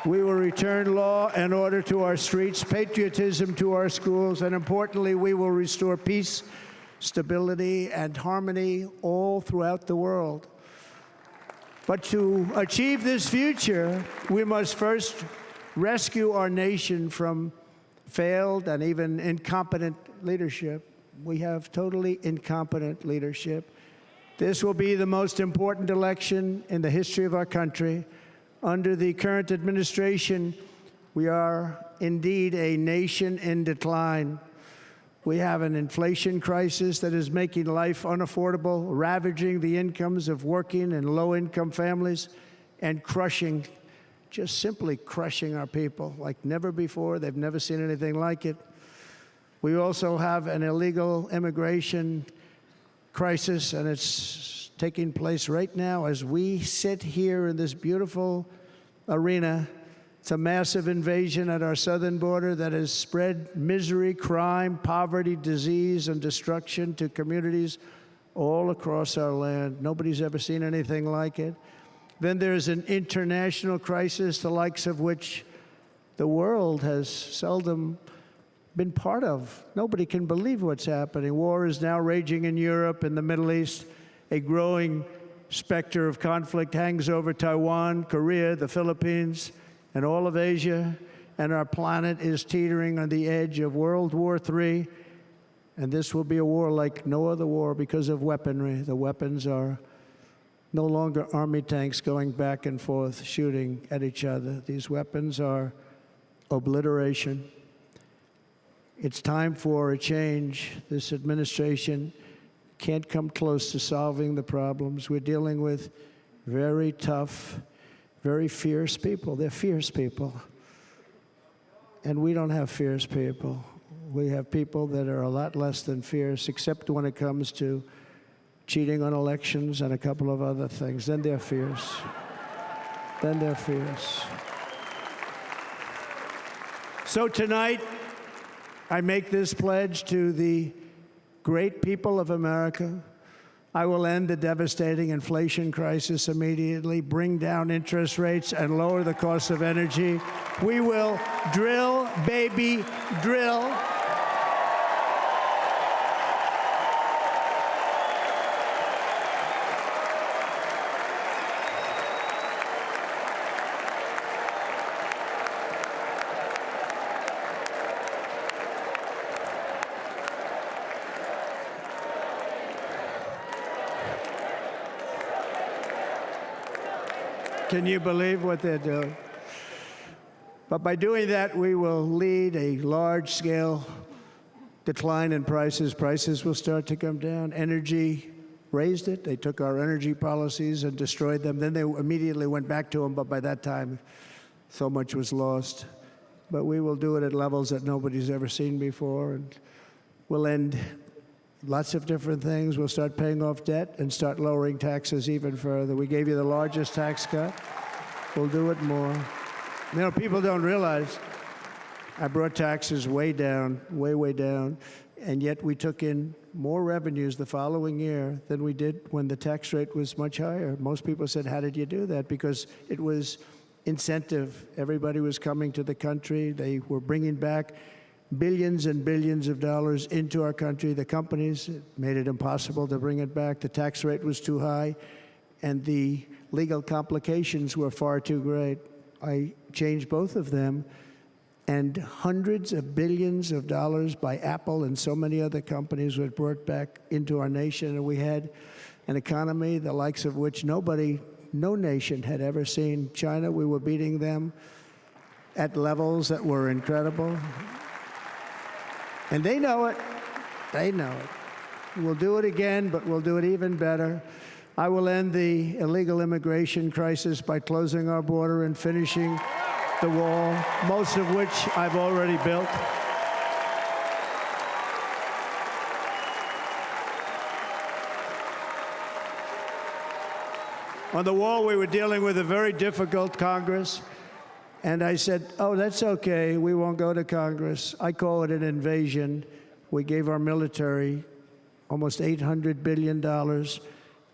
We will return law and order to our streets, patriotism to our schools, and importantly, we will restore peace, stability, and harmony all throughout the world. But to achieve this future, we must first rescue our nation from failed and even incompetent leadership. We have totally incompetent leadership. This will be the most important election in the history of our country. Under the current administration, we are indeed a nation in decline. We have an inflation crisis that is making life unaffordable, ravaging the incomes of working and low-income families, and crushing, just simply crushing our people like never before. They've never seen anything like it. We also have an illegal immigration crisis, and it's taking place right now as we sit here in this beautiful arena. It's a massive invasion at our southern border that has spread misery, crime, poverty, disease, and destruction to communities all across our land. Nobody's ever seen anything like it. Then there's an international crisis, the likes of which the world has seldom been part of. Nobody can believe what's happening. War is now raging in Europe and the Middle East. A growing specter of conflict hangs over Taiwan, Korea, the Philippines, and all of Asia. And our planet is teetering on the edge of World War III. And this will be a war like no other war because of weaponry. The weapons are no longer army tanks going back and forth shooting at each other. These weapons are obliteration. It's time for a change. This administration can't come close to solving the problems. We're dealing with very tough, very fierce people. They're fierce people. And we don't have fierce people. We have people that are a lot less than fierce, except when it comes to cheating on elections and a couple of other things. Then they're fierce. Then they're fierce. So tonight, I make this pledge to the great people of America. I will end the devastating inflation crisis immediately, bring down interest rates, and lower the cost of energy. We will drill, baby, drill. Can you believe what they're doing? But by doing that, we will lead a large-scale decline in prices. Prices will start to come down. Energy raised it. They took our energy policies and destroyed them. Then they immediately went back to them, but by that time, so much was lost. But we will do it at levels that nobody's ever seen before, and we'll end lots of different things. We'll start paying off debt and start lowering taxes even further. We gave you the largest tax cut. We'll do it more. You know, people don't realize I brought taxes way down, way down, and yet we took in more revenues the following year than we did when the tax rate was much higher. Most people said, how did you do that? Because it was incentive. Everybody was coming to the country. They were bringing back billions and billions of dollars into our country. The companies made it impossible to bring it back. The tax rate was too high, and the legal complications were far too great. I changed both of them, and hundreds of billions of dollars by Apple and so many other companies were brought back into our nation, and we had an economy the likes of which no nation had ever seen. China, we were beating them at levels that were incredible. And they know it. They know it. We'll do it again, but we'll do it even better. I will end the illegal immigration crisis by closing our border and finishing the wall, most of which I've already built. On the wall, we were dealing with a very difficult Congress. And I said, oh, that's okay. We won't go to Congress. I call it an invasion. We gave our military almost $800 billion.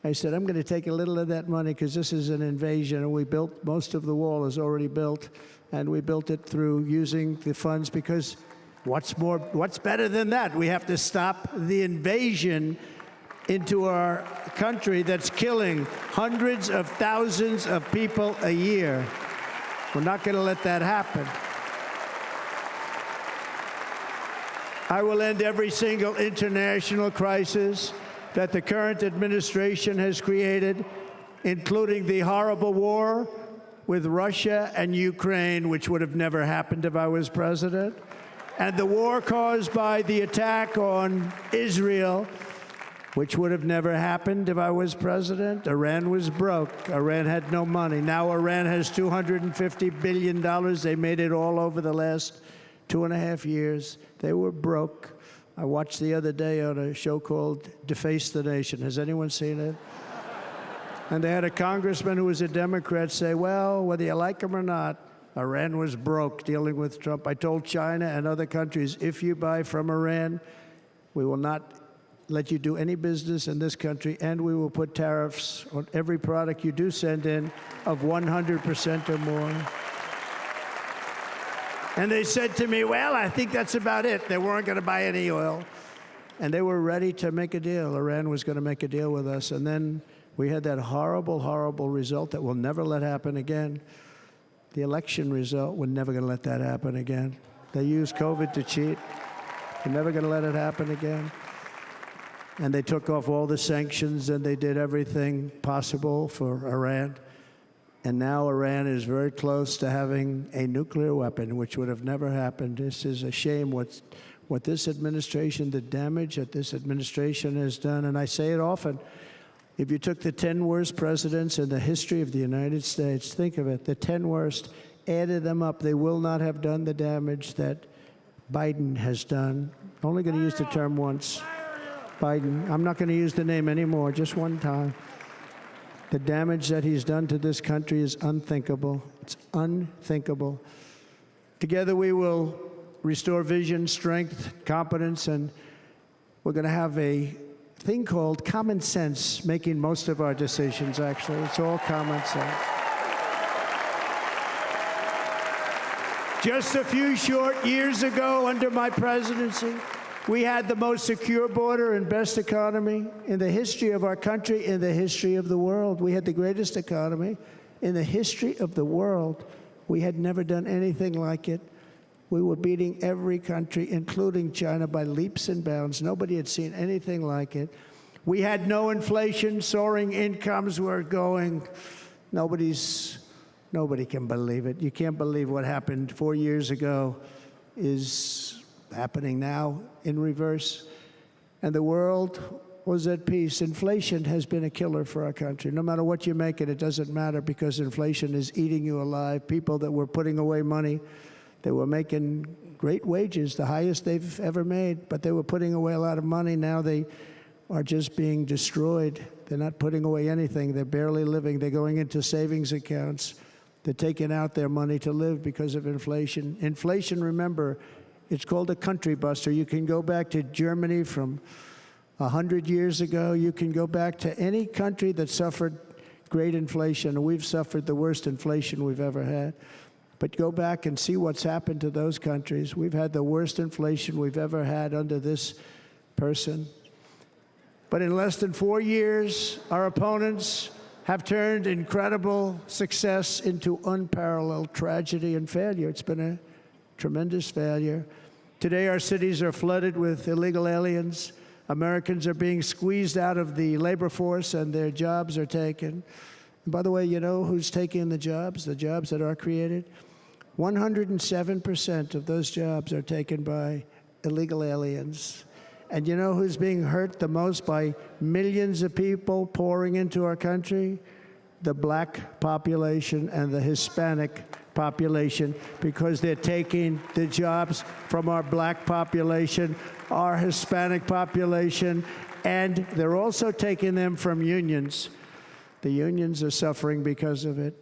I said, I'm going to take a little of that money because this is an invasion, and we built, most of the wall is already built, and we built it through using the funds because what's better than that? We have to stop the invasion into our country that's killing hundreds of thousands of people a year. We're not going to let that happen. I will end every single international crisis that the current administration has created, including the horrible war with Russia and Ukraine, which would have never happened if I was president, and the war caused by the attack on Israel, which would have never happened if I was president. Iran was broke. Iran had no money. Now Iran has $250 billion. They made it all over the last 2.5 years. They were broke. I watched the other day on a show called Deface the Nation. Has anyone seen it? And they had a congressman who was a Democrat say, well, whether you like him or not, Iran was broke dealing with Trump. I told China and other countries, if you buy from Iran, we will not let you do any business in this country, and we will put tariffs on every product you do send in of 100% or more. And they said to me, well, I think that's about it. They weren't going to buy any oil. And they were ready to make a deal. Iran was going to make a deal with us. And then we had that horrible, horrible result that we'll never let happen again. The election result, we're never going to let that happen again. They used COVID to cheat. We're never going to let it happen again. And they took off all the sanctions, and they did everything possible for Iran. And now Iran is very close to having a nuclear weapon, which would have never happened. This is a shame what this administration, the damage that this administration has done. And I say it often, if you took the 10 worst presidents in the history of the United States, think of it, the 10 worst, added them up, they will not have done the damage that Biden has done. Only going to use the term once. Biden. I'm not going to use the name anymore, just one time. The damage that he's done to this country is unthinkable. It's unthinkable. Together we will restore vision, strength, competence, and we're going to have a thing called common sense making most of our decisions, actually. It's all common sense. Just a few short years ago, under my presidency, we had the most secure border and best economy in the history of our country, in the history of the world. We had the greatest economy in the history of the world. We had never done anything like it. We were beating every country, including China, by leaps and bounds. Nobody had seen anything like it. We had no inflation. Soaring incomes were going. Nobody can believe it. You can't believe what happened 4 years ago is happening now in reverse. And the world was at peace. Inflation has been a killer for our country. No matter what you make it doesn't matter, because inflation is eating you alive. People that were putting away money, they were making great wages, the highest they've ever made, but they were putting away a lot of money. Now they are just being destroyed. They're not putting away anything. They're barely living. They're going into savings accounts. They're taking out their money to live because of inflation. Inflation, remember, it's called a country buster. You can go back to Germany from 100 years ago. You can go back to any country that suffered great inflation. We've suffered the worst inflation we've ever had. But go back and see what's happened to those countries. We've had the worst inflation we've ever had under this person. But in less than 4 years, our opponents have turned incredible success into unparalleled tragedy and failure. It's been a tremendous failure. Today, our cities are flooded with illegal aliens. Americans are being squeezed out of the labor force, and their jobs are taken. And by the way, you know who's taking the jobs that are created? 107% of those jobs are taken by illegal aliens. And you know who's being hurt the most by millions of people pouring into our country? The black population and the Hispanic population, because they're taking the jobs from our black population, our Hispanic population, and they're also taking them from unions. The unions are suffering because of it.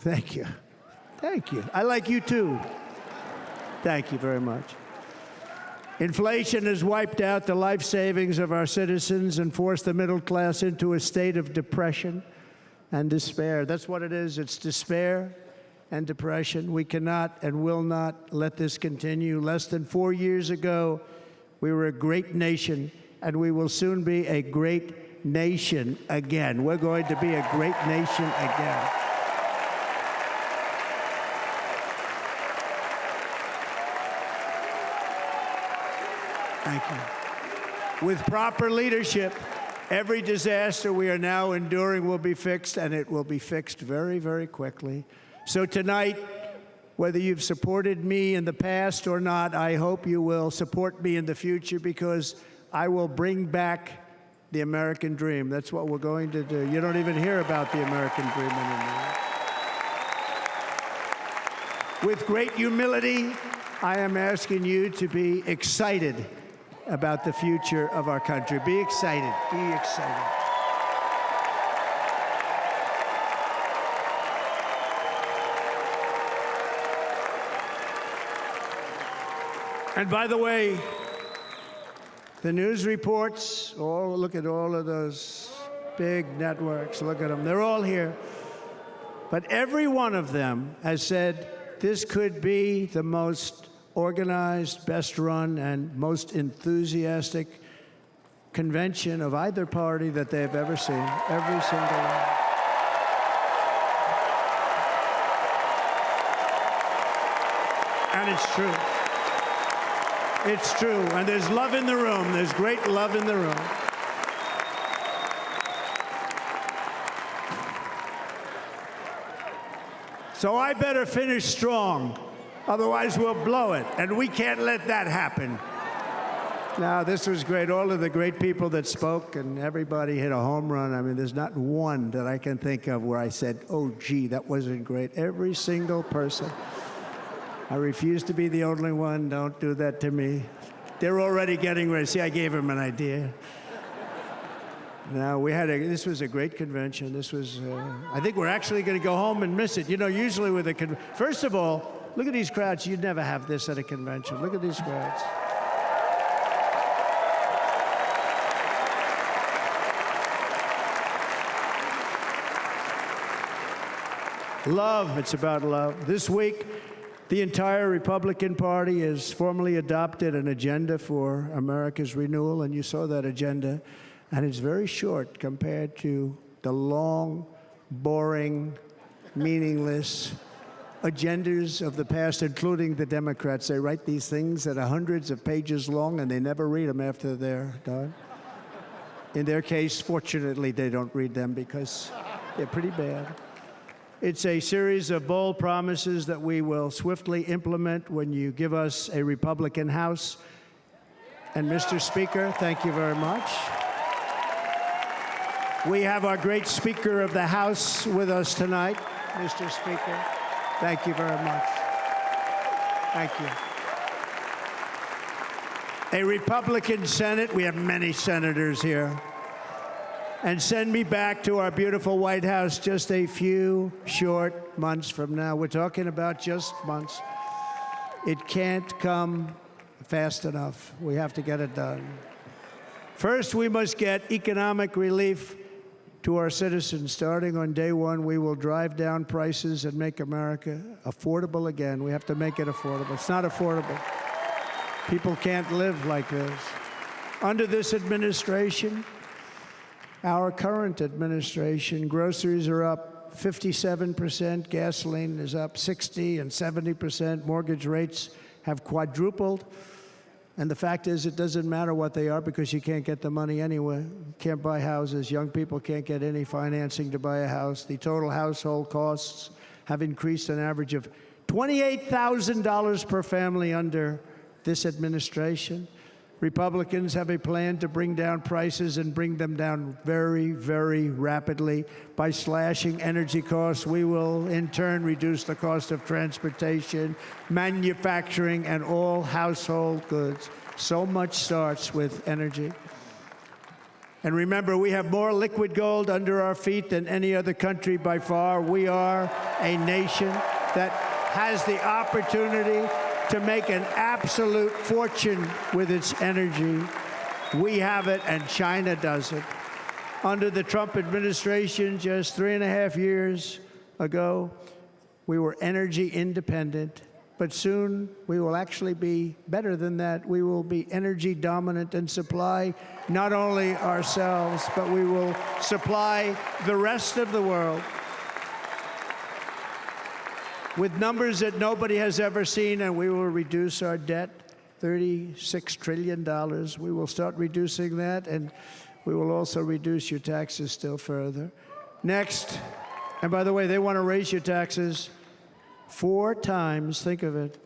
Thank you. Thank you. I like you too. Thank you very much. Inflation has wiped out the life savings of our citizens and forced the middle class into a state of depression and despair. That's what it is. It's despair and depression. We cannot and will not let this continue. Less than 4 years ago, we were a great nation, and we will soon be a great nation again. We're going to be a great nation again. Thank you. With proper leadership, every disaster we are now enduring will be fixed, and it will be fixed very, very quickly. So tonight, whether you've supported me in the past or not, I hope you will support me in the future, because I will bring back the American dream. That's what we're going to do. You don't even hear about the American dream anymore. With great humility, I am asking you to be excited about the future of our country. Be excited. Be excited. And by the way, the news reports, look at all of those big networks. Look at them. They're all here. But every one of them has said this could be the most organized, best run, and most enthusiastic convention of either party that they've ever seen. Every single one. And it's true. It's true. And there's love in the room. There's great love in the room. So I better finish strong. Otherwise, we'll blow it. And we can't let that happen. Now, this was great. All of the great people that spoke, and everybody hit a home run. I mean, there's not one that I can think of where I said, oh, gee, that wasn't great. Every single person. I refuse to be the only one. Don't do that to me. They're already getting ready. See, I gave them an idea. Now, this was a great convention. This was, I think we're actually going to go home and miss it. You know, usually with a first of all, look at these crowds. You'd never have this at a convention. Look at these crowds. Love. It's about love. This week, the entire Republican Party has formally adopted an agenda for America's renewal, and you saw that agenda, and it's very short compared to the long, boring, meaningless agendas of the past, including the Democrats. They write these things that are hundreds of pages long, and they never read them after they're done. In their case, fortunately, they don't read them because they're pretty bad. It's a series of bold promises that we will swiftly implement when you give us a Republican House. And Mr. Speaker, thank you very much. We have our great Speaker of the House with us tonight. Mr. Speaker, thank you very much. Thank you. A Republican Senate. We have many senators here. And send me back to our beautiful White House just a few short months from now. We're talking about just months. It can't come fast enough. We have to get it done. First, we must get economic relief to our citizens. Starting on day one, we will drive down prices and make America affordable again. We have to make it affordable. It's not affordable. People can't live like this. Under this administration, our current administration, groceries are up 57%, gasoline is up 60% and 70%, mortgage rates have quadrupled. And the fact is, it doesn't matter what they are because you can't get the money anyway. You can't buy houses. Young people can't get any financing to buy a house. The total household costs have increased an average of $28,000 per family under this administration. Republicans have a plan to bring down prices and bring them down very, very rapidly. By slashing energy costs, we will in turn reduce the cost of transportation, manufacturing, and all household goods. So much starts with energy. And remember, we have more liquid gold under our feet than any other country by far. We are a nation that has the opportunity to make an absolute fortune with its energy. We have it, and China doesn't. Under the Trump administration, just 3.5 years ago, we were energy independent. But soon, we will actually be better than that. We will be energy dominant and supply not only ourselves, but we will supply the rest of the world with numbers that nobody has ever seen, and we will reduce our debt, $36 trillion. We will start reducing that, and we will also reduce your taxes still further. Next, and by the way, they want to raise your taxes 4 times, think of it.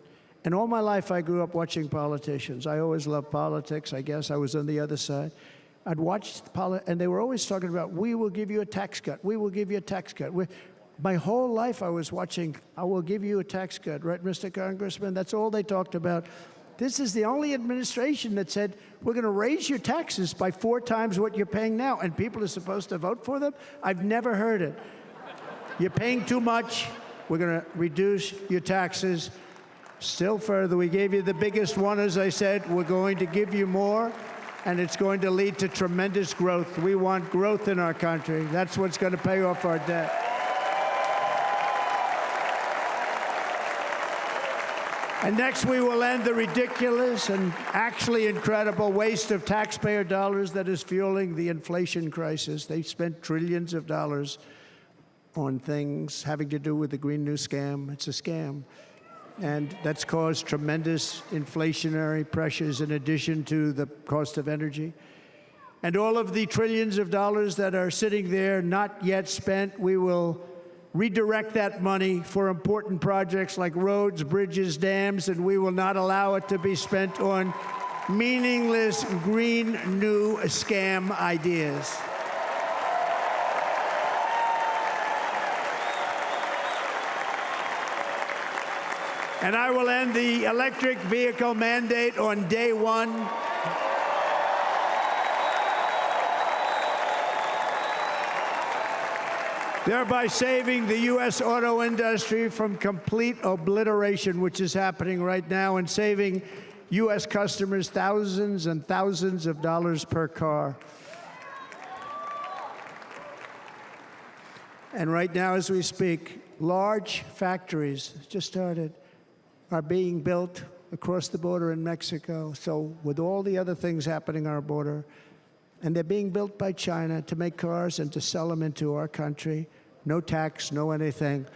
And all my life, I grew up watching politicians. I always loved politics. I guess I was on the other side. I'd watch and they were always talking about, we will give you a tax cut. We will give you a tax cut. My whole life, I was watching, I will give you a tax cut, right, Mr. Congressman? That's all they talked about. This is the only administration that said, we're going to raise your taxes by 4 times what you're paying now, and people are supposed to vote for them? I've never heard it. You're paying too much. We're going to reduce your taxes still further. We gave you the biggest one, as I said. We're going to give you more, and it's going to lead to tremendous growth. We want growth in our country. That's what's going to pay off our debt. And next, we will end the ridiculous and actually incredible waste of taxpayer dollars that is fueling the inflation crisis. They spent trillions of dollars on things having to do with the Green New Scam. It's a scam. And that's caused tremendous inflationary pressures in addition to the cost of energy. And all of the trillions of dollars that are sitting there not yet spent, we will redirect that money for important projects like roads, bridges, dams, and we will not allow it to be spent on meaningless Green New Scam ideas. And I will end the electric vehicle mandate on day 1. Thereby saving the U.S. auto industry from complete obliteration, which is happening right now, and saving U.S. customers thousands and thousands of dollars per car. And right now, as we speak, large factories just started are being built across the border in Mexico. So with all the other things happening on our border, and they're being built by China to make cars and to sell them into our country. No tax, no anything.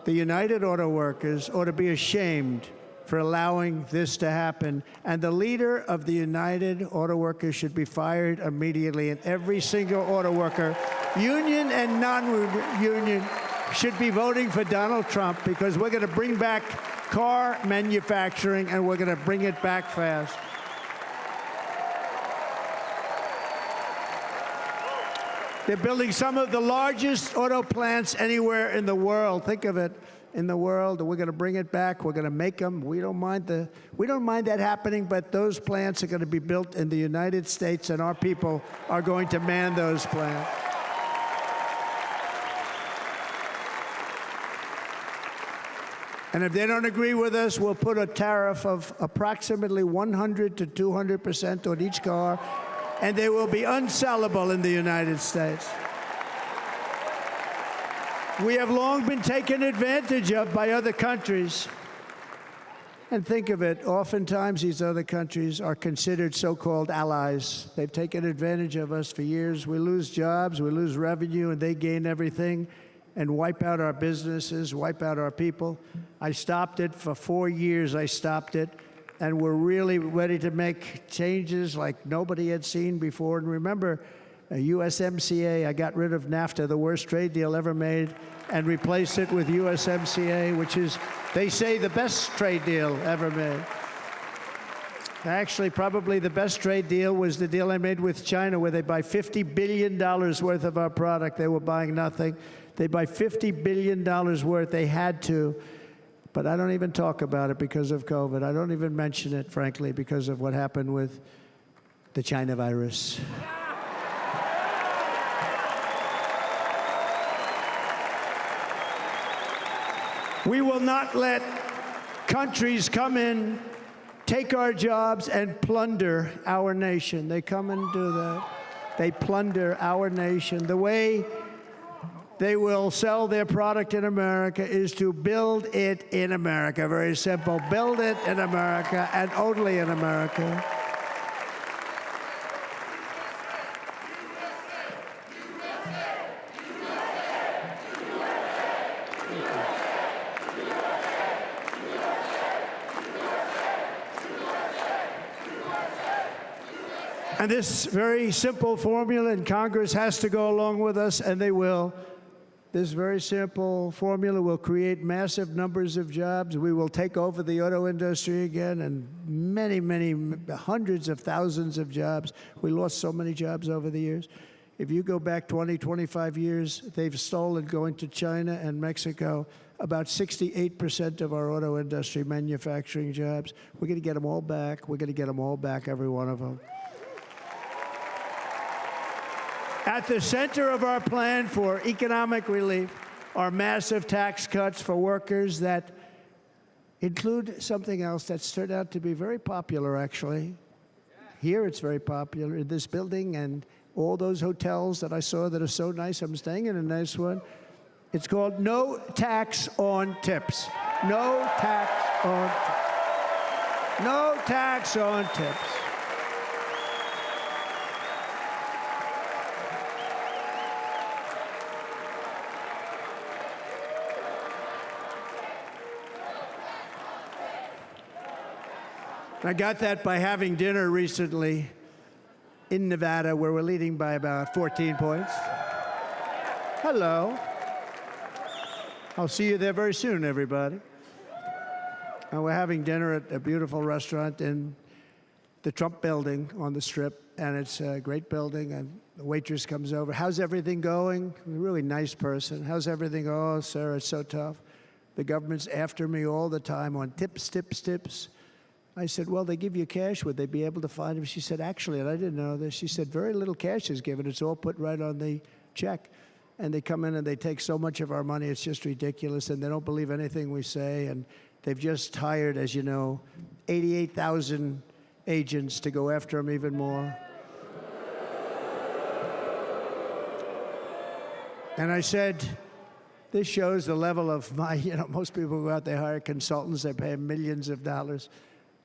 The United Auto Workers ought to be ashamed for allowing this to happen. And the leader of the United Auto Workers should be fired immediately. And every single auto worker, union and non-union, should be voting for Donald Trump, because we're going to bring back car manufacturing, and we're going to bring it back fast. They're building some of the largest auto plants anywhere in the world. Think of it, in the world. We're going to bring it back. We're going to make them. We don't mind that happening, but those plants are going to be built in the United States, and our people are going to man those plants. And if they don't agree with us, we'll put a tariff of approximately 100 to 200% on each car, and they will be unsellable in the United States. We have long been taken advantage of by other countries. And think of it, oftentimes these other countries are considered so-called allies. They've taken advantage of us for years. We lose jobs, we lose revenue, and they gain everything and wipe out our businesses, wipe out our people. I stopped it for 4 years. I stopped it. And we're really ready to make changes like nobody had seen before. And remember, USMCA, I got rid of NAFTA, the worst trade deal ever made, and replaced it with USMCA, which is, they say, the best trade deal ever made. Actually, probably the best trade deal was the deal I made with China, where they buy $50 billion worth of our product. They were buying nothing. They buy $50 billion worth. They had to. But I don't even talk about it because of COVID. I don't even mention it, frankly, because of what happened with the China virus. We will not let countries come in, take our jobs, and plunder our nation. They come and do that. They plunder our nation. The way they will sell their product in America is to build it in America. Very simple. Build it in America and only in America. And this very simple formula, and Congress has to go along with us, and they will. This very simple formula will create massive numbers of jobs. We will take over the auto industry again, and many, many, hundreds of thousands of jobs. We lost so many jobs over the years. If you go back 20, 25 years, they've stolen, going to China and Mexico, about 68% of our auto industry manufacturing jobs. We're going to get them all back. We're going to get them all back, every one of them. At the center of our plan for economic relief are massive tax cuts for workers that include something else that's turned out to be very popular, actually. Here it's very popular, in this building and all those hotels that I saw that are so nice. I'm staying in a nice one. It's called no tax on tips. No tax on tips. No tax on tips. I got that by having dinner recently in Nevada, where we're leading by about 14 points. Hello. I'll see you there very soon, everybody. And we're having dinner at a beautiful restaurant in the Trump building on the Strip, and it's a great building, and the waitress comes over. How's everything going? A really nice person. How's everything? Oh, sir, it's so tough. The government's after me all the time on tips, tips, tips. I said, well, they give you cash. Would they be able to find him? She said, actually, and I didn't know this, she said, very little cash is given. It's all put right on the check. And they come in and they take so much of our money, it's just ridiculous. And they don't believe anything we say. And they've just hired, as you know, 88,000 agents to go after him even more. And I said, this shows the level of my, most people go out, they hire consultants, they pay millions of dollars.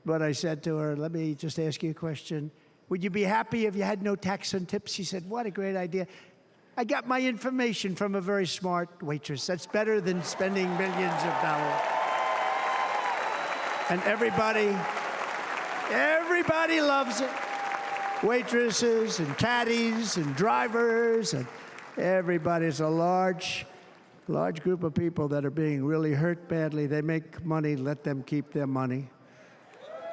But I said to her, let me just ask you a question. Would you be happy if you had no tax on tips? She said, what a great idea. I got my information from a very smart waitress. That's better than spending millions of dollars. And everybody loves it. Waitresses and caddies and drivers and everybody. It's a large group of people that are being really hurt badly. They make money, let them keep their money.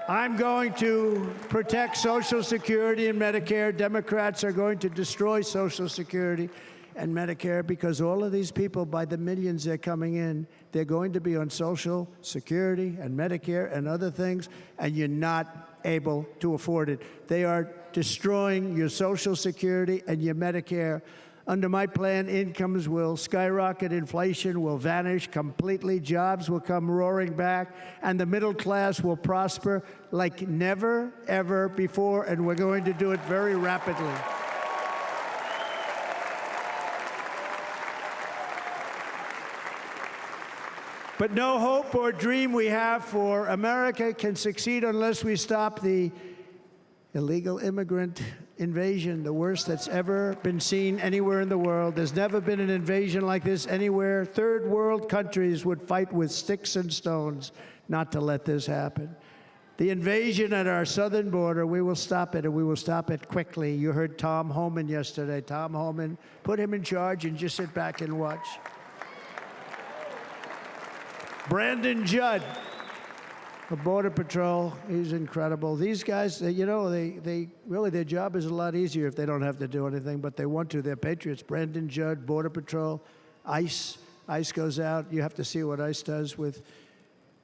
I'm going to protect Social Security and Medicare. Democrats are going to destroy Social Security and Medicare because all of these people, by the millions they're coming in, they're going to be on Social Security and Medicare and other things, and you're not able to afford it. They are destroying your Social Security and your Medicare. Under my plan, incomes will skyrocket, inflation will vanish completely, jobs will come roaring back, and the middle class will prosper like never, ever before, and we're going to do it very rapidly. But no hope or dream we have for America can succeed unless we stop the illegal immigrant invasion, the worst that's ever been seen anywhere in the world. There's never been an invasion like this anywhere. Third world countries would fight with sticks and stones not to let this happen. The invasion at our southern border, we will stop it, and we will stop it quickly. You heard Tom Hohmann yesterday. Tom Hohmann, put him in charge and just sit back and watch. Brandon Judd, the Border Patrol, he's incredible. These guys, they really, their job is a lot easier if they don't have to do anything, but they want to. They're patriots. Brandon Judd, Border Patrol, ICE. ICE goes out. You have to see what ICE does with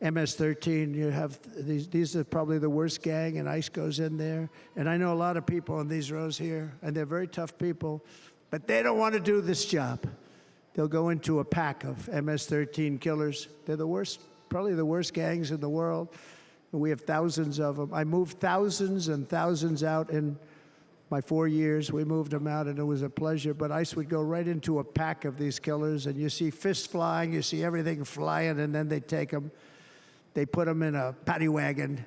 MS-13. You have these are probably the worst gang, and ICE goes in there. And I know a lot of people in these rows here, and they're very tough people, but they don't want to do this job. They'll go into a pack of MS-13 killers. They're the worst probably the worst gangs in the world. And we have thousands of them. I moved thousands and thousands out in my 4 years. We moved them out, and it was a pleasure. But ICE would go right into a pack of these killers, and you see fists flying, you see everything flying, and then they take them. They put them in a paddy wagon.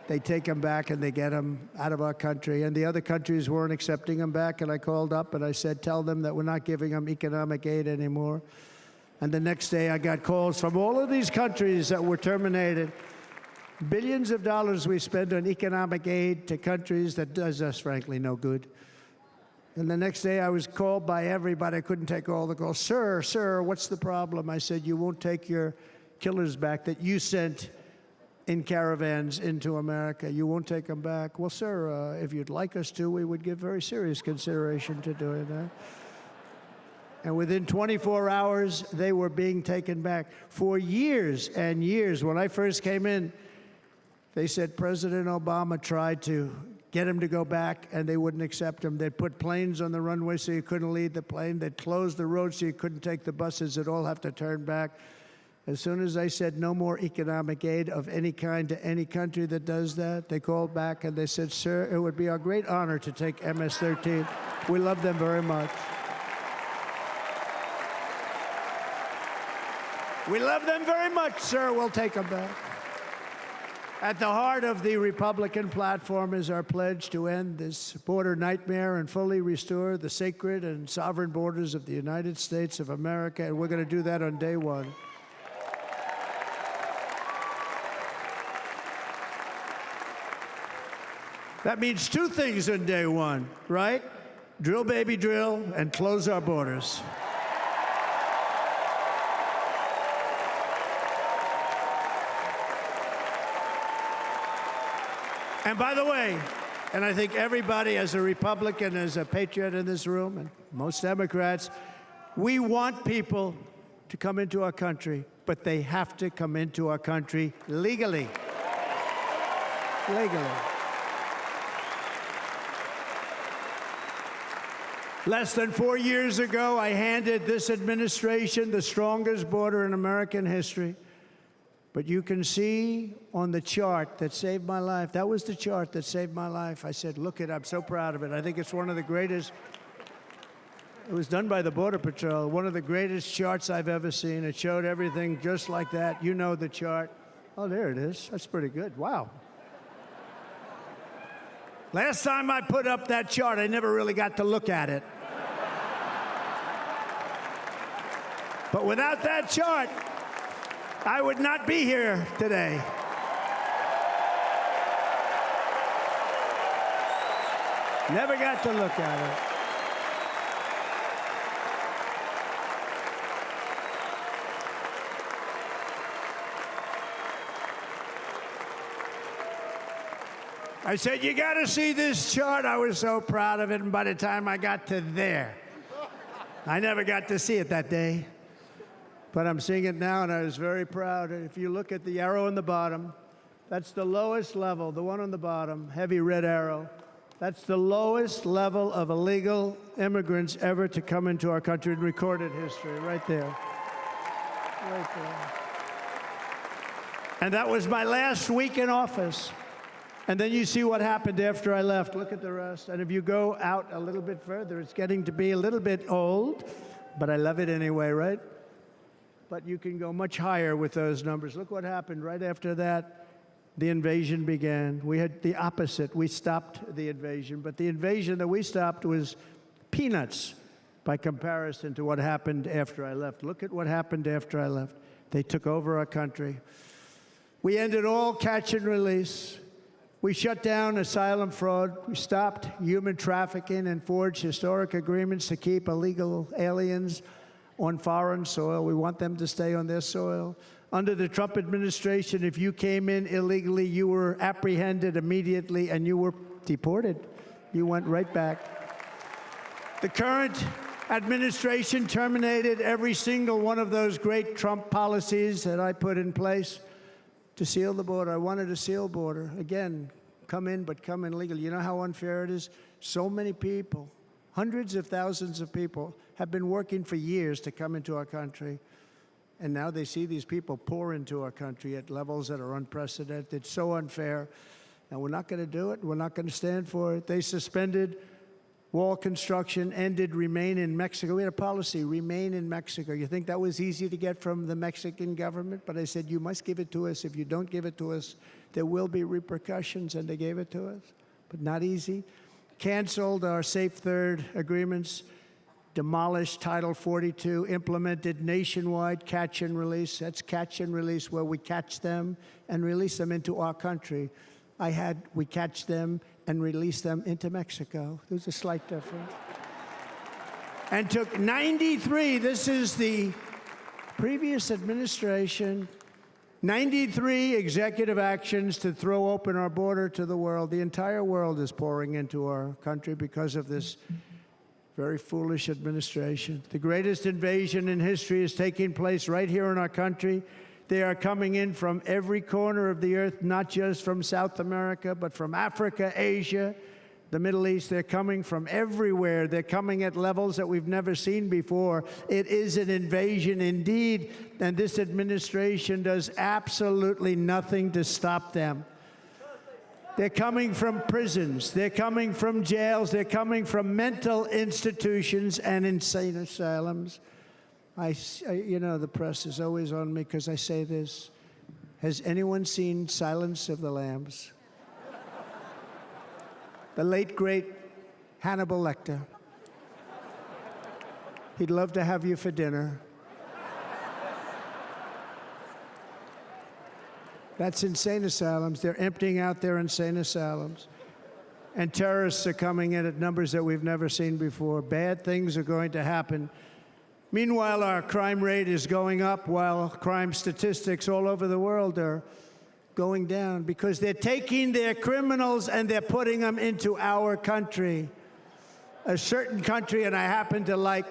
They take them back, and they get them out of our country. And the other countries weren't accepting them back, and I called up, and I said, tell them that we're not giving them economic aid anymore. And the next day, I got calls from all of these countries that were terminated. Billions of dollars we spend on economic aid to countries that does us, frankly, no good. And the next day I was called by everybody. I couldn't take all the calls. Sir, what's the problem? I said, you won't take your killers back that you sent in caravans into America. You won't take them back. Well, sir, if you'd like us to, we would give very serious consideration to doing that. And within 24 hours, they were being taken back. For years and years, when I first came in, they said President Obama tried to get him to go back, and they wouldn't accept him. They'd put planes on the runway so you couldn't leave the plane. They'd close the road so you couldn't take the buses. They'd all have to turn back. As soon as I said no more economic aid of any kind to any country that does that, they called back and they said, sir, it would be our great honor to take MS-13. We love them very much. We love them very much, sir. We'll take them back. At the heart of the Republican platform is our pledge to end this border nightmare and fully restore the sacred and sovereign borders of the United States of America, and we're going to do that on day one. That means two things on day one, right? Drill, baby, drill, and close our borders. And by the way, and I think everybody as a Republican, as a patriot in this room, and most Democrats, we want people to come into our country, but they have to come into our country legally. Legally. Less than 4 years ago, I handed this administration the strongest border in American history. But you can see on the chart that saved my life, that was the chart that saved my life. I said, look it, I'm so proud of it. I think it's one of the greatest, it was done by the Border Patrol, one of the greatest charts I've ever seen. It showed everything just like that. You know the chart. Oh, there it is. That's pretty good. Wow. Last time I put up that chart, I never really got to look at it. But without that chart, I would not be here today. Never got to look at it. I said, you got to see this chart. I was so proud of it, and by the time I got to there, I never got to see it that day. But I'm seeing it now, and I was very proud. If you look at the arrow on the bottom, that's the lowest level, the one on the bottom, heavy red arrow. That's the lowest level of illegal immigrants ever to come into our country in recorded history, right there. Right there. And that was my last week in office. And then you see what happened after I left. Look at the rest. And if you go out a little bit further, it's getting to be a little bit old, but I love it anyway, right? But you can go much higher with those numbers. Look what happened right after that. The invasion began. We had the opposite. We stopped the invasion. But the invasion that we stopped was peanuts by comparison to what happened after I left. Look at what happened after I left. They took over our country. We ended all catch and release. We shut down asylum fraud. We stopped human trafficking and forged historic agreements to keep illegal aliens on foreign soil. We want them to stay on their soil. Under the Trump administration, if you came in illegally, you were apprehended immediately and you were deported. You went right back. The current administration terminated every single one of those great Trump policies that I put in place to seal the border. I wanted a sealed border. Again, come in, but come in legally. You know how unfair it is? So many people, hundreds of thousands of people, have been working for years to come into our country. And now they see these people pour into our country at levels that are unprecedented. It's so unfair. And we're not going to do it. We're not going to stand for it. They suspended wall construction, ended remain in Mexico. We had a policy, remain in Mexico. You think that was easy to get from the Mexican government? But I said, you must give it to us. If you don't give it to us, there will be repercussions, and they gave it to us. But not easy. Canceled our Safe Third agreements, demolished Title 42, implemented nationwide catch and release. That's catch and release, where we catch them and release them into our country. We catch them and release them into Mexico. There's a slight difference. And took 93, this is the previous administration, 93 executive actions to throw open our border to the world. The entire world is pouring into our country because of this very foolish administration. The greatest invasion in history is taking place right here in our country. They are coming in from every corner of the earth, not just from South America, but from Africa, Asia, the Middle East. They're coming from everywhere. They're coming at levels that we've never seen before. It is an invasion indeed, and this administration does absolutely nothing to stop them. They're coming from prisons. They're coming from jails. They're coming from mental institutions and insane asylums. You know, the press is always on me because I say this. Has anyone seen Silence of the Lambs? The late, great Hannibal Lecter. He'd love to have you for dinner. That's insane asylums. They're emptying out their insane asylums. And terrorists are coming in at numbers that we've never seen before. Bad things are going to happen. Meanwhile, our crime rate is going up, while crime statistics all over the world are going down, because they're taking their criminals and they're putting them into our country. A certain country, and I happen to like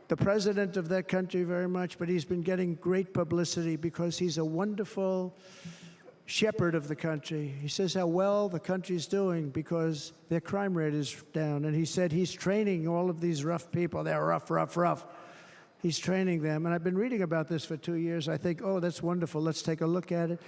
the president of that country very much, but he's been getting great publicity because he's a wonderful shepherd of the country. He says how well the country's doing because their crime rate is down. And he said he's training all of these rough people. They're rough, rough, rough. He's training them. And I've been reading about this for 2 years. I think, oh, that's wonderful. Let's take a look at it.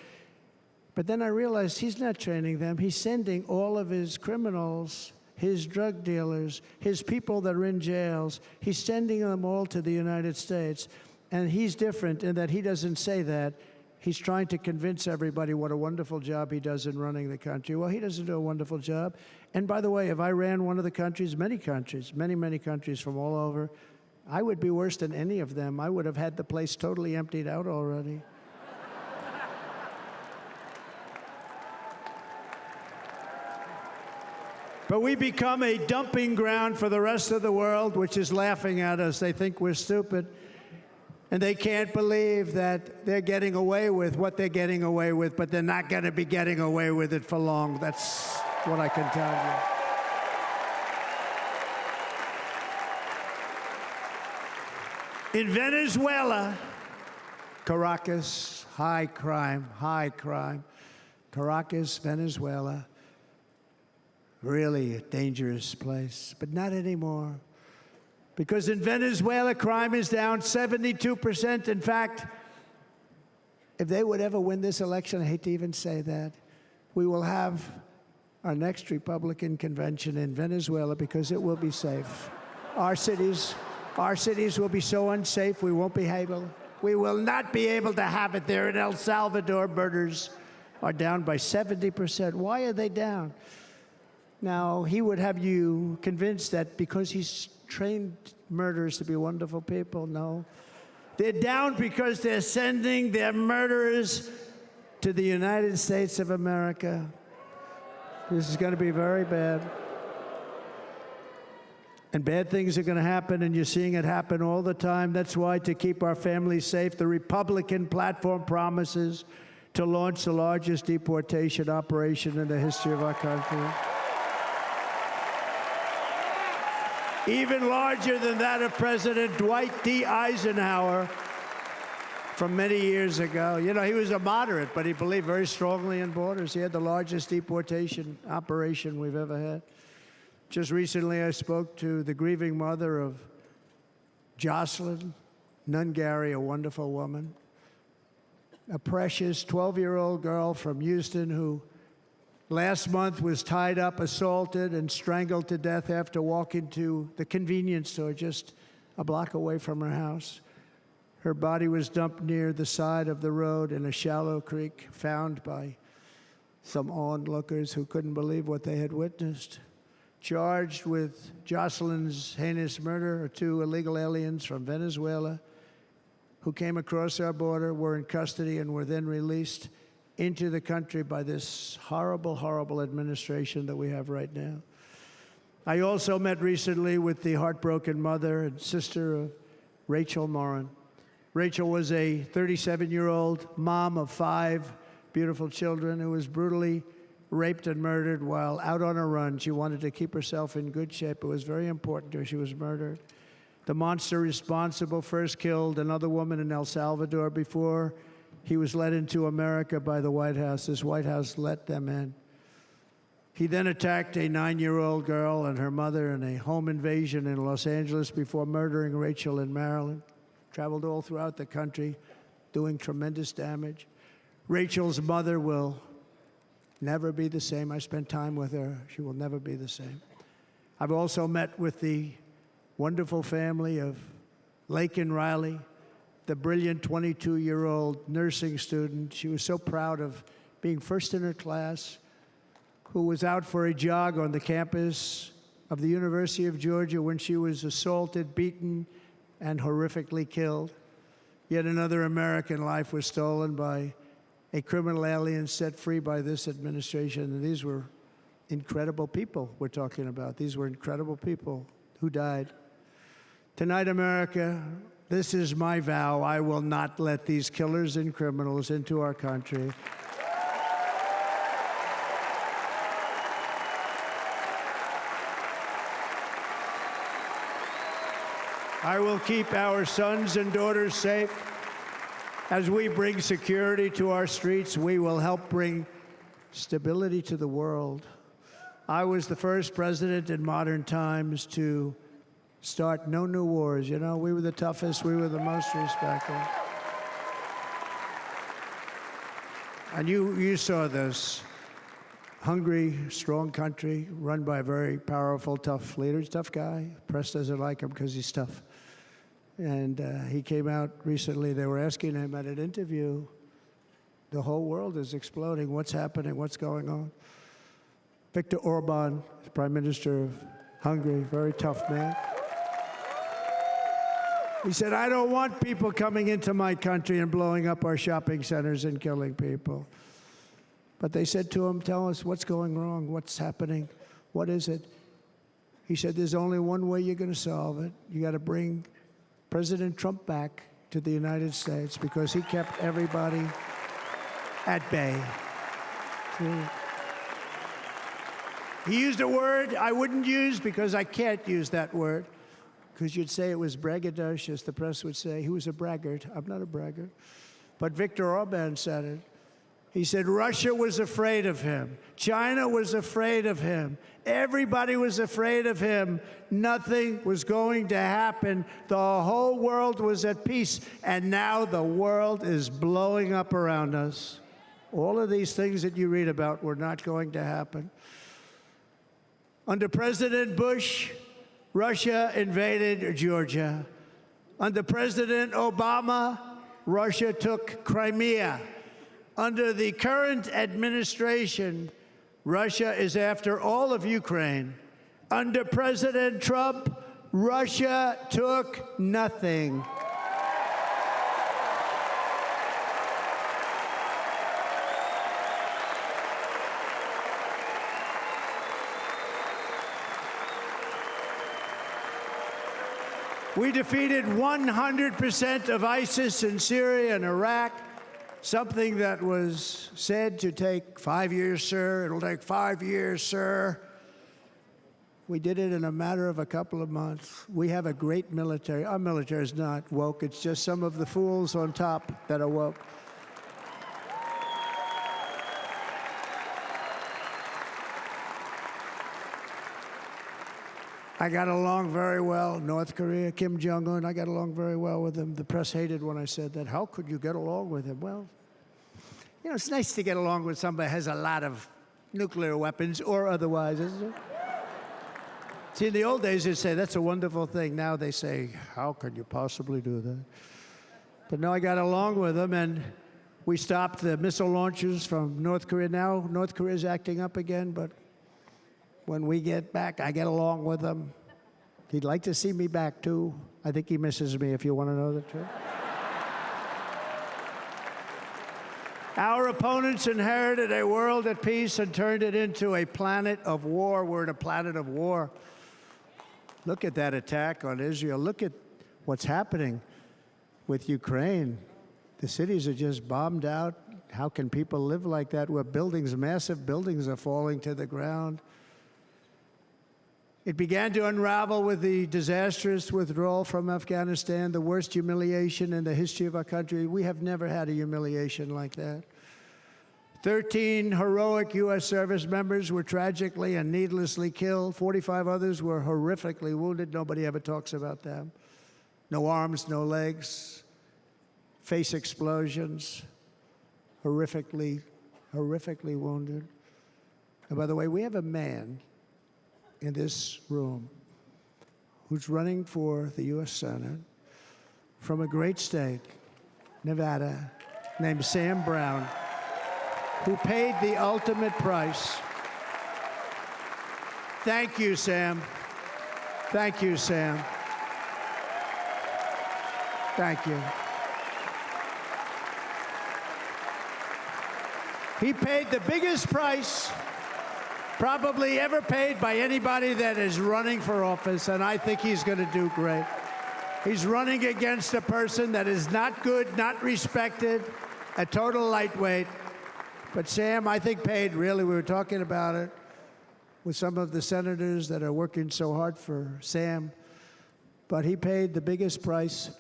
But then I realized he's not training them. He's sending all of his criminals, his drug dealers, his people that are in jails, he's sending them all to the United States. And he's different in that he doesn't say that. He's trying to convince everybody what a wonderful job he does in running the country. Well, he doesn't do a wonderful job. And by the way, if I ran one of the countries, many countries, many countries from all over, I would be worse than any of them. I would have had the place totally emptied out already. But we become a dumping ground for the rest of the world, which is laughing at us. They think we're stupid. And they can't believe that they're getting away with what they're getting away with, but they're not going to be getting away with it for long. That's what I can tell you. In Venezuela, Caracas, high crime. Caracas, Venezuela, really a dangerous place, but not anymore. Because in Venezuela, crime is down 72%. In fact, if they would ever win this election, I hate to even say that, we will have our next Republican convention in Venezuela because it will be safe. Our cities will be so unsafe, we won't be able. We will not be able to have it there. In El Salvador, murders are down by 70%. Why are they down? Now, he would have you convinced that because he's trained murderers to be wonderful people. No. They're down because they're sending their murderers to the United States of America. This is going to be very bad. And bad things are going to happen, and you're seeing it happen all the time. That's why, to keep our families safe, the Republican platform promises to launch the largest deportation operation in the history of our country. Even larger than that of President Dwight D. Eisenhower from many years ago. You know, he was a moderate, but he believed very strongly in borders. He had the largest deportation operation we've ever had. Just recently, I spoke to the grieving mother of Jocelyn, Nungary, a wonderful woman. A precious 12-year-old girl from Houston who last month was tied up, assaulted, and strangled to death after walking to the convenience store just a block away from her house. Her body was dumped near the side of the road in a shallow creek, found by some onlookers who couldn't believe what they had witnessed. Charged with Jocelyn's heinous murder are 2 illegal aliens from Venezuela who came across our border, were in custody, and were then released into the country by this horrible, horrible administration that we have right now. I also met recently with the heartbroken mother and sister of Rachel Morin. Rachel was a 37-year-old mom of 5 beautiful children who was brutally raped and murdered while out on a run. She wanted to keep herself in good shape. It was very important to her. She was murdered. The monster responsible first killed another woman in El Salvador before he was led into America by the White House. This White House let them in. He then attacked a 9-year-old girl and her mother in a home invasion in Los Angeles before murdering Rachel in Maryland. Traveled all throughout the country, doing tremendous damage. Rachel's mother will never be the same. I spent time with her. She will never be the same. I've also met with the wonderful family of Laken Riley, the brilliant 22-year-old nursing student. She was so proud of being first in her class, who was out for a jog on the campus of the University of Georgia when she was assaulted, beaten, and horrifically killed. Yet another American life was stolen by a criminal alien set free by this administration. And these were incredible people we're talking about. These were incredible people who died. Tonight, America, this is my vow. I will not let these killers and criminals into our country. I will keep our sons and daughters safe. As we bring security to our streets, we will help bring stability to the world. I was the first president in modern times to start no new wars. You know, we were the toughest, we were the most respected. And you saw this. Hungry, strong country, run by a very powerful, tough leader. Tough guy. Press doesn't like him because he's tough. And he came out recently. They were asking him at an interview, the whole world is exploding. What's happening? What's going on? Viktor Orban, Prime Minister of Hungary, very tough man. He said, I don't want people coming into my country and blowing up our shopping centers and killing people. But they said to him, tell us what's going wrong, what's happening, what is it? He said, there's only one way you're going to solve it. You got to bring President Trump back to the United States because he kept everybody at bay. He used a word I wouldn't use because I can't use that word, because you'd say it was braggadocious. The press would say he was a braggart. I'm not a braggart. But Viktor Orban said it. He said Russia was afraid of him. China was afraid of him. Everybody was afraid of him. Nothing was going to happen. The whole world was at peace. And now the world is blowing up around us. All of these things that you read about were not going to happen. Under President Bush, Russia invaded Georgia. Under President Obama, Russia took Crimea. Under the current administration, Russia is after all of Ukraine. Under President Trump, Russia took nothing. We defeated 100% of ISIS in Syria and Iraq, something that was said to take 5 years, sir. It'll take 5 years, sir. We did it in a matter of a couple of months. We have a great military. Our military is not woke. It's just some of the fools on top that are woke. I got along very well. North Korea, Kim Jong-un, I got along very well with him. The press hated when I said that. How could you get along with him? Well, you know, it's nice to get along with somebody who has a lot of nuclear weapons or otherwise, isn't it? See, in the old days, they'd say, that's a wonderful thing. Now they say, how could you possibly do that? But no, I got along with him, and we stopped the missile launches from North Korea. Now North Korea's acting up again, but when we get back, I get along with him. He'd like to see me back, too. I think he misses me, if you want to know the truth. Our opponents inherited a world at peace and turned it into a planet of war. We're in a planet of war. Look at that attack on Israel. Look at what's happening with Ukraine. The cities are just bombed out. How can people live like that where buildings, massive buildings, are falling to the ground? It began to unravel with the disastrous withdrawal from Afghanistan, the worst humiliation in the history of our country. We have never had a humiliation like that. 13 heroic U.S. service members were tragically and needlessly killed. 45 others were horrifically wounded. Nobody ever talks about them. No arms, no legs, face explosions, horrifically wounded. And by the way, we have a man in this room who's running for the U.S. Senate from a great state, Nevada, named Sam Brown, who paid the ultimate price. Thank you, Sam. Thank you, Sam. Thank you. He paid the biggest price probably ever paid by anybody that is running for office, and I think he's going to do great. He's running against a person that is not good, not respected, a total lightweight. But Sam, I think, paid, really, we were talking about it with some of the senators that are working so hard for Sam, but he paid the biggest price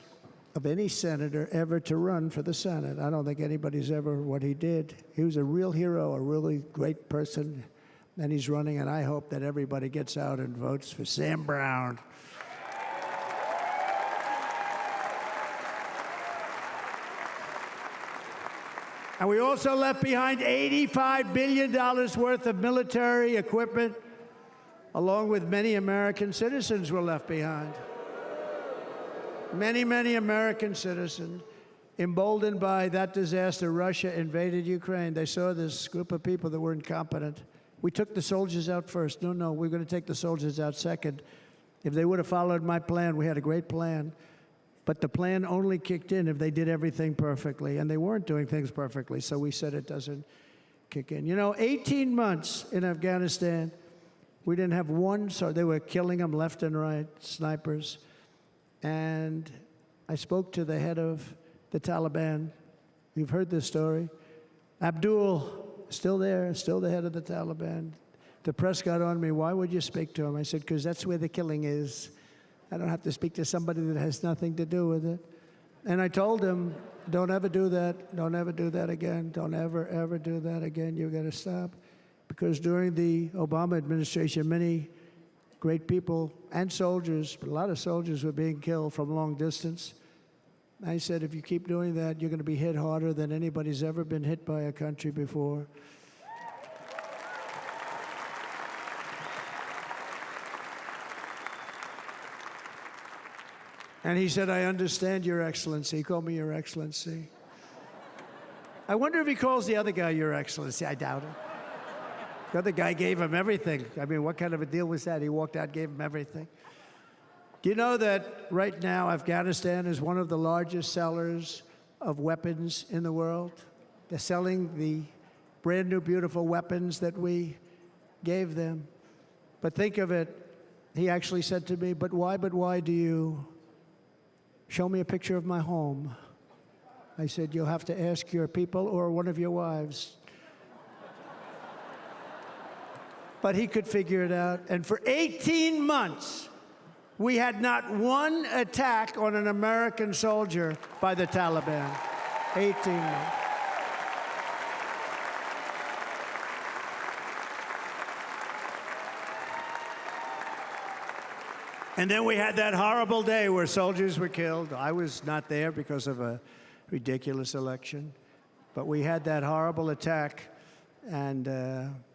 of any senator ever to run for the Senate. I don't think anybody's ever what he did. He was a real hero, a really great person, and he's running, and I hope that everybody gets out and votes for Sam Brown. And we also left behind $85 billion worth of military equipment, along with many American citizens were left behind. Many, many American citizens, emboldened by that disaster, Russia invaded Ukraine. They saw this group of people that were incompetent. We took the soldiers out first. No, we're going to take the soldiers out second. If they would have followed my plan, we had a great plan. But the plan only kicked in if they did everything perfectly, and they weren't doing things perfectly, so we said it doesn't kick in. You know, 18 months in Afghanistan, we didn't have one, so they were killing them left and right, snipers. And I spoke to the head of the Taliban. You've heard this story. Abdul, still there, still the head of the Taliban. The press got on me, why would you speak to him? I said, because that's where the killing is. I don't have to speak to somebody that has nothing to do with it. And I told him, don't ever do that. Don't ever do that again. Don't ever do that again. You've got to stop. Because during the Obama administration, many great people and soldiers, but a lot of soldiers were being killed from long distance. I said, if you keep doing that, you're going to be hit harder than anybody's ever been hit by a country before. And he said, I understand, Your Excellency. He called me Your Excellency. I wonder if he calls the other guy Your Excellency. I doubt it. The other guy gave him everything. I mean, what kind of a deal was that? He walked out, gave him everything. Do you know that right now Afghanistan is one of the largest sellers of weapons in the world? They're selling the brand new, beautiful weapons that we gave them. But think of it. He actually said to me, but why do you show me a picture of my home? I said, you'll have to ask your people or one of your wives. But he could figure it out. And for 18 months, we had not one attack on an American soldier by the Taliban. 18 months. And then we had that horrible day where soldiers were killed. I was not there because of a ridiculous election. But we had that horrible attack. And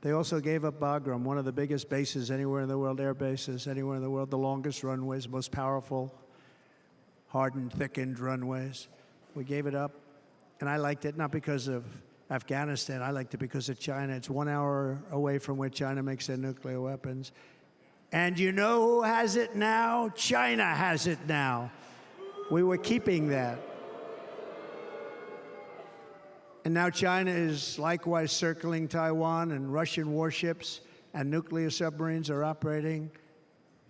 they also gave up Bagram, one of the biggest bases anywhere in the world, air bases anywhere in the world, the longest runways, most powerful, hardened, thickened runways. We gave it up. And I liked it not because of Afghanistan. I liked it because of China. It's 1 hour away from where China makes their nuclear weapons. And you know who has it now? China has it now. We were keeping that. And now China is likewise circling Taiwan, and Russian warships and nuclear submarines are operating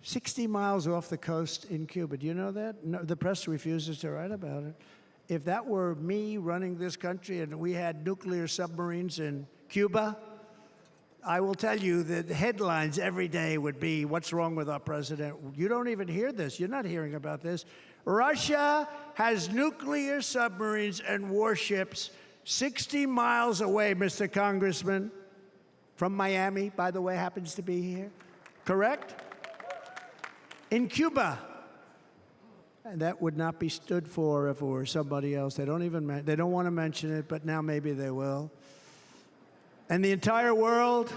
60 miles off the coast in Cuba. Do you know that? No, the press refuses to write about it. If that were me running this country and we had nuclear submarines in Cuba, I will tell you that the headlines every day would be, what's wrong with our president? You don't even hear this. You're not hearing about this. Russia has nuclear submarines and warships 60 miles away, Mr. Congressman, from Miami, by the way, happens to be here. Correct? In Cuba. And that would not be stood for if it were somebody else. They don't want to mention it, but now maybe they will. And the entire world,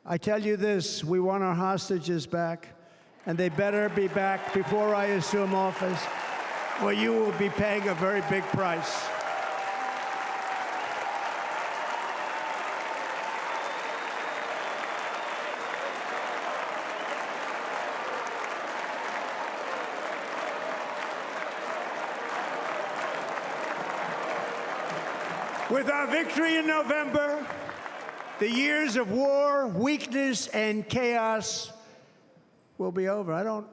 I tell you this, we want our hostages back, and they better be back before I assume office, or you will be paying a very big price. With our victory in November, the years of war, weakness, and chaos will be over. I don't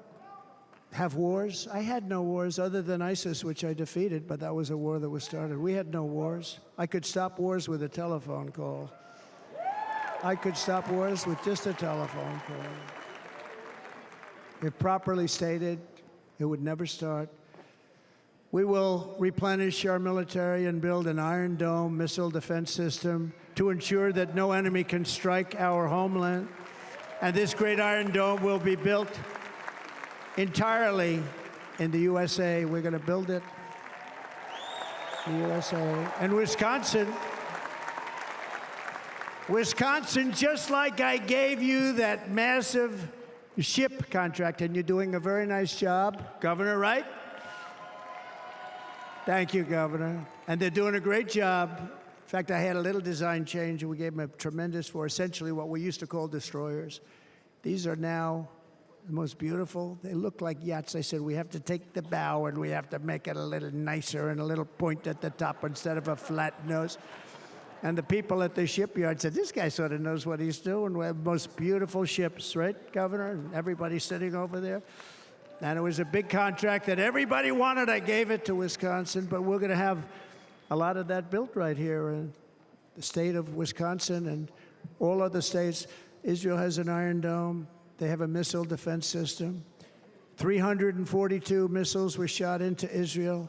have wars. I had no wars other than ISIS, which I defeated, but that was a war that was started. We had no wars. I could stop wars with a telephone call. I could stop wars with just a telephone call. If properly stated, it would never start. We will replenish our military and build an Iron Dome missile defense system to ensure that no enemy can strike our homeland. And this great Iron Dome will be built entirely in the USA. We're going to build it in the USA. And Wisconsin, just like I gave you that massive ship contract, and you're doing a very nice job, Governor, right? Thank you, Governor. And they're doing a great job. In fact, I had a little design change, and we gave them a tremendous for essentially what we used to call destroyers. These are now the most beautiful. They look like yachts. I said, we have to take the bow, and we have to make it a little nicer and a little point at the top instead of a flat nose. And the people at the shipyard said, this guy sort of knows what he's doing. We have the most beautiful ships, right, Governor? And everybody sitting over there. And it was a big contract that everybody wanted. I gave it to Wisconsin, but we're going to have a lot of that built right here in the state of Wisconsin and all other states. Israel has an Iron Dome. They have a missile defense system. 342 missiles were shot into Israel,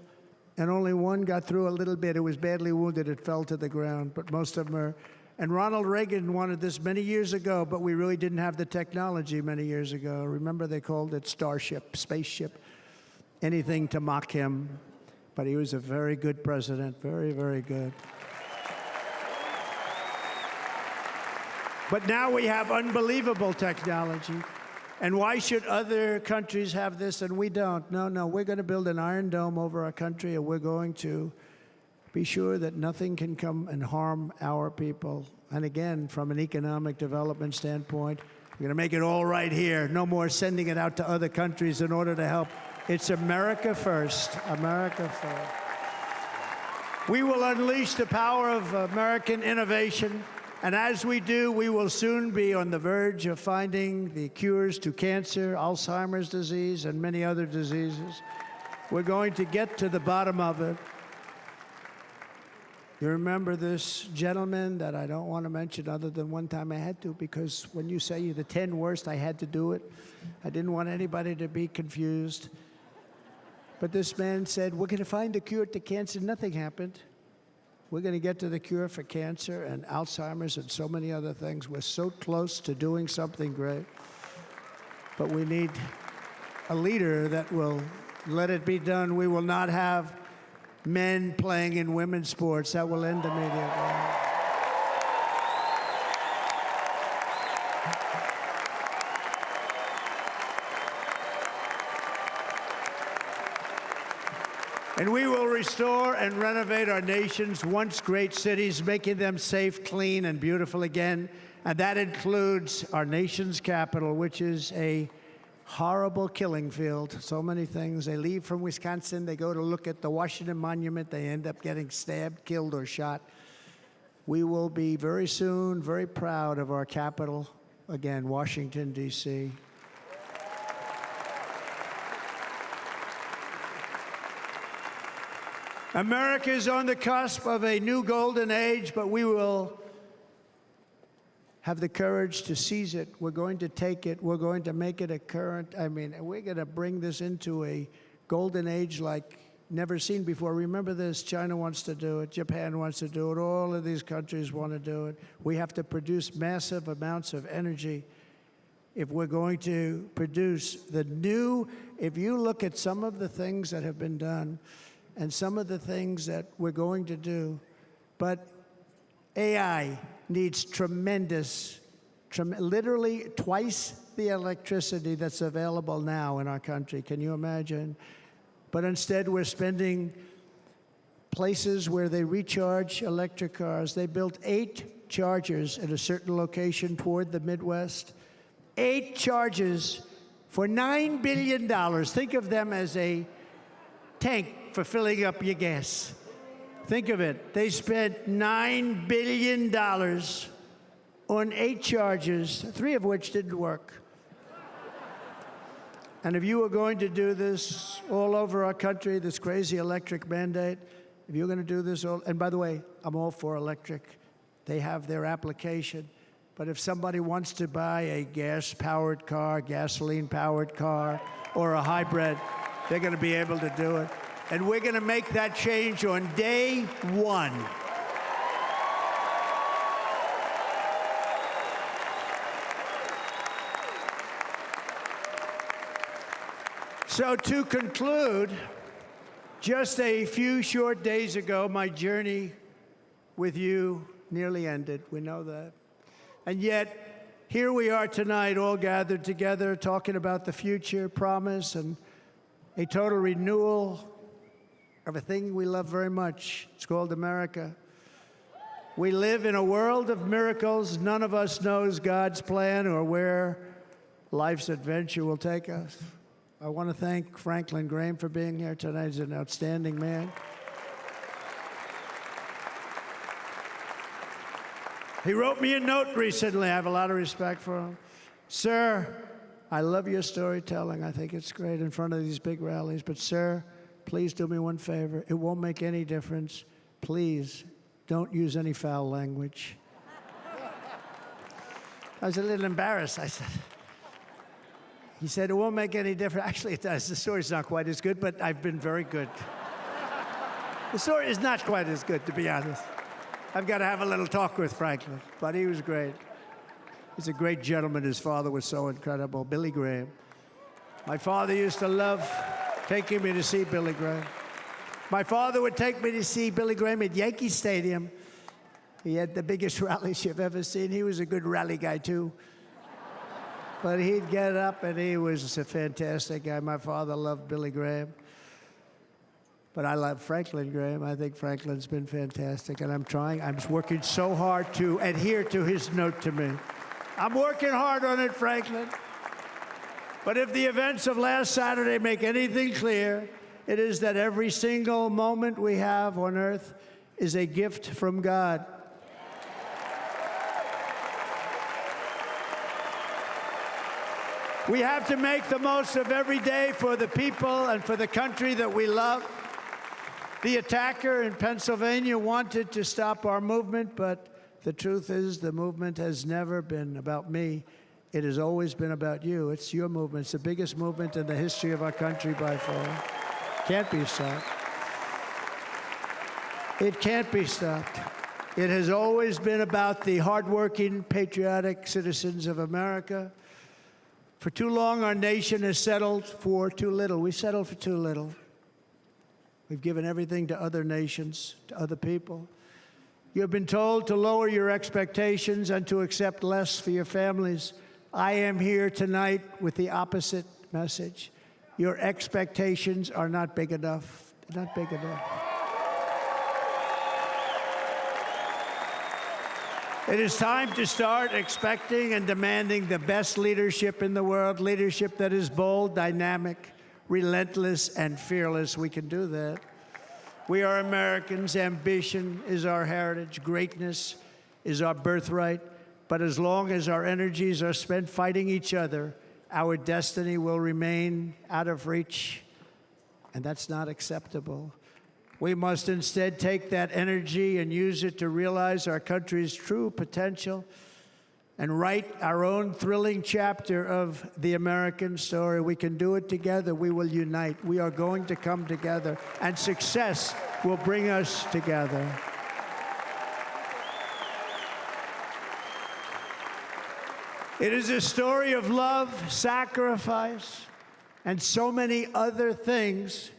and only one got through a little bit. It was badly wounded. It fell to the ground, but most of them are. And Ronald Reagan wanted this many years ago, but we really didn't have the technology many years ago. Remember, they called it Starship, spaceship, anything to mock him. But he was a very good president, very, very good. But now we have unbelievable technology. And why should other countries have this and we don't? No, we're going to build an Iron Dome over our country, and we're going to be sure that nothing can come and harm our people. And again, from an economic development standpoint, we're going to make it all right here. No more sending it out to other countries in order to help. It's America first. America first. We will unleash the power of American innovation. And as we do, we will soon be on the verge of finding the cures to cancer, Alzheimer's disease, and many other diseases. We're going to get to the bottom of it. You remember this gentleman that I don't want to mention other than one time I had to, because when you say the 10 worst, I had to do it. I didn't want anybody to be confused. But this man said, we're going to find a cure to cancer. Nothing happened. We're going to get to the cure for cancer and Alzheimer's and so many other things. We're so close to doing something great. but we need a leader that will let it be done. We will not have men playing in women's sports. That will end immediately. And we will restore and renovate our nation's once great cities, making them safe, clean, and beautiful again. And that includes our nation's capital, which is a horrible killing field. So many things. They leave from Wisconsin, they go to look at the Washington Monument, they end up getting stabbed, killed, or shot. We will be very soon very proud of our capital, again, Washington, D.C. America is on the cusp of a new golden age, but we will have the courage to seize it. We're going to take it. We're going to make it a current. I mean, we're going to bring this into a golden age like never seen before. Remember this, China wants to do it. Japan wants to do it. All of these countries want to do it. We have to produce massive amounts of energy if we're going to produce the new. If you look at some of the things that have been done, and some of the things that we're going to do. But AI needs literally twice the electricity that's available now in our country. Can you imagine? But instead, we're spending places where they recharge electric cars. They built 8 chargers at a certain location toward the Midwest. 8 chargers for $9 billion. Think of them as a tank for filling up your gas. Think of it. They spent $9 billion on 8 chargers, 3 of which didn't work. And if you were going to do this all over our country, this crazy electric mandate, if you're going to do this all, and by the way, I'm all for electric. They have their application. But if somebody wants to buy a gas-powered car, gasoline-powered car, or a hybrid, they're going to be able to do it. And we're going to make that change on day 1. So to conclude, just a few short days ago, my journey with you nearly ended. We know that. And yet, here we are tonight, all gathered together, talking about the future, promise, and a total renewal of a thing we love very much. It's called America. We live in a world of miracles. None of us knows God's plan or where life's adventure will take us. I want to thank Franklin Graham for being here tonight. He's an outstanding man. He wrote me a note recently. I have a lot of respect for him. Sir, I love your storytelling. I think it's great in front of these big rallies. But, sir, please do me one favor. It won't make any difference. Please don't use any foul language. I was a little embarrassed. I said, he said, it won't make any difference. Actually, it does. The story's not quite as good, but I've been very good. The story is not quite as good, to be honest. I've got to have a little talk with Franklin, but he was great. He's a great gentleman. His father was so incredible, Billy Graham. My father used to love taking me to see Billy Graham. My father would take me to see Billy Graham at Yankee Stadium. He had the biggest rallies you've ever seen. He was a good rally guy, too. But he'd get up, and he was a fantastic guy. My father loved Billy Graham. But I love Franklin Graham. I think Franklin's been fantastic, and I'm working so hard to adhere to his note to me. I'm working hard on it, Franklin. But if the events of last Saturday make anything clear, it is that every single moment we have on earth is a gift from God. We have to make the most of every day for the people and for the country that we love. The attacker in Pennsylvania wanted to stop our movement, but the truth is the movement has never been about me. It has always been about you. It's your movement. It's the biggest movement in the history of our country by far. Can't be stopped. It can't be stopped. It has always been about the hardworking, patriotic citizens of America. For too long, our nation has settled for too little. We settled for too little. We've given everything to other nations, to other people. You have been told to lower your expectations and to accept less for your families. I am here tonight with the opposite message. Your expectations are not big enough. They're not big enough. It is time to start expecting and demanding the best leadership in the world, leadership that is bold, dynamic, relentless, and fearless. We can do that. We are Americans. Ambition is our heritage. Greatness is our birthright. But as long as our energies are spent fighting each other, our destiny will remain out of reach, and that's not acceptable. We must instead take that energy and use it to realize our country's true potential and write our own thrilling chapter of the American story. We can do it together. We will unite. We are going to come together, and success will bring us together. It is a story of love, sacrifice, and so many other things.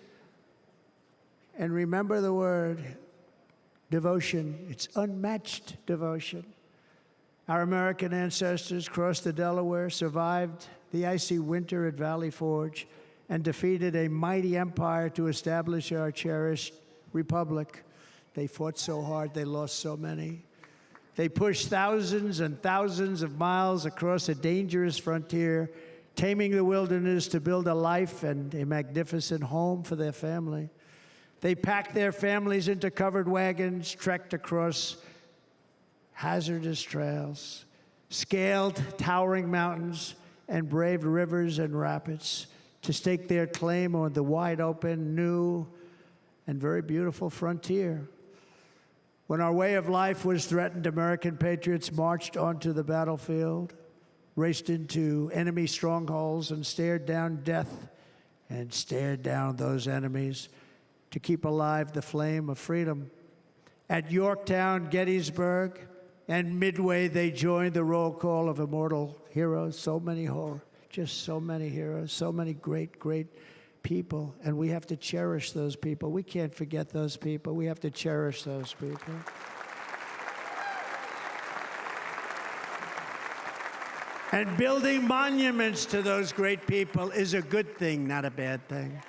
And remember the word, devotion. It's unmatched devotion. Our American ancestors crossed the Delaware, survived the icy winter at Valley Forge, and defeated a mighty empire to establish our cherished republic. They fought so hard, they lost so many. They pushed thousands and thousands of miles across a dangerous frontier, taming the wilderness to build a life and a magnificent home for their family. They packed their families into covered wagons, trekked across hazardous trails, scaled towering mountains, and braved rivers and rapids to stake their claim on the wide-open, new, and very beautiful frontier. When our way of life was threatened, American patriots marched onto the battlefield, raced into enemy strongholds, and stared down death and stared down those enemies to keep alive the flame of freedom. At Yorktown, Gettysburg, and Midway, they joined the roll call of immortal heroes. So many just so many heroes, so many great, great people. And we have to cherish those people. We can't forget those people. We have to cherish those people. And building monuments to those great people is a good thing, not a bad thing.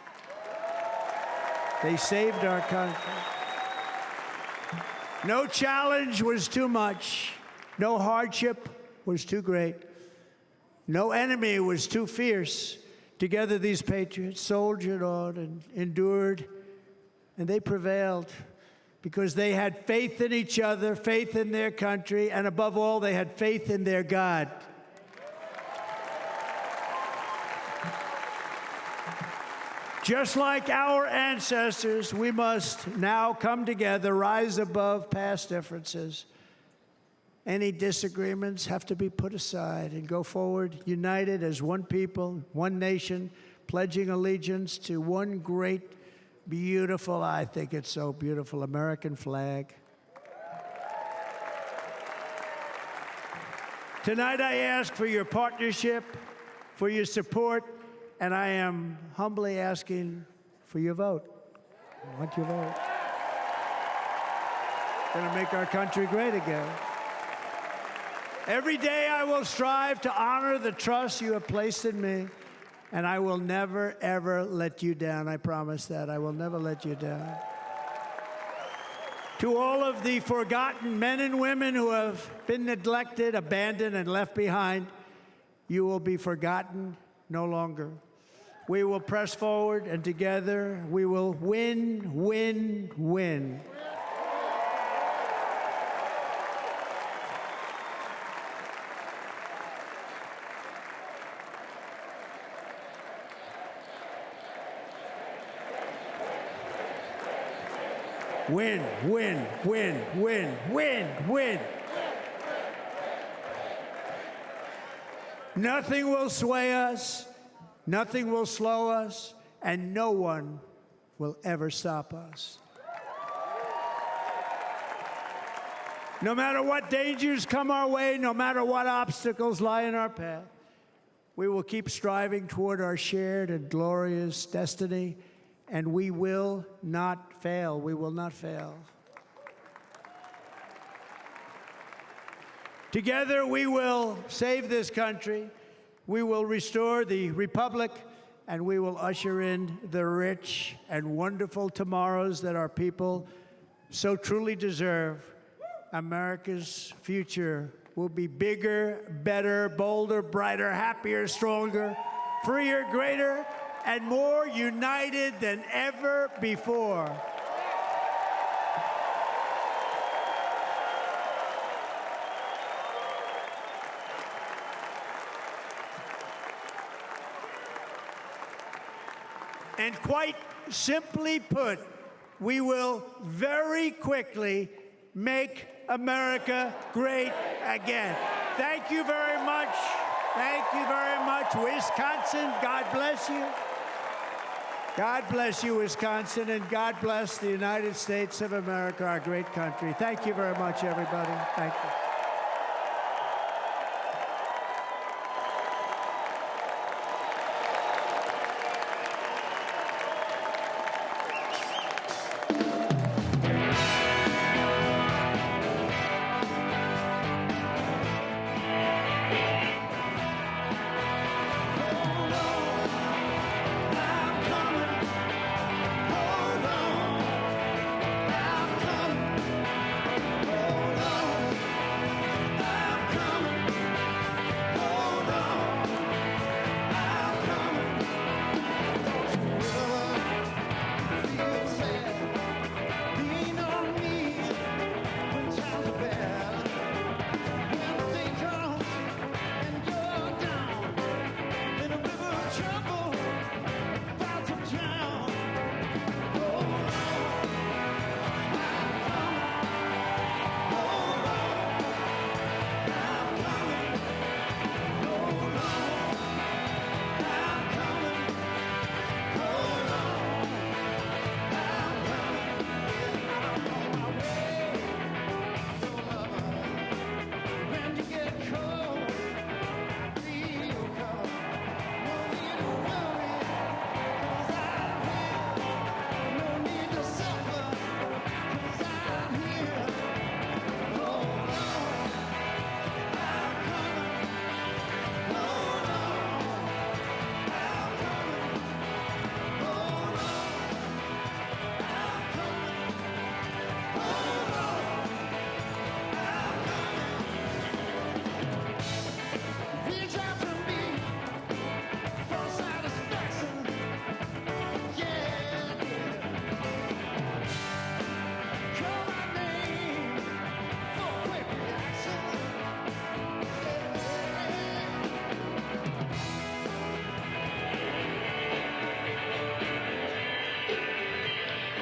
They saved our country. No challenge was too much. No hardship was too great. No enemy was too fierce. Together, these patriots soldiered on and endured, and they prevailed because they had faith in each other, faith in their country, and above all, they had faith in their God. Just like our ancestors, we must now come together, rise above past differences. Any disagreements have to be put aside and go forward, united as one people, one nation, pledging allegiance to one great, beautiful, I think it's so beautiful, American flag. Tonight I ask for your partnership, for your support, and I am humbly asking for your vote. I want your vote. Going to make our country great again. Every day I will strive to honor the trust you have placed in me, and I will never, ever let you down. I promise that. I will never let you down. To all of the forgotten men and women who have been neglected, abandoned, and left behind, you will be forgotten no longer. We will press forward, and together we will win, win, win. Win, win, win, win, win, win. Nothing will sway us, nothing will slow us, and no one will ever stop us. No matter what dangers come our way, no matter what obstacles lie in our path, We will keep striving toward our shared and glorious destiny, and we will not fail. We will not fail. Together, we will save this country. We will restore the republic, and we will usher in the rich and wonderful tomorrows that our people so truly deserve. America's future will be bigger, better, bolder, brighter, happier, stronger, freer, greater, and more united than ever before. And quite simply put, we will very quickly make America great again. Thank you very much. Thank you very much. Wisconsin, God bless you. God bless you, Wisconsin, and God bless the United States of America, our great country. Thank you very much, everybody. Thank you.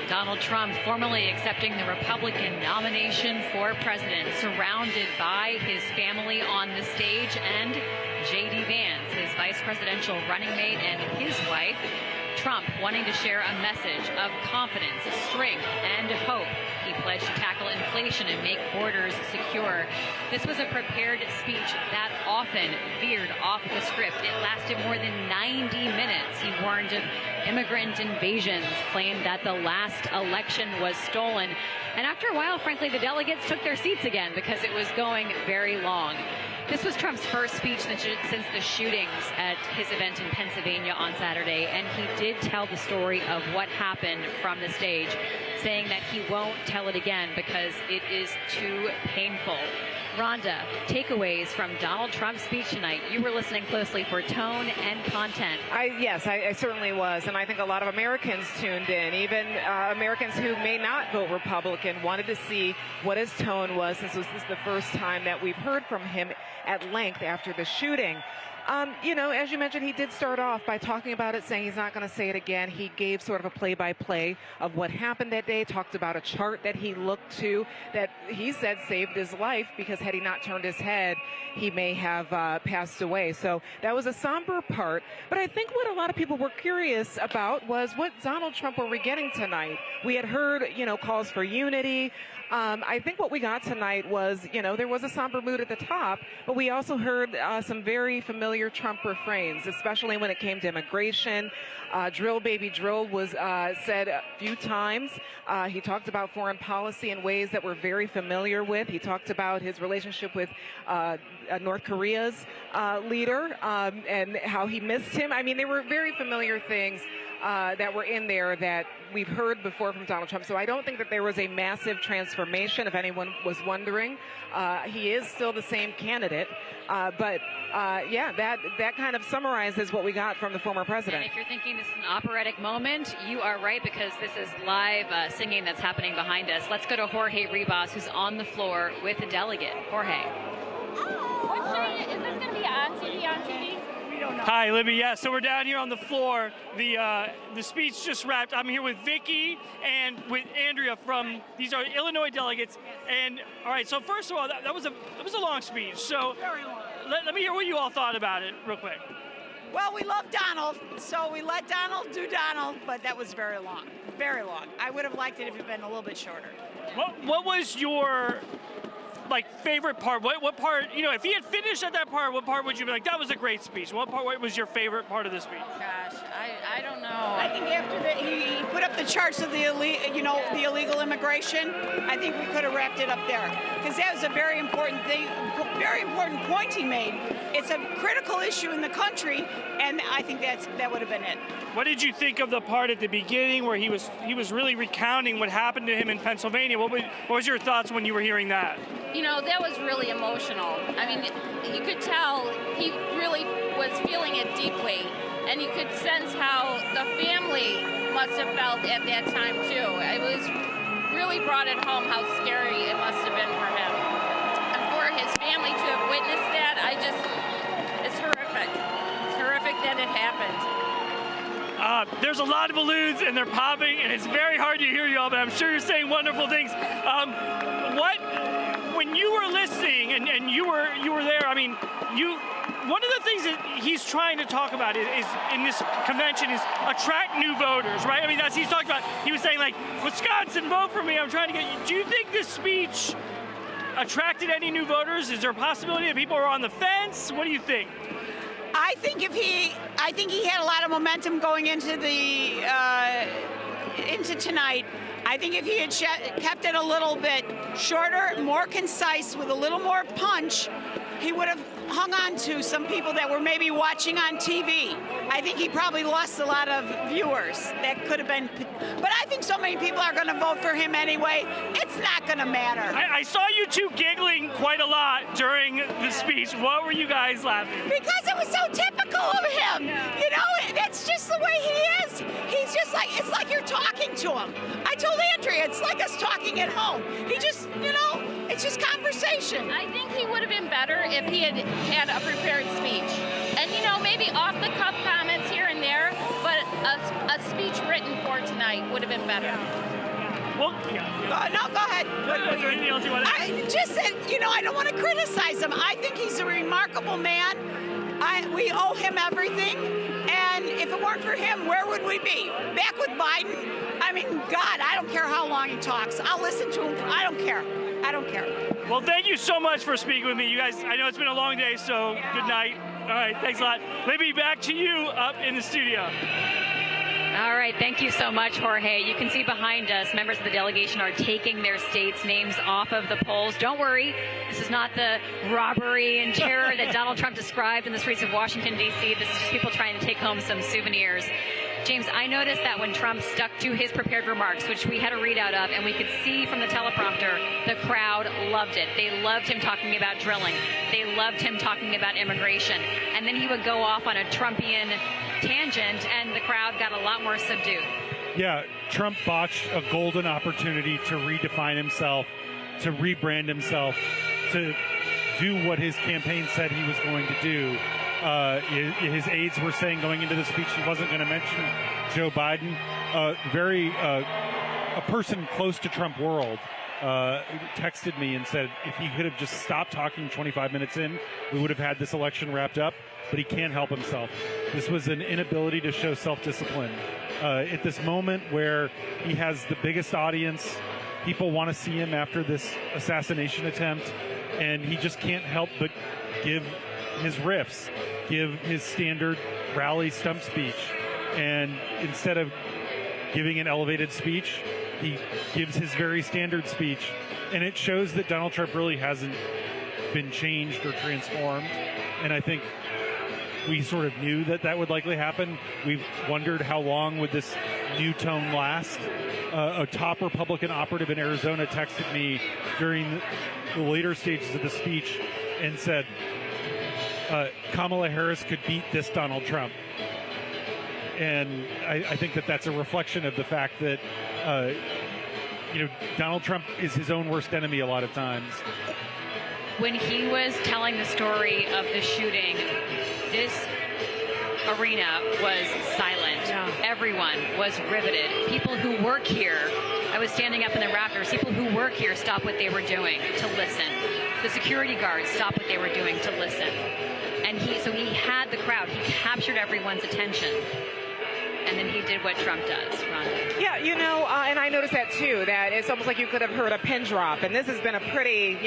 Donald Trump formally accepting the Republican nomination for president, surrounded by his family on the stage and J.D. Vance, his vice presidential running mate, and his wife. Trump wanting to share a message of confidence, strength, and hope. He pledged to tackle inflation and make borders secure. This was a prepared speech that often veered off the script. It lasted more than 90 minutes. He warned of immigrant invasions, claimed that the last election was stolen. And after a while, frankly, the delegates took their seats again because it was going very long. This was Trump's first speech since the shootings at his event in Pennsylvania on Saturday, and he did tell the story of what happened from the stage, saying that he won't tell it again because it is too painful. Rhonda, takeaways from Donald Trump's speech tonight. You were listening closely for tone and content. Yes, I certainly was, and I think a lot of Americans tuned in. Even Americans who may not vote Republican wanted to see what his tone was, since this is the first time that we've heard from him at length after the shooting. You know, as you mentioned, he did start off by talking about it, saying he's not going to say it again. He gave sort of a play-by-play of what happened that day, talked about a chart that he looked to that he said saved his life, because had he not turned his head, he may have passed away. So that was a somber part. But I think what a lot of people were curious about was, what Donald Trump were we getting tonight? We had heard, you know, calls for unity. I think what we got tonight was, you know, there was a somber mood at the top, but we also heard some very familiar familiar Trump refrains, especially when it came to immigration. Drill, baby, drill was said a few times. He talked about foreign policy in ways that we're very familiar with. He talked about his relationship with North Korea's leader and how he missed him. I mean, they were very familiar things that were in there that we've heard before from Donald Trump. So I don't think that there was a massive transformation, if anyone was wondering. He is still the same candidate. But that kind of summarizes what we got from the former president. And if you're thinking this is an operatic moment, you are right, because this is live singing that's happening behind us. Let's go to Jorge Ribas, who's on the floor with the delegate. Jorge. Is this going to be on TV? We don't know. Hi, Libby. Yeah, so we're down here on the floor. The speech just wrapped. I'm here with Vicky and with Andrea from, these are Illinois delegates. And all right, so first of all, that was a long speech. So Very long. Let me hear what you all thought about it real quick. Well, we love Donald, so we let Donald do Donald, but that was very long. Very long. I would have liked it if it had been a little bit shorter. What was your favorite part? What part, if he had finished at that part, what part would you be like, that was a great speech? What was your favorite part of the speech? Gosh, I don't know. I think after that he put up the charts of the illegal immigration. I think we could have wrapped it up there, because that was a very important thing, very important point he made. It's a critical issue in the country, and I think that would have been it. What did you think of the part at the beginning where he was really recounting what happened to him in Pennsylvania? What was your thoughts when you were hearing that? That was really emotional. I mean, you could tell he really was feeling it deeply, and you could sense how the family must have felt at that time too. It was really brought it home how scary it must have been for him. And for his family to have witnessed that, it's horrific. It's horrific that it happened. There's a lot of balloons and they're popping, and it's very hard to hear you all, but I'm sure you're saying wonderful things. When you were listening and you were there, I mean, one of the things that he's trying to talk about is in this convention is attract new voters, right? I mean, that's he's talking about. He was saying, like, Wisconsin, vote for me. I'm trying to get you. Do you think this speech attracted any new voters? Is there a possibility that people are on the fence? What do you think? I think he had a lot of momentum going into into tonight. I think if he had kept it a little bit shorter, more concise, with a little more punch, he would have hung on to some people that were maybe watching on TV. I think he probably lost a lot of viewers that could have been, but I think so many people are going to vote for him anyway. It's not going to matter. I saw you two giggling quite a lot during the speech. What were you guys laughing? Because it was so typical of him. That's just the way he is. He's just like, it's like you're talking to him. I told Andrea, it's like us talking at home. He just, it's just conversation. I think he would have been better if he had had a prepared speech. And, maybe off-the-cuff comments here and there, but a speech written for tonight would have been better. Well, no, go ahead. Is there anything else you want to add? I just said, I don't want to criticize him. I think he's a remarkable man. We owe him everything. And if it weren't for him, where would we be? Back with Biden? I mean, God, I don't care how long he talks. I'll listen to him. I don't care. Well, thank you so much for speaking with me. You guys, I know it's been a long day, so good night. All right, thanks a lot. Libby, back to you up in the studio. All right, thank you so much, Jorge. You can see behind us, members of the delegation are taking their states' names off of the polls. Don't worry, this is not the robbery and terror that Donald Trump described in the streets of Washington, D.C. This is just people trying to take home some souvenirs. James, I noticed that when Trump stuck to his prepared remarks, which we had a readout of, and we could see from the teleprompter, the crowd loved it. They loved him talking about drilling. They loved him talking about immigration. And then he would go off on a Trumpian tangent, and the crowd got a lot more subdued. Yeah, Trump botched a golden opportunity to redefine himself, to rebrand himself, to do what his campaign said he was going to do. His aides were saying going into the speech he wasn't going to mention Joe Biden. A person close to Trump world texted me and said if he could have just stopped talking 25 minutes in, we would have had this election wrapped up, but he can't help himself. This was an inability to show self-discipline. At this moment where he has the biggest audience, people want to see him after this assassination attempt, and he just can't help but give his riffs, give his standard rally stump speech. And instead of giving an elevated speech, he gives his very standard speech. And it shows that Donald Trump really hasn't been changed or transformed. And I think we sort of knew that that would likely happen. We've wondered how long would this new tone last. A top Republican operative in Arizona texted me during the later stages of the speech and said, Kamala Harris could beat this Donald Trump. And I think that that's a reflection of the fact that, Donald Trump is his own worst enemy a lot of times. When he was telling the story of the shooting, this arena was silent. Yeah. Everyone was riveted. People who work here, I was standing up in the rafters, people who work here stopped what they were doing to listen. The security guards stopped what they were doing to listen. And so he had the crowd. He captured everyone's attention. And then he did what Trump does, Rhonda. Yeah, and I noticed that too, that it's almost like you could have heard a pin drop. And this has been a pretty,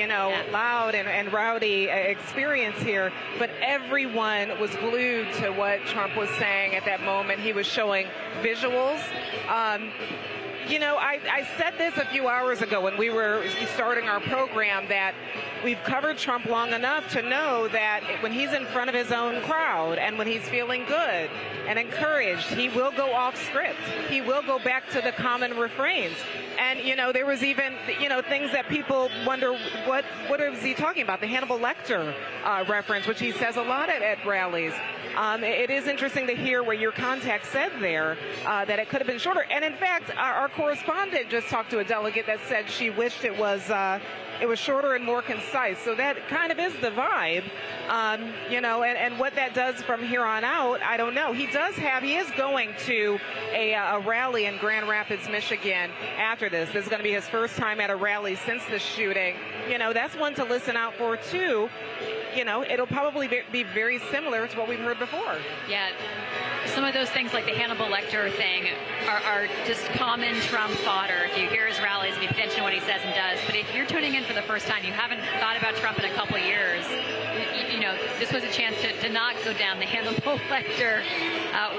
loud and rowdy experience here. But everyone was glued to what Trump was saying at that moment. He was showing visuals. I said this a few hours ago when we were starting our program that we've covered Trump long enough to know that when he's in front of his own crowd and when he's feeling good and encouraged, he will go off script. He will go back to the common refrains. And, there was even, things that people wonder, what is he talking about? The Hannibal Lecter reference, which he says a lot at rallies. It is interesting to hear what your contact said there, that it could have been shorter. And in fact, our correspondent just talked to a delegate that said she wished it was shorter and more concise. So that kind of is the vibe, and what that does from here on out, I don't know. He is going to a rally in Grand Rapids, Michigan after this. This is going to be his first time at a rally since the shooting. That's one to listen out for too. It'll probably be very similar to what we've heard before. Yeah. Some of those things like the Hannibal Lecter thing are just common Trump fodder. If you hear his rallies, if you pay attention to what he says and does. But if you're tuning in for the first time, you haven't thought about Trump in a couple of years, this was a chance to not go down the Hannibal Lecter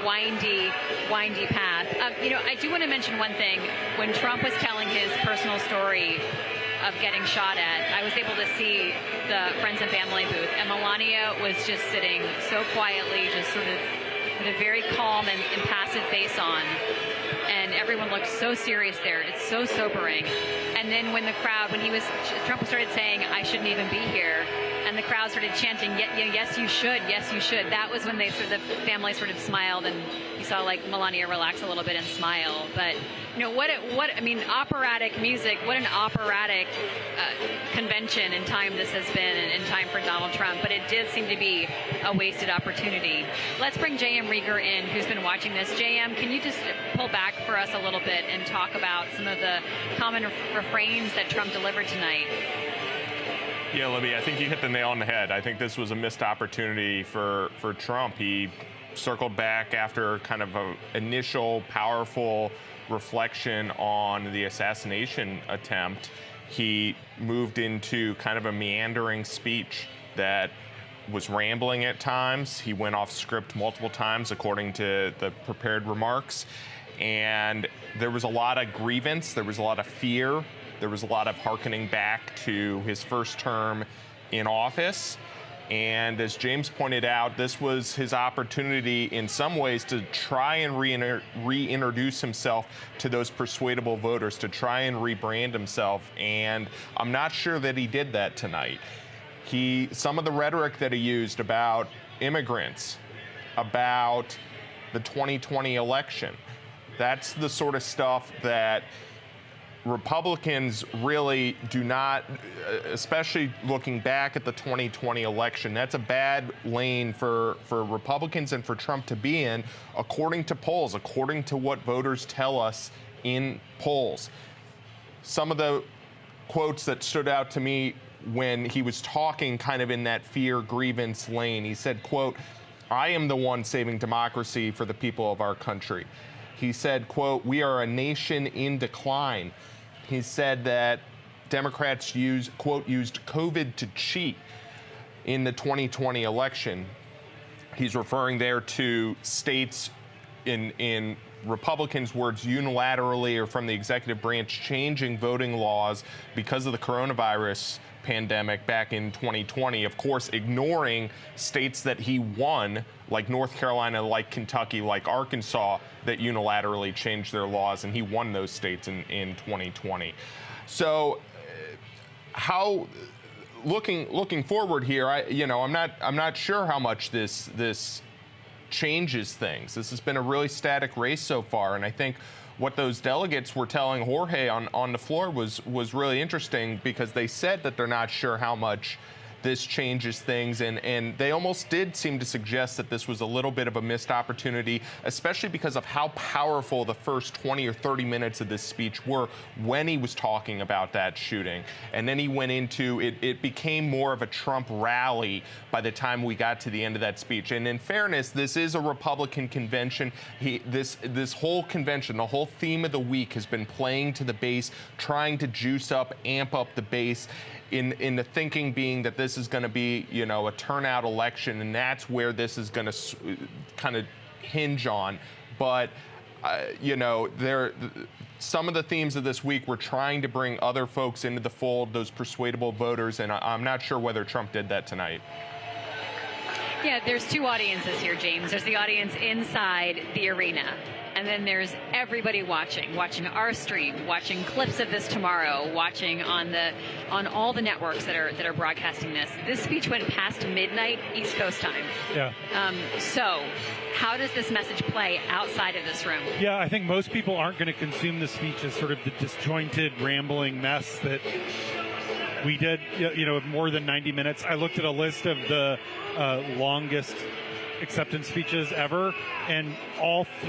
windy path. I do want to mention one thing. When Trump was telling his personal story of getting shot at, I was able to see the friends and family booth, and Melania was just sitting so quietly, just sort of with a very calm and impassive face on, and everyone looked so serious there. It's so sobering. And then when Trump started saying, "I shouldn't even be here," and the crowd started chanting, "Yes, you should. Yes, you should." That was when the family sort of smiled, and you saw Melania relax a little bit and smile. But operatic music. What an operatic convention in time this has been, in time for Donald Trump. But it did seem to be a wasted opportunity. Let's bring J.M. Rieger in, who's been watching this. J.M., can you just pull back for us a little bit and talk about some of the common refrains that Trump delivered tonight? Yeah, Libby, I think you hit the nail on the head. I think this was a missed opportunity for Trump. He circled back after kind of an initial powerful reflection on the assassination attempt. He moved into kind of a meandering speech that was rambling at times. He went off script multiple times, according to the prepared remarks. And there was a lot of grievance. There was a lot of fear. There was a lot of hearkening back to his first term in office. And as James pointed out, this was his opportunity in some ways to try and reintroduce himself to those persuadable voters, to try and rebrand himself. And I'm not sure that he did that tonight. Some of the rhetoric that he used about immigrants, about the 2020 election, that's the sort of stuff that Republicans really do not, especially looking back at the 2020 election, that's a bad lane for Republicans and for Trump to be in, according to polls, according to what voters tell us in polls. Some of the quotes that stood out to me when he was talking kind of in that fear grievance lane, he said, quote, "I am the one saving democracy for the people of our country." He said, quote, "We are a nation in decline." He said that Democrats used COVID to cheat. in the 2020 election. He's referring there to states in Republicans' words, unilaterally or from the executive branch changing voting laws because of the coronavirus pandemic back in 2020, of course, ignoring states that he won, like North Carolina, like Kentucky, like Arkansas, that unilaterally changed their laws, and he won those states in 2020. So, how looking forward here, I'm not sure how much this changes things. This has been a really static race so far, and I think what those delegates were telling Jorge on the floor was really interesting, because they said that they're not sure how much this changes things, and they almost did seem to suggest that this was a little bit of a missed opportunity, especially because of how powerful the first 20 or 30 minutes of this speech were when he was talking about that shooting. And then he went into it became more of a Trump rally by the time we got to the end of that speech. And in fairness, this is a Republican convention. This whole convention, the whole theme of the week has been playing to the base, trying to juice up, amp up the base, in the thinking being that this is going to be, a turnout election, and that's where this is going to kind of hinge on. But, some of the themes of this week were trying to bring other folks into the fold, those persuadable voters, and I'm not sure whether Trump did that tonight. Yeah, there's two audiences here, James. There's the audience inside the arena, and then there's everybody watching our stream, watching clips of this tomorrow, watching on all the networks that are broadcasting this. This speech went past midnight East Coast time. Yeah. So how does this message play outside of this room? Yeah, I think most people aren't going to consume the speech as sort of the disjointed, rambling mess that we did, more than 90 minutes. I looked at a list of the longest acceptance speeches ever, and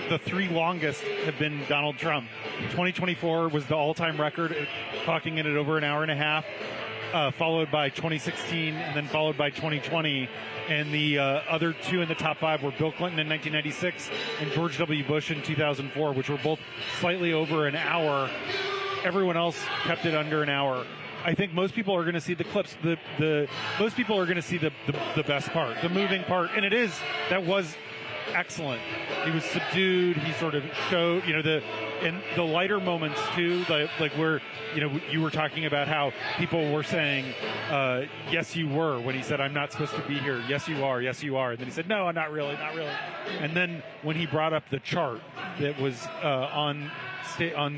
the three longest have been Donald Trump. 2024 was the all-time record, clocking in at over an hour and a half, followed by 2016, and then followed by 2020. And the other two in the top five were Bill Clinton in 1996 and George W. Bush in 2004, which were both slightly over an hour. Everyone else kept it under an hour. I think most people are going to see the clips. Most people are going to see the best part, the moving part, and that was excellent. He was subdued. He sort of showed, the lighter moments too, like where you were talking about how people were saying, "Yes, you were," when he said, "I'm not supposed to be here." "Yes, you are. Yes, you are." And then he said, "No, I'm not really, not really." And then when he brought up the chart that was on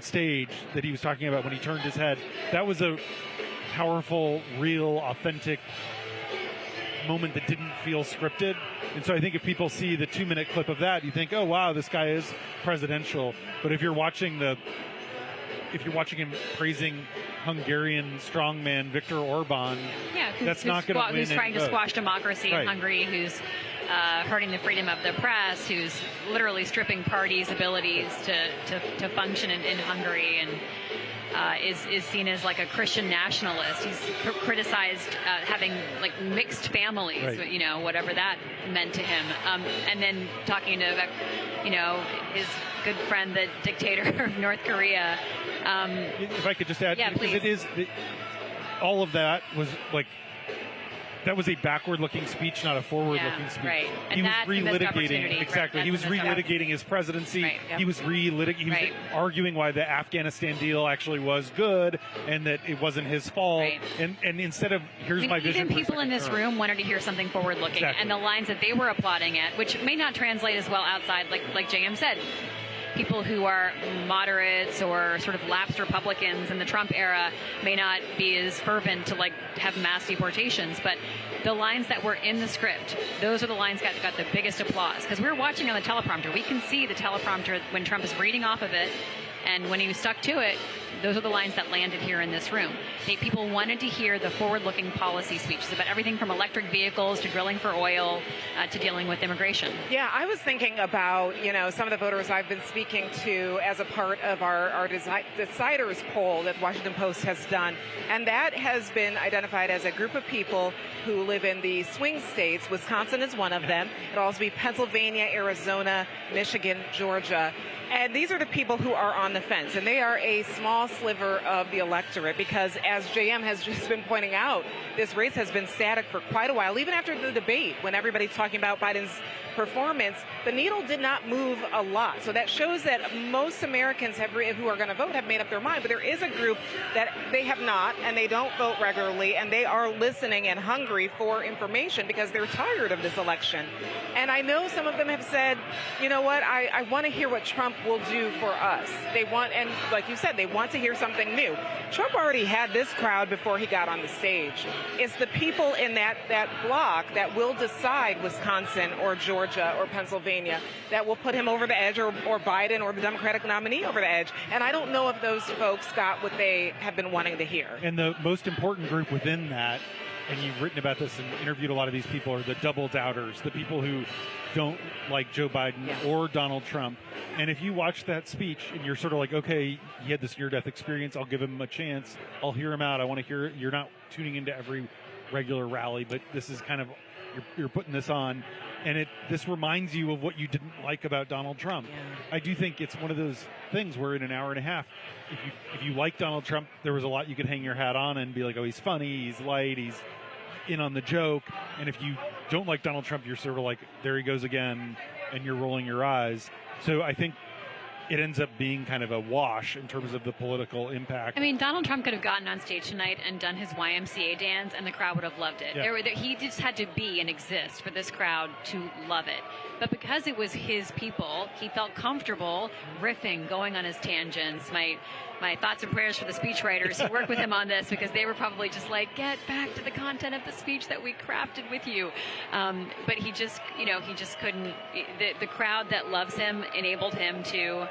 stage that he was talking about when he turned his head, that was a powerful, real, authentic moment that didn't feel scripted. And so I think if people see the 2-minute clip of that, you think, oh wow, this guy is presidential. But if you're watching him praising Hungarian strongman Viktor Orban, that's not going to win. Who's trying to squash democracy in Hungary, who's hurting the freedom of the press, who's literally stripping parties' abilities to function in Hungary, and is seen as like a Christian nationalist. He's criticized having like mixed families, whatever that meant to him. And then talking to, his good friend, the dictator of North Korea. If I could just add, because all of that was like, that was a backward-looking speech, not a forward-looking speech. Right. He was relitigating exactly. He was relitigating his presidency. Right, yep. He was arguing why the Afghanistan deal actually was good and that it wasn't his fault. Right. And instead of my vision. Even people in this room wanted to hear something forward-looking, and the lines that they were applauding at, which may not translate as well outside, like JM said. People who are moderates or sort of lapsed Republicans in the Trump era may not be as fervent to have mass deportations, but the lines that were in the script, those are the lines that got the biggest applause, because we're watching on the teleprompter. We can see the teleprompter when Trump is reading off of it, and when he was stuck to it, those are the lines that landed here in this room. People wanted to hear the forward-looking policy speeches about everything from electric vehicles to drilling for oil to dealing with immigration. Yeah, I was thinking about, some of the voters I've been speaking to as a part of our Deciders poll that the Washington Post has done. And that has been identified as a group of people who live in the swing states. Wisconsin is one of them. It'll also be Pennsylvania, Arizona, Michigan, Georgia. And these are the people who are on the fence. And they are a small small sliver of the electorate because, as JM has just been pointing out, this race has been static for quite a while. Even after the debate, when everybody's talking about Biden's performance, the needle did not move a lot. So that shows that most Americans who are going to vote have made up their mind. But there is a group that they have not, and they don't vote regularly, and they are listening and hungry for information because they're tired of this election. And I know some of them have said, you know what, I want to hear what Trump will do for us. They want, and like you said, they want to hear something new. Trump already had this crowd before he got on the stage. It's the people in that block that will decide Wisconsin or Georgia or Pennsylvania that will put him over the edge, or Biden or the Democratic nominee over the edge. And I don't know if those folks got what they have been wanting to hear. And the most important group within that, and you've written about this and interviewed a lot of these people, are the double doubters, the people who don't like Joe Biden or Donald Trump. And if you watch that speech and you're sort of like, okay, he had this near-death experience, I'll give him a chance, I'll hear him out, I want to hear it. You're not tuning into every regular rally, but this is kind of, you're putting this on. And this reminds you of what you didn't like about Donald Trump. Yeah. I do think it's one of those things where in an hour and a half, if you like Donald Trump, there was a lot you could hang your hat on and be like, oh, he's funny, he's light, he's in on the joke. And if you don't like Donald Trump, you're sort of like, there he goes again, and you're rolling your eyes. So I think it ends up being kind of a wash in terms of the political impact. I mean, Donald Trump could have gotten on stage tonight and done his YMCA dance, and the crowd would have loved it. Yeah. He just had to be and exist for this crowd to love it. But because it was his people, he felt comfortable riffing, going on his tangents. My thoughts and prayers for the speechwriters who worked with him on this, because they were probably just like, get back to the content of the speech that we crafted with you. But he just couldn't. The crowd that loves him enabled him to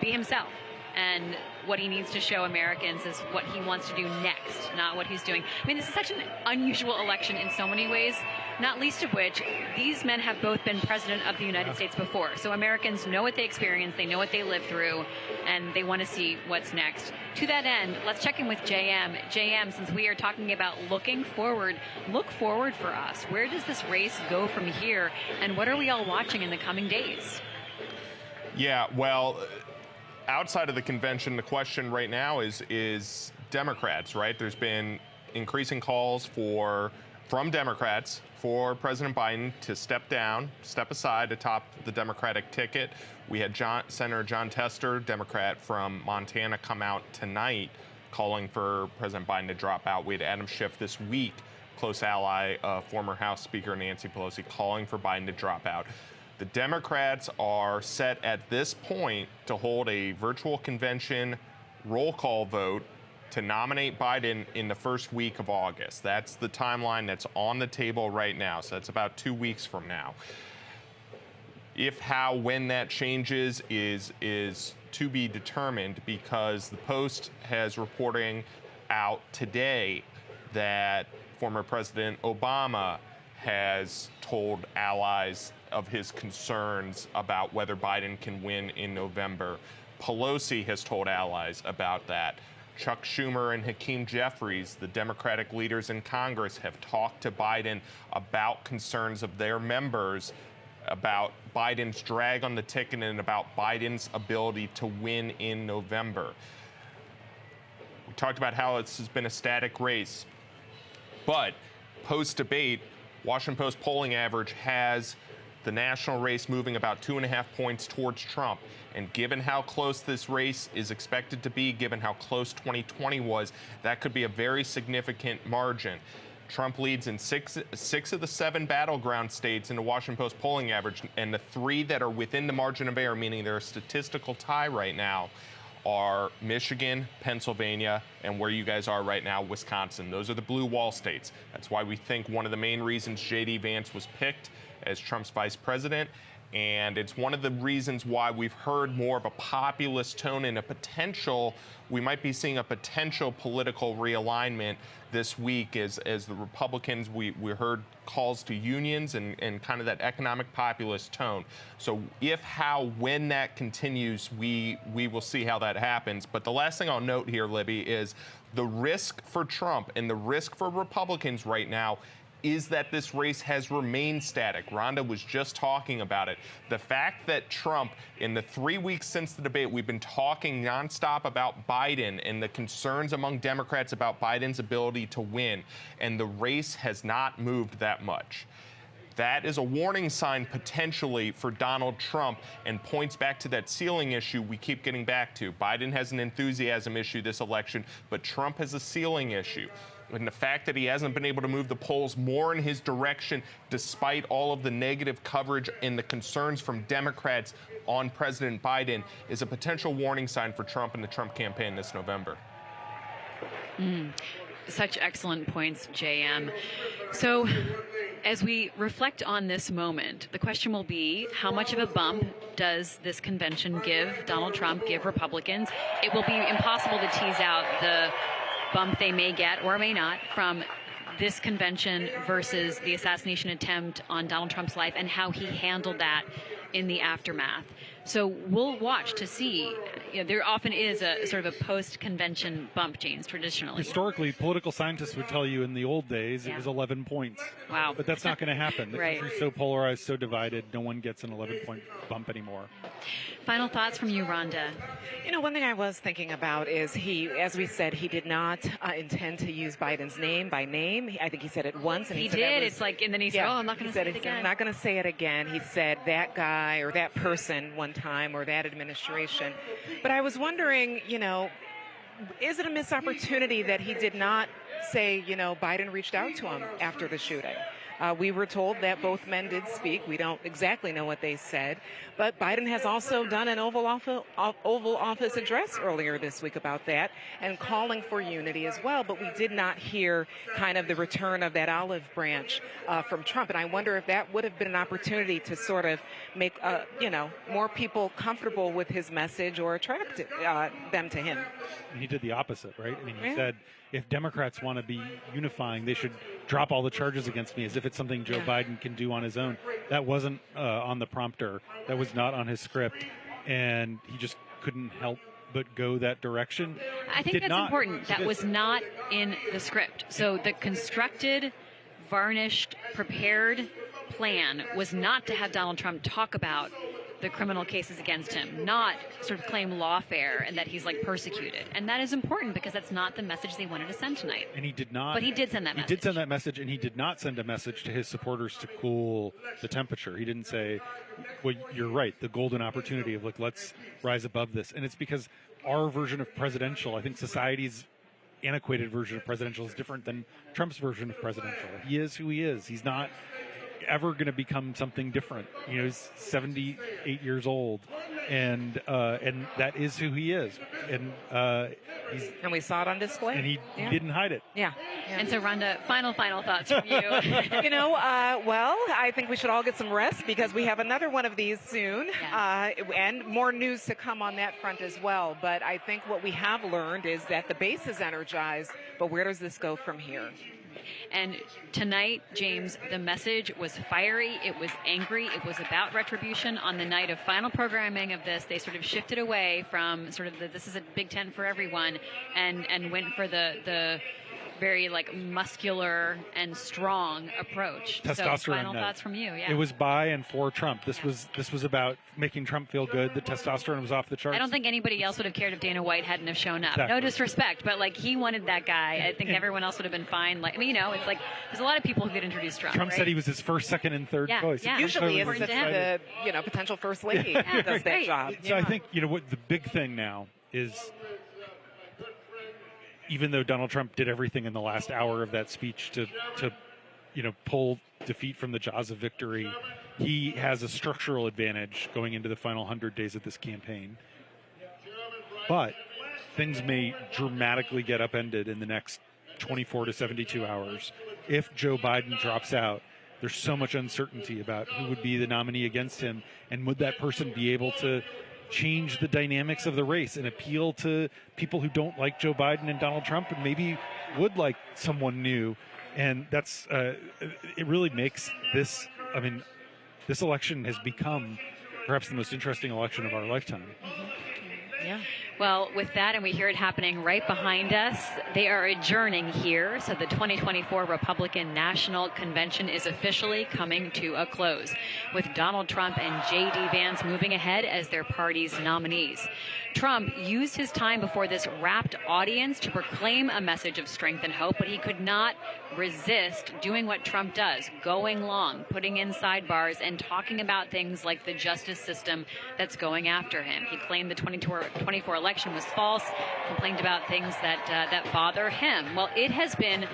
be himself. And what he needs to show Americans is what he wants to do next, not what he's doing. I mean, this is such an unusual election in so many ways, not least of which these men have both been president of the United States before. So Americans know what they experienced, they know what they lived through, and they want to see what's next. To that end, let's check in with JM. JM, since we are talking about looking forward, look forward for us. Where does this race go from here, and what are we all watching in the coming days? Yeah, well, outside of the convention, the question right now is Democrats, right? There's been increasing calls from Democrats for President Biden to step aside atop the Democratic ticket. We had Senator John Tester, Democrat from Montana, come out tonight calling for President Biden to drop out. We had Adam Schiff this week, close ally of former House Speaker Nancy Pelosi, calling for Biden to drop out. The Democrats are set at this point to hold a virtual convention roll call vote to nominate Biden in the first week of August. That's the timeline that's on the table right now. So that's about 2 weeks from now. If, how, when that changes is to be determined, because the Post has reporting out today that former President Obama has told allies of his concerns about whether Biden can win in November. Pelosi has told allies about that. Chuck Schumer and Hakeem Jeffries, the Democratic leaders in Congress, have talked to Biden about concerns of their members about Biden's drag on the ticket and about Biden's ability to win in November. We talked about how this has been a static race, but post-debate, Washington Post polling average has the national race moving about 2.5 points towards Trump. And given how close this race is expected to be, given how close 2020 was, that could be a very significant margin. Trump leads in six of the 7 battleground states in the Washington Post polling average, and the 3 that are within the margin of error, meaning they're a statistical tie right now, are Michigan, Pennsylvania, and where you guys are right now, Wisconsin. Those are the blue wall states. That's why we think one of the main reasons J.D. Vance was picked as Trump's vice president. And it's one of the reasons why we've heard more of a populist tone and we might be seeing a potential political realignment this week as the Republicans, we heard calls to unions and kind of that economic populist tone. So if, how, when that continues, we will see how that happens. But the last thing I'll note here, Libby, is the risk for Trump and the risk for Republicans right now is that this race has remained static. Rhonda was just talking about it. The fact that Trump, in the 3 weeks since the debate, we've been talking nonstop about Biden and the concerns among Democrats about Biden's ability to win, and the race has not moved that much. That is a warning sign potentially for Donald Trump and points back to that ceiling issue we keep getting back to. Biden has an enthusiasm issue this election, but Trump has a ceiling issue. And the fact that he hasn't been able to move the polls more in his direction despite all of the negative coverage and the concerns from Democrats on President Biden is a potential warning sign for Trump and the Trump campaign this November. Such excellent points, JM. So as we reflect on this moment, the question will be, how much of a bump does this convention give Donald Trump, give Republicans? It will be impossible to tease out the bump they may get or may not from this convention versus the assassination attempt on Donald Trump's life and how he handled that in the aftermath. So we'll watch to see. There often is a sort of a post-convention bump, James, traditionally. Historically, political scientists would tell you in the old days it was 11 points. Wow. But that's not going to happen. The Right. country's so polarized, so divided, no one gets an 11-point bump anymore. Final thoughts from you, Rhonda. One thing I was thinking about is as we said, he did not intend to use Biden's name by name. I think he said it once. And he said did. It's like, and then he said, I'm not going to say it again. I'm not going to say it again. He said that guy or that person one time or that administration. But I was wondering, is it a missed opportunity that he did not say, Biden reached out to him after the shooting? We were told that both men did speak. We don't exactly know what they said. But Biden has also done an Oval Office address earlier this week about that and calling for unity as well. But we did not hear kind of the return of that olive branch from Trump. And I wonder if that would have been an opportunity to sort of make, more people comfortable with his message or attract them to him. He did the opposite, right? I mean, he said, if Democrats want to be unifying, they should drop all the charges against me, as if it's something Joe Biden can do on his own. That wasn't on the prompter. That was not on his script. And he just couldn't help but go that direction. I think that's important. That was not in the script. So the constructed, varnished, prepared plan was not to have Donald Trump talk about the criminal cases against him, not sort of claim lawfare and that he's like persecuted. And that is important because that's not the message they wanted to send tonight. And he did not. But he did send that message. He did send that message, and he did not send a message to his supporters to cool the temperature. He didn't say, well, you're right, the golden opportunity of, like, let's rise above this. And it's because our version of presidential, I think society's antiquated version of presidential is different than Trump's version of presidential. He is who he is. He's not ever going to become something different. He's 78 years old, and that is who he is. And we saw it on display. And he didn't hide it. Yeah. And so, Rhonda, final thoughts from you. Well, I think we should all get some rest because we have another one of these soon, and more news to come on that front as well. But I think what we have learned is that the base is energized, but where does this go from here? And tonight, James, the message was fiery. It was angry. It was about retribution. On the night of final programming of this, they sort of shifted away from sort of this is a Big Ten for everyone and went for the very muscular and strong approach. Testosterone. So final thoughts from you. Yeah. It was by and for Trump. This was about making Trump feel good. The testosterone was off the charts. I don't think anybody else would have cared if Dana White hadn't have shown up. Exactly. No disrespect, but he wanted that guy. I think everyone else would have been fine. It's like there's a lot of people who could introduce Trump. Trump right? said he was his first, second, and third choice. Yeah. Usually it's the potential first lady who does that job. So I think what the big thing now is, even though Donald Trump did everything in the last hour of that speech to pull defeat from the jaws of victory, he has a structural advantage going into the final 100 days of this campaign. But things may dramatically get upended in the next 24 to 72 hours. If Joe Biden drops out, there's so much uncertainty about who would be the nominee against him, and would that person be able to change the dynamics of the race and appeal to people who don't like Joe Biden and Donald Trump and maybe would like someone new. And that's it really makes this, this election has become perhaps the most interesting election of our lifetime. Yeah. Well, with that, and we hear it happening right behind us, they are adjourning here. So the 2024 Republican National Convention is officially coming to a close, with Donald Trump and J.D. Vance moving ahead as their party's nominees. Trump used his time before this rapt audience to proclaim a message of strength and hope, but he could not resist doing what Trump does, going long, putting in sidebars, and talking about things like the justice system that's going after him. He claimed the 2024 election was false, complained about things that bother him. Well, it has been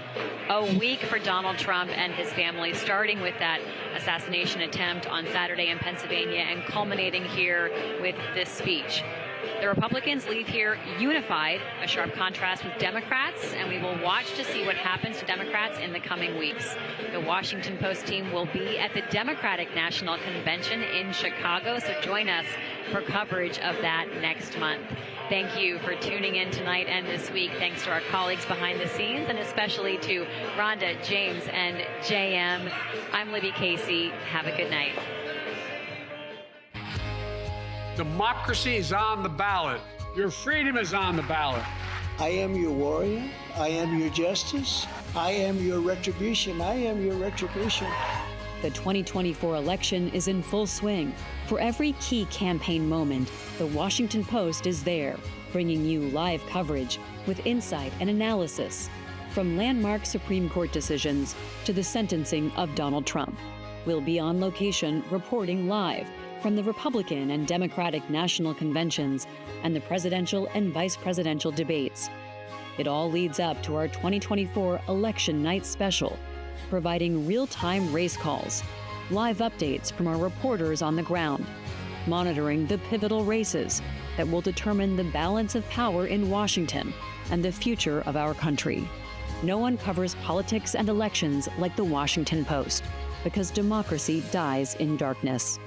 a week for Donald Trump and his family, starting with that assassination attempt on Saturday in Pennsylvania and culminating here with this speech. The Republicans leave here unified, a sharp contrast with Democrats, and we will watch to see what happens to Democrats in the coming weeks. The Washington Post team will be at the Democratic National Convention in Chicago, so join us for coverage of that next month. Thank you for tuning in tonight and this week. Thanks to our colleagues behind the scenes, and especially to Rhonda, James, and JM. I'm Libby Casey. Have a good night. Democracy is on the ballot. Your freedom is on the ballot. I am your warrior. I am your justice. I am your retribution. I am your retribution. The 2024 election is in full swing. For every key campaign moment, the Washington Post is there, bringing you live coverage with insight and analysis. From landmark Supreme Court decisions to the sentencing of Donald Trump. We'll be on location reporting live from the Republican and Democratic national conventions and the presidential and vice presidential debates. It all leads up to our 2024 election night special, providing real-time race calls, live updates from our reporters on the ground, monitoring the pivotal races that will determine the balance of power in Washington and the future of our country. No one covers politics and elections like the Washington Post, because democracy dies in darkness.